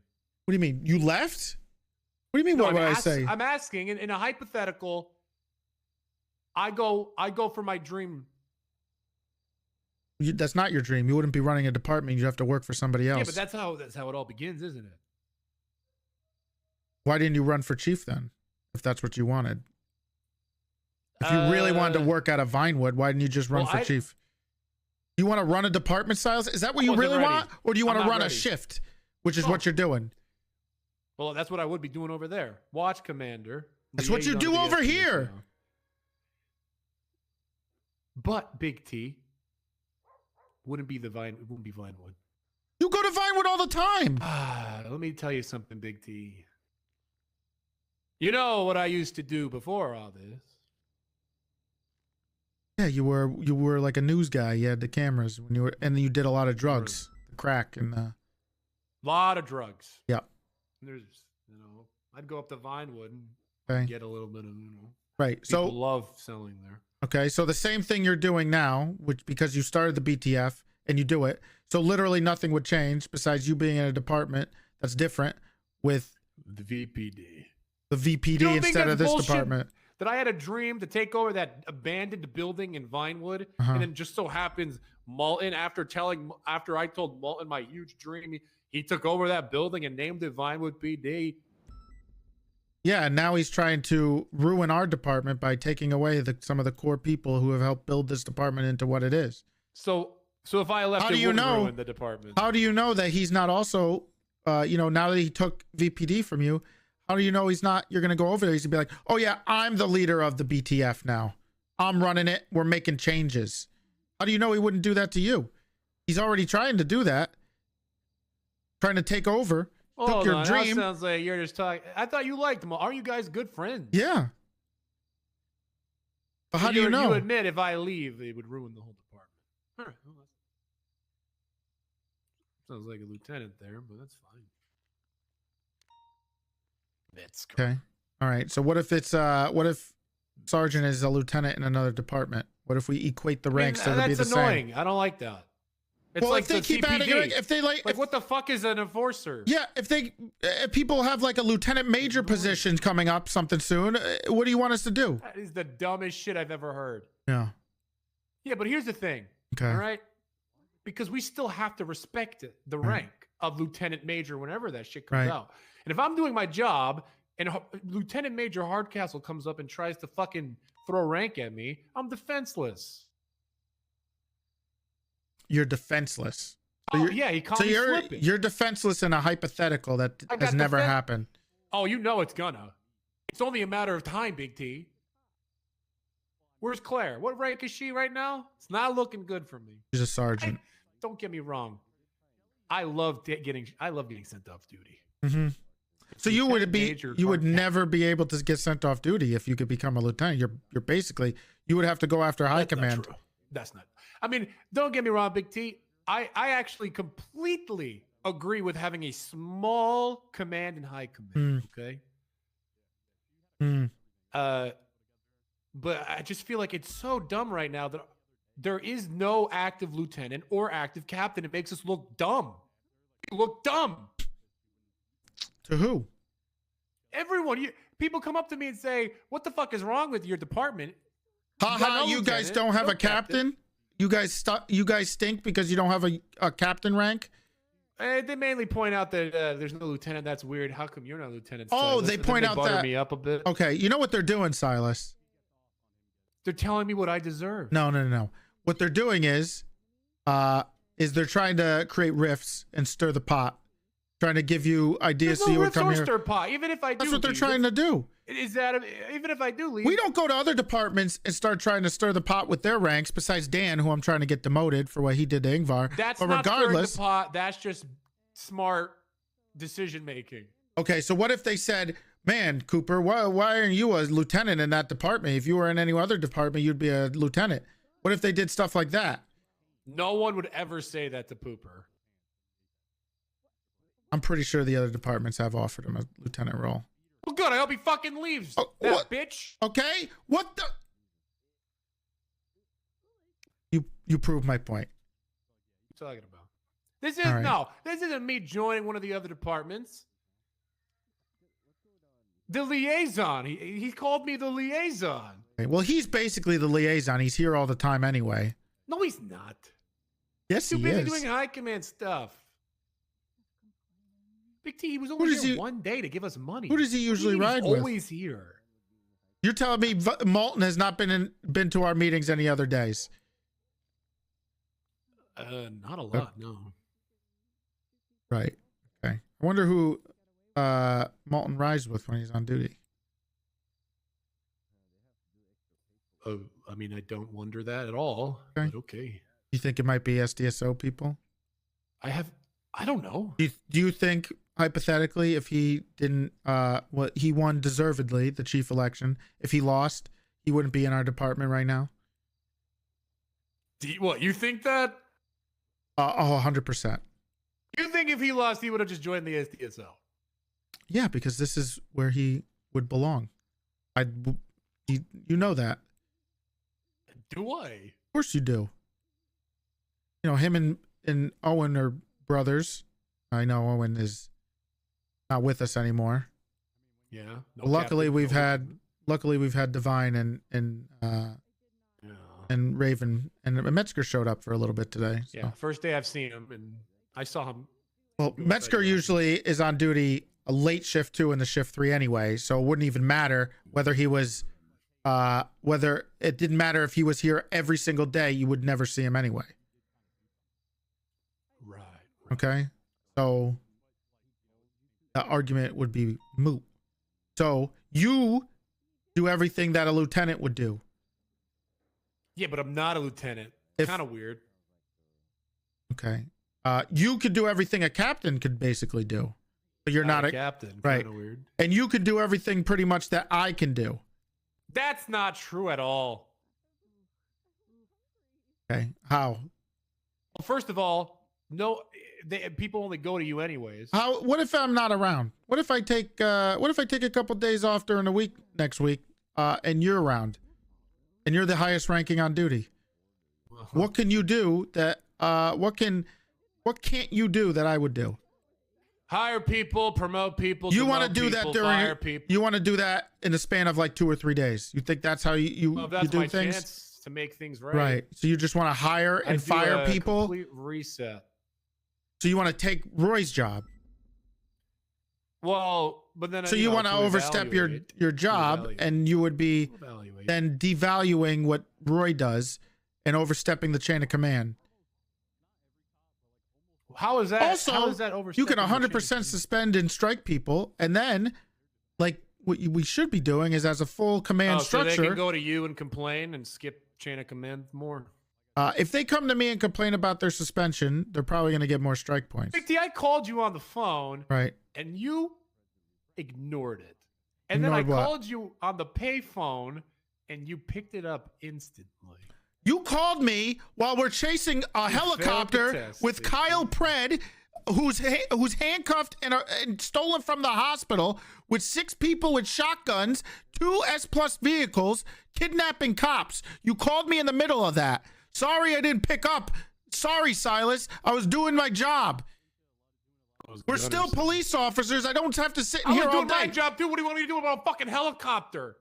What do you mean? You left? What do you mean? No, what would I say? I'm asking in a hypothetical. I go for my dream. That's not your dream. You wouldn't be running a department. You'd have to work for somebody else. Yeah, but that's how it all begins, isn't it? Why didn't you run for chief then? If that's what you wanted. If you really wanted to work out of Vinewood, why didn't you just run for chief? You want to run a department, Silas? Is that what you really want? Or do you want to run a shift, which is what you're doing? Well, that's what I would be doing over there. Watch commander. That's what you do over here. But Big T wouldn't be Vinewood. You go to Vinewood all the time. Let me tell you something, Big T. You know what I used to do before all this? Yeah, you were like a news guy. You had the cameras when you were, and you did a lot of drugs, crack, and a lot of drugs. Yeah. There's, I'd go up to Vinewood and get a little bit of, right. People so love selling there. Okay, so the same thing you're doing now, which because you started the BTF and you do it, so literally nothing would change besides you being in a department that's different with the VPD. The VPD instead of this department. That I had a dream to take over that abandoned building in Vinewood, and then just so happens Malton, after I told Malton my huge dream, he took over that building and named it Vinewood PD. Yeah, and now he's trying to ruin our department by taking away some of the core people who have helped build this department into what it is. So if I left, it wouldn't ruin the department. How do you know that he's not also, now that he took VPD from you? How do you know he's not? You're going to go over there. He's going to be like, oh, yeah, I'm the leader of the BTF now. I'm running it. We're making changes. How do you know he wouldn't do that to you? He's already trying to do that. Trying to take over. Took your dream. That sounds like you're just talking. I thought you liked him. Aren't you guys good friends? Yeah. But how do you know? You admit if I leave, it would ruin the whole department. Sounds like a lieutenant there, but that's fine. That's okay. All right. So what if sergeant is a lieutenant in another department? What if we equate the ranks so they'll be the same? That's annoying. I don't like that. It's well, like if they keep adding, if they like what the fuck is an enforcer? Yeah, if people have like a lieutenant major position coming up something soon, what do you want us to do? That is the dumbest shit I've ever heard. Yeah. Yeah, but here's the thing. Okay. All right. Because we still have to respect the rank of lieutenant major whenever that shit comes out. And if I'm doing my job and Lieutenant Major Hardcastle comes up and tries to fucking throw rank at me, I'm defenseless. You're defenseless. So he caught me slipping. You're defenseless in a hypothetical that has never happened. Oh, you know it's gonna. It's only a matter of time, Big T. Where's Claire? What rank is she right now? It's not looking good for me. She's a sergeant. Don't get me wrong. I love getting sent off duty. Mm-hmm. So you would never be able to get sent off duty if you could become a lieutenant. You're basically, you would have to go after high command. That's not. I mean, don't get me wrong, Big T. I actually completely agree with having a small command and high command. Okay. But I just feel like it's so dumb right now that there is no active lieutenant or active captain. It makes us look dumb. We look dumb. To who? Everyone. People come up to me and say, "What the fuck is wrong with your department?" You guys don't have a captain? You guys stink because you don't have a captain rank? They mainly point out that there's no lieutenant. That's weird. How come you're not lieutenant? Oh, they point out that. Me up a bit. Okay, you know what they're doing, Silas? They're telling me what I deserve. No. What they're doing is they're trying to create rifts and stir the pot trying to give you ideas so you would come here. Pot. Even if I do, that's what they're trying to do. Is that even if I do leave? We don't go to other departments and start trying to stir the pot with their ranks. Besides Dan, who I'm trying to get demoted for what he did to Ingvar. That's but not regardless, stirring the pot. That's just smart decision making. Okay, so what if they said, "Man, Cooper, why aren't you a lieutenant in that department? If you were in any other department, you'd be a lieutenant." What if they did stuff like that? No one would ever say that to Pooper. I'm pretty sure the other departments have offered him a lieutenant role. Well, good. I hope he fucking leaves. That bitch. Okay. What the? You prove my point. What are you talking about? This is right. No. This isn't me joining one of the other departments. The liaison. He called me the liaison. Okay, well, he's basically the liaison. He's here all the time anyway. No, he's not. Yes, Too he busy is. doing high command stuff. Big T, he was only here one day to give us money. Who does he usually ride with? Always here. You're telling me Malton has not been to our meetings any other days? Not a lot, no. Right. Okay. I wonder who Malton rides with when he's on duty. Oh, I mean, I don't wonder that at all. Okay. But okay. You think it might be SDSO people? I don't know. Do you think, hypothetically, if he didn't, he won deservedly the chief election, if he lost, he wouldn't be in our department right now? You think that? 100%. You think if he lost, he would have just joined the SDSO? Yeah, because this is where he would belong. You know that. Do I? Of course you do. You know, him and Owen are brothers. I know Owen is not with us anymore. Yeah. No luckily we've had Divine and Raven, and Metzger showed up for a little bit today. So. Yeah, first day I've seen him, and I saw him. Well, Metzger usually is on duty a late shift 2 and the shift 3 anyway, so it wouldn't even matter whether he was, whether it didn't matter if he was here every single day. You would never see him anyway. Right. Okay, so the argument would be moot. So you do everything that a lieutenant would do. Yeah, but I'm not a lieutenant. Kind of weird. Okay. You could do everything a captain could basically do, but you're not a captain. Right. Kind of weird. And you could do everything pretty much that I can do. That's not true at all. Okay. How? Well, first of all, no, people only go to you anyways. How? What if I'm not around? What if I take a couple days off during the week next week, and you're around, and you're the highest ranking on duty? What can you do that? What can't you do that I would do? Hire people, promote people. You want to do that during? People. You want to do that in the span of like 2 or 3 days? You think that's how you that's do my things? Chance to make things right. Right. So you just want to hire and fire people. Complete reset. So you want to take Roy's job. Well, but then so you want to overstep your job, and you would be then devaluing what Roy does and overstepping the chain of command. How is that? Also, how is that you can 100% suspend and strike people, and then, like what we should be doing is as a full command structure. So they can go to you and complain and skip chain of command more. If they come to me and complain about their suspension, they're probably going to get more strike points. Big T, I called you on the phone, right? And you ignored it. And then I called you on the pay phone, and you picked it up instantly. You called me while we're chasing a helicopter with Kyle Pred, who's handcuffed and stolen from the hospital, with 6 people with shotguns, 2 S-Plus vehicles, kidnapping cops. You called me in the middle of that. Sorry I didn't pick up. Sorry, Silas. I was doing my job. We're still police officers. I don't have to sit in here all day. I was doing my job, dude. What do you want me to do about a fucking helicopter?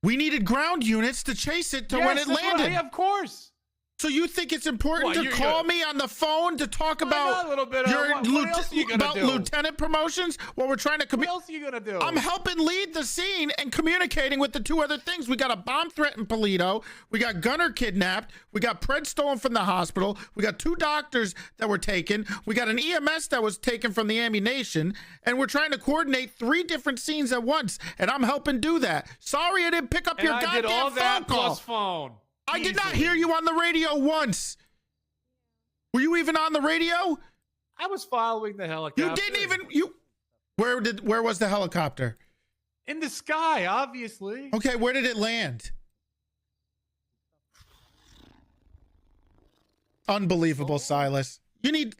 We needed ground units to chase it to when it landed. Yeah, of course. So you think it's important to call me on the phone to talk about a little bit about lieutenant promotions while we're trying to What else are you gonna do? I'm helping lead the scene and communicating with the two other things. We got a bomb threat in Polito. We got Gunner kidnapped. We got Pred stolen from the hospital. We got 2 doctors that were taken. We got an EMS that was taken from the ammunition. And we're trying to coordinate 3 different scenes at once. And I'm helping do that. Sorry I didn't pick up your goddamn did all that phone call. plus phone. I did not hear you on the radio once. Were you even on the radio? I was following the helicopter. You didn't even where was the helicopter? In the sky, obviously. Okay, where did it land? Unbelievable, Silas.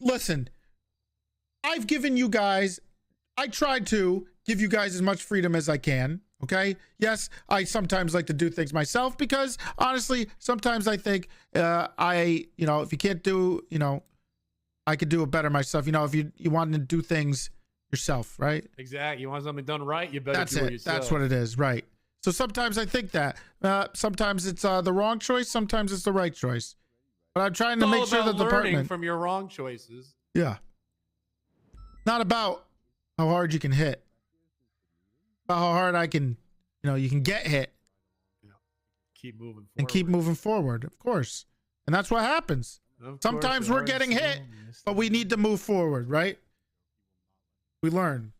Listen. I've given you guys, I tried to give you guys as much freedom as I can. Okay. Yes, I sometimes like to do things myself because honestly, sometimes I think if you can't do, I could do it better myself. If you want to do things yourself, right? Exactly. You want something done right, you better do it yourself. That's what it is, right? So sometimes I think that. Sometimes it's the wrong choice. Sometimes it's the right choice. But I'm trying to make sure that the department from your wrong choices. Yeah. Not about how hard you can hit. About how hard I can, you can get hit. Keep moving forward. And keep moving forward, of course. And that's what happens. Sometimes we're getting hit, but we need to move forward, right? We learn.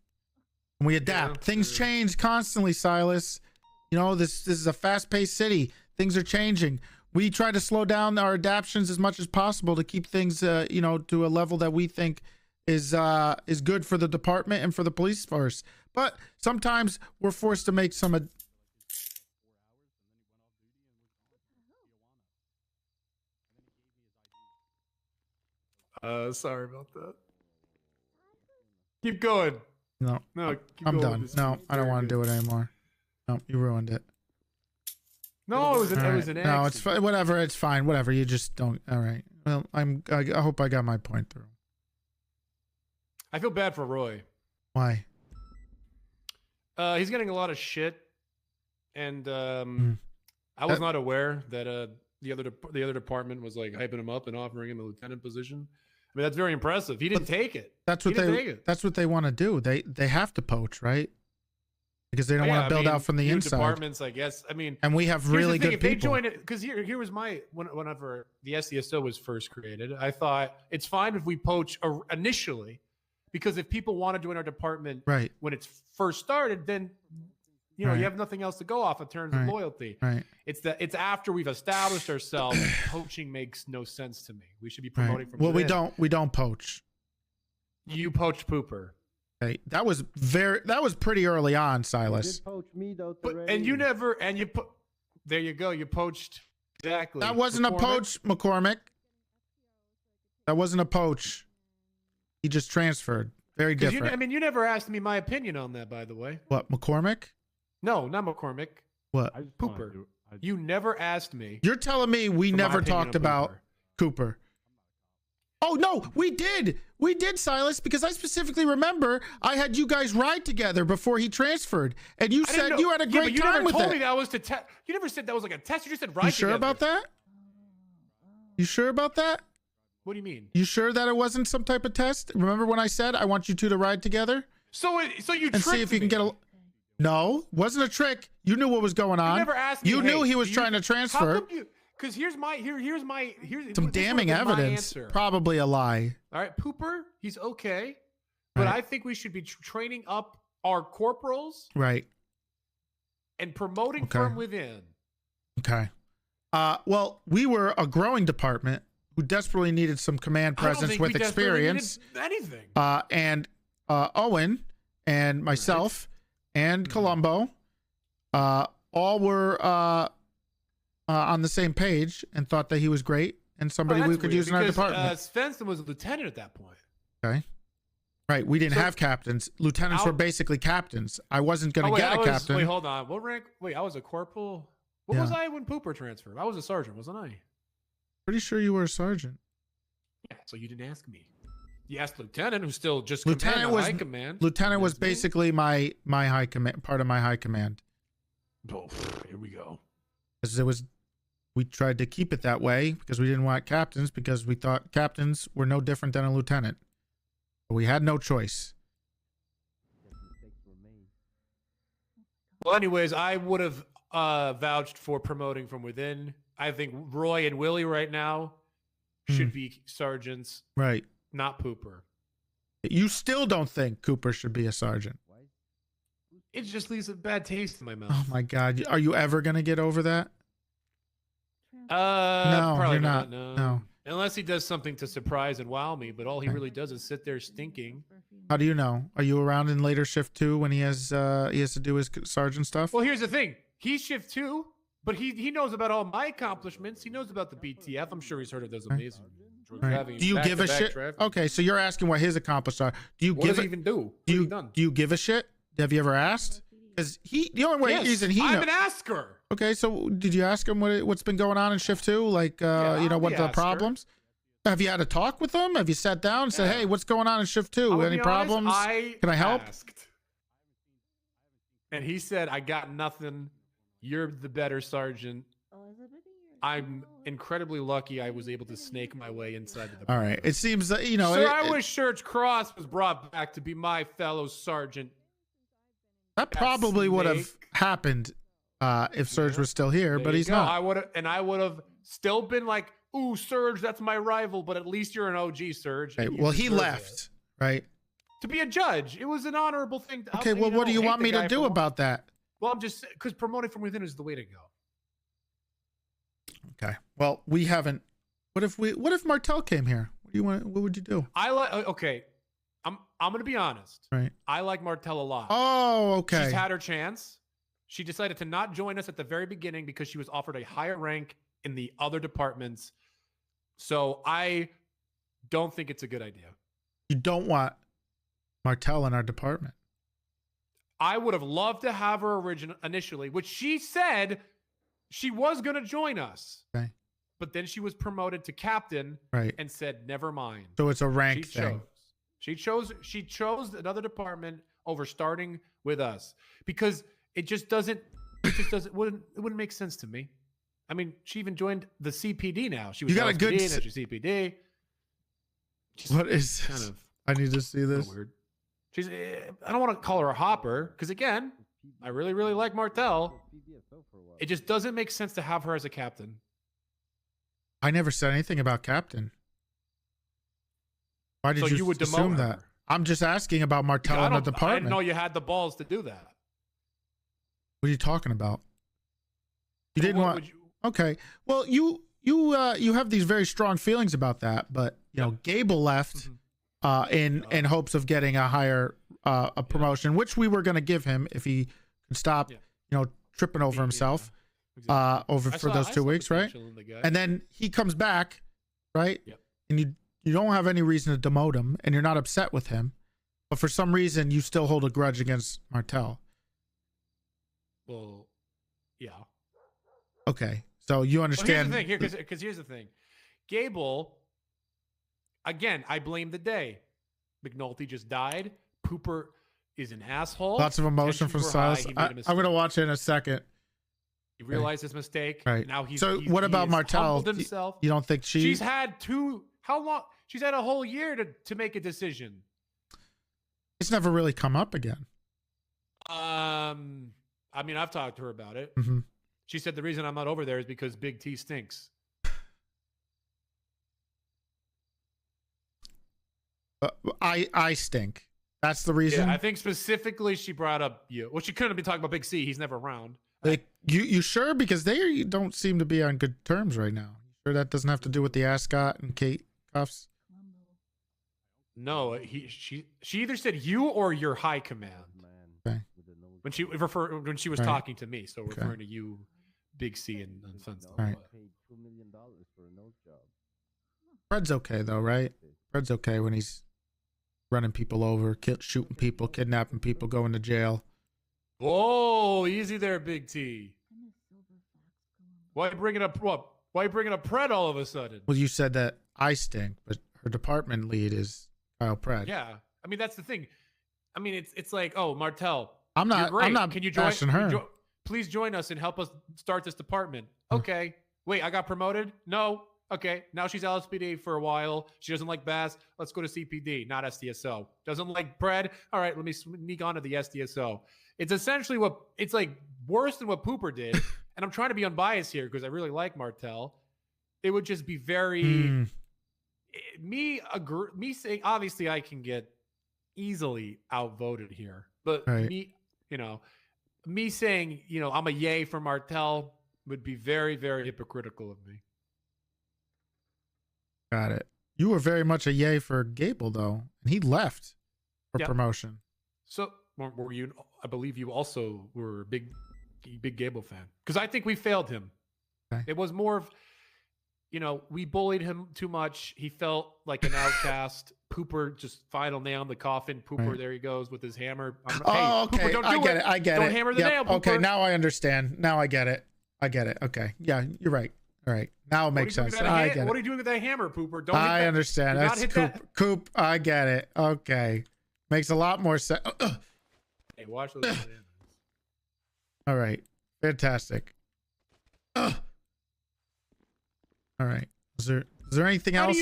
And we adapt. Things change constantly, Silas. This is a fast-paced city. Things are changing. We try to slow down our adaptions as much as possible to keep things, to a level that we think is good for the department and for the police force. But sometimes we're forced to make some. Sorry about that. Keep going. No, keep I'm going. done. No, I don't want to do it anymore. No, you ruined it. No, it was an accident. No, it's fine. Whatever. It's fine. Whatever. You just don't. All right. Well, I hope I got my point through. I feel bad for Roy. Why? He's getting a lot of shit, and I was not aware that the other department was like hyping him up and offering him a lieutenant position. I mean, that's very impressive. He didn't take it. That's what they want to do. They have to poach, right? Because they don't want to build out from the inside. Departments, I guess. I mean, and we have really good people. If they join it, because here was whenever the SDSO was first created, I thought it's fine if we poach initially. Because if people want to join our department when it's first started, then you have nothing else to go off in terms of loyalty. Right. It's after we've established ourselves. Poaching makes no sense to me. We should be promoting from within. Well, we don't poach. You poached Pooper. Okay, that was pretty early on, Silas. You did poach me though, there you go. You poached exactly. That wasn't a poach, McCormick. That wasn't a poach. He just transferred. Very different. You never asked me my opinion on that, by the way. What, McCormick? No, not McCormick. What? Pooper. You never asked me. You're telling me we never talked about Cooper. Oh, no, we did. We did, Silas, because I specifically remember I had you guys ride together before he transferred. And you said you had a great time with it. You never told me that was to test. You never said that was like a test. You just said ride together. You sure about that? You sure about that? What do you mean? You sure that it wasn't some type of test? Remember when I said I want you two to ride together? So you and see if you can get a. No, wasn't a trick. You knew what was going on. You never asked me. You knew he was trying to transfer. Because here's some damning evidence. Probably a lie. All right, Pooper, he's okay, but I think we should be training up our corporals. Right. And promoting from within. Okay. Well, we were a growing department who desperately needed some command presence with experience. Anything. And Owen and myself and Columbo all were on the same page and thought that he was great and somebody we could use in our department. Svensson was a lieutenant at that point. Okay. Right. We didn't have captains. Lieutenants were basically captains. I wasn't going to get a captain. Wait, hold on. What rank? Wait, I was a corporal. What was I when Pooper transferred? I was a sergeant, wasn't I? Pretty sure you were a sergeant. Yeah, so you didn't ask me. You asked lieutenant, who's still just high command. Lieutenant was basically my high command, part of my high command. Oh, here we go. Because it was we tried to keep it that way because we didn't want captains, because we thought captains were no different than a lieutenant. But we had no choice. Well, anyways, I would have vouched for promoting from within. I think Roy and Willie right now should be sergeants, right? Not Pooper. You still don't think Cooper should be a sergeant? It just leaves a bad taste in my mouth. Oh my God! Are you ever gonna get over that? No, probably you're not. No. Unless he does something to surprise and wow me, but all he really does is sit there stinking. How do you know? Are you around in later shift 2 when he has to do his sergeant stuff? Well, here's the thing. He's shift 2, but he knows about all my accomplishments. He knows about the BTF. I'm sure he's heard of those amazing drug driving. Do you give a shit? traffic. Okay, so you're asking what his accomplishments are. Do you What give does he even do? Do you give a shit? Have you ever asked? Because the only way reason he I'm knows. an asker. Okay, so did you ask him what's been going on in shift 2? Like, what the the asker. problems? Have you had a talk with him? Have you sat down and said, "Hey, what's going on in shift 2? Any problems? Can I help?" Asked. And he said, "I got nothing. You're the better sergeant." I'm incredibly lucky I was able to snake my way inside the All right. It seems that Sir, I wish Serge Cross was brought back to be my fellow sergeant. that probably would have happened if Serge was still here, but he's not. I would have still been like, "Ooh, Serge, that's my rival," but at least you're an OG, Serge. Right, and you well, he deserve left, right? to be a judge. It was an honorable thing. Okay, well, what do you want me to do about that? Well, I'm just because promoting from within is the way to go. Okay. Well, we haven't. What if Martel came here? What would you do? Okay. I'm gonna be honest. Right. I like Martel a lot. Oh, okay. She's had her chance. She decided to not join us at the very beginning because she was offered a higher rank in the other departments. So I don't think it's a good idea. You don't want Martel in our department. I would have loved to have her initially, which she said she was going to join us. Okay. But then she was promoted to captain, right, and said, "Never mind." So it's a rank thing. She chose another department over starting with us because it wouldn't make sense to me. I mean, she even joined the CPD now. She was You got a good now she's CPD. What is this? Kind of I need to see this. weird. I don't want to call her a hopper because again, I really, really like Martel. It just doesn't make sense to have her as a captain. I never said anything about captain. Why did you would assume demote that? her? I'm just asking about Martel in the I department. didn't know you had the balls to do that. What are you talking about? You didn't what want. would you- Okay. Well, you have these very strong feelings about that, but Gable left in hopes of getting a higher a promotion, which we were going to give him if he could stop, tripping over himself for those 2 weeks, right? And then he comes back, right? Yep. And you don't have any reason to demote him, and you're not upset with him, but for some reason you still hold a grudge against Martel. Well, yeah. Okay, so you understand. Well, here's the thing, because here's the thing. Gable, again, I blame the day. McNulty just died. Pooper is an asshole. Lots of emotion from Silas. I'm going to watch it in a second. He realized his mistake. Right. Now he's what about Martel? Himself. You don't think she's had how long? She's had a whole year to make a decision. It's never really come up again. I mean, I've talked to her about it. Mm-hmm. She said the reason I'm not over there is because Big T stinks. I stink. That's the reason. Yeah, I think specifically she brought up you. Well, she couldn't be talking about Big C. He's never around. Like you sure? Because they don't seem to be on good terms right now. Sure that doesn't have to do with the ascot and Kate cuffs? No, she either said you or your high command. Okay. When she was talking to me, so referring to you, Big C and Sunstone. Right. Fred's okay though, right? Fred's okay when he's running people over, shooting people, kidnapping people, going to jail. Whoa, easy there, Big T. Why are you bringing up what? Why are you bringing up Pred all of a sudden? Well, you said that I stink, but her department lead is Kyle Pred. Yeah, I mean that's the thing. I mean it's like, oh, Martel. I'm not you're great. I'm not Can you join? bashing her. Please join us and help us start this department. Okay, Wait, I got promoted? No. Okay, now she's LSPD for a while. She doesn't like bass. Let's go to CPD, not SDSO. Doesn't like bread. All right, let me sneak on to the SDSO. It's essentially it's like worse than what Pooper did. And I'm trying to be unbiased here because I really like Martel. It would just be very me saying obviously I can get easily outvoted here, but me saying I'm a yay for Martel would be very, very hypocritical of me. Got it. You were very much a yay for Gable though, and he left for promotion. So were you? I believe you also were a big Gable fan because I think we failed him. Okay. It was more of, we bullied him too much. He felt like an outcast. Pooper just final nail in the coffin. Pooper, there he goes with his hammer. Okay. Pooper, don't I get it. I get it. Don't hammer the nail, Pooper. Okay, now I understand. Now I get it. Okay. Yeah, you're right. All right. Now it makes sense. I get it. What are you doing with that hammer, Pooper? Don't I understand. That's Coop. I get it. Okay. Makes a lot more sense. Hey, watch those bananas. All right. Fantastic. All right. Is there anything else?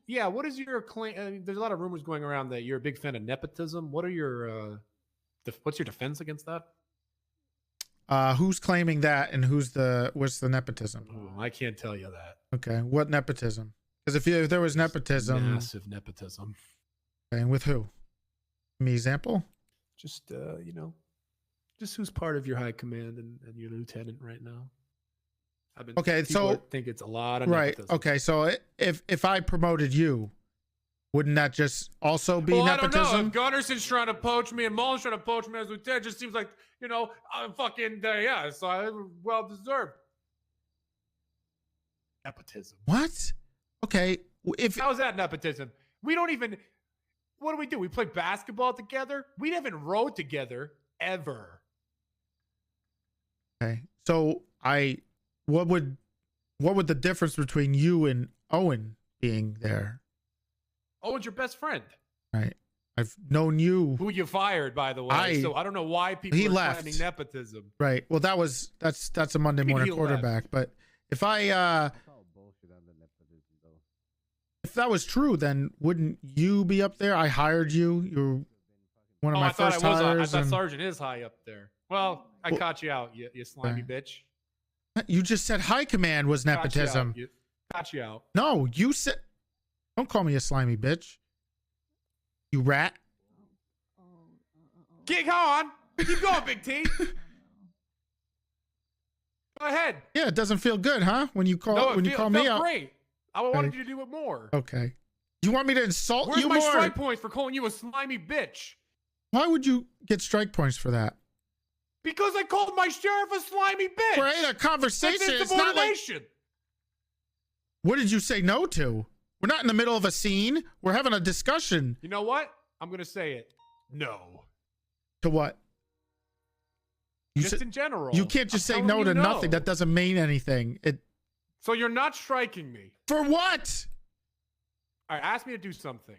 What is your claim? There's a lot of rumors going around that you're a big fan of nepotism. What are your what's your defense against that? Who's claiming that, and what's the nepotism? Ooh, I can't tell you that. Okay, what nepotism? Because if there was nepotism, massive nepotism. Okay, and with who? Give me example. Just just who's part of your high command and your lieutenant right now. Think it's a lot of nepotism. Okay, so if I promoted you, wouldn't that just also be nepotism? I don't know. If Gunnarson's trying to poach me and Mullen's trying to poach me as lieutenant, it just seems like, I'm fucking, so I well deserved. Nepotism. What? Okay. How's that nepotism? We don't even, what do? We play basketball together? We haven't rode together ever. Okay. So what would the difference between you and Owen being there? Owen's your best friend. Right. I've known you. Who you fired, by the way. So I don't know why people are claiming nepotism. Right. Well, that's a Monday morning quarterback. But if that was true, then wouldn't you be up there? I hired you. You're one of my first hires. I thought Sergeant is high up there. Well, I caught you out, you slimy bitch. You just said high command was nepotism. Caught you out. No, you said. Don't call me a slimy bitch. You rat. Keep on. Keep going, Big T. Go ahead. Yeah, it doesn't feel good, huh? When you call me out. Great. I wanted you to do it more. Okay. You want me to insult you more? Where's my strike points for calling you a slimy bitch? Why would you get strike points for that? Because I called my sheriff a slimy bitch. We're in a conversation. It's not like. What did you say no to? We're not in the middle of a scene. We're having a discussion. You know what? I'm going to say it. No. To what? Just in general. You can't just say no to nothing. That doesn't mean anything. So you're not striking me. For what? All right, ask me to do something.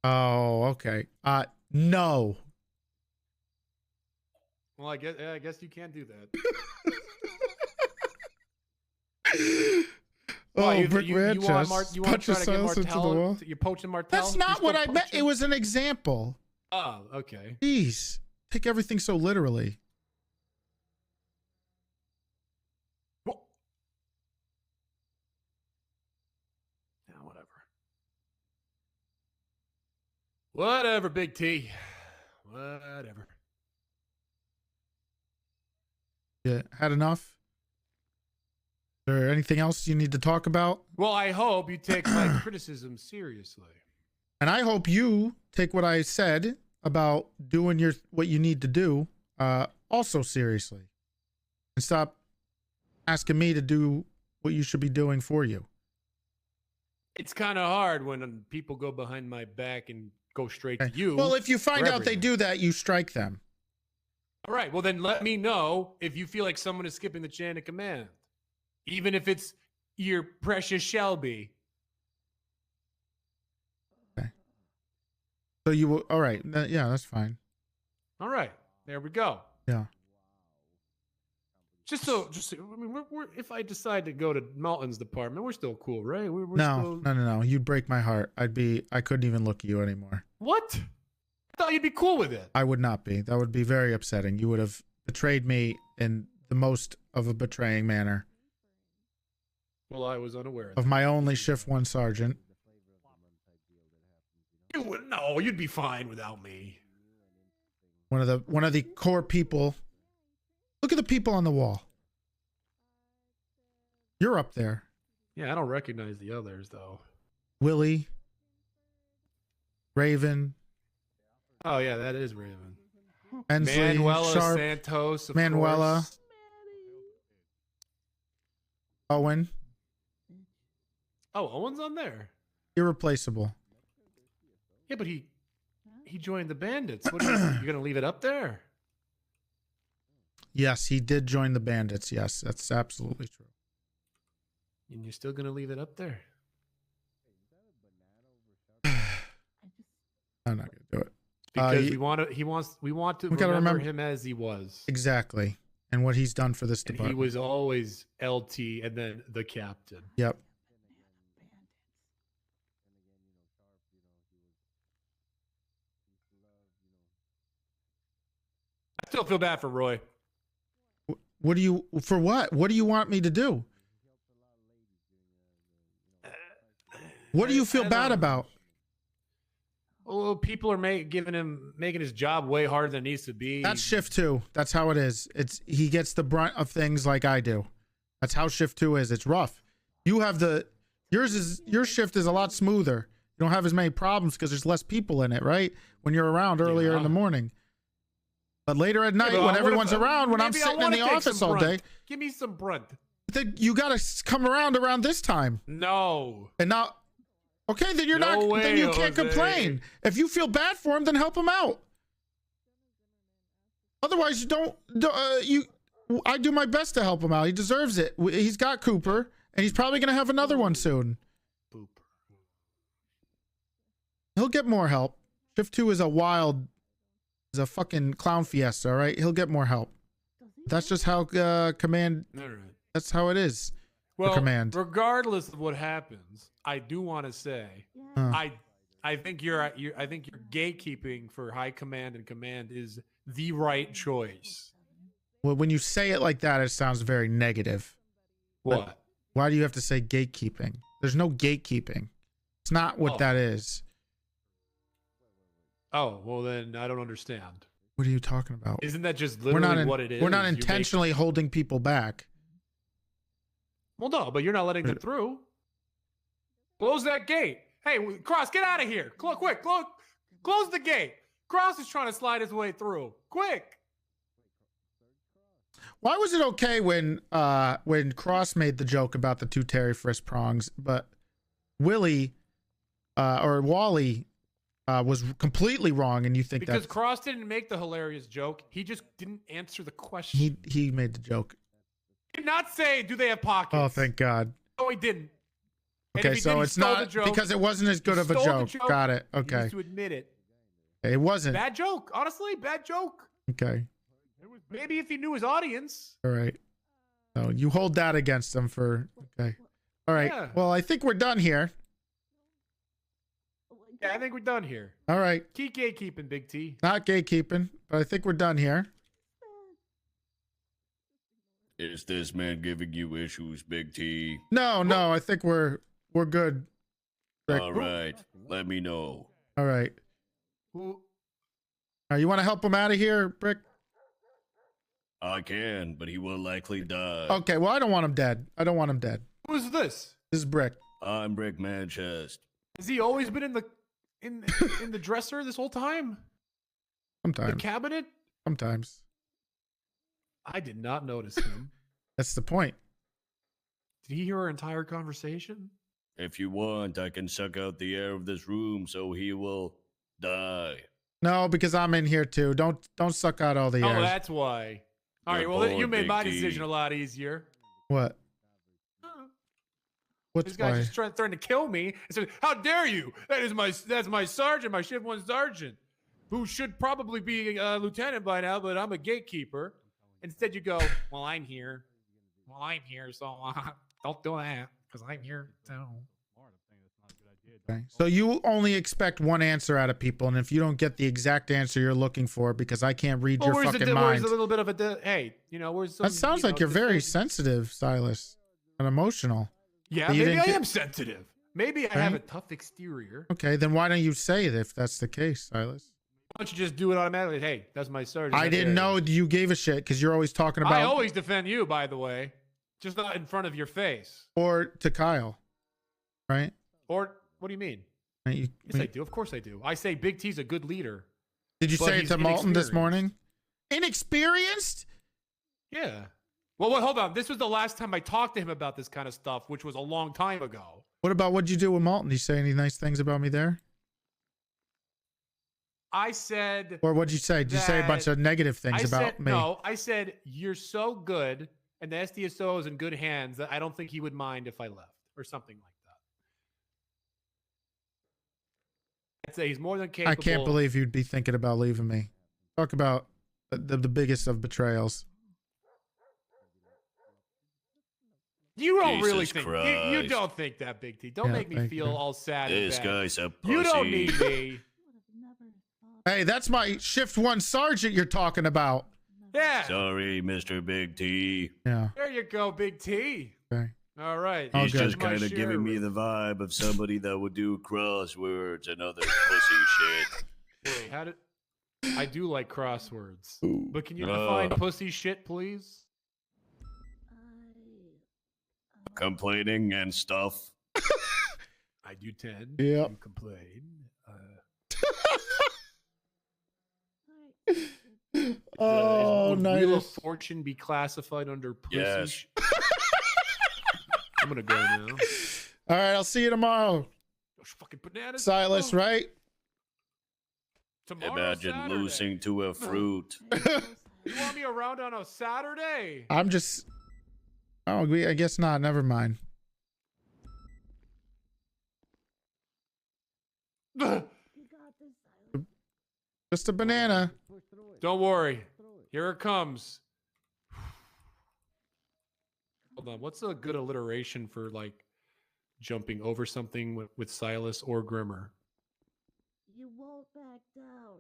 Oh, okay. No. Well, I guess you can't do that. Brick Ranch. You want to try to get Martel? You're poaching Martel? That's not what I meant. It was an example. Oh, okay. Jeez. Take everything so literally. Whatever, Big T. Whatever. Yeah, had enough? Is there anything else you need to talk about? Well, I hope you take my criticism seriously. And I hope you take what I said about doing what you need to do also seriously. And stop asking me to do what you should be doing for you. It's kind of hard when people go behind my back and go straight to you. Well, if you find out they do that, you strike them. All right. Well, then let me know if you feel like someone is skipping the chain of command. Even if it's your precious Shelby. Okay. So you will, all right. Yeah, that's fine. All right. There we go. Yeah. Just so, I mean, we're if I decide to go to Melton's department, we're still cool, right? We're No, still... no. You'd break my heart. I couldn't even look at you anymore. What? I thought you'd be cool with it. I would not be. That would be very upsetting. You would have betrayed me in the most of a betraying manner. Well, I was unaware of my only shift 1 sergeant. You would no. You'd be fine without me. One of the core people. Look at the people on the wall. You're up there. Yeah, I don't recognize the others though. Willie. Raven. Oh yeah, that is Raven. Ensley, Manuela Sharp, Santos. Of Manuela. course. Owen. Oh, Owen's on there. Irreplaceable. Yeah, but he joined the bandits. What are you gonna leave it up there? Yes, he did join the bandits. Yes, that's absolutely true. And you're still gonna leave it up there? I'm not gonna do it. Because we want to remember him as he was. Exactly. And what he's done for this And department. he was always LT and then the captain. Yep. I still feel bad for Roy. What do you for what? What do you want me to do? What do you feel bad about? Oh, people are making his job way harder than it needs to be. That's shift 2. That's how it is. He gets the brunt of things like I do. That's how shift 2 is. It's rough. Your shift is a lot smoother. You don't have as many problems because there's less people in it, right? When you're around earlier in the morning. But later at night, when everyone's around, when I'm sitting in the office all day, give me some brunt. You got to come around this time. No. And now, okay, then you're not. Then you can't complain. If you feel bad for him, then help him out. Otherwise, I do my best to help him out. He deserves it. He's got Cooper, and he's probably gonna have another one soon. He'll get more help. Shift 2 is a fucking clown fiesta, all right? He'll get more help. That's just how command. All right. That's how it is. Well, command. regardless of what happens, I do want to say, I think your gatekeeping for high command and command is the right choice. Well, when you say it like that, it sounds very negative. What? But why do you have to say gatekeeping? There's no gatekeeping. It's not what that is. Oh, well then I don't understand. What are you talking about? Isn't that just literally what it is? We're not intentionally holding people back. Well, no, but you're not letting them through. Close that gate. Hey, Cross, get out of here. Quick, close the gate. Cross is trying to slide his way through. Quick. Why was it okay when Cross made the joke about the 2 Terry Frisk prongs, but Willie or Wally was completely wrong, and you think because Cross didn't make the hilarious joke, he just didn't answer the question. He made the joke. He did not say, "Do they have pockets?" Oh, thank God. No, he didn't. Okay, so it's not because it wasn't as good of a joke. Got it. Okay. He needs to admit it. It wasn't. Bad joke. Honestly, bad joke. Okay. Maybe if he knew his audience. All right. So you hold that against him for okay. All right. Yeah. Well, I think we're done here. Yeah, I think we're done here. All right. Keep gatekeeping, Big T. Not gatekeeping, but I think we're done here. Is this man giving you issues, Big T? No, I think we're good. Rick. All right. Let me know. All right. You want to help him out of here, Brick? I can, but he will likely die. Okay, well, I don't want him dead. Who's this? This is Brick. I'm Brick Manchester. Has he always been in the dresser this whole time? Sometimes. The cabinet? Sometimes. I did not notice him. That's the point. Did he hear our entire conversation? If you want, I can suck out the air of this room so he will die. No, because I'm in here too. Don't suck out all the air. Oh, that's why. All right, well, you made my decision a lot easier. What? What's this guy's just trying to kill me. And said, "How dare you? That's my sergeant, my shift 1 sergeant, who should probably be a lieutenant by now, but I'm a gatekeeper." Instead, you go, well, I'm here. Well, I'm here, so don't do that because I'm here too. Okay. So you only expect one answer out of people, and if you don't get the exact answer you're looking for, because I can't read your fucking mind. Where's a little bit of a hey, you know, where's some, that sounds like you're very sensitive, Silas, and emotional. Yeah, But maybe I am sensitive. Maybe I have a Right? tough exterior. Okay, then why don't you say it if that's the case, Silas? Why don't you just do it automatically? Hey, that's my sergeant. I didn't know you gave a shit because you're always talking about. I always defend you, by the way, just not in front of your face. Or to Kyle, right? Or what do you mean? Right, Yes, I do. Of course I do. I say Big T's a good leader. Did you but say it he's to Malton this inexperienced. morning? Inexperienced? Yeah. Well, wait, hold on. This was the last time I talked to him about this kind of stuff, which was a long time ago. What about what'd you do with Malton? Did you say any nice things about me there? I said. Or what'd you say? Did you say a bunch of negative things about me? No, I said you're so good, and the SDSO is in good hands that I don't think he would mind if I left or something like that. I'd say he's more than capable. I can't believe you'd be thinking about leaving me. Talk about the biggest of betrayals. You don't really Jesus think you Christ. don't think that, Big T. Don't Yeah, make me thank feel you. all sad. This and bad. guy's a pussy. You don't need me. Hey, that's my shift 1 sergeant you're talking about. Yeah. Sorry, Mr. Big T. Yeah. There you go, Big T. Okay. All right. He's good. just kind of giving me the vibe of somebody that would do crosswords and other pussy shit. Wait, how did I do like crosswords? But can you Oh. define pussy shit, please? Complaining and stuff. I do tend Yep. to complain. Oh, would Wheel of nice. Fortune be classified under pussy? Yes. I'm gonna go now. All right, I'll see you tomorrow. Those fucking bananas. Silas, Oh, right? tomorrow, Imagine Saturday. losing to a fruit. You want me around on a Saturday? I'm just. Oh, I guess not. Never mind. Just a banana. Don't worry. Here it comes. Hold on. What's a good alliteration for like jumping over something with Silas or Grimmer? You won't back down.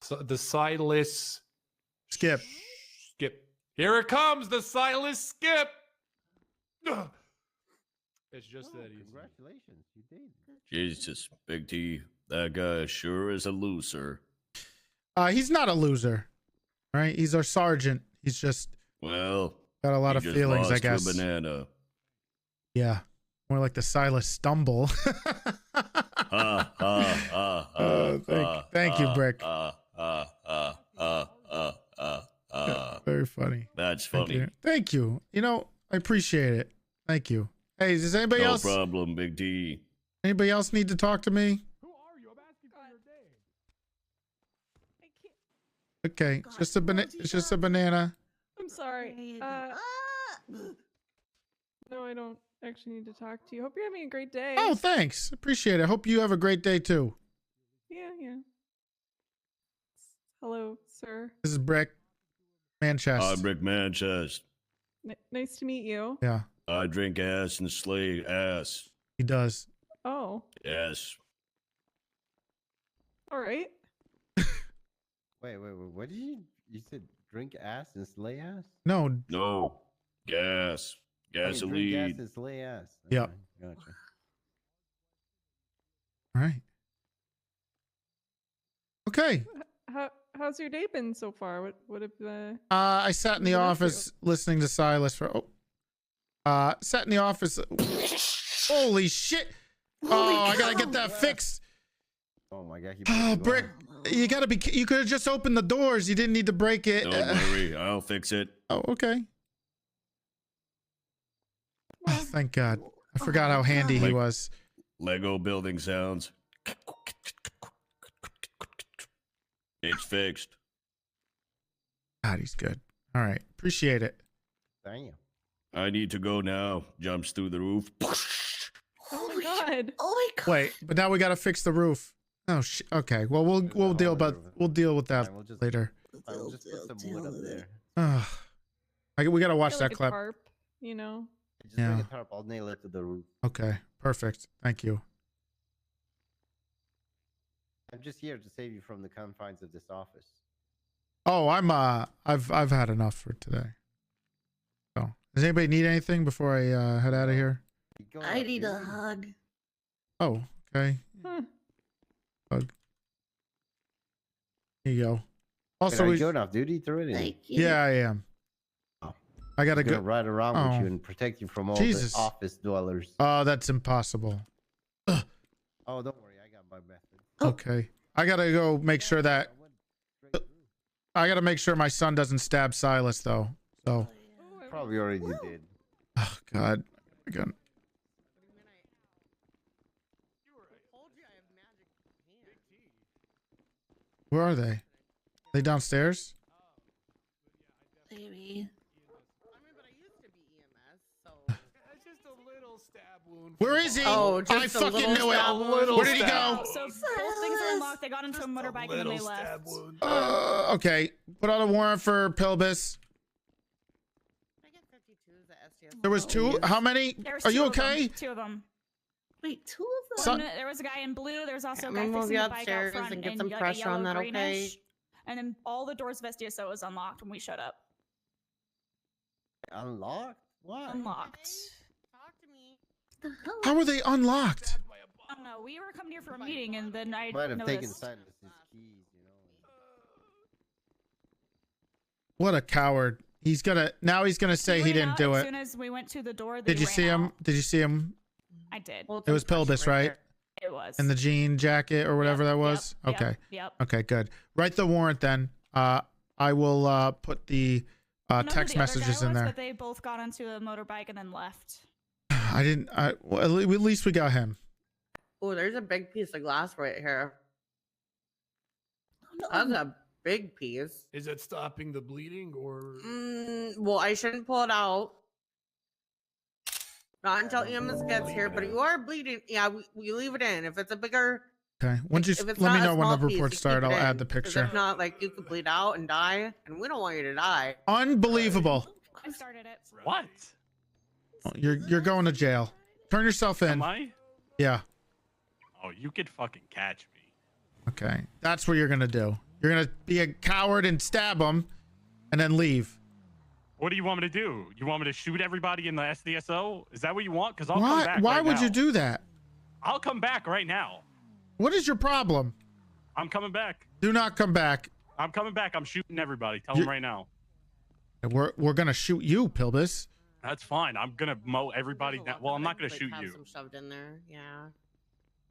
So the Silas skip. Skip. Here it comes. The Silas skip. Ugh. It's just that easy. Congratulations, you did. Jesus, Big T. That guy sure is a loser. He's not a loser, right? He's our sergeant. He's just Well, got a lot he of just feelings, I lost to a guess. banana. Yeah, more like the Silas stumble. Thank you, Brick. Very funny. That's Thank funny. you. Thank you. You know, I appreciate it. Thank you. Hey, does anybody No else? problem, Big T. Anybody else need to talk to me? Okay, it's just a banana. It's just a banana. I'm sorry. No, I don't actually need to talk to you. Hope you're having a great day. Oh, thanks. Appreciate it. Hope you have a great day too. Yeah. Hello, sir. This is Brick Manchester. I'm Brick Manchester. Nice to meet you. Yeah, I drink ass and slay ass. he does. Oh, Yes. all right. Wait. What did you said? Drink ass and slay ass? No. No. Gas. Drink Gasoline. ass and slay ass. Yep. Okay, gotcha. All right. Okay. How's your day been so far? What have I sat in the What up office listening to Silas for. Sat in the office. Holy shit! I gotta get that fixed. Oh my god. Oh, Brick, you gotta be. You could have just opened the doors. You didn't need to break it. Don't worry, I'll fix it. Oh, okay. Oh, thank God. I forgot how handy he was. Lego building sounds. It's fixed. God, he's good. All right, appreciate it. Damn. I need to go now. Jumps through the roof. Oh my god. Oh my god. Wait, but now we gotta fix the roof. Oh shit. Okay. Well, we'll deal with that later. I'll just put some wood up there. We gotta watch Get, that like, a clip. tarp, you know. Just bring a tarp. I'll nail it to the roof. Okay, perfect. Thank you. I'm just here to save you from the confines of this office. Oh, I've had enough for today. So, does anybody need anything before I head out of here? I need a hug. Oh, okay. Hug. Here you go. Also, Wait, are you going off duty already? Thank you. Yeah, I am. I gotta go ride around with you and protect you from all Jesus. the office dwellers. Oh, that's impossible. Oh, don't worry, I got my method. Okay. I gotta go make sure that. I gotta make sure my son doesn't stab Silas though. So. Probably already did. Oh God. Again. Where are they? Are they downstairs? Maybe. Where is he? Oh, I just a fucking little knew stab wound. it. Where did he go? So both things are unlocked. They got into a motorbike and then they left. Okay. Put out a warrant for Pilbus. There was two. How many? There was Are you two of them. okay? Two of them. Wait, two of them? There was a guy in blue. There was also a I'm guy gonna move fixing you the bike out upstairs front and get in some like pressure a on yellow that, okay? greenish. And then all the doors of SDSO was unlocked when we showed up. Unlocked? What? Unlocked. How were they unlocked? I don't know. We were coming here for a meeting and then I Might have taken noticed. Silas's keys, you know. What a coward. He's gonna say he ran didn't out do as it. soon as we went to the door, they Did you ran see him? out. Did you see him? I did. It was Pilbus, right? It was. In the jean jacket or whatever that was. yep, Okay. yep. Okay, good. Write the warrant then. I will put the text messages in there. But they both got onto a motorbike and then left. I didn't. Well, at least we got him. Oh, there's a big piece of glass right here. That's a big piece. Is it stopping the bleeding or? Well, I shouldn't pull it out. Not until EMS gets here, but you are bleeding. Yeah, we leave it in. If it's a bigger... Okay. Once you if it's let me not a know when the small piece, reports you start, keep I'll it add in. the 'Cause picture. If not, like, you could bleed out and die, and we don't want you to die. Unbelievable. I started it. What? Oh, you're going to jail. Turn yourself in. Am I? Yeah. Oh, you could fucking catch me. Okay. That's what you're gonna do. You're gonna be a coward and stab him, and then leave. What do you want me to do? You want me to shoot everybody in the SDSO? Is that what you want? Because I'll come Why? back. Why right would now. you do that? I'll come back right now. What is your problem? I'm coming back. Do not come back. I'm coming back. I'm shooting everybody. Tell You- them right now. We're gonna shoot you, Pilbus. That's fine. I'm gonna mow everybody down. Well, I'm not gonna shoot Have you. some shoved in there. Yeah.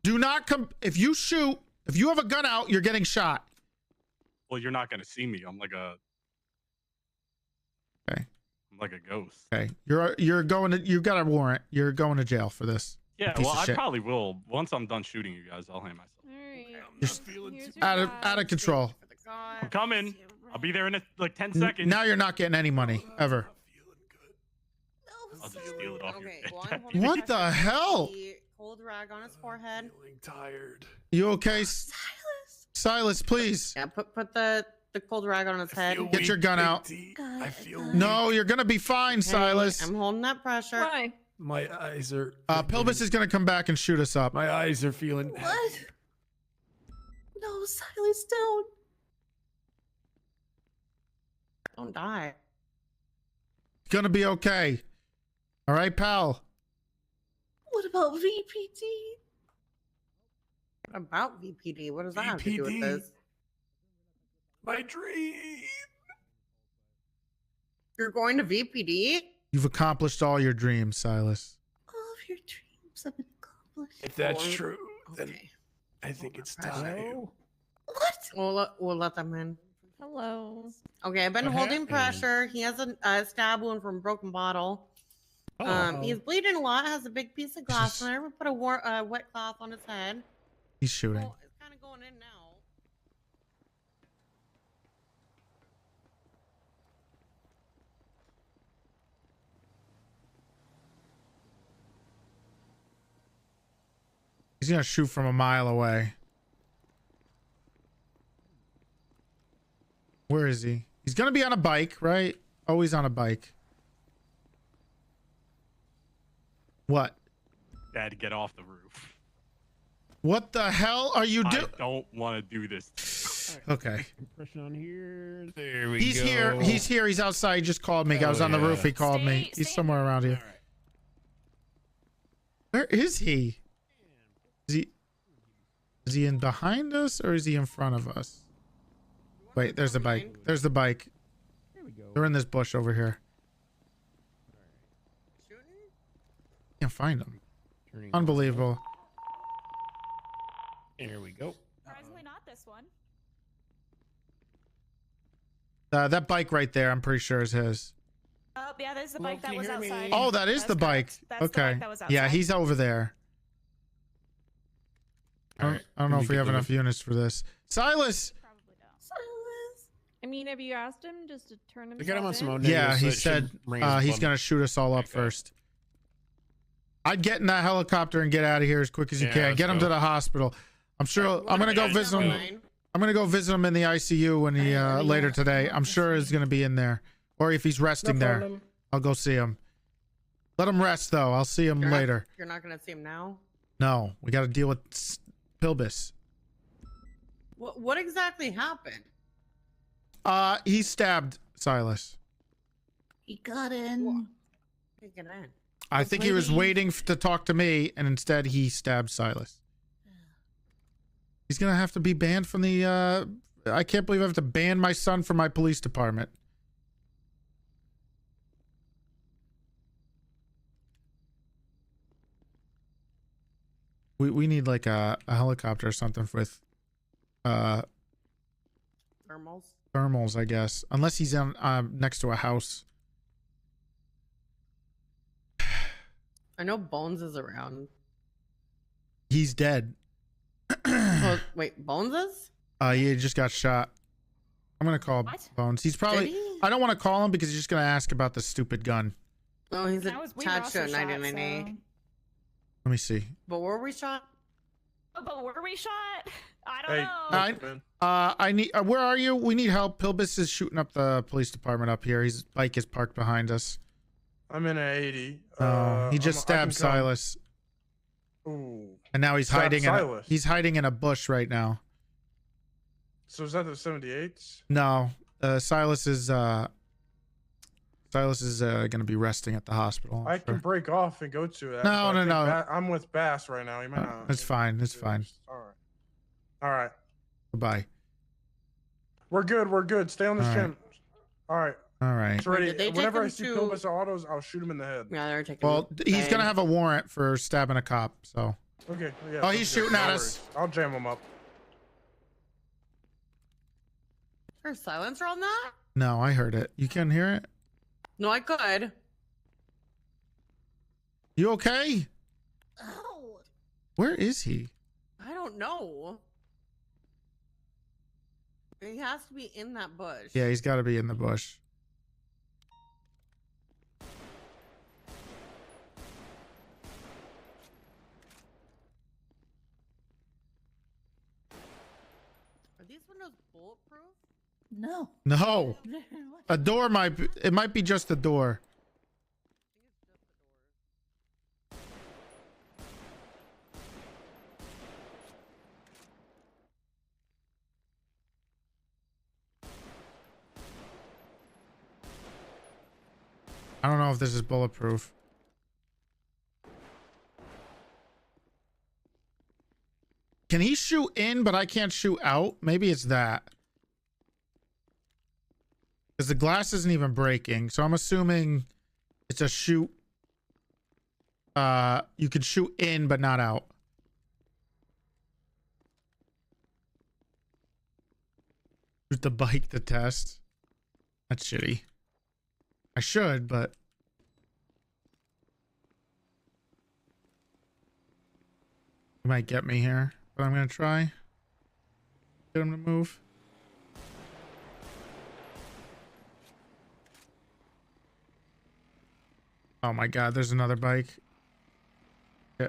Do not come. If you shoot, if you have a gun out, you're getting shot. Well, you're not gonna see me. I'm like a. Okay. I'm like a ghost. Okay. You're going to. You got a warrant. You're going to jail for this. Yeah. Piece Well, of I shit. probably will. Once I'm done shooting you guys, I'll hand myself. You're out of control. I'm coming. I'll be there in like 10 seconds. Now you're not getting any money ever. I'll just steal it off Okay, your well, head. I'm holding What the pressure. hell? The cold rag on his forehead. Tired. You okay, Silas? Please. Yeah, put the cold rag on his head. Get your gun out. I feel No, you're gonna be fine, Silas. I'm holding that pressure. Why? My eyes are. Pilbus is gonna come back and shoot us up. My eyes are feeling. What? No, Silas, don't. Don't die. It's gonna be okay. All right, pal. What about VPD? What about VPD? What does that have to do with this? My dream. You're going to VPD? You've accomplished all your dreams, Silas. All of your dreams have been accomplished. If that's true, then I think it's time. What? We'll let them in. Hello. Okay, I've been What holding happened? pressure. He has a stab wound from a broken bottle. He's bleeding a lot. Has a big piece of glass in there. We put a wet cloth on his head. He's shooting. Well, it's kind of going in now. He's gonna shoot from a mile away. Where is he? He's gonna be on a bike, right? Always on a bike. What? Dad, get off the roof. What the hell are you doing? I don't want to do this. Okay. Pressure on here. There we He's go. here. He's here. He's outside. He just called me. I was on the roof. He called me. He's somewhere around here. Where is he? Is he in behind us or is he in front of us? Wait, there's the bike. There's the bike. There we go. They're in this bush over here. Can't find him. Unbelievable. Here we go. Surprisingly not this one. That bike right there, I'm pretty sure is his. Oh, yeah, there's the bike that was outside. Oh, that is the bike. That's the Okay. bike that was Yeah, outside. he's over there. I don't know if we have enough units for this. Silas! I mean, have you asked him just to turn himself got him on in? some own Yeah, so he it should said ring his he's plumb. going to shoot us all up first. I'd get in that helicopter and get out of here as quick as you Yeah, can. let's Get him go. to the hospital. I'm sure I'm going to go visit him. I'm going to go visit him in the ICU when he later today. I'm sure he's going to be in there. Or if he's resting there, I'll go see him. Let him rest, though. I'll see him later. You're not gonna see him now. No, we got to deal with Pilbus. What exactly happened? He stabbed Silas. He got in. Get in. I think he was waiting to talk to me, and instead he stabbed Silas. He's gonna have to be banned from the. I can't believe I have to ban my son from my police department. We need like a helicopter or something with Thermals. I guess. Unless he's on next to a house. I know Bones is around. He's dead. Oh, wait, Bones is? He just got shot. I'm gonna call Bones. He's probably. Did he? I don't want to call him because he's just gonna ask about the stupid gun. Oh, he's we were attached to also a shot, 99A. so- Let me see. But were we shot? Oh, but were we shot? I don't know. I need. Where are you? We need help. Pilbus is shooting up the police department up here. His bike is parked behind us. I'm in a 80. He just stabbed Silas. Ooh. And now he's Stabbed hiding. Silas. He's hiding in a bush right now. So is that the 78s? No, Silas is gonna be resting at the hospital. I can break off and go to that. No, but I no, think no. I'm with Bass right now. You might not. It's fine. It's fine. All right. All right. Goodbye. We're good. We're good. Stay on this All right. channel. All right. All right. It's ready. Did they take Whenever I him see to- Pilbus autos, I'll shoot him in the head. Yeah, they're taking. Well, he's gonna have a warrant for stabbing a cop. So. Okay. Yeah. Oh, he's shooting at us. I'll jam him up. Is there a silencer on that? No, I heard it. You can hear it. No, I could. You okay? Oh, Where is he? I don't know. He has to be in that bush. Yeah, he's got to be in the bush. Are these windows bulletproof? No. No. A door might be, it might be just a door. I don't know if this is bulletproof. Can he shoot in, but I can't shoot out? Maybe it's that. Because the glass isn't even breaking, so I'm assuming it's a shoot. You can shoot in, but not out. Shoot the bike to test. That's shitty. I should, but... He might get me here, but I'm gonna try. Get him to move. Oh my god, there's another bike. Yeah.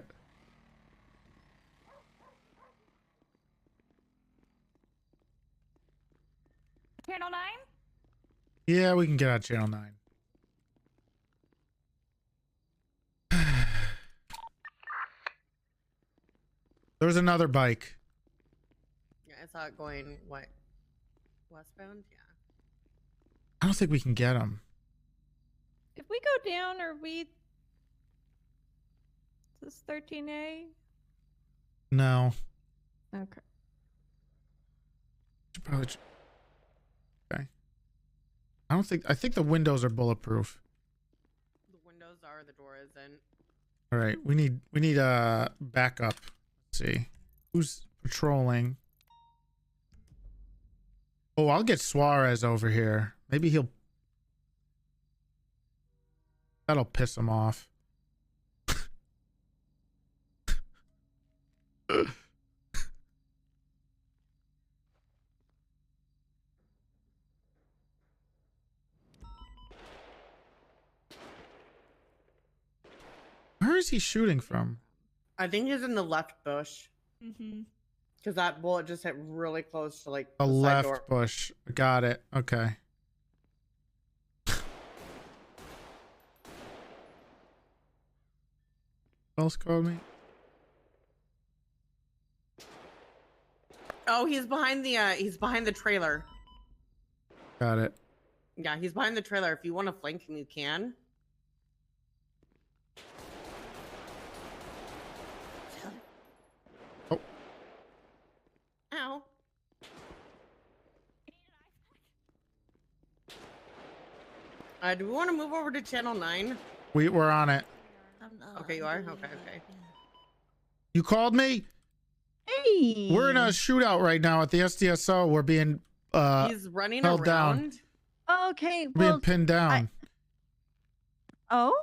Here, no. Channel 9? Yeah, we can get out channel 9. There's another bike. Yeah, I saw it going, what? Westbound? Yeah. I don't think we can get him. If we go down, are we? Is this 13A? No. Okay. Should probably. Okay. I think the windows are bulletproof. The windows are, the door isn't. All right, we need backup. Let's see. Who's patrolling? Oh, I'll get Suarez over here. Maybe that'll piss him off. Where is he shooting from? I think he's in the left bush. Mm-hmm. Because that bullet just hit really close to like The the side left door. bush. Got it. Okay. What else called me? Oh, he's behind the trailer. Got it. Yeah, he's behind the trailer. If you want to flank him, you can. Oh. Ow. Do we want to move over to channel 9? We're on it. Okay, you are? Okay, okay. You called me? Hey. We're in a shootout right now at the SDSO. We're being He's running held down. around. Okay, We're well. being pinned down. Oh?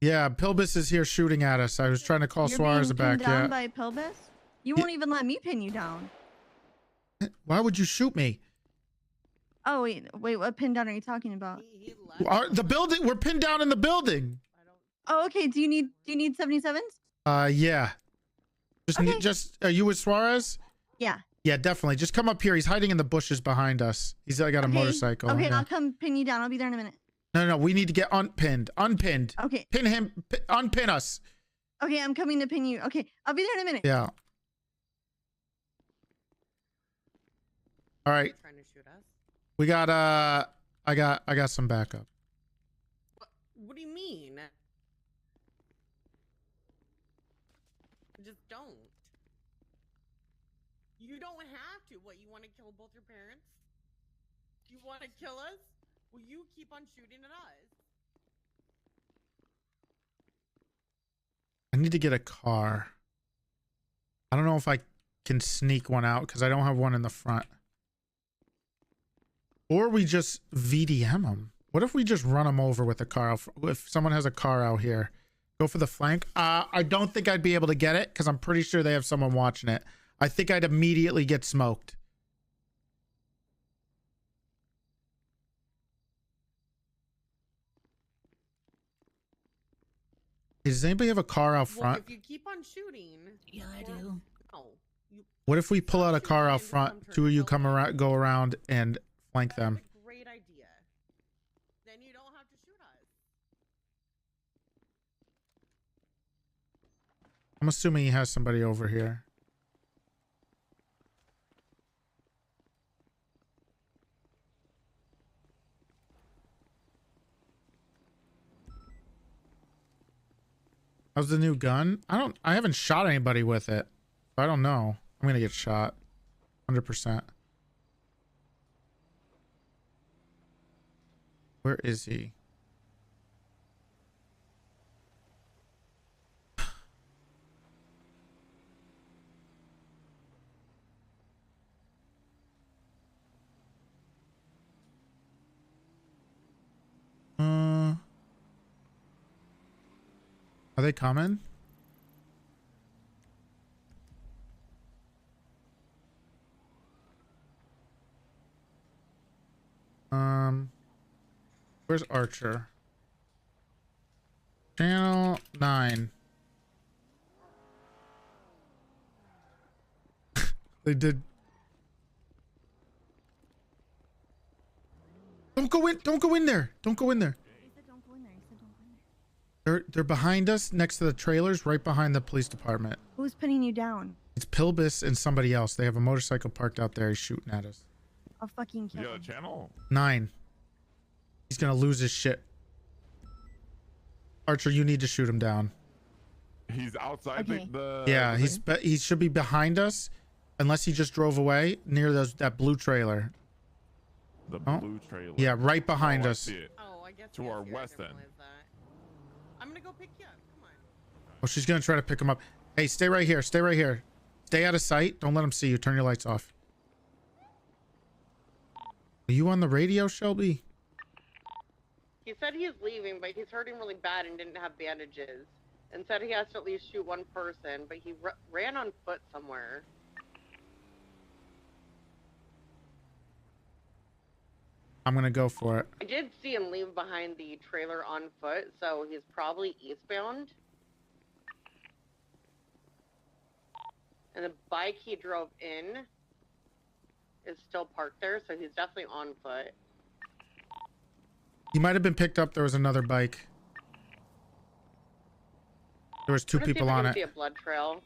Yeah, Pilbus is here shooting at us. I was trying to call You're Suarez being back. pinned down Yeah. by Pilbus? You won't even let me pin you down. Why would you shoot me? Oh, wait, what pin down are you talking about? The building. We're pinned down in the building. Oh, okay. Do you need 77s? Yeah. Just are you with Suarez? Yeah. Yeah, definitely. Just come up here. He's hiding in the bushes behind us. He's got a motorcycle. Okay, Yeah. I'll come pin you down. I'll be there in a minute. No, we need to get unpinned. Unpinned. Okay. Pin him. Unpin us. Okay, I'm coming to pin you. Okay, I'll be there in a minute. Yeah. All right. Trying to shoot us? We got I got some backup. What do you mean? Just don't. You don't have to. What, you want to kill both your parents? You want to kill us? Well, you keep on shooting at us. I need to get a car. I don't know if I can sneak one out because I don't have one in the front. Or we just VDM them. What if we just run them over with a car? If someone has a car out here, go for the flank. I don't think I'd be able to get it because I'm pretty sure they have someone watching it. I think I'd immediately get smoked. Does anybody have a car out front? Well, if you keep on shooting. Yeah, I do. No. What if we pull out a car out front? Two of you go around and flank them. Great idea. Then you don't have to shoot us. I'm assuming he has somebody over here. How's the new gun? I haven't shot anybody with it. I don't know. I'm gonna get shot. 100%. Where is he? Are they coming? Where's Archer? Channel 9. They did. Don't go in. Don't go in there. Don't go in there. He said don't go in there. He said don't go in there. They're behind us, next to the trailers, right behind the police department. Who's pinning you down? It's Pilbus and somebody else. They have a motorcycle parked out there. He's shooting at us. I'll fucking kill You got him. a channel? 9. He's gonna lose his shit. Archer, you need to shoot him down. He's outside Okay. the Yeah, the he should be behind us, unless he just drove away near that blue trailer. the Oh. blue trailer. Yeah, right behind Oh, I us. see it. Oh, I guess To yes, our yeah, I west didn't end. realize that. I'm gonna go pick you up. Come on. Oh, she's gonna try to pick him up. Hey, stay right here. Stay right here. Stay out of sight. Don't let him see you. Turn your lights off. Are you on the radio, Shelby? He said he's leaving, but he's hurting really bad and didn't have bandages. And said he has to at least shoot one person, but he ran on foot somewhere. I'm gonna go for it. I did see him leave behind the trailer on foot, so he's probably eastbound. And the bike he drove in is still parked there, so he's definitely on foot. He might have been picked up. There was another bike. There was 2 I'm gonna see if people I on can it. see a blood trail.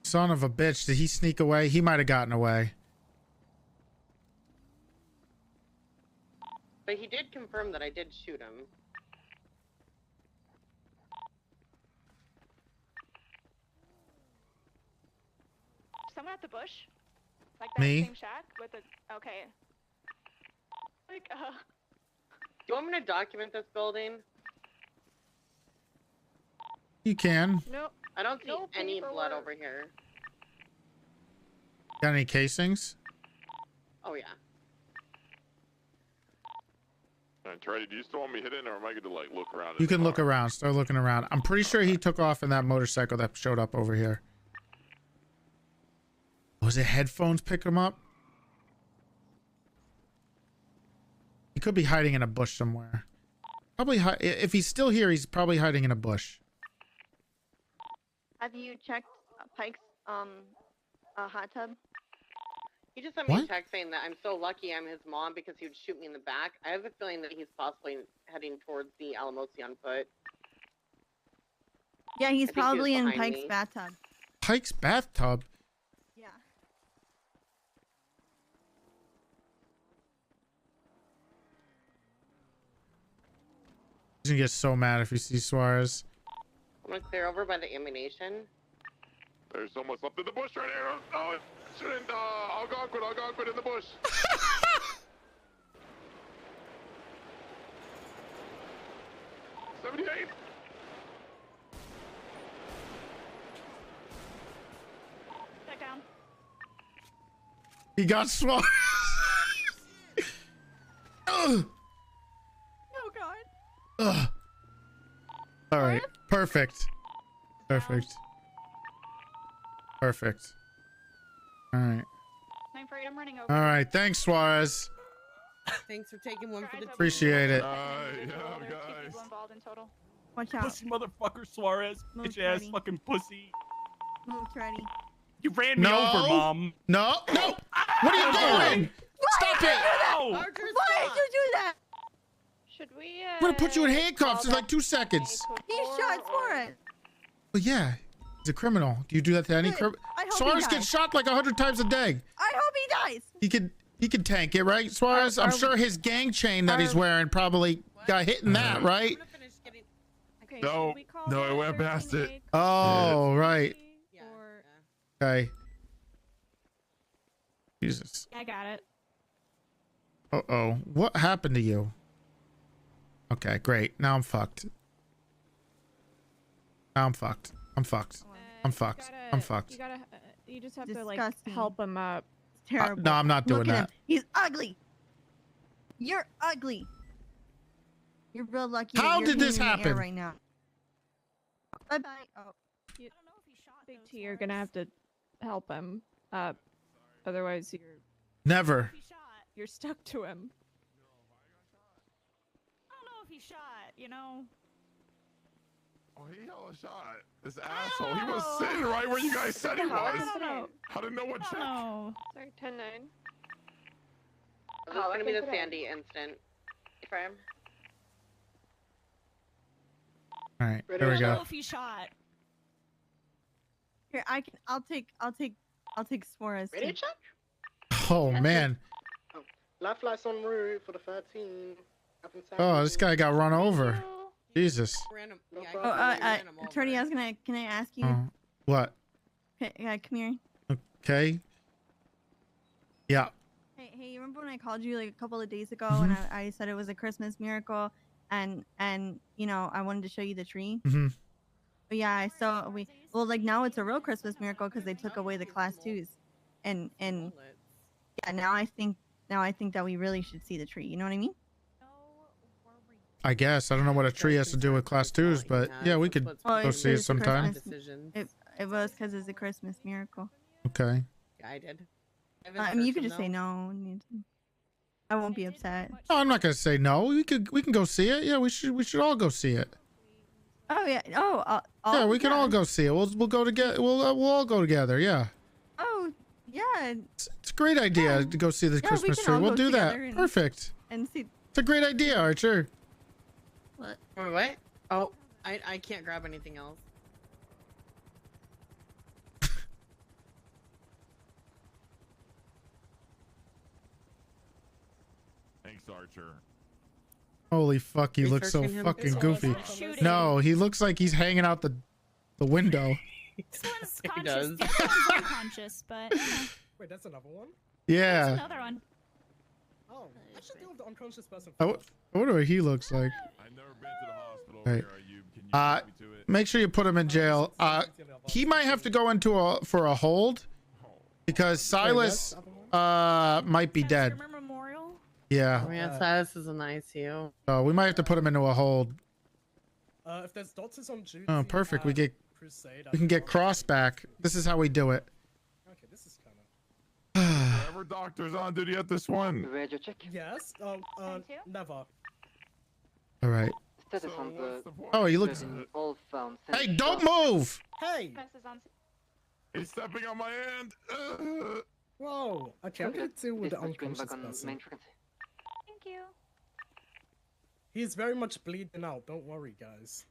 Son of a bitch. Did he sneak away? He might have gotten away. But he did confirm that I did shoot him. Someone at the bush? Like that Me? same shack with a okay. Like Do you want me to document this building? You can. no. I don't see No any blood paperwork. over here. Got any casings? Oh yeah. Toretti, do you still want me hidden, or am I going to like look around? You can look around. Start looking around. I'm pretty sure he took off in that motorcycle that showed up over here. Was it headphones pick him up? He could be hiding in a bush somewhere. Probably if he's still here, he's probably hiding in a bush. Have you checked Pike's hot tub? He just sent me a What? text saying that I'm so lucky I'm his mom because he would shoot me in the back. I have a feeling that he's possibly heading towards the Alamosi on foot. Yeah, he's I think he was probably in behind Pike's me. bathtub. Pike's bathtub? Yeah. He's gonna get so mad if he sees Suarez. I'm gonna clear over by the ammunition. There's someone up in the bush right here. Oh, it shouldn't. Algonquin in the bush. '78. Back down. He got Suarez. Ugh. Oh god. Ugh. All right. Perfect. Perfect. Perfect. All right. Time for I'm running over. All right. Thanks, Suarez. Thanks for taking one for the team. Appreciate it. There's 2 people involved in total. Watch out. Pussy motherfucker, Suarez. Move, Bitch ass Toretti. fucking pussy. Move, Toretti. You ran me over, Mom. No. No. What are you doing? Stop it. No. Why did you do that? Should we I'm gonna put you in handcuffs in like 2 seconds. He shot Suarez. Well, yeah. He's a criminal. Do you do that to any Good. criminal? I hope Suarez he gets dies. shot like 100 times a day. I hope he dies. He could tank it, right? Suarez, I'm sure his gang chain that he's wearing probably got hit in that, right? Okay, No, should we call no, it went past it. 13A Oh, right. or Okay. Jesus. I got it. Uh-oh. What happened to you? Okay, great. Now I'm fucked. Now I'm fucked. I'm fucked. I'm fucked. I'm fucked. You gotta. You just have to Disgusting. like help him up. Terrible. No, I'm not doing Look at him. that. He's ugly. You're ugly. You're real lucky. that How you're did this hanging in the air happen? right now? Bye bye. Oh. Big T, you're gonna have to help him up. Otherwise, Never. you're stuck to him. I don't know if he shot, you know. Oh, he hella shot. This asshole. He was sitting right where you guys said he was. I don't know. I didn't know what check. No. Sorry, 10-9. This is gonna be the Sandy incident. Firm. All right, I there we don't know go. if he shot. Here, I'll take Suarez. Radio too. check? Oh man. Life flights en route for the 13. Oh, this guy got run over. Jesus. Random. No Yeah, problem. Attorney, can I ask you? Oh, what? Okay, come here. Okay. Yeah. Hey, you remember when I called you like a couple of days ago and I said it was a Christmas miracle and you know I wanted to show you the tree? Mm-hmm. But yeah, so like now it's a real Christmas miracle because they took away the class 2s, and yeah, now I think that we really should see the tree. You know what I mean? I guess I don't know what a tree has to do with class 2s, but yeah, we could go see it sometime. It was because it's a Christmas miracle. Okay. Yeah, I did. I mean, you could just say no. I won't be upset. No, I'm not gonna say no. We can go see it. Yeah, we should all go see it. Oh yeah. Oh. Yeah, we can all go see it. We'll go together. We'll all go together. Yeah. Oh yeah. It's a great idea to go see the Yeah, Christmas we can tree. all We'll go do that. together Perfect. And see. It's a great idea, Archer. What? What? Oh, I can't grab anything else. Thanks, Archer. Holy fuck, he looks so Researching him? fucking This goofy. one's shooting. No, he looks like he's hanging out the window. This one's He conscious. does. The other one's unconscious, but Wait, that's another one? Yeah. another one. Oh, I should deal with the unconscious person. I wonder what he looks like. I've never been to the hospital. Right. Where are you? Can you take me to it? Make sure you put him in jail. He might have to go into for a hold because Silas might be dead. Memorial. Yeah. Oh, yeah, Silas is an ICU. So we might have to put him into a hold. If there's doctors on duty, Oh, perfect. We Crusade, can get Cross back. This is how we do it. Okay, this is kind Whoever doctor's on duty at this one. Radio check. of. Yes. Never. All right. Status on the. Oh, he looks. All found. Hey, don't move! Hey. He's stepping on my hand. Whoa. Okay, I'm gonna deal with the Dispatch going unconscious back on person. main frequency. Thank you. He's very much bleeding out. Don't worry, guys.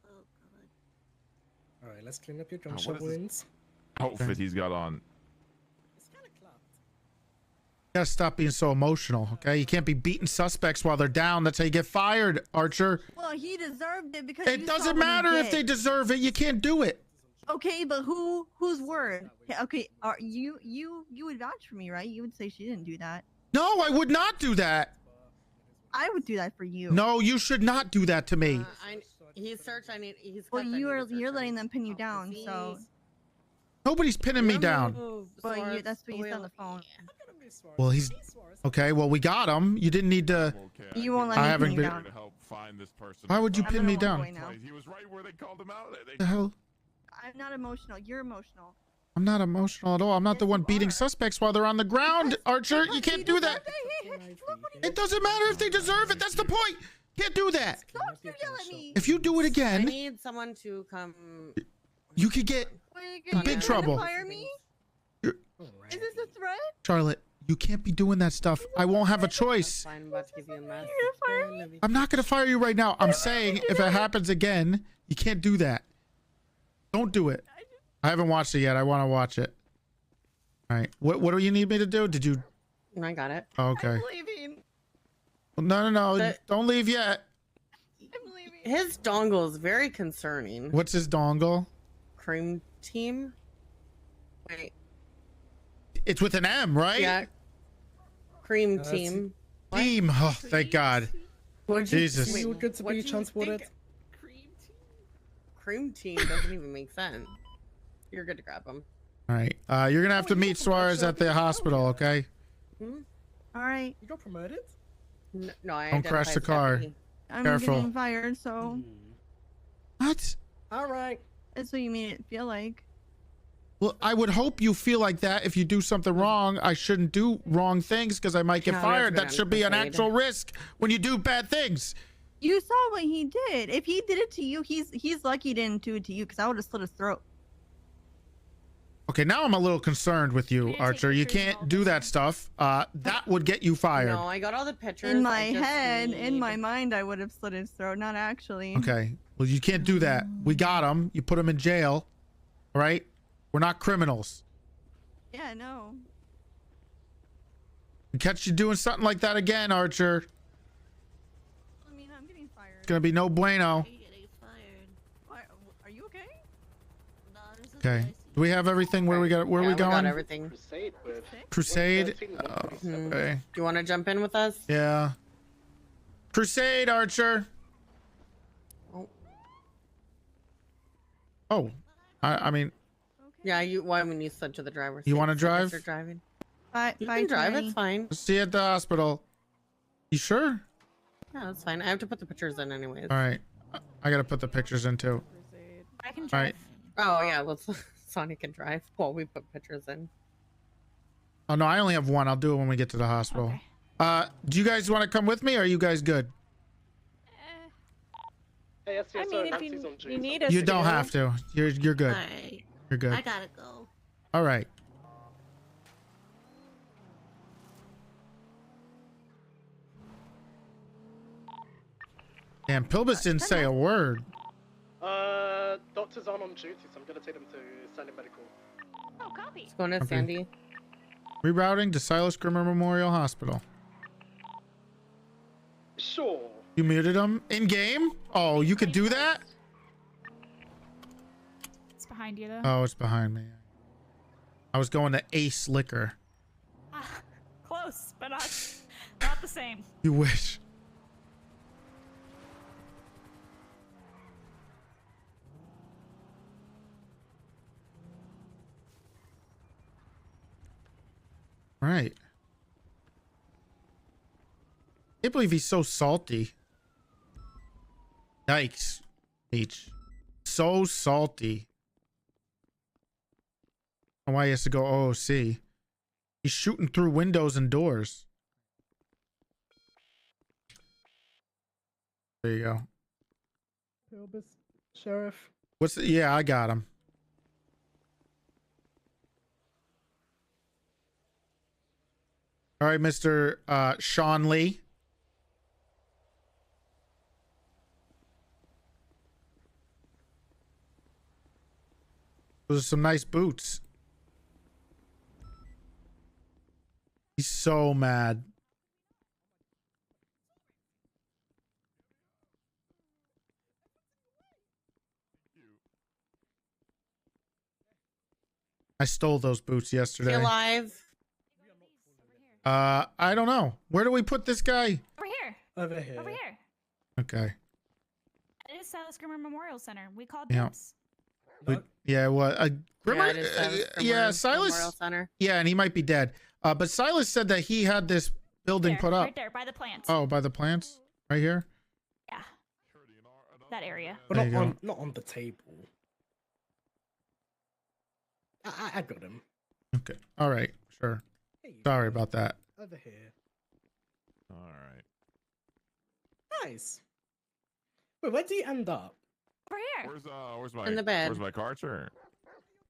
All right, let's clean up your gunshot what is this? wounds. Outfit he's got on. It's kind of clapped. You gotta stop being so emotional, okay? You can't be beating suspects while they're down. That's how you get fired, Archer. Well, he deserved it because It you saw doesn't what he matter if did. they deserve it. You can't do it. Okay, but whose word? Okay, are you would vouch for me, right? You would say she didn't do that. No, I would not do that. I would do that for you. No, you should not do that to me. He's searched. He's. Well, you're letting them pin you down, so. Nobody's pinning me down. Well, that's what you said on the phone. Well, he's okay. Well, we got him. You didn't need to. You won't let I me haven't pin you been. down. To help find this person. Why would you pin me down? He was right where they called him out. The hell? I'm not emotional. You're emotional. I'm not emotional at all. I'm not the one beating suspects while they're on the ground, Archer. You can't do that. It doesn't matter if they deserve it. That's the point. Can't do that. Don't you yell at me. If you do it I again, need someone to come. you could get in big trouble. Fire me? You're- Is this a threat? Charlotte, you can't be doing that stuff. I won't have a choice. Fine, I'm about to give you a message. I'm not going to fire you right now. I'm saying if it happens again, you can't do that. Don't do it. I haven't watched it yet. I want to watch it. All right. What do you need me to do? Did you? I got it. Oh, okay. I'm leaving. Well, no. Don't leave yet. I'm leaving. His dongle is very concerning. What's his dongle? Cream team. Wait. It's with an M, right? Yeah. Cream team. Team. Oh, thank God. Jesus. You were good to be transported. Cream team doesn't even make sense. You're good to grab him. All right. You're going to have to meet Suarez at the hospital, okay? All right. You got promoted? No, I Don't crash the car. I'm Careful. getting fired, so. What? All right. That's what you made it feel like. Well, I would hope you feel like that. If you do something wrong, I shouldn't do wrong things because I might get No, fired. that's That what should be an I'm actual risk when you do bad things. You saw what he did. If he did it to you, he's lucky he didn't do it to you because I would have slit his throat. Okay, now I'm a little concerned with you, Archer. You can't do that stuff. That would get you fired. No, I got all the pictures. In I my just head, in need- my mind, I would have slit his throat. Not actually. Okay. Well, you can't do that. We got him. You put him in jail. All right? We're not criminals. Yeah, no. We catch you doing something like that again, Archer. I mean, I'm getting fired. It's gonna be no bueno. Are you okay? Okay. Do we have everything? Where we got? Where Yeah, we going? got everything. Crusade. Mhm. Okay. Do you want to jump in with us? Yeah. Crusade, Archer. Oh. I mean, Yeah, you. Well, I mean, you said to the driver. You wanna seat, so I guess drive? You're driving. Bye. You bye, can drive. Toretti. It's fine. see you at the hospital. You sure? Yeah, that's fine. I have to put the pictures in anyways. All right. I gotta put the pictures in too. I can All drive. right. Oh yeah, let's. Sonny can drive while we put pictures in. Oh no, I only have one. I'll do it when we get to the hospital. Do you guys want to come with me? Or are you guys good? Hey, I mean, if you need us You to don't go. have to. You're good. Alright. You're good. I gotta go. All right. Damn, Pilbus didn't say a word. Doctors aren't on duty, so I'm gonna take them to Sandy Medical. Oh, copy. Let's go into Okay. Sandy. Rerouting to Silas Grimmer Memorial Hospital. Sure. You muted him in game? Oh, you could do that? It's behind you though. Oh, it's behind me. I was going to Ace Liquor. Close, but not the same. You wish. All right. Can't believe he's so salty. Yikes. H. So salty. I don't know why he has to go OOC. He's shooting through windows and doors. There you go. Pilbus, Sheriff. What's the, yeah, I got him. All right, Mr. Sean Lee. Those are some nice boots. He's so mad. I stole those boots yesterday. You alive? I don't know. Where do we put this guy? Over here. Over here. Over here. Okay. It is Silas Grimmer Memorial Center. We called Yeah. dibs. Yeah, what? Grimmer, Yeah, it is Silas yeah, Grimmer Silas. Memorial Center. Yeah, and he might be dead. But Silas said that he had this building There, put up. right there by the plants. Oh, by the plants, right here. Yeah. That area. But There you go. not on the table. I got him. Okay. All right. Sure. Sorry about that. Over here. All right. Nice. Wait, where do you end up? Over here. Where's my In the bed. Where's my Archer?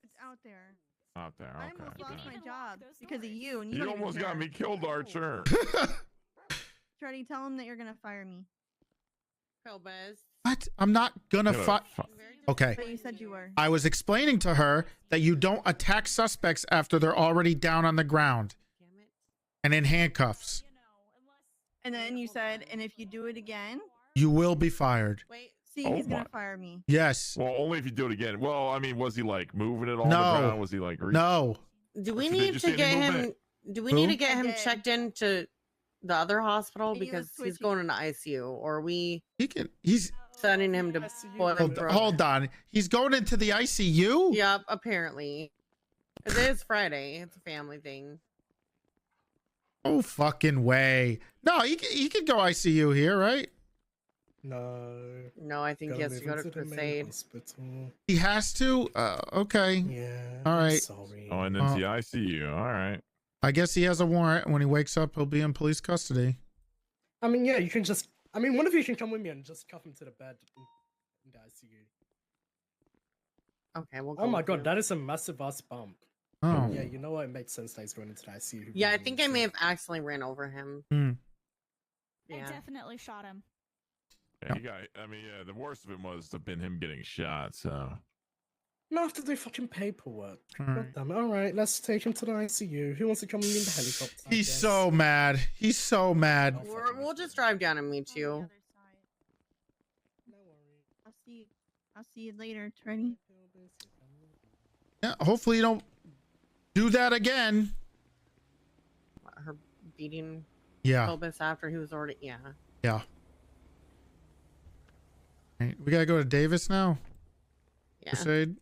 It's out there. Out there. I Okay. almost lost okay. my job because of you, and you You don't even almost got care. me killed, Archer. Treddy, tell him that you're gonna fire me. Pilbus. What? I'm not gonna Gonna fight. Okay. But you said you were. I was explaining to her that you don't attack suspects after they're already down on the ground and in handcuffs. And then you said, and if you do it again, You will be fired. wait, see, Oh he's gonna my. fire me. Yes. Well, only if you do it again. Well, I mean, was he like moving it all No. on the ground? Was he like? No. Do we Did you need see to any get him? movement? Do we Who? need to get I him did. checked into the other hospital He was because he's twitchy. going into ICU, or are we He can. He's. sending him to Bolingbroke? Hold on. He's going into the ICU. Yep, apparently. It is Friday. It's a family thing. Oh fucking way. No, he could go ICU here, right? No. No, I think he has to go to the main Crusade. hospital. He has to. Okay. Yeah. All I'm right. sorry. Oh, and then the ICU. All right. I guess he has a warrant. When he wakes up, he'll be in police custody. I mean, yeah, you can just. I mean, one of you can come with me and just cuff him to the bed in the ICU. Okay, we'll go Oh my with god, you. that is a massive ass bump. Oh. Yeah, you know what? It makes sense that he's going into the ICU. Yeah, I think I may have accidentally ran over him. Hmm. I Yeah. definitely shot him. Yeah, he got. I mean, yeah, the worst of it must have been him getting shot. So. No, I have to do fucking paperwork. All right. God damn it. All right, let's take him to the ICU. Who wants to come in the helicopter? I He's guess? so mad. He's so mad. We'll just drive down and meet you. I'll see you later, Toretti. Yeah, hopefully you don't do that again. Her beating. Yeah. Phobos after he was already. Yeah. Yeah. Right, we gotta go to Davis now. Yeah. Crusade.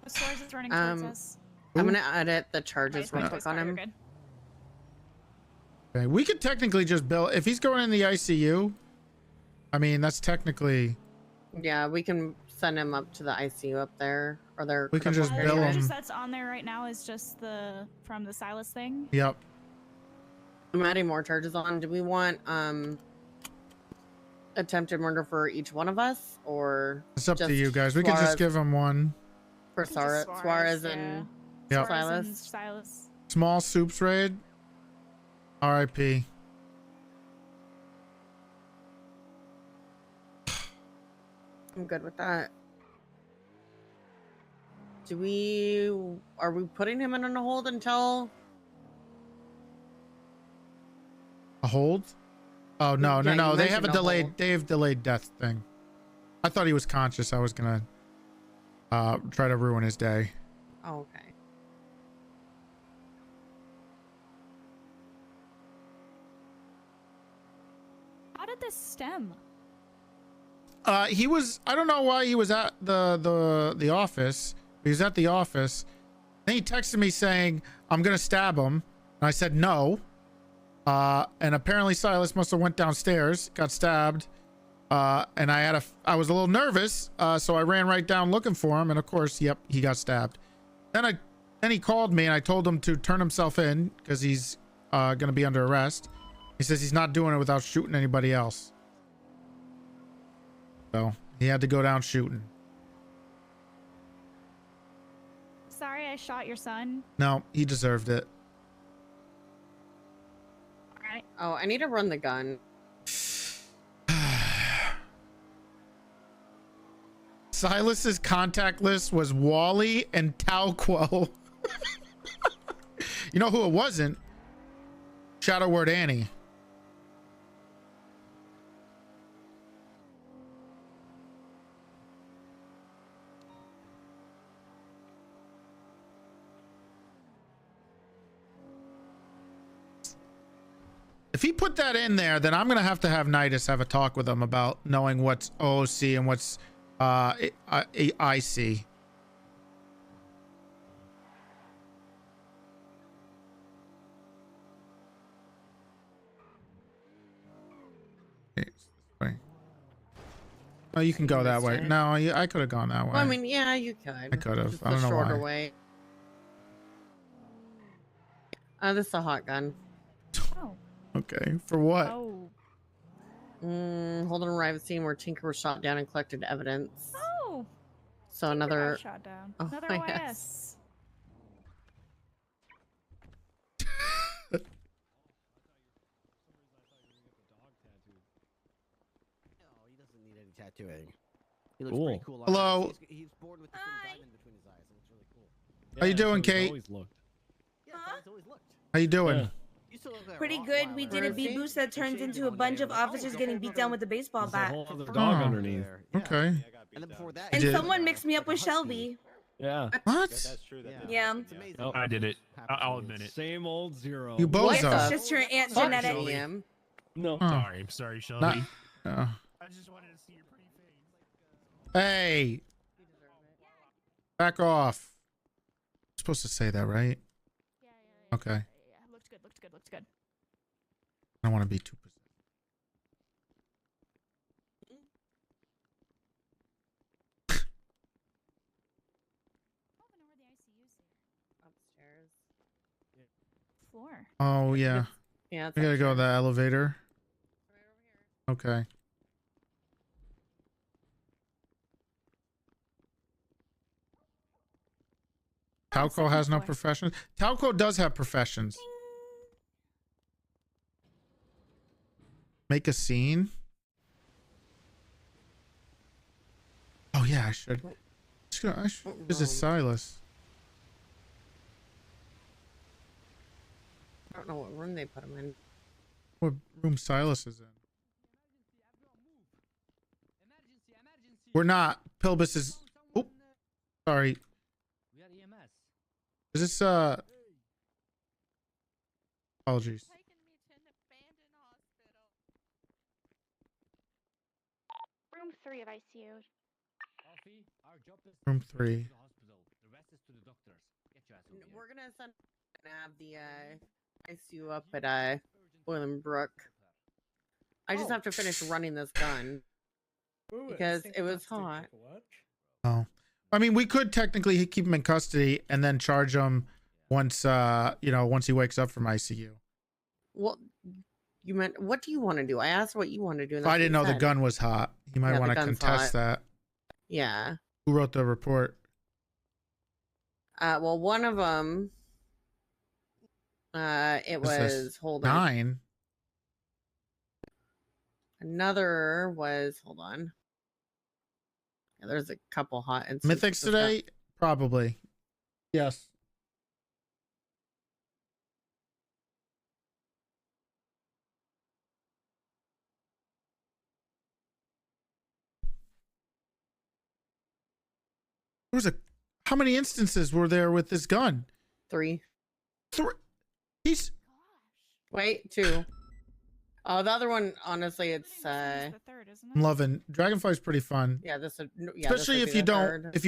Suarez is running towards us. I'm gonna edit the charges Wait, real wait, quick on you're him. good. Okay, we could technically just bill if he's going in the ICU. I mean, that's technically. Yeah, we can send him up to the ICU up there, or their. We can just The bill charges him. that's on there right now is just the from the Silas thing. Yep. I'm adding more charges on. Do we want attempted murder for each one of us, or It's up to just you guys. We could just Suarez- give him one. for Just Suarez, Suarez yeah. and Yep. Suarez Silas? and Silas. Small soups raid. R.I.P. I'm good with that. Are we putting him in a hold until? A hold? Oh no, Yeah, no, you they have a mentioned a delayed. hold. They have delayed death thing. I thought he was conscious. I was gonna try to ruin his day. Oh, okay. How did this stem? He was. I don't know why he was at the office. He was at the office. Then he texted me saying, "I'm gonna stab him," and I said no. And apparently Silas must have went downstairs, got stabbed. And I was a little nervous, so I ran right down looking for him, and of course, yep, he got stabbed. Then he called me, and I told him to turn himself in because he's gonna be under arrest. He says he's not doing it without shooting anybody else. So he had to go down shooting. Sorry, I shot your son. No, he deserved it. All right. Oh, I need to run the gun. Silas's contact list was Wally and Talquo. You know who it wasn't? Shadow Word Annie. If he put that in there, then I'm gonna have Nidus have a talk with him about knowing what's OOC and what's IC. Oh, you can go that way. No, I could have gone that way. Well, I mean, yeah, you could. I could have. Just I don't the know shorter why. way. This is a hot gun. Oh. Okay, for what? Oh. Hold on, arrive at scene where Tinker was shot down and collected evidence. Oh. So another. Got shot down. Oh, Another OIS. yes. Tattooing. He looks Cool. pretty cool. Hello. He's born with this little diamond between his eyes. It looks really cool. How you doing, Kate? Yeah, that's how he's always looked. How you doing? You still look like a Pretty good. We did a beat boost that turns into a bunch of officers getting beat down with a baseball bat. dog underneath. Okay. And then before that, And Did- someone mixed me up with Shelby. Yeah. What? That's true. Yeah. Oh, I did it. I'll admit it. Same old zero. You both Yes, are. it's just your aunt Fuck genetic. Shelby. No. Huh. Sorry, I'm sorry, Shelby. Not- I just wanted to see your pretty face. Hey. Back off. I'm supposed to say that, right? Okay. Yeah, looked good. Looked good. Looked good. I don't want to be too. Upstairs. Floor. Oh yeah. Yeah, it's We gotta go to upstairs. the elevator. Okay. Talco has no professions. Talco does have professions. Make a scene. Oh yeah, I should. This is Silas. I don't know what room they put him in. What room Silas is in? We're not. Pilbus is. Oh, sorry. Is this apologies. Room 3 of ICU. Room 3. We're gonna have the ICU up at Boilenbrook. I just have to finish running this gun because it was hot. Oh, I mean, we could technically keep him in custody and then charge him once, once he wakes up from ICU. Well, you meant what do you want to do? I asked what you want to do. If I didn't know the gun was hot, you might want to contest that. Yeah. Who wrote the report? Well, one of them, it was hold on. 9. Another was hold on. Yeah, there's a couple hot instances. Mythics today, probably. Yes. There was how many instances were there with this gun? 3. 3. He's. Wait, 2. Oh, the other one, honestly, it's the third, isn't I'm loving Dragonfly's pretty fun. Yeah, Especially if you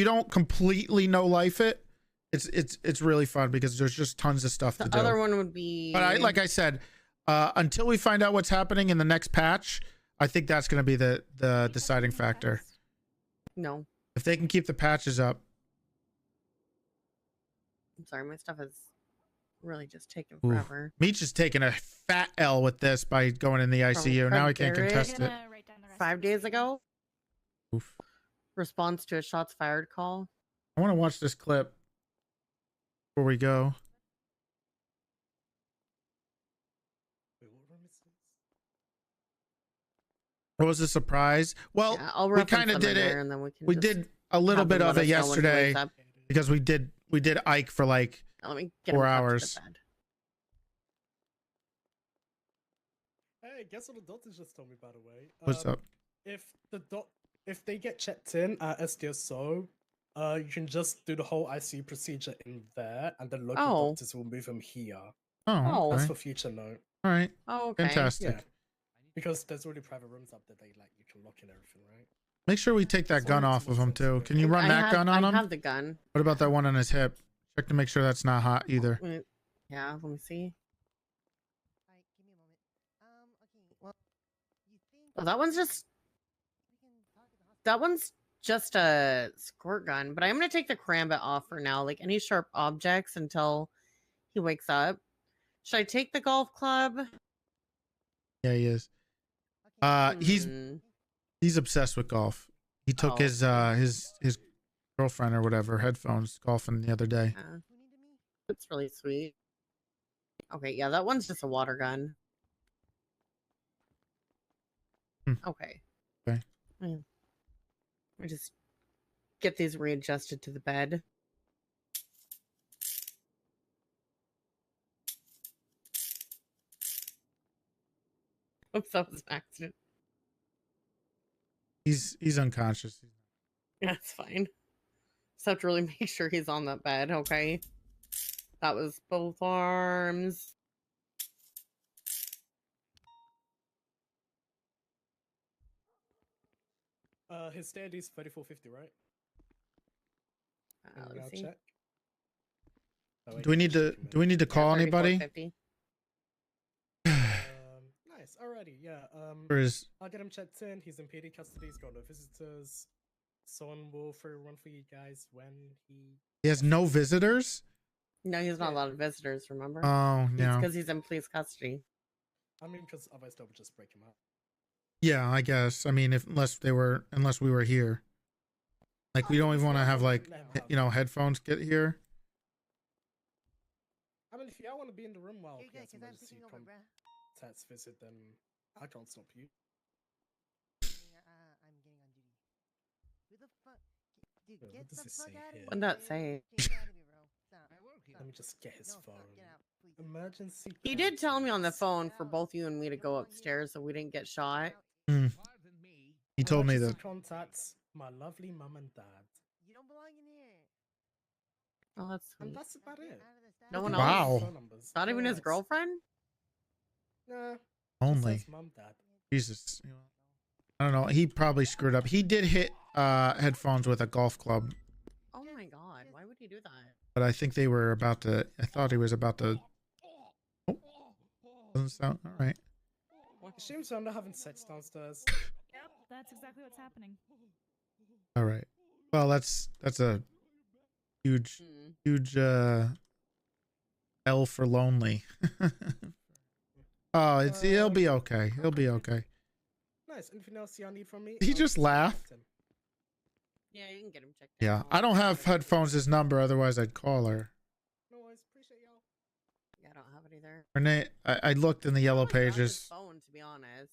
don't completely no life it. It's really fun because there's just tons of stuff to do. The other one would be. But like I said, until we find out what's happening in the next patch, I think that's going to be the deciding factor. No. If they can keep the patches up. I'm sorry, my stuff is really just taking forever. Meech is taking a fat L with this by going in the ICU. Now he can't contest it. 5 days ago. Oof. Response to a shots fired call. I want to watch this clip before we go. It was a surprise. Well, yeah, we kind of did it. And then we did a little bit of it yesterday because we did Ike for like 4 hours. Hey, guess what the doctors just told me, by the way? What's up? If they get checked in at SDSO, you can just do the whole ICU procedure in there, and the local doctors will move them here. Oh, That's okay. for future note. All right. Oh, okay. Fantastic. Yeah. Because there's already private rooms up there that you can lock in everything, right? Make sure we take that gun off of him too. Can you run that gun on him? I have the gun. What about that one on his hip? Check to make sure that's not hot either. Yeah, let me see. Oh, that one's just a squirt gun, but I'm gonna take the karambit off for now. Like any sharp objects until he wakes up. Should I take the golf club? Yeah, he is. He's obsessed with golf. He took his girlfriend or whatever headphones golfing the other day. Yeah. That's really sweet. Okay, yeah, that one's just a water gun. Okay. Okay. I just get these readjusted to the bed. Oops, that was an accident. He's unconscious. Yeah, it's fine. Just have to really make sure he's on that bed, okay? That was both arms. His standee's 3450, right? Let's see. Check. Do we need to call anybody? Nice. Alrighty. Yeah. I'll get him checked in. He's in PD custody. He's got no visitors. Someone will throw one for you guys when He has no visitors? No, he's not allowed visitors, remember? Oh, It's yeah. because he's in police custody. I mean, because otherwise they would just break him up. Yeah, I guess. I mean, unless we were here. Like we don't even want to have like headphones get here. if y'all want to be in the room while PS emergency contacts visit, then I can't stop you. Dude, What get does the it fuck say out of here? here. What'd that say? Get out of here, bro. Stop. Let me just get his No, phone. get out, please. Emergency. He did tell me on the contacts. phone for both you and me to go upstairs so we didn't get shot. He told me Emergency that. contacts my lovely mum and dad. You don't belong in here. Oh, that's And sweet. that's about it. No one Wow. else? Phone numbers. Not No even one his else. girlfriend? Nah. Only. Just says mum, dad. Jesus. I don't know. He probably screwed up. He did hit headphones with a golf club, Oh my god, why would he do that? but I think they were about to. I thought he was about to. Oh, doesn't sound all right. It seems I'm not having sex downstairs. Yep, that's exactly what's happening. All right. Well, that's a huge, huge L for lonely. Oh, he'll be okay. He'll be okay. Nice. Anything else y'all need from me? He just laughed. Yeah, you can get him checked Yeah, out. I don't have headphones his number, otherwise I'd call her. No worries. Appreciate y'all. Yeah, I don't have it either. Her name. I looked in the yellow Probably got his pages. phone, to be honest.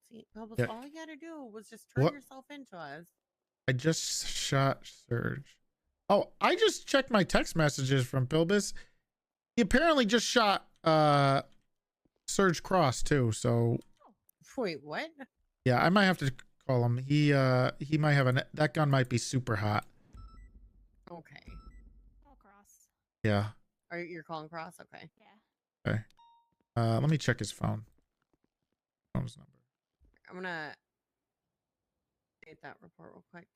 See, Bubbles, Yeah. all you had to do was just turn What? yourself into us. I just shot Surge. Oh, I just checked my text messages from Pilbus. He apparently just shot Surge Cross too. So Wait, what? yeah, I might have to call him. He might have that gun might be super hot. Okay. All cross. Yeah. Are you're calling Cross? Okay. Yeah. Okay. Let me check his phone. Phone's number. I'm gonna update that report real quick.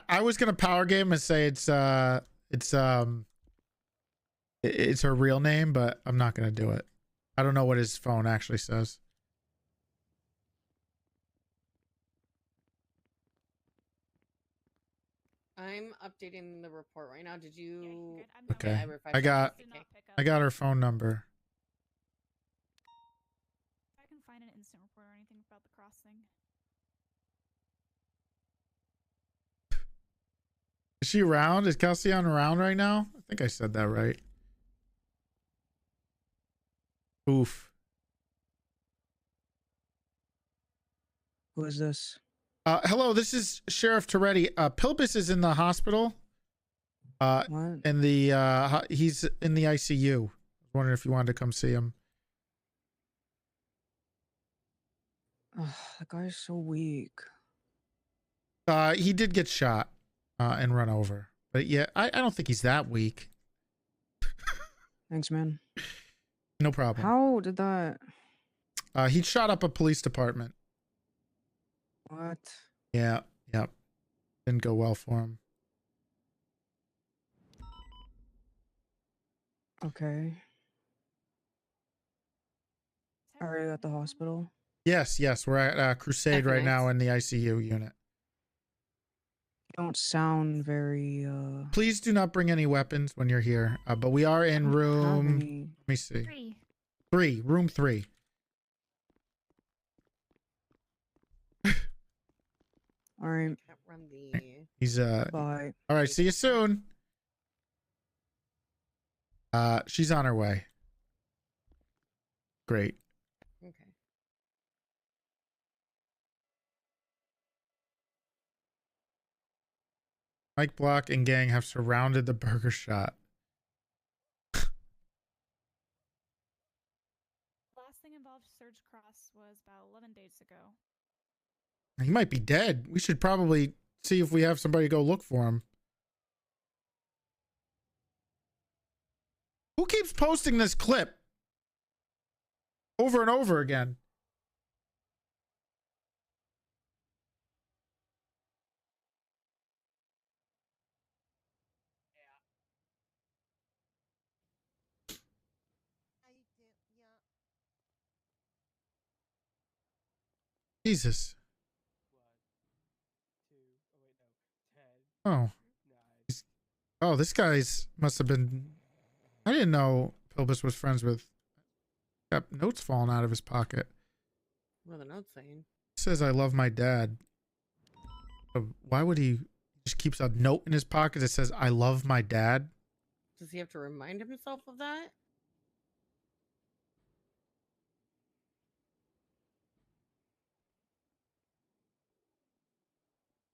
I was gonna power game and say it's her real name, but I'm not gonna do it. I don't know what his phone actually says. I'm updating the report right now. Did you? Okay. I refreshed I it. got Okay. her phone number. I can find an instant report or anything about the cross thing. Is she around? Is Calcion around right now? I think I said that right. Oof. Who is this? Hello, this is Sheriff Toretti. Pilbus is in the hospital. And he's in the ICU. I was wondering if you wanted to come see him. That guy's so weak. He did get shot and run over. But yeah, I don't think he's that weak. Thanks, man. No problem. How did that? He shot up a police department. What? Yeah, yep. Didn't go well for him. Okay. Are you at the hospital? Yes, we're at Crusade right now in the ICU unit. You don't sound very Please do not bring any weapons when you're here. But we are in room. Let me see. Room 3. All right. Can't run the. He's Bye. All right, see you soon. She's on her way. Great. Okay. Mike Block and gang have surrounded the burger shop. Last thing involved Surge Cross was about 11 days ago. He might be dead. We should probably see if we have somebody go look for him. Who keeps posting this clip over and over again? Jesus. Oh. Oh, this guy's must have been. I didn't know Pilbus was friends with. Got notes falling out of his pocket. What are the notes saying? It says, "I love my dad." Why would he just keeps a note in his pocket that says, "I love my dad"? Does he have to remind himself of that?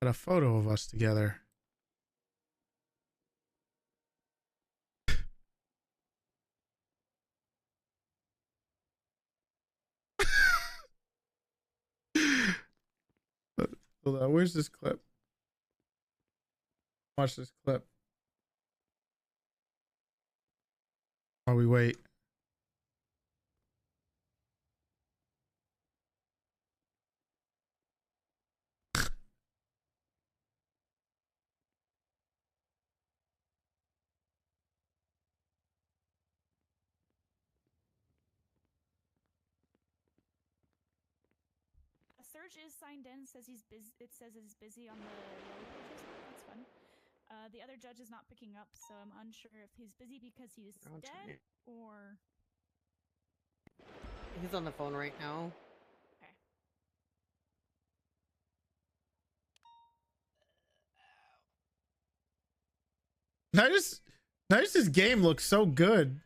Got a photo of us together. Hold on, where's this clip? Watch this clip while we wait. Serge is signed in. Says he's busy. It says he's busy on the yellow pages. That's fun. The other judge is not picking up, so I'm unsure if he's busy because he's dead or. He's on the phone right now. Okay. Nice's game looks so good.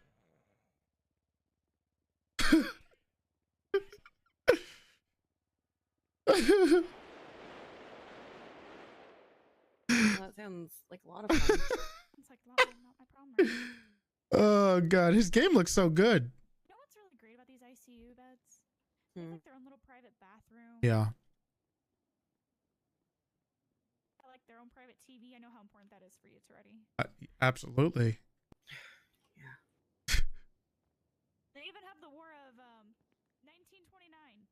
That sounds like a lot of fun. It's like not my problem. Right now. Oh god, his game looks so good. You know what's really great about these ICU beds? They have like their own little private bathroom. Yeah. I like their own private TV. I know how important that is for you, Toretti. Absolutely. They even have the War of 1929.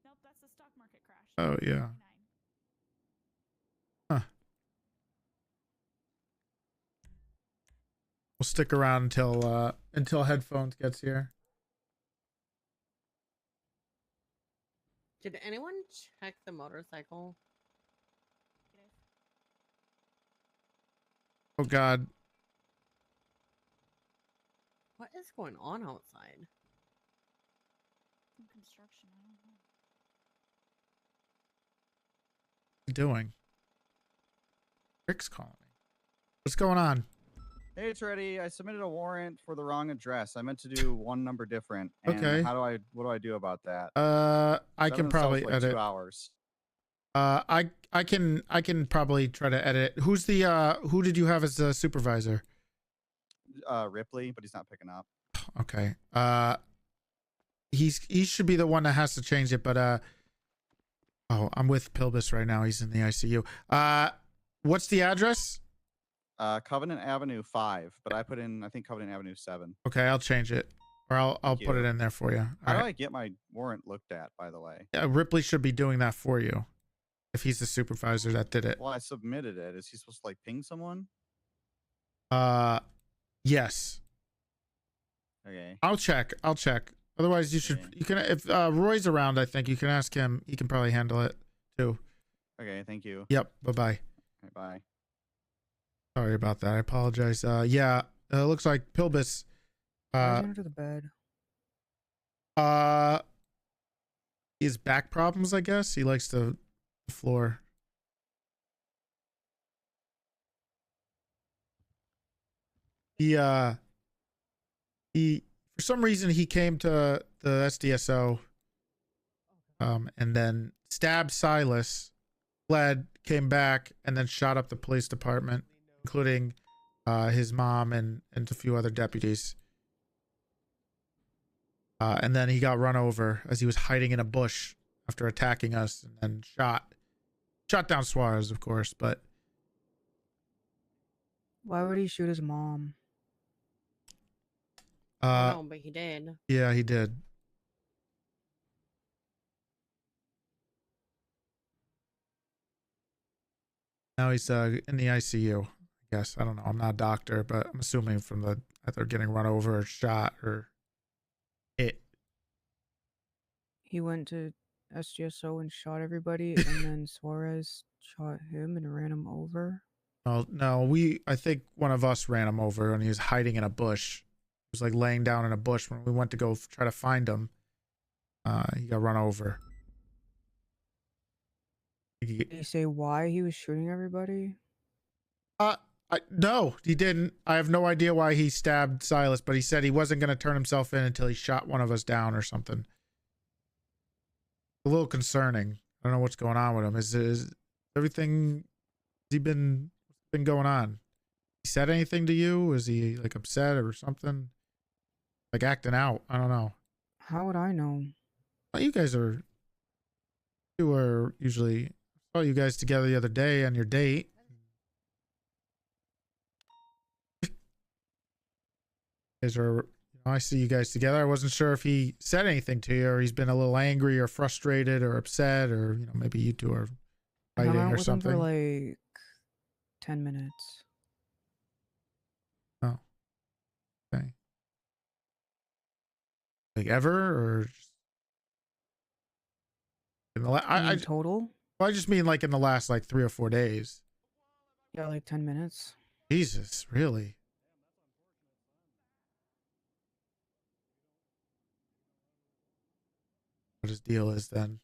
Nope, that's the stock market crash. Oh yeah. Huh. We'll stick around until headphones gets here. Did anyone check the motorcycle? Oh god. What is going on outside? Some construction. I don't know. What are you doing? Rick's calling me. What's going on? Hey, it's ready. I submitted a warrant for the wrong address. I meant to do one number different. And Okay. What do I do about that? I can probably like edit. 2 hours. I can probably try to edit. Who's the who did you have as the supervisor? Ripley, but he's not picking up. Okay. He should be the one that has to change it, but oh, I'm with Pilbus right now. He's in the ICU. What's the address? Covenant Avenue 5, but I put in, I think, Covenant Avenue 7. Okay, I'll change it, or I'll put it in there for you. How do I get my warrant looked at, by the way? Yeah, Ripley should be doing that for you, if he's the supervisor that did it. Well, I submitted it. Is he supposed to like ping someone? Yes. Okay. I'll check. Otherwise, you should. You can if Roy's around. I think you can ask him. He can probably handle it too. Okay. Thank you. Yep. Bye bye. Okay, bye. Sorry about that. I apologize. Yeah. It looks like Pilbus. Under the bed. He has back problems. I guess he likes the floor. He for some reason he came to the SDSO and then stabbed Silas, fled, came back, and then shot up the police department, including his mom and a few other deputies. And then he got run over as he was hiding in a bush after attacking us, and then shot down Suarez, of course. But Why would he shoot his mom? No, but he did. Yeah, he did. Now he's in the ICU. I guess I don't know. I'm not a doctor, but I'm assuming from the either getting run over or shot or hit. He went to SGSO and shot everybody, and then Suarez shot him and ran him over? Oh no, I think one of us ran him over and he was hiding in a bush. He was like laying down in a bush when we went to go try to find him. He got run over. Did he say why he was shooting everybody? No, he didn't. I have no idea why he stabbed Silas, but he said he wasn't going to turn himself in until he shot one of us down or something. A little concerning. I don't know what's going on with him. Is everything? Has he been going on? He said anything to you? Is he like upset or something? Like acting out? I don't know. How would I know? Well, you were usually, I saw you guys together the other day on your date. I see you guys together. I wasn't sure if he said anything to you, or he's been a little angry or frustrated or upset, or maybe you two are fighting I or was with him something. for like 10 minutes. Oh, okay. Like ever, or just in the In total? I just mean like in the last like 3 or 4 days. Yeah, like 10 minutes. Jesus, really? What his deal is then?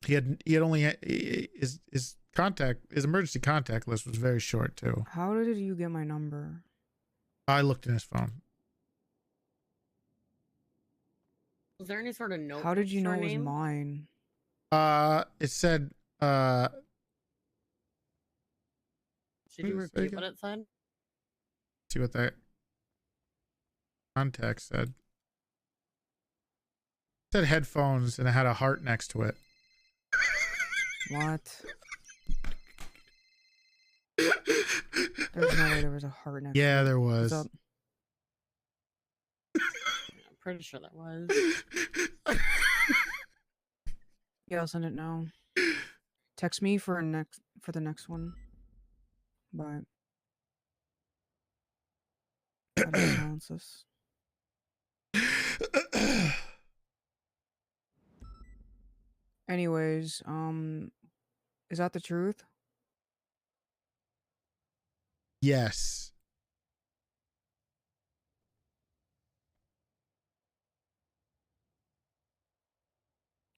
He had only his emergency contact list was very short too. How did you get my number? I looked in his phone. Was there any sort of note? How did you know or it was name? mine? It said Did you repeat what it said? see what that contact said. It said headphones and it had a heart next to it. What? There's no way there was a heart next to it. Yeah, there was. What's up? I'm pretty sure there was. Yeah, I'll send it now. Text me for the next one. Bye. How do you pronounce this? Anyways, is that the truth? Yes.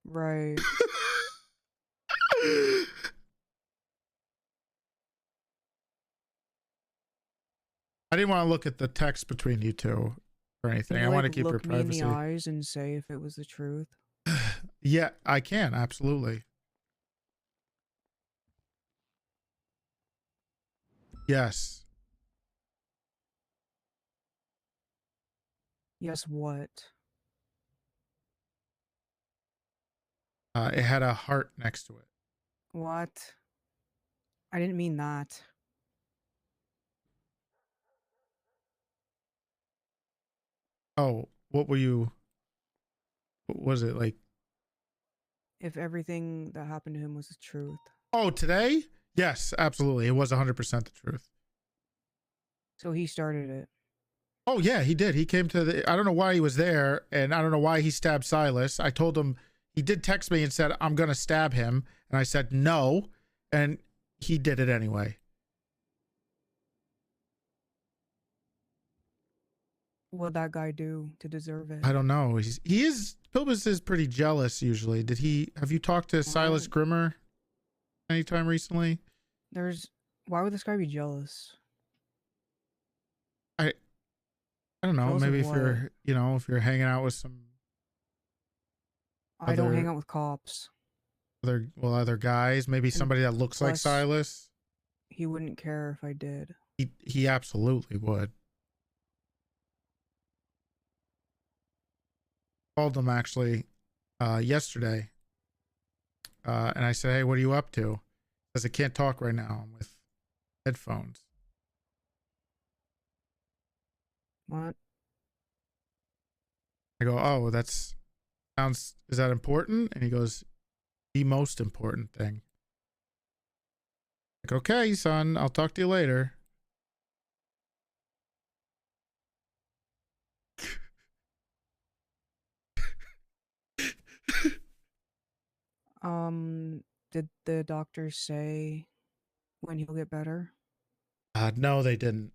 Right. I didn't want to look at the text between you two or anything. Can you, I want to like, keep your look me in privacy. the eyes and say if it was the truth. Yeah, I can absolutely. Yes. Yes, what? It had a heart next to it. What? I didn't mean that. Oh, what was it like? If everything that happened to him was the truth. Oh, today? Yes, absolutely. It was 100% the truth. So he started it. Oh yeah, he did. He came to I don't know why he was there, and I don't know why he stabbed Silas. I told him, he did text me and said, I'm going to stab him. And I said, no. And he did it anyway. What'd that guy do to deserve it? I don't know. Pilbus is pretty jealous usually. Have you talked to Silas Grimmer anytime recently? Why would this guy be jealous? I don't know. Jealous of Maybe if what? you're hanging out with some I don't hang out with cops. other guys, maybe somebody that looks like plus- Silas. He wouldn't care if I did. He absolutely would. Called him actually yesterday, and I said, hey, what are you up to? Because I can't talk right now. I'm with headphones. What? I go, oh, is that important? And he goes, the most important thing. Like, okay, son, I'll talk to you later. Did the doctor say when he'll get better? No, they didn't.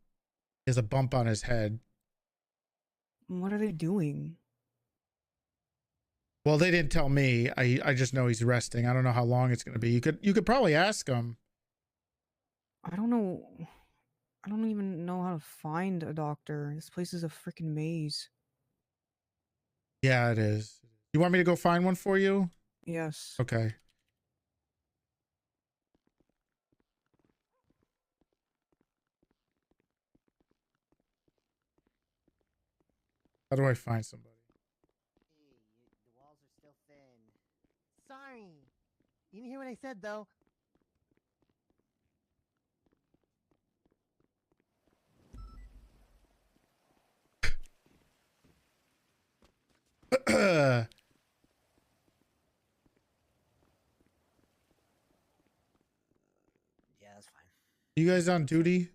He has a bump on his head. What are they doing? Well, they didn't tell me. I just know he's resting. I don't know how long it's going to be. You could probably ask him. I don't know. I don't even know how to find a doctor. This place is a freaking maze. Yeah, it is. You want me to go find one for you? Yes. Okay. How do I find somebody? The walls are still thin. Sorry. You didn't hear what I said, though. Yeah, that's fine. You guys on duty?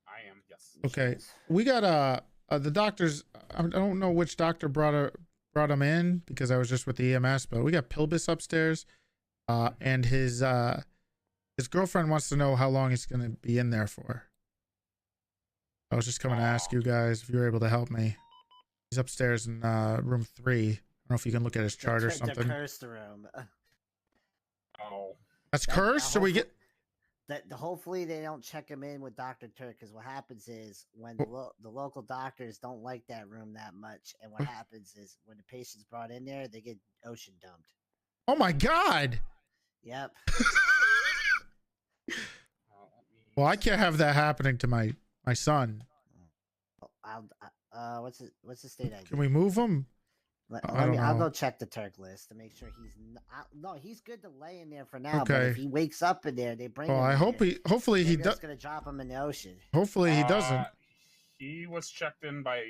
I am, yes. Okay. We got the doctors. I don't know which doctor brought him in because I was just with the EMS, but we got Pilbus upstairs. And his girlfriend wants to know how long he's gonna be in there for. I was just coming to ask you guys if you were able to help me. He's upstairs in room 3. I don't know if you can look at his chart or something. The cursed room. Oh. That's cursed? So we get... Hopefully they don't check him in with Dr. Turk, because what happens is when the local doctors don't like that room that much, and what happens is when the patient's brought in there, they get ocean dumped. Oh my God! Yep. Well, I can't have that happening to my son. What's the state ID? Can we move him? I'll go check the Turk list to make sure he's good to lay in there for now. Okay. But if he wakes up in there, they bring him. Hopefully he does. Gonna drop him in the ocean. Hopefully he doesn't. He was checked in by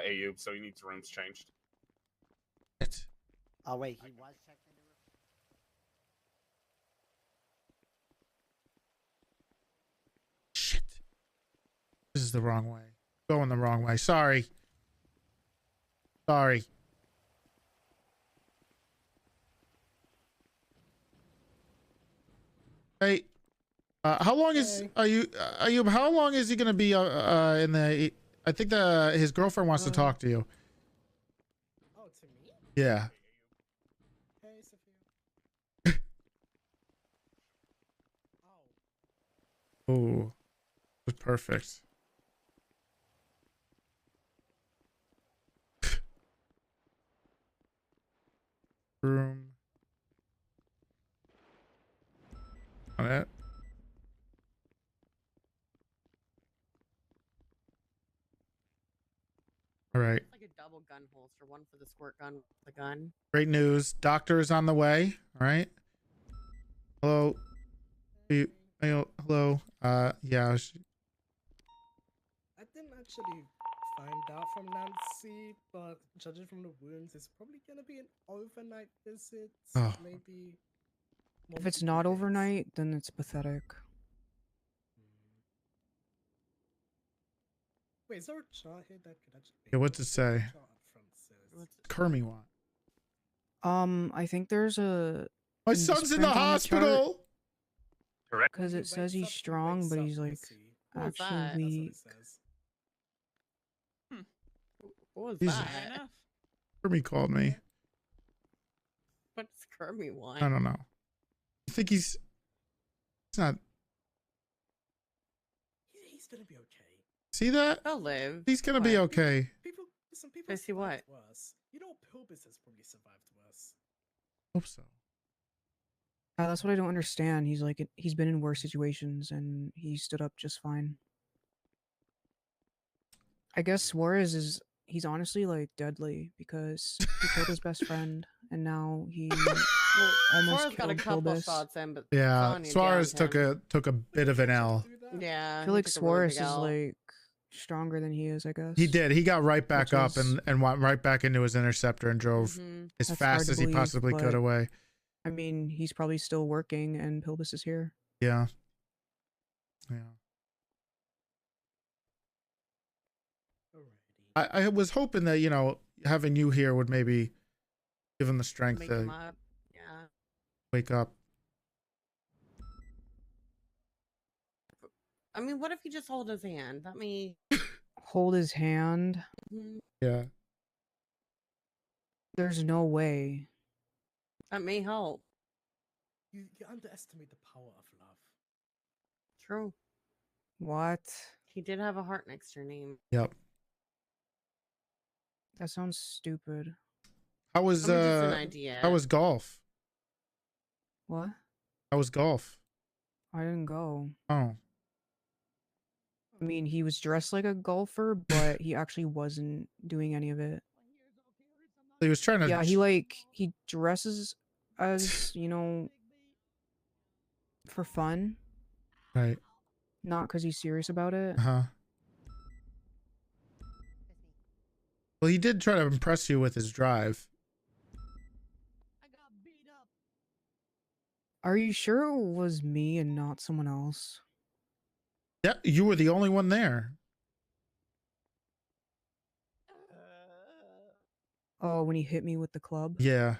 Ayub, so he needs rooms changed. Oh wait, he was checked in. Shit. This is the wrong way. Going the wrong way. Sorry. Sorry. Hey, how long is Ayub? How long is he gonna be in the? I think his girlfriend wants to talk to you. Oh, to me? Yeah. Hey, Sophia. Oh, that's perfect. Room. On it. All right. It's like a double gun holster, one for the squirt gun, the gun. Great news. Doctor is on the way. All right. Hello. Hello. Yeah. I didn't actually find out from Nancy, but judging from the wounds, it's probably gonna be an overnight visit. Oh. Maybe. If it's not overnight, then it's pathetic. Wait, is there a chart here that could actually? Yeah, what's it say? Kermie want. I think there's a. My son's in the hospital. Correct. Because it says he's strong, but he's like actually weak. What was He's- that? Kermie called me. What's Kirby want? I don't know. I think he's not. He's gonna be okay. See that? He'll live. He's gonna be okay. Listen, people. I see what? Worse. You know, Pilbus has probably survived worse. Hope so. That's what I don't understand. He's been in worse situations and he stood up just fine. I guess Suarez he's honestly like deadly because he killed his best friend and now he almost Suarez got a killed couple Pilbus. shots in, but Yeah, Sonya Suarez downed took a bit of an L. Yeah, I feel he like took a really Suarez big is L. like stronger than he is, I guess. He did. He got right back Which up is- and went right back into his interceptor and drove as That's hard fast to as he believe, possibly could but, away. I mean, he's probably still working and Pilbus is here. Yeah. Yeah. I was hoping that, having you here would maybe give him the strength Make to him up. Yeah. wake up. I mean, what if you just hold his hand? That may Hold his hand. Yeah. There's no way. that may help. You underestimate the power of love. True. What? He did have a heart next to your name. Yep. That sounds stupid. How was I mean, just an idea. how was golf? What? How was golf? I didn't go. Oh. I mean, he was dressed like a golfer, but he actually wasn't doing any of it. He was trying to Yeah, he dresses as, you know, for fun, Right. not because he's serious about it. Uh-huh. Well, he did try to impress you with his drive. Are you sure it was me and not someone else? Yeah, you were the only one there. Oh, when he hit me with the club? Yeah.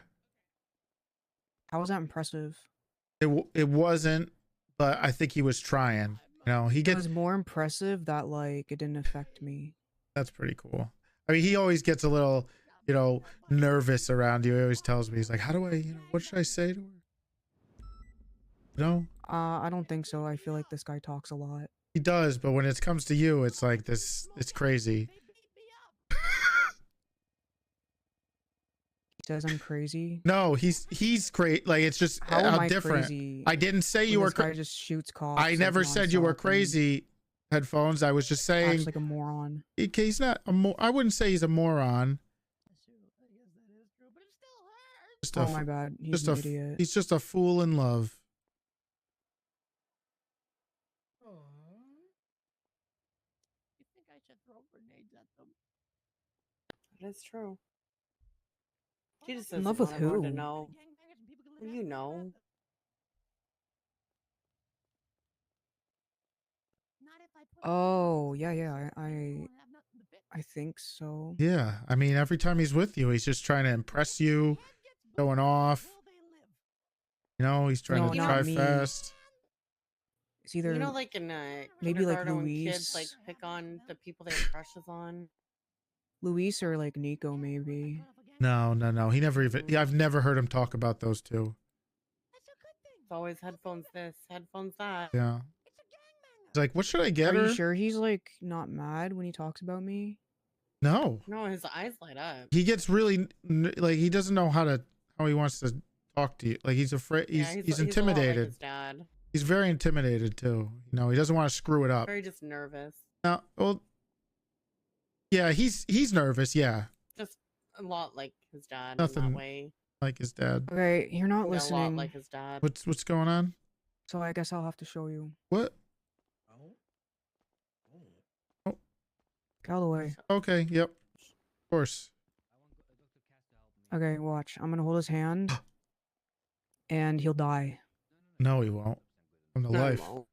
How was that impressive? It wasn't, but I think he was trying. You know, he It gets was more impressive that, like, it didn't affect me. that's pretty cool. I mean, he always gets a little, you know, nervous around you. He always tells me, he's like, how do I, you know, what should I say to her? You know? I don't think so. I feel like this guy talks a lot. He does, but when it comes to you, it's like this, it's crazy. He says I'm crazy. No, he's great. Like, it's just How am I different. crazy I didn't say when you were this guy just shoots cops. I never said you were crazy. Headphones. I was just saying. Acts like a moron. He's not I wouldn't say he's a moron. Just Oh my bad. He's just an a idiot. he's just a fool in love. That's true. He just In doesn't love with want everyone to who? know. You know. Oh, yeah. I think so. Yeah, I mean, every time he's with you, he's just trying to impress you, showing off. You know, he's trying No, to not drive me. fast. It's either You know, like in maybe like kindergarten when kids like Luis, pick on the people they have crushes on. Luis or like Nico, maybe. No. He never even. Yeah, I've never heard him talk about those two. It's always headphones this, headphones that. Yeah. He's like, what should I get Are her? you sure he's like not mad when he talks about me? No. No, his eyes light up. He gets really like he doesn't know how he wants to talk to you. Like he's afraid. He's Yeah, he's a lot like intimidated. his dad. He's very intimidated too. You know, he doesn't want to screw it up. Very just nervous. No, well, yeah, he's nervous. Yeah, Just a lot like his dad in nothing that way. like his dad. Okay, you're not Yeah, a lot listening. like his dad. What's going on? So I guess I'll have to show you. What? Get out of the way. Okay. Yep. Of course. Okay, watch. I'm gonna hold his hand, and he'll die. No, he won't. From the No, he life. won't.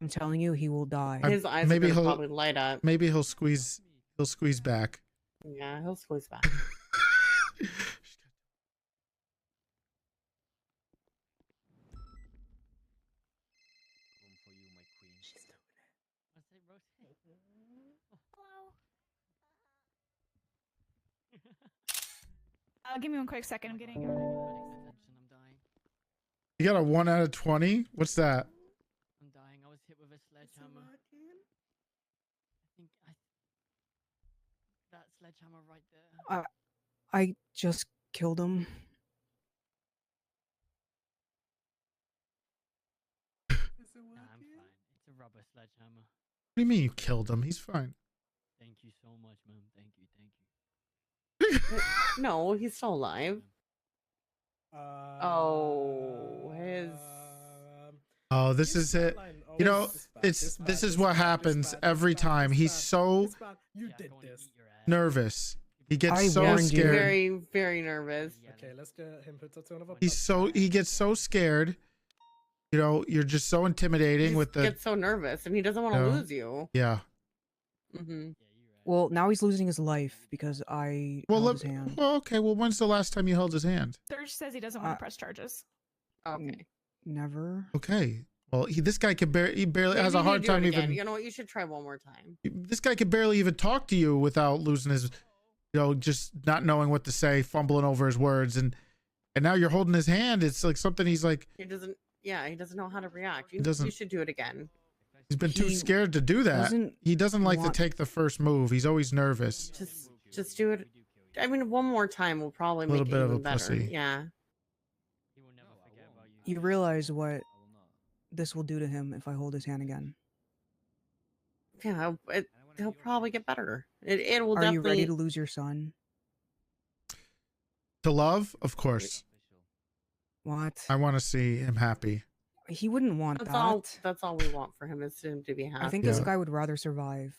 I'm telling you, he will die. His eyes maybe are gonna he'll probably light up. Maybe he'll squeeze back. Yeah, he'll squeeze back. Give me one quick second. I'm getting. You got a 1 out of 20? What's that? I'm dying. I was hit with a sledgehammer. That sledgehammer right there. I just killed him. Nah, I'm fine. It's a rubber sledgehammer. What do you mean you killed him? He's fine. Thank you so much, man. Thank you. No, he's still alive. Oh, his. Oh, this is it. You know, this is what happens every time. He's so You did this. nervous. He gets I so warned you. scared. Very, very nervous. Okay, let's get him put to another. He gets so scared. You know, you're just so intimidating with the. Gets so nervous, and he doesn't want to you know, lose you. Yeah. Mm-hmm. Well, now he's losing his life because I Well, held his hand. well, okay. Well, when's the last time you held his hand? Thurge says he doesn't want to press charges. Okay. Never. Okay. Well, this guy can he barely Maybe has a you hard do time it again. even. You know what? You should try one more time. This guy could barely even talk to you without losing his, just not knowing what to say, fumbling over his words, and now you're holding his hand. It's like something he's like. He doesn't. Yeah, he doesn't know how to react. You doesn't- should do it again. He's been too scared to do that. He doesn't like to take the first move. He's always nervous. Just do it. I mean, one more time will probably Little make bit it of even a better. pussy. Yeah. You realize what this will do to him if I hold his hand again. Yeah, he'll probably get better. It will Are definitely. you ready to lose your son? To love, of course. What? I want to see him happy. He wouldn't want That's that. all. That's all we want for him is him to be happy. I think this guy would rather survive.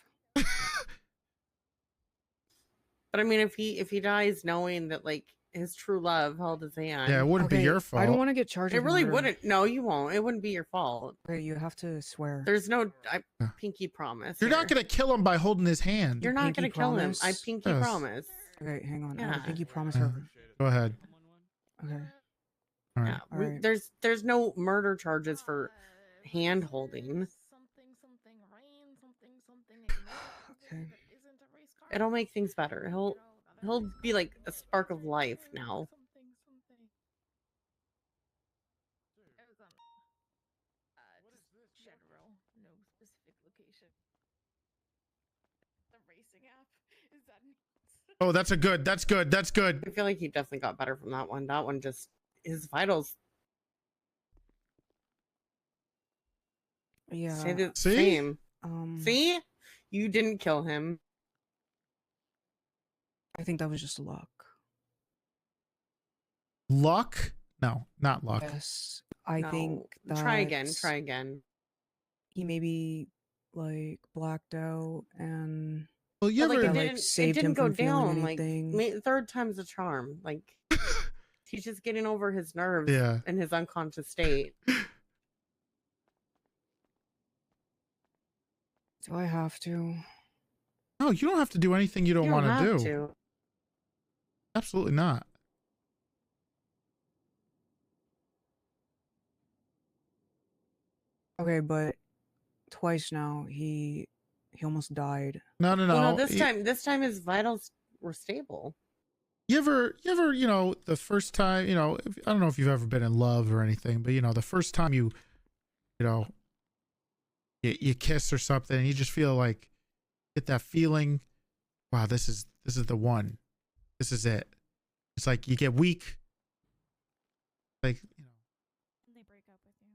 But I mean, if he dies knowing that like his true love held his hand. Yeah, it wouldn't be your fault. I don't want to get charged. It with really murder. wouldn't. No, you won't. It wouldn't be your fault. Okay, you have to swear. There's no pinky promise. You're not gonna kill him by holding his hand. You're not Pinky gonna kill him. promise? I pinky Yes. promise. Okay, hang on. I Yeah. have a pinky promise her. Go ahead. Okay. All right. Yeah, Alright. there's no murder charges for hand holding. Okay. It'll make things better. He'll be like a spark of life now. General, no specific location. The racing app is that? Oh, that's good. That's good. I feel like he definitely got better from that one. That one just his vitals. Yeah. Stay the See? same. Um. See, you didn't kill him. I think that was just luck. Luck? No, not luck. Yes. I No. think that Try again. Try again. he maybe like blacked out and Well, you But, ever like, like, saved it didn't him go from feeling down. Like anything. third time's a charm. Like he's just getting over his nerves Yeah. and his unconscious state. Do I have to? No, you don't have to do anything you don't You want have to do. to. Absolutely not. Okay, but twice now he almost died. No. Well, no, this time his vitals were stable. You ever, the first time, I don't know if you've ever been in love or anything, but the first time you kiss or something, and you just feel like, get that feeling, wow, this is the one, this is it. It's like you get weak, like They break up with you.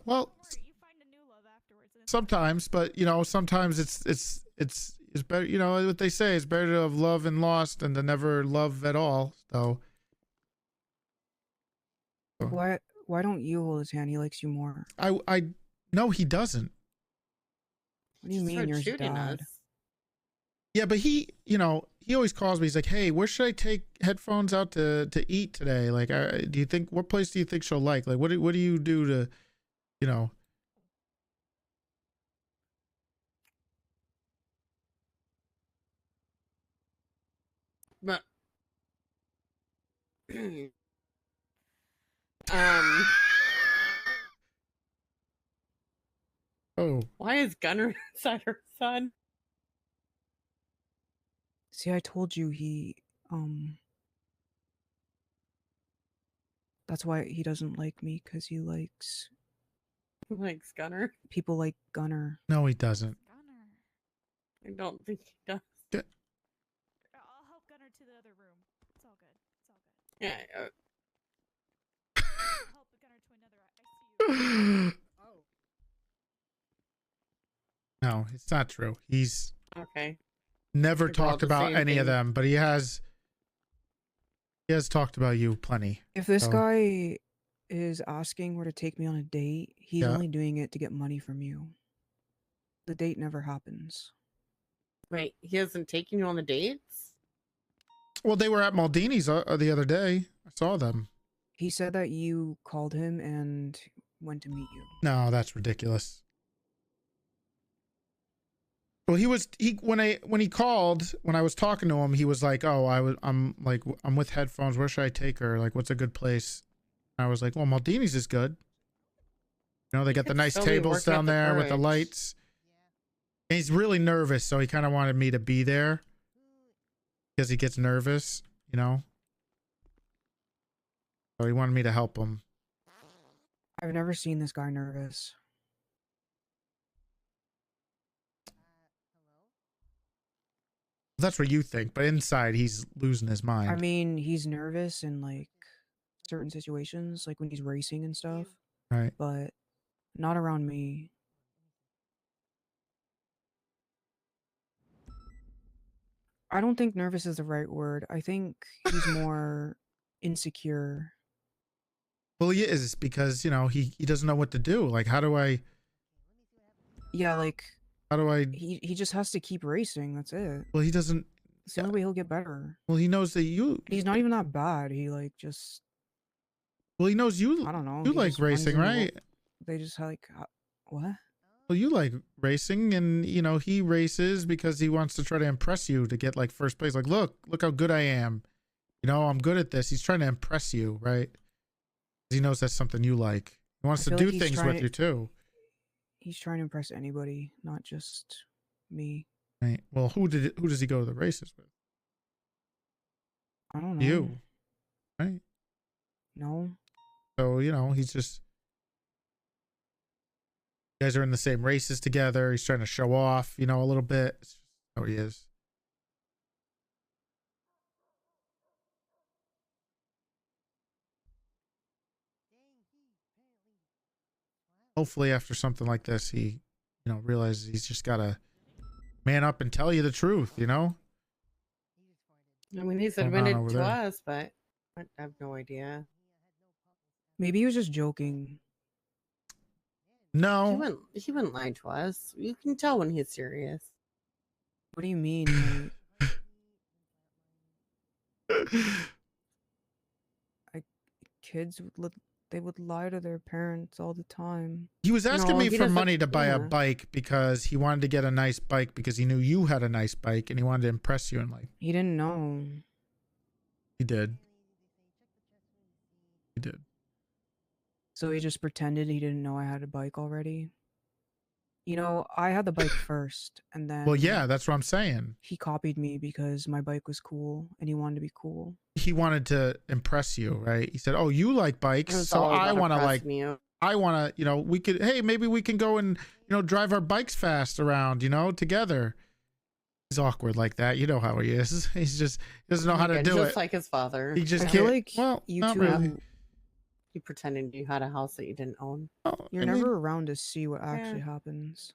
well, You find a new love afterwards. And sometimes, but sometimes it's better. What they say, it's better to have loved and lost than to never love at all. So Why don't you hold his hand? He likes you more. I no, he doesn't. What do you mean you're his dad? Yeah, but he always calls me. He's like, "Hey, where should I take headphones out to eat today? Like, what place do you think she'll like? Like, what do you do to, But Oh. Why is Gunner inside her son? See, I told you that's why he doesn't like me, because he likes Gunner? people like Gunner. No, he doesn't. I don't think he does. I'll help Gunner to the other room. It's all good. It's all good. Yeah. I'll help Gunner to another ICU. No, it's not true. He's Okay. never Think about talked the about same any of thing. them, but he has talked about you plenty. If this So, guy is asking where to take me on a date, he's Yeah. only doing it to get money from you. The date never happens. Wait, he hasn't taken you on the dates? well, they were at Maldini's the other day. I saw them. He said that you called him and went to meet you. No, that's ridiculous. Well, when he called, when I was talking to him, he was like, "Oh, I'm with headphones. Where should I take her? Like, what's a good place?" And I was like, "Well, Maldini's is good. You know, they got the could nice still be tables working up down the there with the courage. lights." And he's really nervous, so he kind of wanted me to be there because he gets nervous, you know. So he wanted me to help him. I've never seen this guy nervous. That's what you think, but inside he's losing his mind. I mean, he's nervous in like certain situations, like when he's racing and stuff. Right. But not around me. I don't think nervous is the right word. I think he's more insecure. Well, he is, because, you know, he doesn't know what to do. Like, how do I... Yeah, like... How do I... He just has to keep racing, that's it. Well, he doesn't... It's the only way he'll get better. Well, he knows that you... He's not even that bad. He, like, just... Well, he knows you... I don't know. You he like just runs racing, into right? They just, like... What? Well, you like racing, and, you know, he races because he wants to try to impress you to get, like, first place. Like, look how good I am. You know, I'm good at this. He's trying to impress you, right? He knows that's something you like. He wants to do things with you, too. He's trying to impress anybody, not just me. Right. Well, who does he go to the races with? I don't know. You. Right? No. So, you know, he's just... You guys are in the same races together. He's trying to show off, you know, a little bit. It's just how he is. Hopefully after something like this, he, you know, realizes he's just got to man up and tell you the truth, you know? I mean, he's Going on admitted over to there? us, but I have no idea. Maybe he was just joking. No. He wouldn't lie to us. You can tell when he's serious. What do you mean? Like, kids they would lie to their parents all the time. He was asking me he for doesn't- money to buy a yeah. bike because he wanted to get a nice bike because he knew you had a nice bike and he wanted to impress you, and like, He didn't know. he did. He did. So he just pretended he didn't know I had a bike already. You know, I had the bike first, and then... Well, yeah, that's what I'm saying. He copied me because my bike was cool, and he wanted to be cool. He wanted to impress you, right? He said, "Oh, you like bikes, It was so all I about want to like, impressing you. I want to, you know, we could, hey, maybe we can go and, you know, drive our bikes fast around, you know, together." He's awkward like that. You know how he is. He's just, he doesn't know how to Again, do just it. like his father. He just I feel can't. like Well, you not two... really. He pretended you had a house that you didn't own. You're I never mean- around to see what actually happens.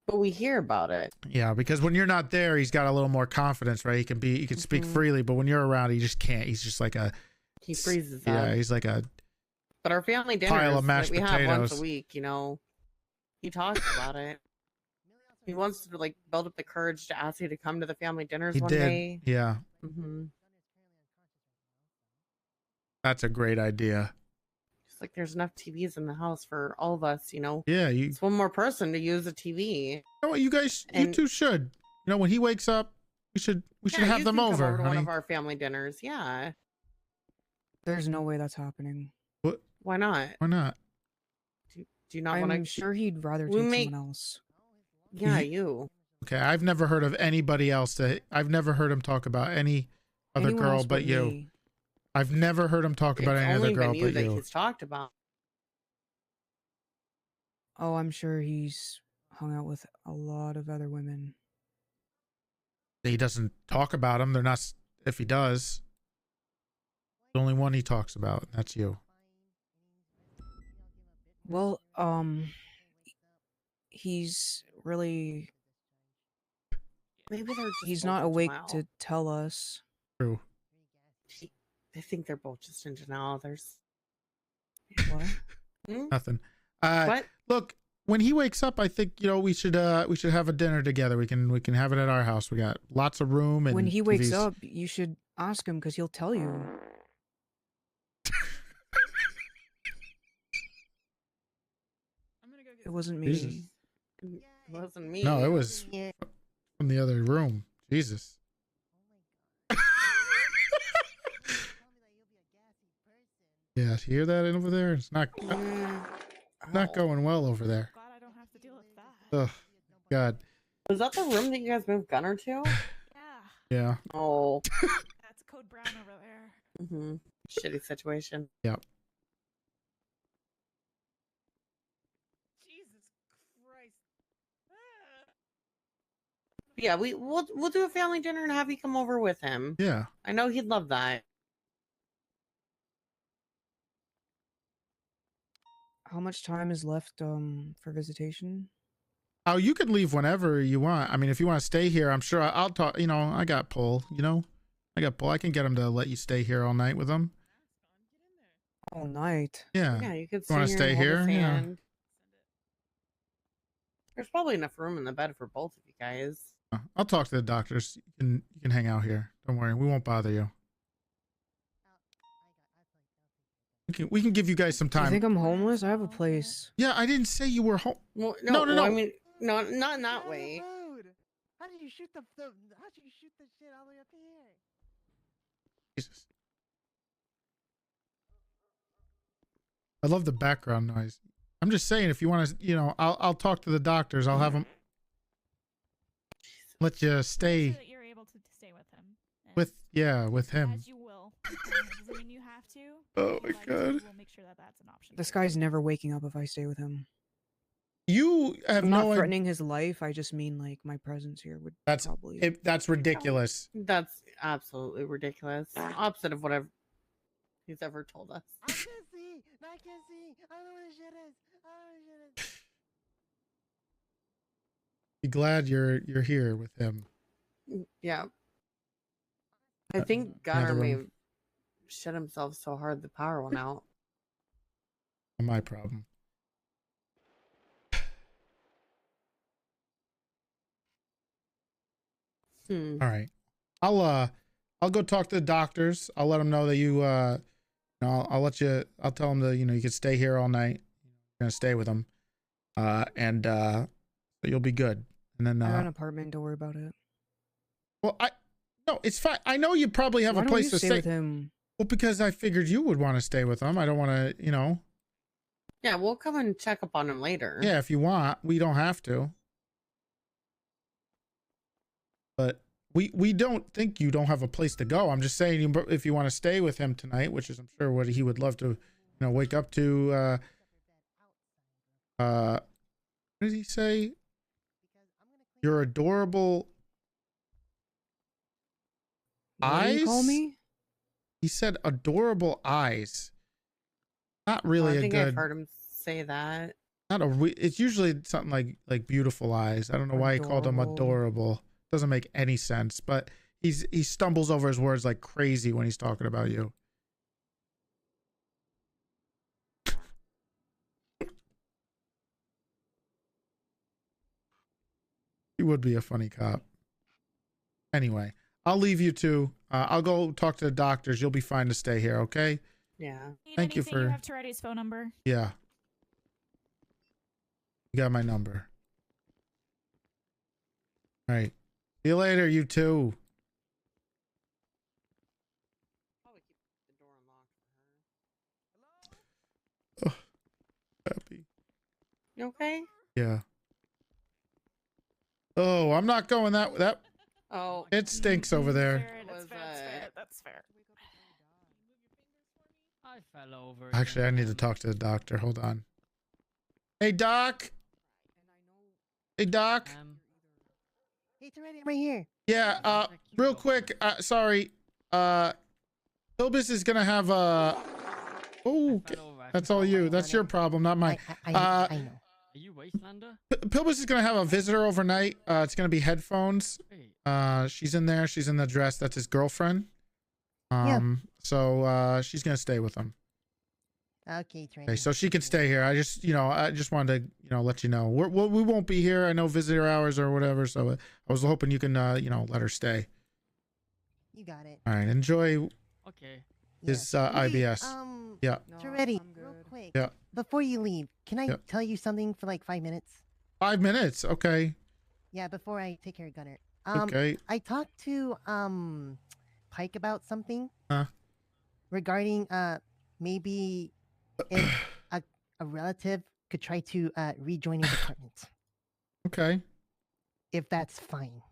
But we hear about it. Yeah, because when you're not there, he's got a little more confidence, right? He can speak freely, but when you're around, he just can't. He's just like a... He freezes Yeah, up. he's like a... But our family Pile dinners of mashed that we have once potatoes. a week, you know, he talks about it. He wants to like build up the courage to ask you to come to the family dinners He one did. day. Yeah, Mm-hmm. that's a great idea. Just like there's enough TVs in the house for all of us, you know. Yeah, you It's one more person to use a TV. You know what, you guys, you And- two should. You know, when he wakes up, we should Yeah, have you them can come over, to one honey. of our family dinners. Yeah. There's no way that's happening. What? Why not? Why not? Do you not I'm want to? sure he'd rather We take make- someone else. Yeah, you. Okay, I've never heard of anybody else that I've never heard him talk about any other Anyone girl else but you. me. I've never heard him talk about It's any only other girl been you but that you. he's talked about. Oh, I'm sure he's hung out with a lot of other women. He doesn't talk about them. They're not. If he does, the only one he talks about, and that's you. Well, he's really... Maybe they're just He's both not in awake denial. to tell us. True. I think they're both just in denial. There's What? Nothing. What? Look, when he wakes up, I think, you know, we should have a dinner together. We can have it at our house. We got lots of room, and When he wakes TVs. up, you should ask him because he'll tell you. It wasn't me. Jesus. It wasn't me. No, it was from the other room. Jesus. Yeah, hear that over there? It's not going well over there. Glad I don't have to deal with that. Ugh, God. Was that the room that you guys moved Gunner to? Yeah. Oh. That's Code Brown over there. Mm-hmm. Shitty situation. Yep. Jesus Christ. Yeah, we'll do a family dinner and have you come over with him. Yeah. I know he'd love that. How much time is left for visitation? Oh, you can leave whenever you want. I mean, if you want to stay here, I'm sure I'll talk. You know, I got pull. You know, I got pull. I can get him to let you stay here all night with them. All night. Yeah, you could want to stay here? Yeah. There's probably enough room in the bed for both of you guys. I'll talk to the doctors. You can hang out here. Don't worry, we won't bother you. We can give you guys some time. You think I'm homeless? I have a place. Yeah, I didn't say you were home. Well, no. I mean, no, not in that way. How did you shoot the shit all the way up here? Jesus. I love the background noise. I'm just saying, if you want to, you know, I'll talk to the doctors. I'll have them let you stay. So that you're able to stay with him. With him. As you will. Doesn't mean you have to. Oh my God. We'll make sure that that's an option. This guy's never waking up if I stay with him. You have I'm no not idea. threatening his life. I just mean like my presence here would probably. That's ridiculous. That's absolutely ridiculous. Opposite of whatever he's ever told us. I can't see. I can't see. I don't know where the shit is. I don't know where the shit is. Be glad you're here with him. Yeah. I think Gunner may have shut himself so hard the power went out. Not my problem. All right. I'll go talk to the doctors. I'll let them know that I'll tell them that, you know, you can stay here all night. You're gonna stay with them. And you'll be good. And then I got an apartment, don't worry about it. Well, no, it's fine. I know you probably have Why a don't place you to stay stay with him? Well, because I figured you would want to stay with them. I don't want to, you know. Yeah, we'll come and check up on him later. Yeah, if you want. We don't have to. But we don't think you don't have a place to go. I'm just saying, if you want to stay with him tonight, which is I'm sure what he would love to, you know, wake up to. What did he say? Your adorable eyes. What did you call me? He said adorable eyes. Not really I think a good. I've heard him say that. Not a. It's usually something like beautiful eyes. I don't know why he called them adorable. Doesn't make any sense. But he stumbles over his words like crazy when he's talking about you. He would be a funny cop. Anyway, I'll leave you two. I'll go talk to the doctors. You'll be fine to stay here, okay? Yeah. Thank you for. You have Toretti's phone number. Yeah. You got my number. All right. See you later, you two. Oh, happy. You okay? Yeah. Oh, I'm not going that. Oh. It stinks over there. That's fair. I fell over. Actually, I need to talk to the doctor. Hold on. Hey, Doc. Hey, Doc. Hey, Toretti, I'm right here. Yeah, real quick, sorry. Pilbus is gonna have a. Oh, that's all you. That's your problem, not mine. I know. Are you Wastelander? Pilbus is gonna have a visitor overnight. It's gonna be headphones. She's in there. She's in the dress. That's his girlfriend. So she's gonna stay with him. Okay, Toretti. Okay, so she can stay here. I just wanted to, let you know. We won't be here. I know visitor hours or whatever. So I was hoping you can, let her stay. You got it. All right. Enjoy. Okay. His IBS. Yeah. Toretti, real quick. Yeah. Before you leave, can I Yeah. tell you something for like 5 minutes? 5 minutes. Okay. Yeah, before I take care of Gunner. Okay. I talked to Pike about something Huh? regarding maybe if a relative could try to rejoin his apartment. Okay. If that's fine.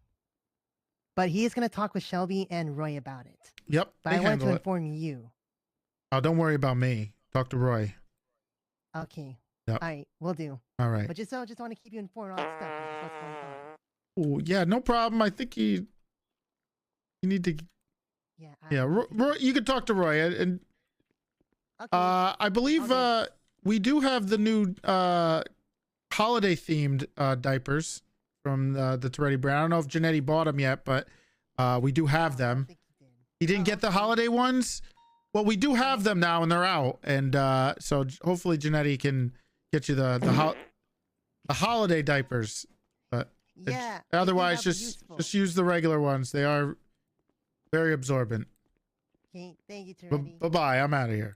But he is going to talk with Shelby and Roy about it. Yep. But they I wanted handle to it. inform you. Oh, don't worry about me. Talk to Roy. Okay. Yep. All right, we'll do. All right. But just want to keep you informed on all that stuff. What's going on. Oh, yeah, no problem. I think you need to. Yeah, Roy, you can talk to Roy, and I believe we do have the new holiday themed diapers from the Toretti brand. I don't know if Janetti bought them yet, but we do have them. He didn't get the holiday ones. Well, we do have them now, and they're out, and so hopefully Janetti can get you the holiday diapers. But yeah, otherwise, just use the regular ones. They are very absorbent. Okay, thank you, Toretti. Bye-bye. I'm out of here.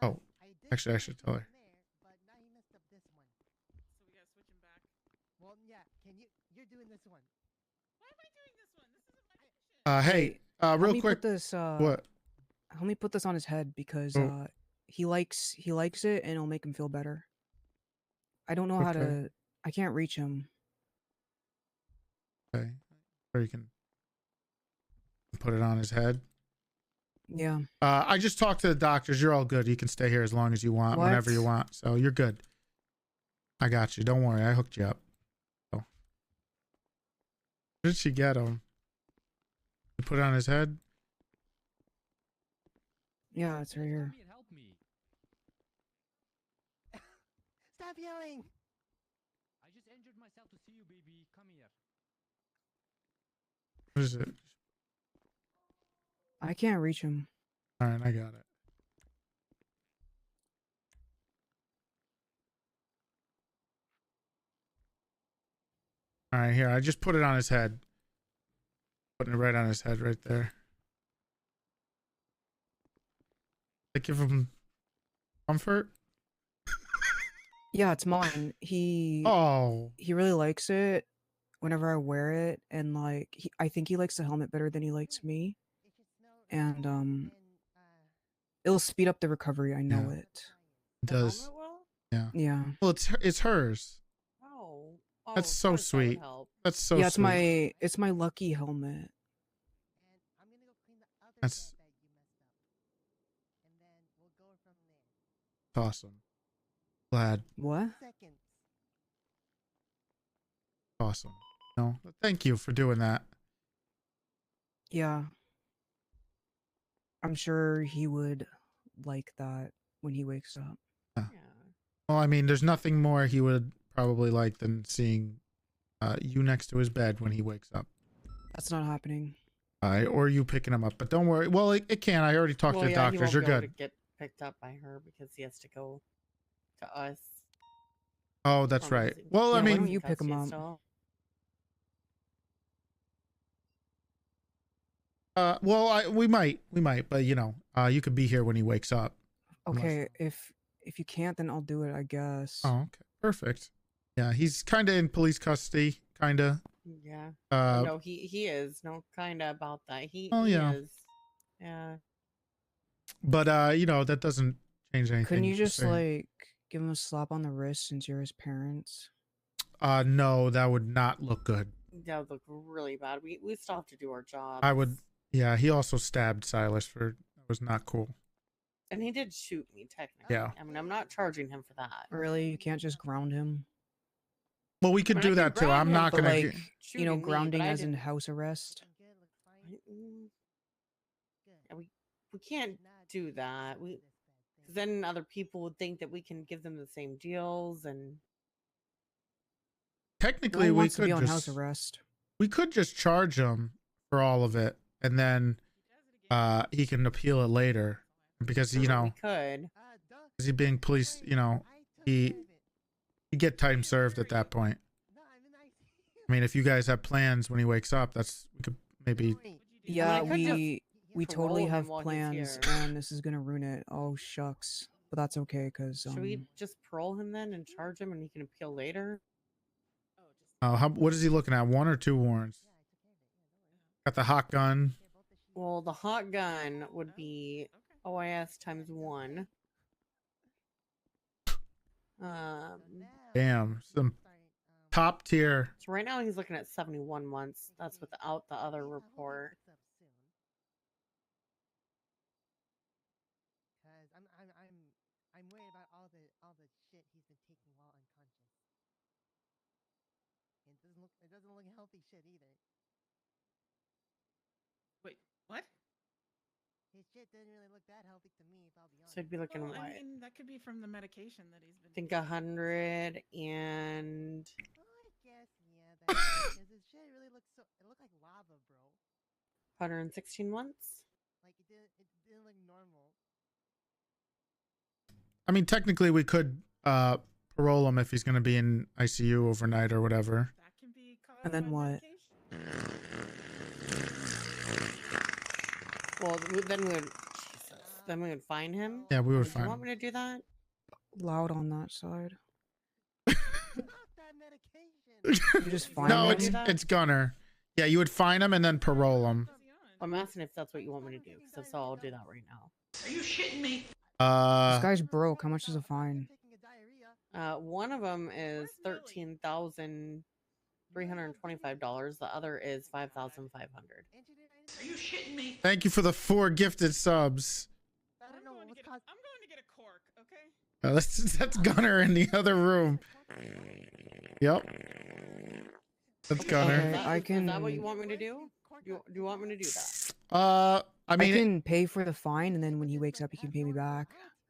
Oh, actually, I should tell her. Well, yeah, you're doing this one. Why am I doing this one? This isn't my mission. Hey, real quick. What? Let me put this on his head because he likes it and it'll make him feel better. I don't know how to. I can't reach him. Okay, or you can put it on his head. Yeah. I just talked to the doctors. You're all good. You can stay here as long as you want, whenever you want. So you're good. I got you. Don't worry. I hooked you up. So. Where did she get him? You put it on his head? Yeah, it's right here. Stop yelling! I just injured myself to see you, baby. Come here. What is it? I can't reach him. All right, I got it. All right, here. I just put it on his head. Putting it right on his head right there. I give him comfort. Yeah, it's mine. He really likes it whenever I wear it, and like I think he likes the helmet better than he likes me. And it'll speed up the recovery. I know it. It does. Yeah. Yeah. Well, it's hers. Oh. That's so sweet. That's so yeah, sweet. it's my lucky helmet. That's awesome. Glad. What? Awesome. No, thank you for doing that. Yeah. I'm sure he would like that when he wakes up. Yeah. Well, I mean, there's nothing more he would probably like than seeing you next to his bed when he wakes up. That's not happening. Or you picking him up, but don't worry. Well, it can. I already talked to the doctors. You're good. To get picked up by her because he has to go to us. Oh, that's right. Well, I mean, why don't you pick him up? We might, but you know, you could be here when he wakes up. Okay, if you can't, then I'll do it, I guess. Oh, okay, perfect. Yeah, he's kind of in police custody, kind of. Yeah. No, he is. No, kind of about that. He is. Yeah. But you know, that doesn't change anything. Couldn't you just like give him a slap on the wrist since you're his parents? No, that would not look good. That would look really bad. We still have to do our job. I would. Yeah, he also stabbed Silas that was not cool. And he did shoot me, technically. Yeah. I mean, I'm not charging him for that. Really? You can't just ground him? Well, we could do that too. I'm not gonna, like, you know, grounding as in house arrest. We can't do that. Because then other people would think that we can give them the same deals and. Technically, we could be on house arrest. We could just charge him for all of it, and then he can appeal it later because you know. We could. Because he being police, you know, he get time served at that point. I mean, if you guys have plans when he wakes up, we could maybe. Yeah, we totally have plans, and this is gonna ruin it. Oh shucks. but that's okay because Should we just parole him then and charge him, and he can appeal later? Oh, what is he looking at? 1 or 2 warrants? Got the hot gun. Well, the hot gun would be OIS ×1. Damn, some top tier. So right now he's looking at 71 months. That's without the other report. Because I'm worried about all the shit he's been taking while unconscious. It doesn't look healthy shit either. Wait, what? His shit didn't really look that healthy to me, if I'll be honest. So I'd be looking Well, what? I mean, that could be from the medication that he's been. I think 100 and. I guess yeah, because his shit really looks so. It looked like lava, bro. 116 months. Like it didn't look normal. I mean, technically, we could parole him if he's going to be in ICU overnight or whatever. That can be caused And then by what? Well, then we would fine him. Yeah, we would Do fine you want him. me to do that? Loud on that side. You just fine No, him? it's Gunner. Yeah, you would fine him and then parole him. I'm asking if that's what you want me to do. So I'll do that right now. Are you shitting me? This guy's broke. How much is a fine? One of them is $13,325. The other is $5,500. Are you shitting me? Thank you for the 4 gifted subs. I'm going to get a cork, okay? That's Gunner in the other room. Yep. That's Gunner. Is that what you want me to do? Do you want me to do that? I mean, I can pay for the fine, and then when he wakes up, he can pay me back.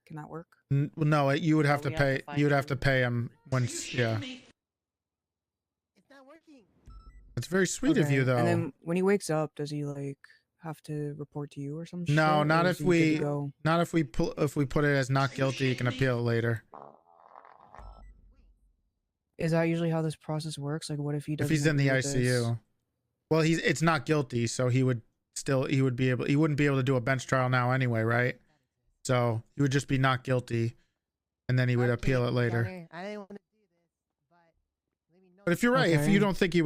Can that work? No, you would have to we have to pay. fine You would have him. to pay him once. Yeah. It's not working. It's very sweet of you, though. And then when he wakes up, does he like have to report to you or something? No, not if we put it as not guilty. You can appeal it later. Is that usually how this process works? Like, what if he doesn't? If he's in the agree with this? ICU, well, it's not guilty, so he wouldn't be able to do a bench trial now anyway, right? So he would just be not guilty, and then he would appeal it later. I didn't want to do this, But if you're right, if Okay. you don't think he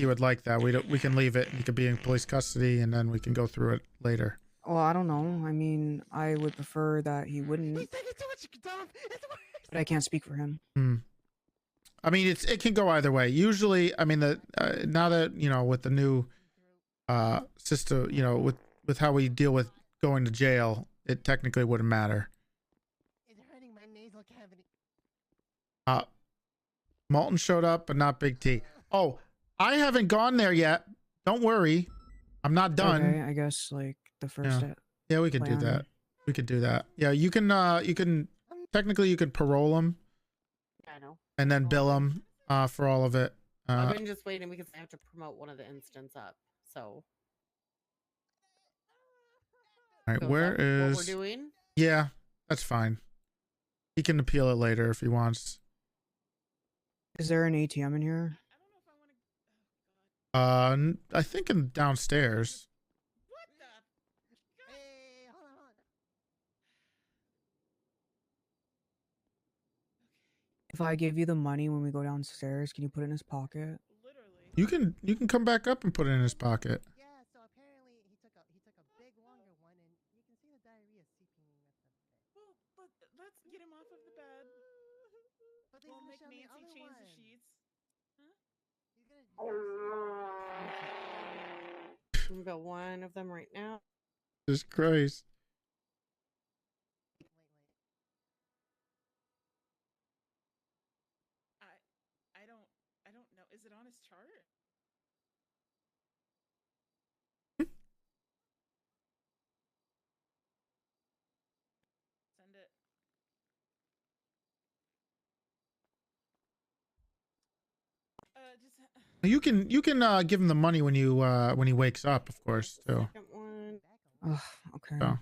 would like that, we can leave it. He could be in police custody, and then we can go through it later. Well, I don't know. I mean, I would prefer that he wouldn't, but I can't speak for him. I mean, it can go either way. Usually, I mean, now that with the new system, with how we deal with going to jail, it technically wouldn't matter. It's hurting my nasal cavity. Malton showed up, but not Big T. Oh, I haven't gone there yet. Don't worry, I'm not done. Okay, I guess like the first. Yeah, we could do plan. that. We could do that. Yeah, you can technically you could parole him I know. and then bill him for all of it. I've been just waiting because I have to promote one of the incidents up. So. All right, So where what is? we're doing? Yeah, that's fine. He can appeal it later if he wants. Is there an ATM in here? I think in downstairs. If I give you the money when we go downstairs, can you put it in his pocket? You can come back up and put it in his pocket. Yeah, so apparently he took a big longer one, and you can see the diarrhea seeping at the bed. Well, let's get him off of the bed. But they We'll didn't make show me Nancy other change the one. sheets. We've got one of them right now. Jesus Christ. I don't know. Is it on his chart? Send it. You can give him the money when he wakes up, of course, too. Second one. Ugh, okay. So,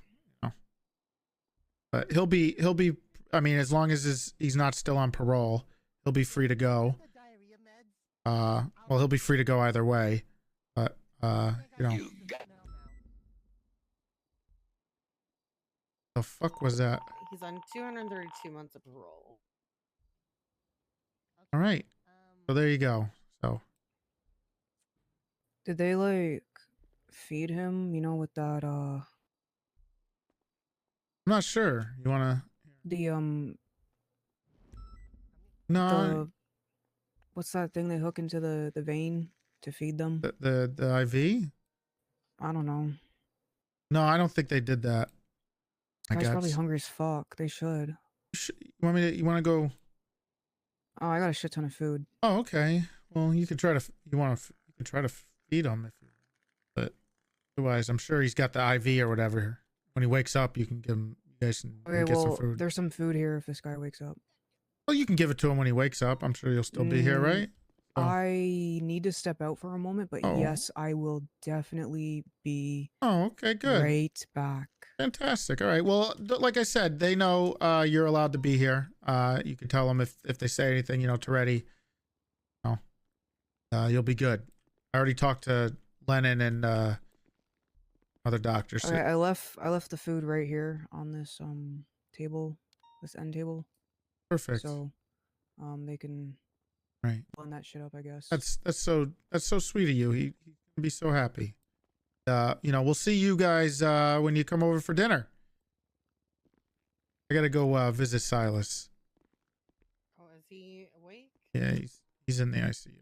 but he'll be. I mean, as long as he's not still on parole, he'll be free to go. Well, he'll be free to go either way, but The fuck was that? He's on 232 months of parole. All right. So there you go. So Did they like feed him? You know, with that I'm not sure. You wanna? the No. what's that thing they hook into the vein to feed them? The IV? I don't know. No, I don't think they did that. Guy's probably hungry as fuck. They should. You want to go? Oh, I got a shit ton of food. Oh, okay. Well, you could try to. You could try to feed him if you. But otherwise, I'm sure he's got the IV or whatever. When he wakes up, you can give him. You guys can Okay, get well, some food. there's some food here if this guy wakes up. Well, you can give it to him when he wakes up. I'm sure you'll still be here, right? So- I need to step out for a moment, but Oh. yes, I will definitely be Oh, okay, good. right back. Fantastic. All right. Well, like I said, they know you're allowed to be here. You can tell them if they say anything, you know, Toretti. You'll be good. I already talked to Lennon and other doctors. Okay, I left the food right here on this table, this end table. Perfect. So they can right blend that shit up, I guess. That's so sweet of you. He can be so happy. You know, we'll see you guys when you come over for dinner. I gotta go visit Silas. Oh, is he awake? Yeah, he's in the ICU.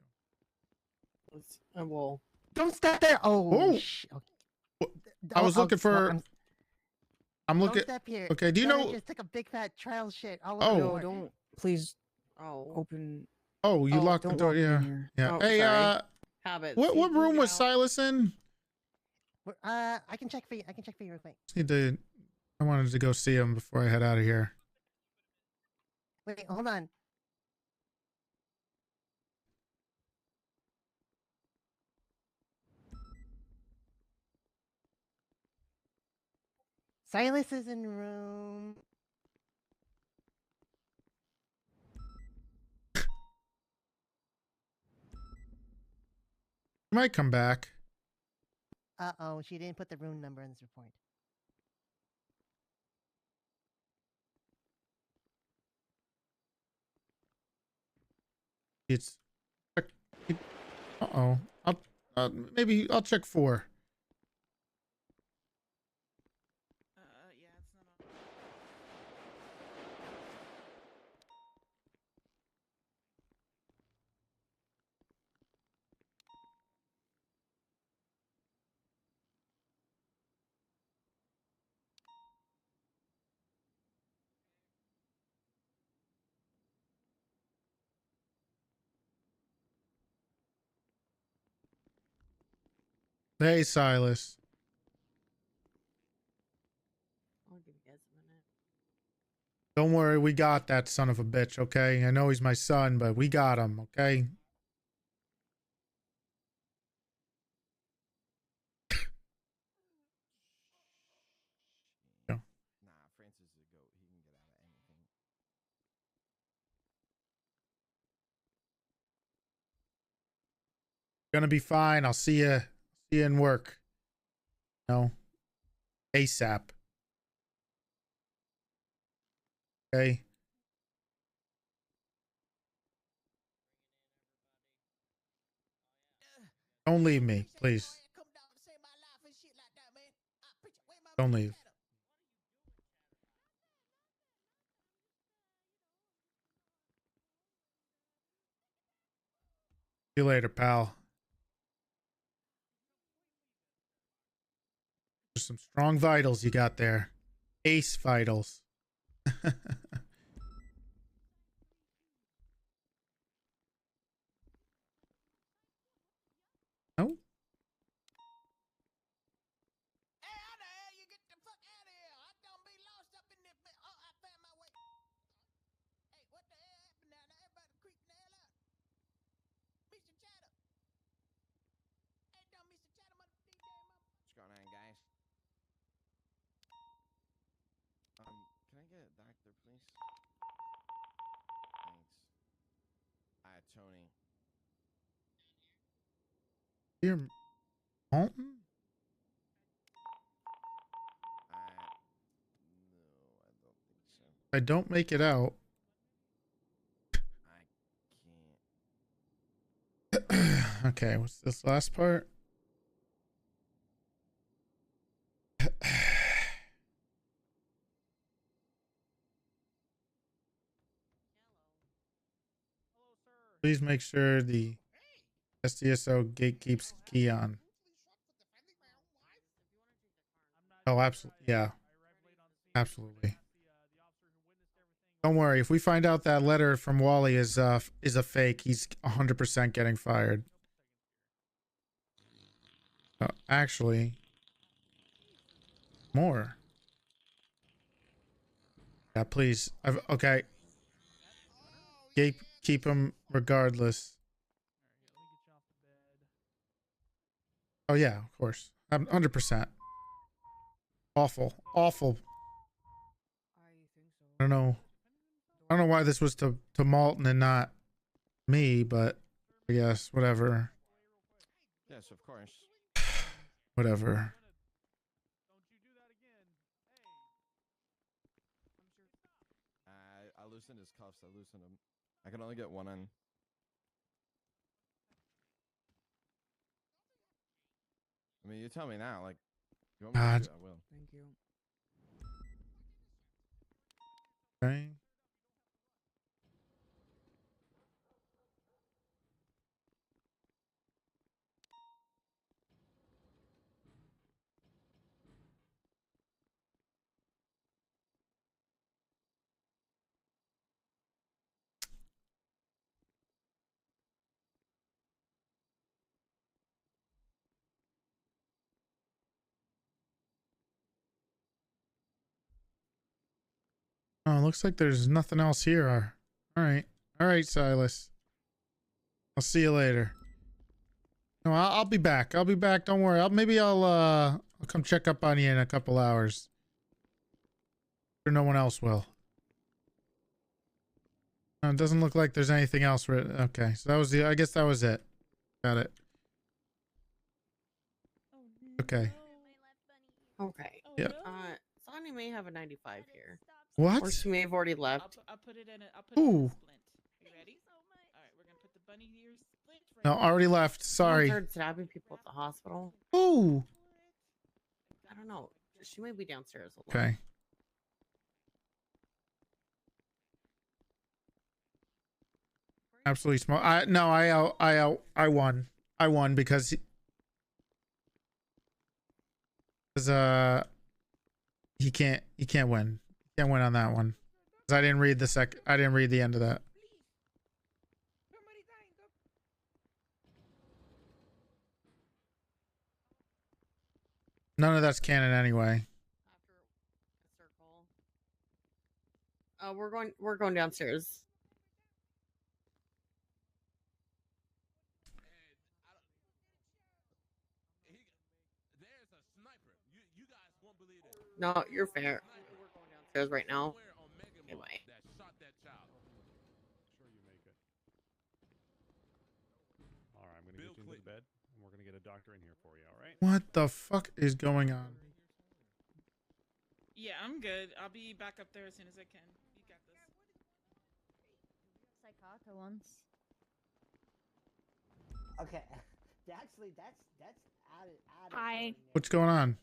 Well, don't step there. Oh, Oh. I was looking for. I'm looking. Don't step here. Okay, do you Then I know? just took a big fat trail shit. All Oh. over the No, floor. don't please. Oh, open. Oh, you locked the don't door. lock me in Yeah, here. yeah. Oh, Hey, sorry. Habits. what room was Silas in? I can check for you. I can check for you real quick. Just need to. I wanted to go see him before I head out of here. Wait, hold on. Silas is in room. He might come back. Uh-oh, she didn't put the room number in this report. It's. Uh-oh. Maybe I'll check 4. Yeah, it's not on. Hey, Silas. I'll give you guys a minute. Don't worry, we got that son of a bitch, okay? I know he's my son, but we got him, okay? Yeah. Nah, Francis is a goat. He can get out of anything. Gonna be fine. I'll see you in work. No. ASAP. Okay. Don't leave me, please. Don't leave. See you later, pal. There's some strong vitals you got there. Ace vitals. No? What's going on, guys? Can I get a doctor, please? Thanks. Tony. Dear Alton? I don't make it out. Okay, what's this last part? Please make sure the SDSO gate keeps key on. Oh, absolutely. Yeah, absolutely. Don't worry. If we find out that letter from Wally is a fake, he's 100% getting fired. Actually, more. Yeah, please. Okay. Keep him regardless. Oh yeah, of course. 100%. Awful. Awful. I don't know why this was to Malton and not me, but I guess whatever. Yes, of course. Whatever. I loosened his cuffs. I loosened him. I can only get one in. I mean, you tell me now. Like, if you want me to do it, I will. Thank you. Okay. Oh, looks like there's nothing else here. All right, Silas. I'll see you later. No, I'll be back. I'll be back. Don't worry. Maybe I'll come check up on you in a couple hours. Or no one else will. No, it doesn't look like there's anything else. Okay, so that was I guess that was it. Got it. Okay. Okay. Yeah. Sonny may have a 95 here. What? Or she may have already left. I'll put it in a splint. Ooh. You ready? All right, we're gonna put the bunny ear splint. No, already left. Sorry. She started stabbing people at the hospital. Ooh. I don't know. She may be downstairs. Hold on. Okay. Absolutely small. I won. I won because he can't win. He can't win on that one. Because I didn't read the end of that. None of that's canon anyway. We're going downstairs. No, you're fair. We're going downstairs right now. Anyway. All right, I'm gonna get you into the bed, and we're gonna get a doctor in here for you. All right? What the fuck is going on? Yeah, I'm good. I'll be back up there as soon as I can. You got this. Psychoto once. Okay. Actually, that's added. Hi. What's going on?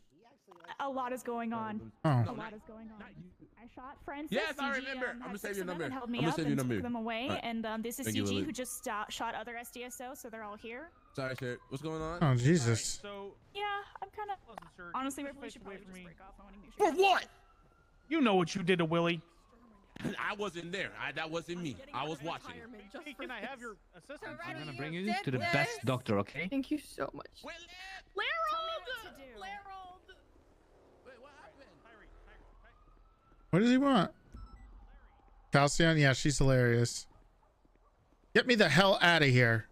A lot is going on. Oh. A lot is going on. I shot Francis. Yes, I CG, remember. I'm gonna had save six your of them number. and held me I'm gonna up save and your number. took them away. All right. And this is Thank you, CG Lily. who just shot other SDSO, so they're all here. Sorry, sir. What's going on? Oh, Jesus. So, Yeah, I'm kind of. Honestly, we should probably just break off. I want to make For sure. what? you know what you did to Willie. I wasn't there. That wasn't me. I was watching. Hey, can I have your assistant? I'm gonna bring you to the best doctor, okay? Thank you so much. Tell me what to do. What does he want? Calcium? Yeah, she's hilarious. Get me the hell out of here.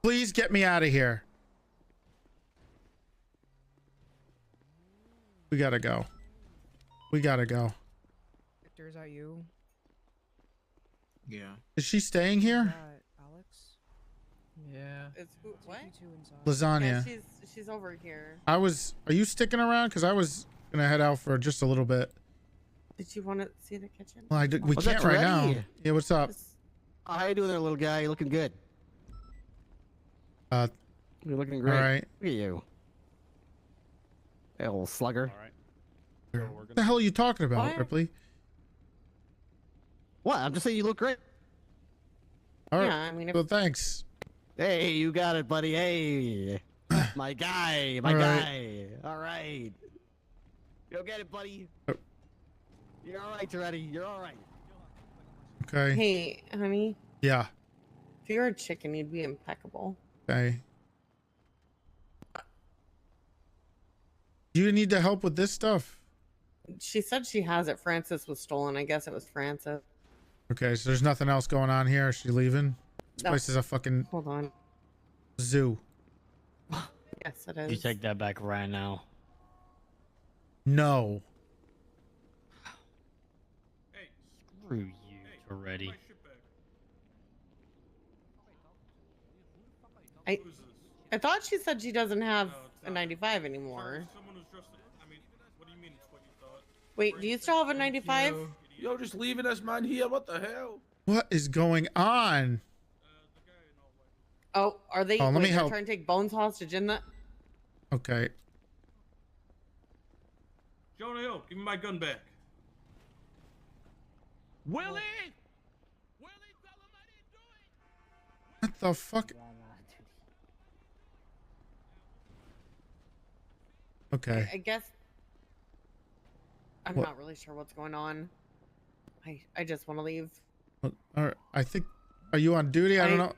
Please get me out of here. We gotta go. We gotta go. Victor, is that you? Yeah. Is she staying here? Alex? Yeah. It's who? What? Lasagna. Yeah, she's over here. Are you sticking around? Because I was gonna head out for just a little bit. Did you want to see the kitchen? Well, we What's that, can't right now. Toretti? Yeah, what's up? Oh, how you doing there, little guy? You looking good? You're looking great. All right. Look at you. Hey, old slugger. All right. What the hell are you talking about, What? Ripley? What? I'm just saying you look great. All right. Yeah, I mean, if- well, thanks. Hey, you got it, buddy. Hey, my guy, my All right. guy. All right. Go get it, buddy. Oh. You're all right, Toretti. You're all right. Okay. Hey, honey, Yeah. if you're a chicken, you'd be impeccable. Okay. Do you need to help with this stuff? She said she has it. Francis was stolen. I guess it was Francis. Okay, so there's nothing else going on here. Is she leaving? This No. place is a fucking Hold on. zoo. Yes, it is. You take that back right now. No. Screw you already. I thought she said she doesn't have a 95 anymore. Wait, do you still have a 95? Yo, just leaving us, man, here. What the hell? What is going on? Oh, are they? Oh, let me they're help. trying to take Bones hostage in that. Okay. Jonah Hill, give me my gun back. Willie! What the fuck? Okay. I guess. I'm What? not really sure what's going on. I just want to leave. All right. I think. Are you on duty? I don't know.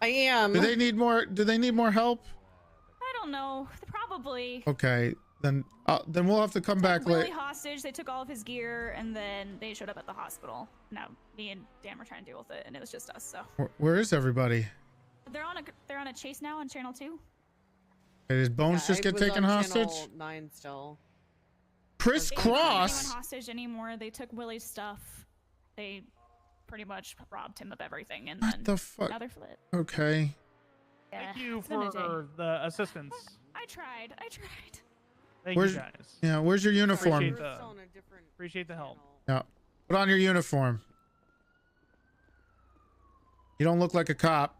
I am. Do they need more? Do they need more help? I don't know. Probably. Okay. Then we'll have to come back Willie later. hostage. They took all of his gear, and then they showed up at the hospital. Now me and Dan were trying to deal with it, and it was just us. So Where is everybody? they're on a chase now on Channel 2. Did Bones just I get was taken on hostage? Channel 9 still. Chris They didn't take Cross. anyone hostage anymore. They took Willie's stuff. They pretty much robbed him of everything, and What then the fuck? now they're fled. Okay. Yeah, Thank you it's been a day. for the assistance. I tried. Thank Where's you guys. yeah? Where's your uniform? Appreciate the help. Yeah. Put on your uniform. You don't look like a cop.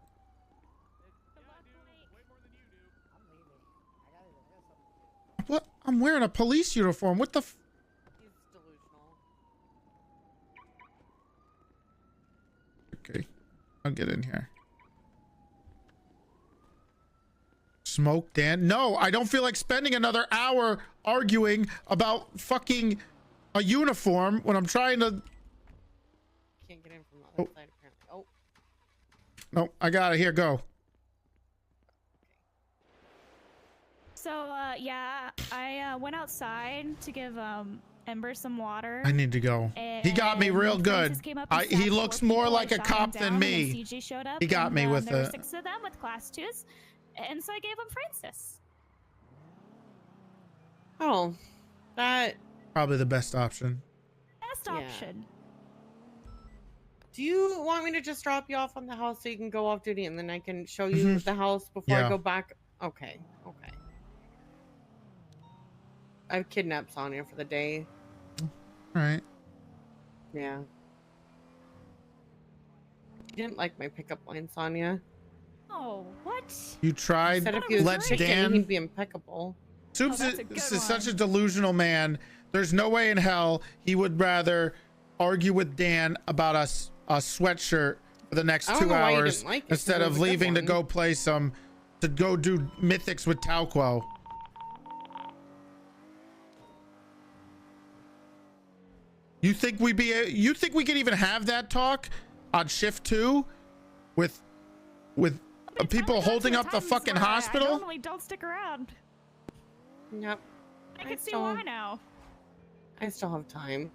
What? I'm wearing a police uniform. What the? Okay, I'll get in here. Smoke, Dan? No, I don't feel like spending another hour arguing about fucking a uniform when I'm trying to. Can't get in from the other side apparently. Oh. No, I got it. Here, go. So yeah, I went outside to give Ember some water. I need to go. He got me and real good. Francis came up and He stabbed looks 4 more people. like I a shot cop him than down, and me. then CJ showed up. He got and, me with there were the. 6 of them with class 2s, and so I gave him Francis. Oh, that. Probably the best option. Best option. Do you want me to just drop you off on the house so you can go off duty, and then I can show you the house before Yeah. I go back? Okay. Okay. I've kidnapped Sonia for the day. All right. Yeah. You didn't like my pickup line, Sonia. Oh, what? You You tried. said if he was Let's chicken, Dan. he'd be impeccable. Soups that's a good is such a one. delusional man. There's no way in hell he would rather argue with Dan about a sweatshirt for the next I don't 2 know why you hours didn't like it, instead 'cause it of was a good leaving to one. go play to go do mythics with Talquo. You think you think we could even have that talk on shift 2 with people holding up the fucking I hospital? normally don't stick around. Yep. I can see still- why now. I still have time.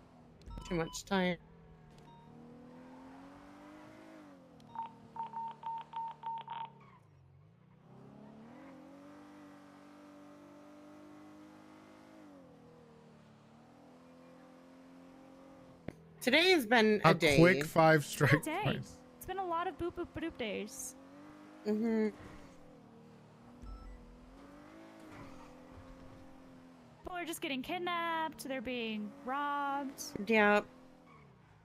Too much time. Today has been a day. Quick 5 It's been a strike day. points. It's been a lot of boop boop boop days. Mm-hmm. Boy, are just getting kidnapped. They're being robbed. Yep.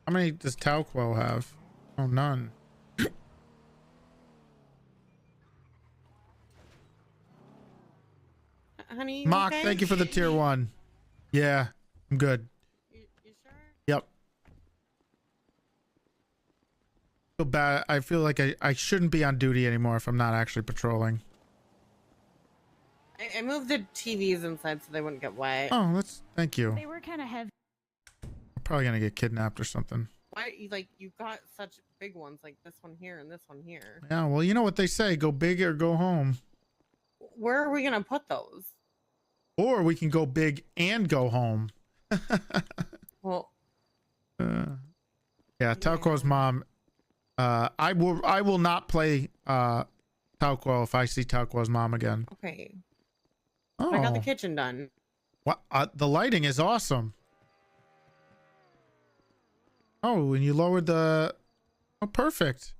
How many does Talquo have? Oh, none. Honey, you Mock, okay? thank you for the tier 1. Yeah, I'm good. You sure? Yep. Feel bad. I feel like I shouldn't be on duty anymore if I'm not actually patrolling. I moved the TVs inside so they wouldn't get wet. Oh, that's thank you. They were kind of heavy. I'm probably gonna get kidnapped or something. Why, you got such big ones like this one here and this one here. Yeah, well, you know what they say: go big or go home. Where are we gonna put those? Or we can go big and go home. Well, yeah, Talquo's mom. I will not play Talquo if I see Talquo's mom again. okay. Oh, I got the kitchen done. what? The lighting is awesome. Oh, and you lowered the. Oh, perfect.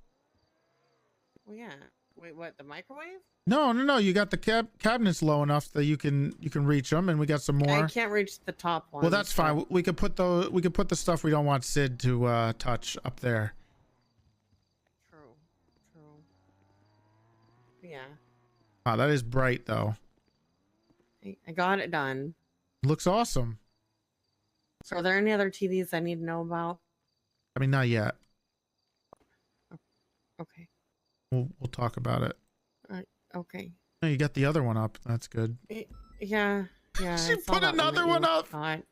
Well, yeah. Wait, what? The microwave? No. You got the cabinets low enough that you can reach them, and we got some more. I can't reach the top one. Well, that's fine. We could put the stuff we don't want Sid to touch up there. True. Yeah. Wow, that is bright though. I got it done. Looks awesome. So, are there any other TVs I need to know about? I mean, not yet. Okay. We'll talk about it. Okay. Oh, you got the other one up. That's good. Yeah. She I saw put that another that you one up. got.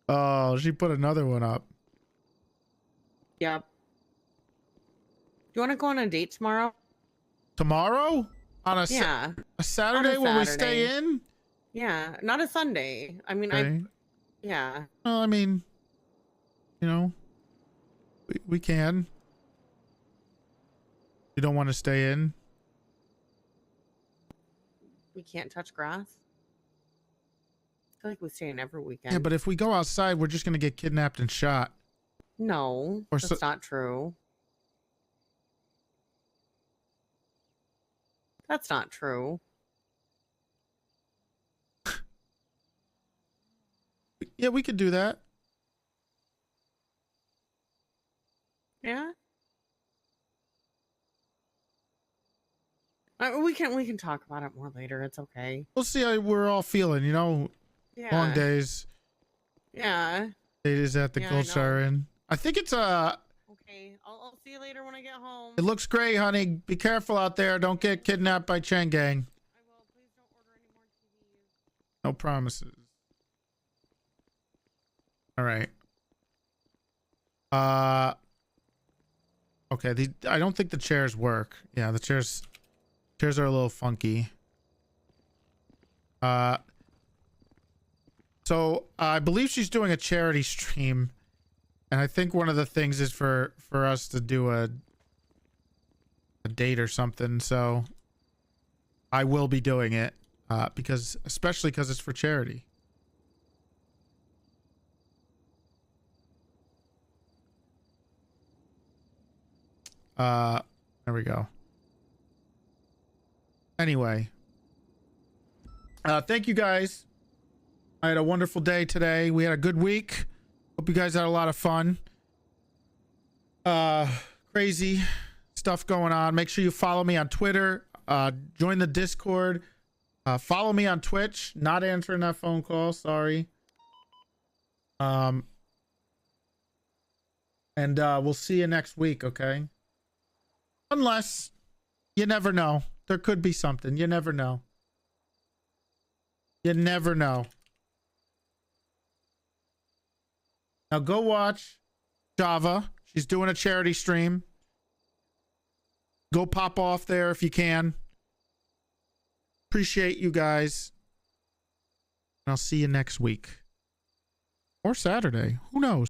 Oh, she put another one up. Yep. Do you want to go on a date tomorrow? Tomorrow? On a Saturday when we stay in? Yeah, not a Sunday. I mean, Okay. yeah. Well, I mean, you know, we can. You don't want to stay in? We can't touch grass. I feel like we stay in every weekend. Yeah, but if we go outside, we're just going to get kidnapped and shot. No, Or that's not true. That's not true. Yeah, we could do that. Yeah. We can talk about it more later. It's okay. We'll see how we're all feeling, you know. Yeah. Long days. Yeah. Days at the Yeah, I Gold know. Siren. I think it's Okay. I'll see you later when I get home. it looks great, honey. Be careful out there. Don't get kidnapped by Chen Gang. I will. Please don't order any more TVs. No promises. All right. Okay, I don't think the chairs work. Yeah, the chairs are a little funky. So I believe she's doing a charity stream, and I think one of the things is for us to do a date or something. So I will be doing it, especially because it's for charity. There we go. Anyway, thank you guys. I had a wonderful day today. We had a good week. Hope you guys had a lot of fun. Crazy stuff going on. Make sure you follow me on Twitter. Join the Discord. Follow me on Twitch. Not answering that phone call. Sorry. And we'll see you next week. Okay. Unless, you never know. There could be something. You never know. You never know. Now go watch Java. She's doing a charity stream. Go pop off there if you can. Appreciate you guys. And I'll see you next week. Or Saturday. Who knows?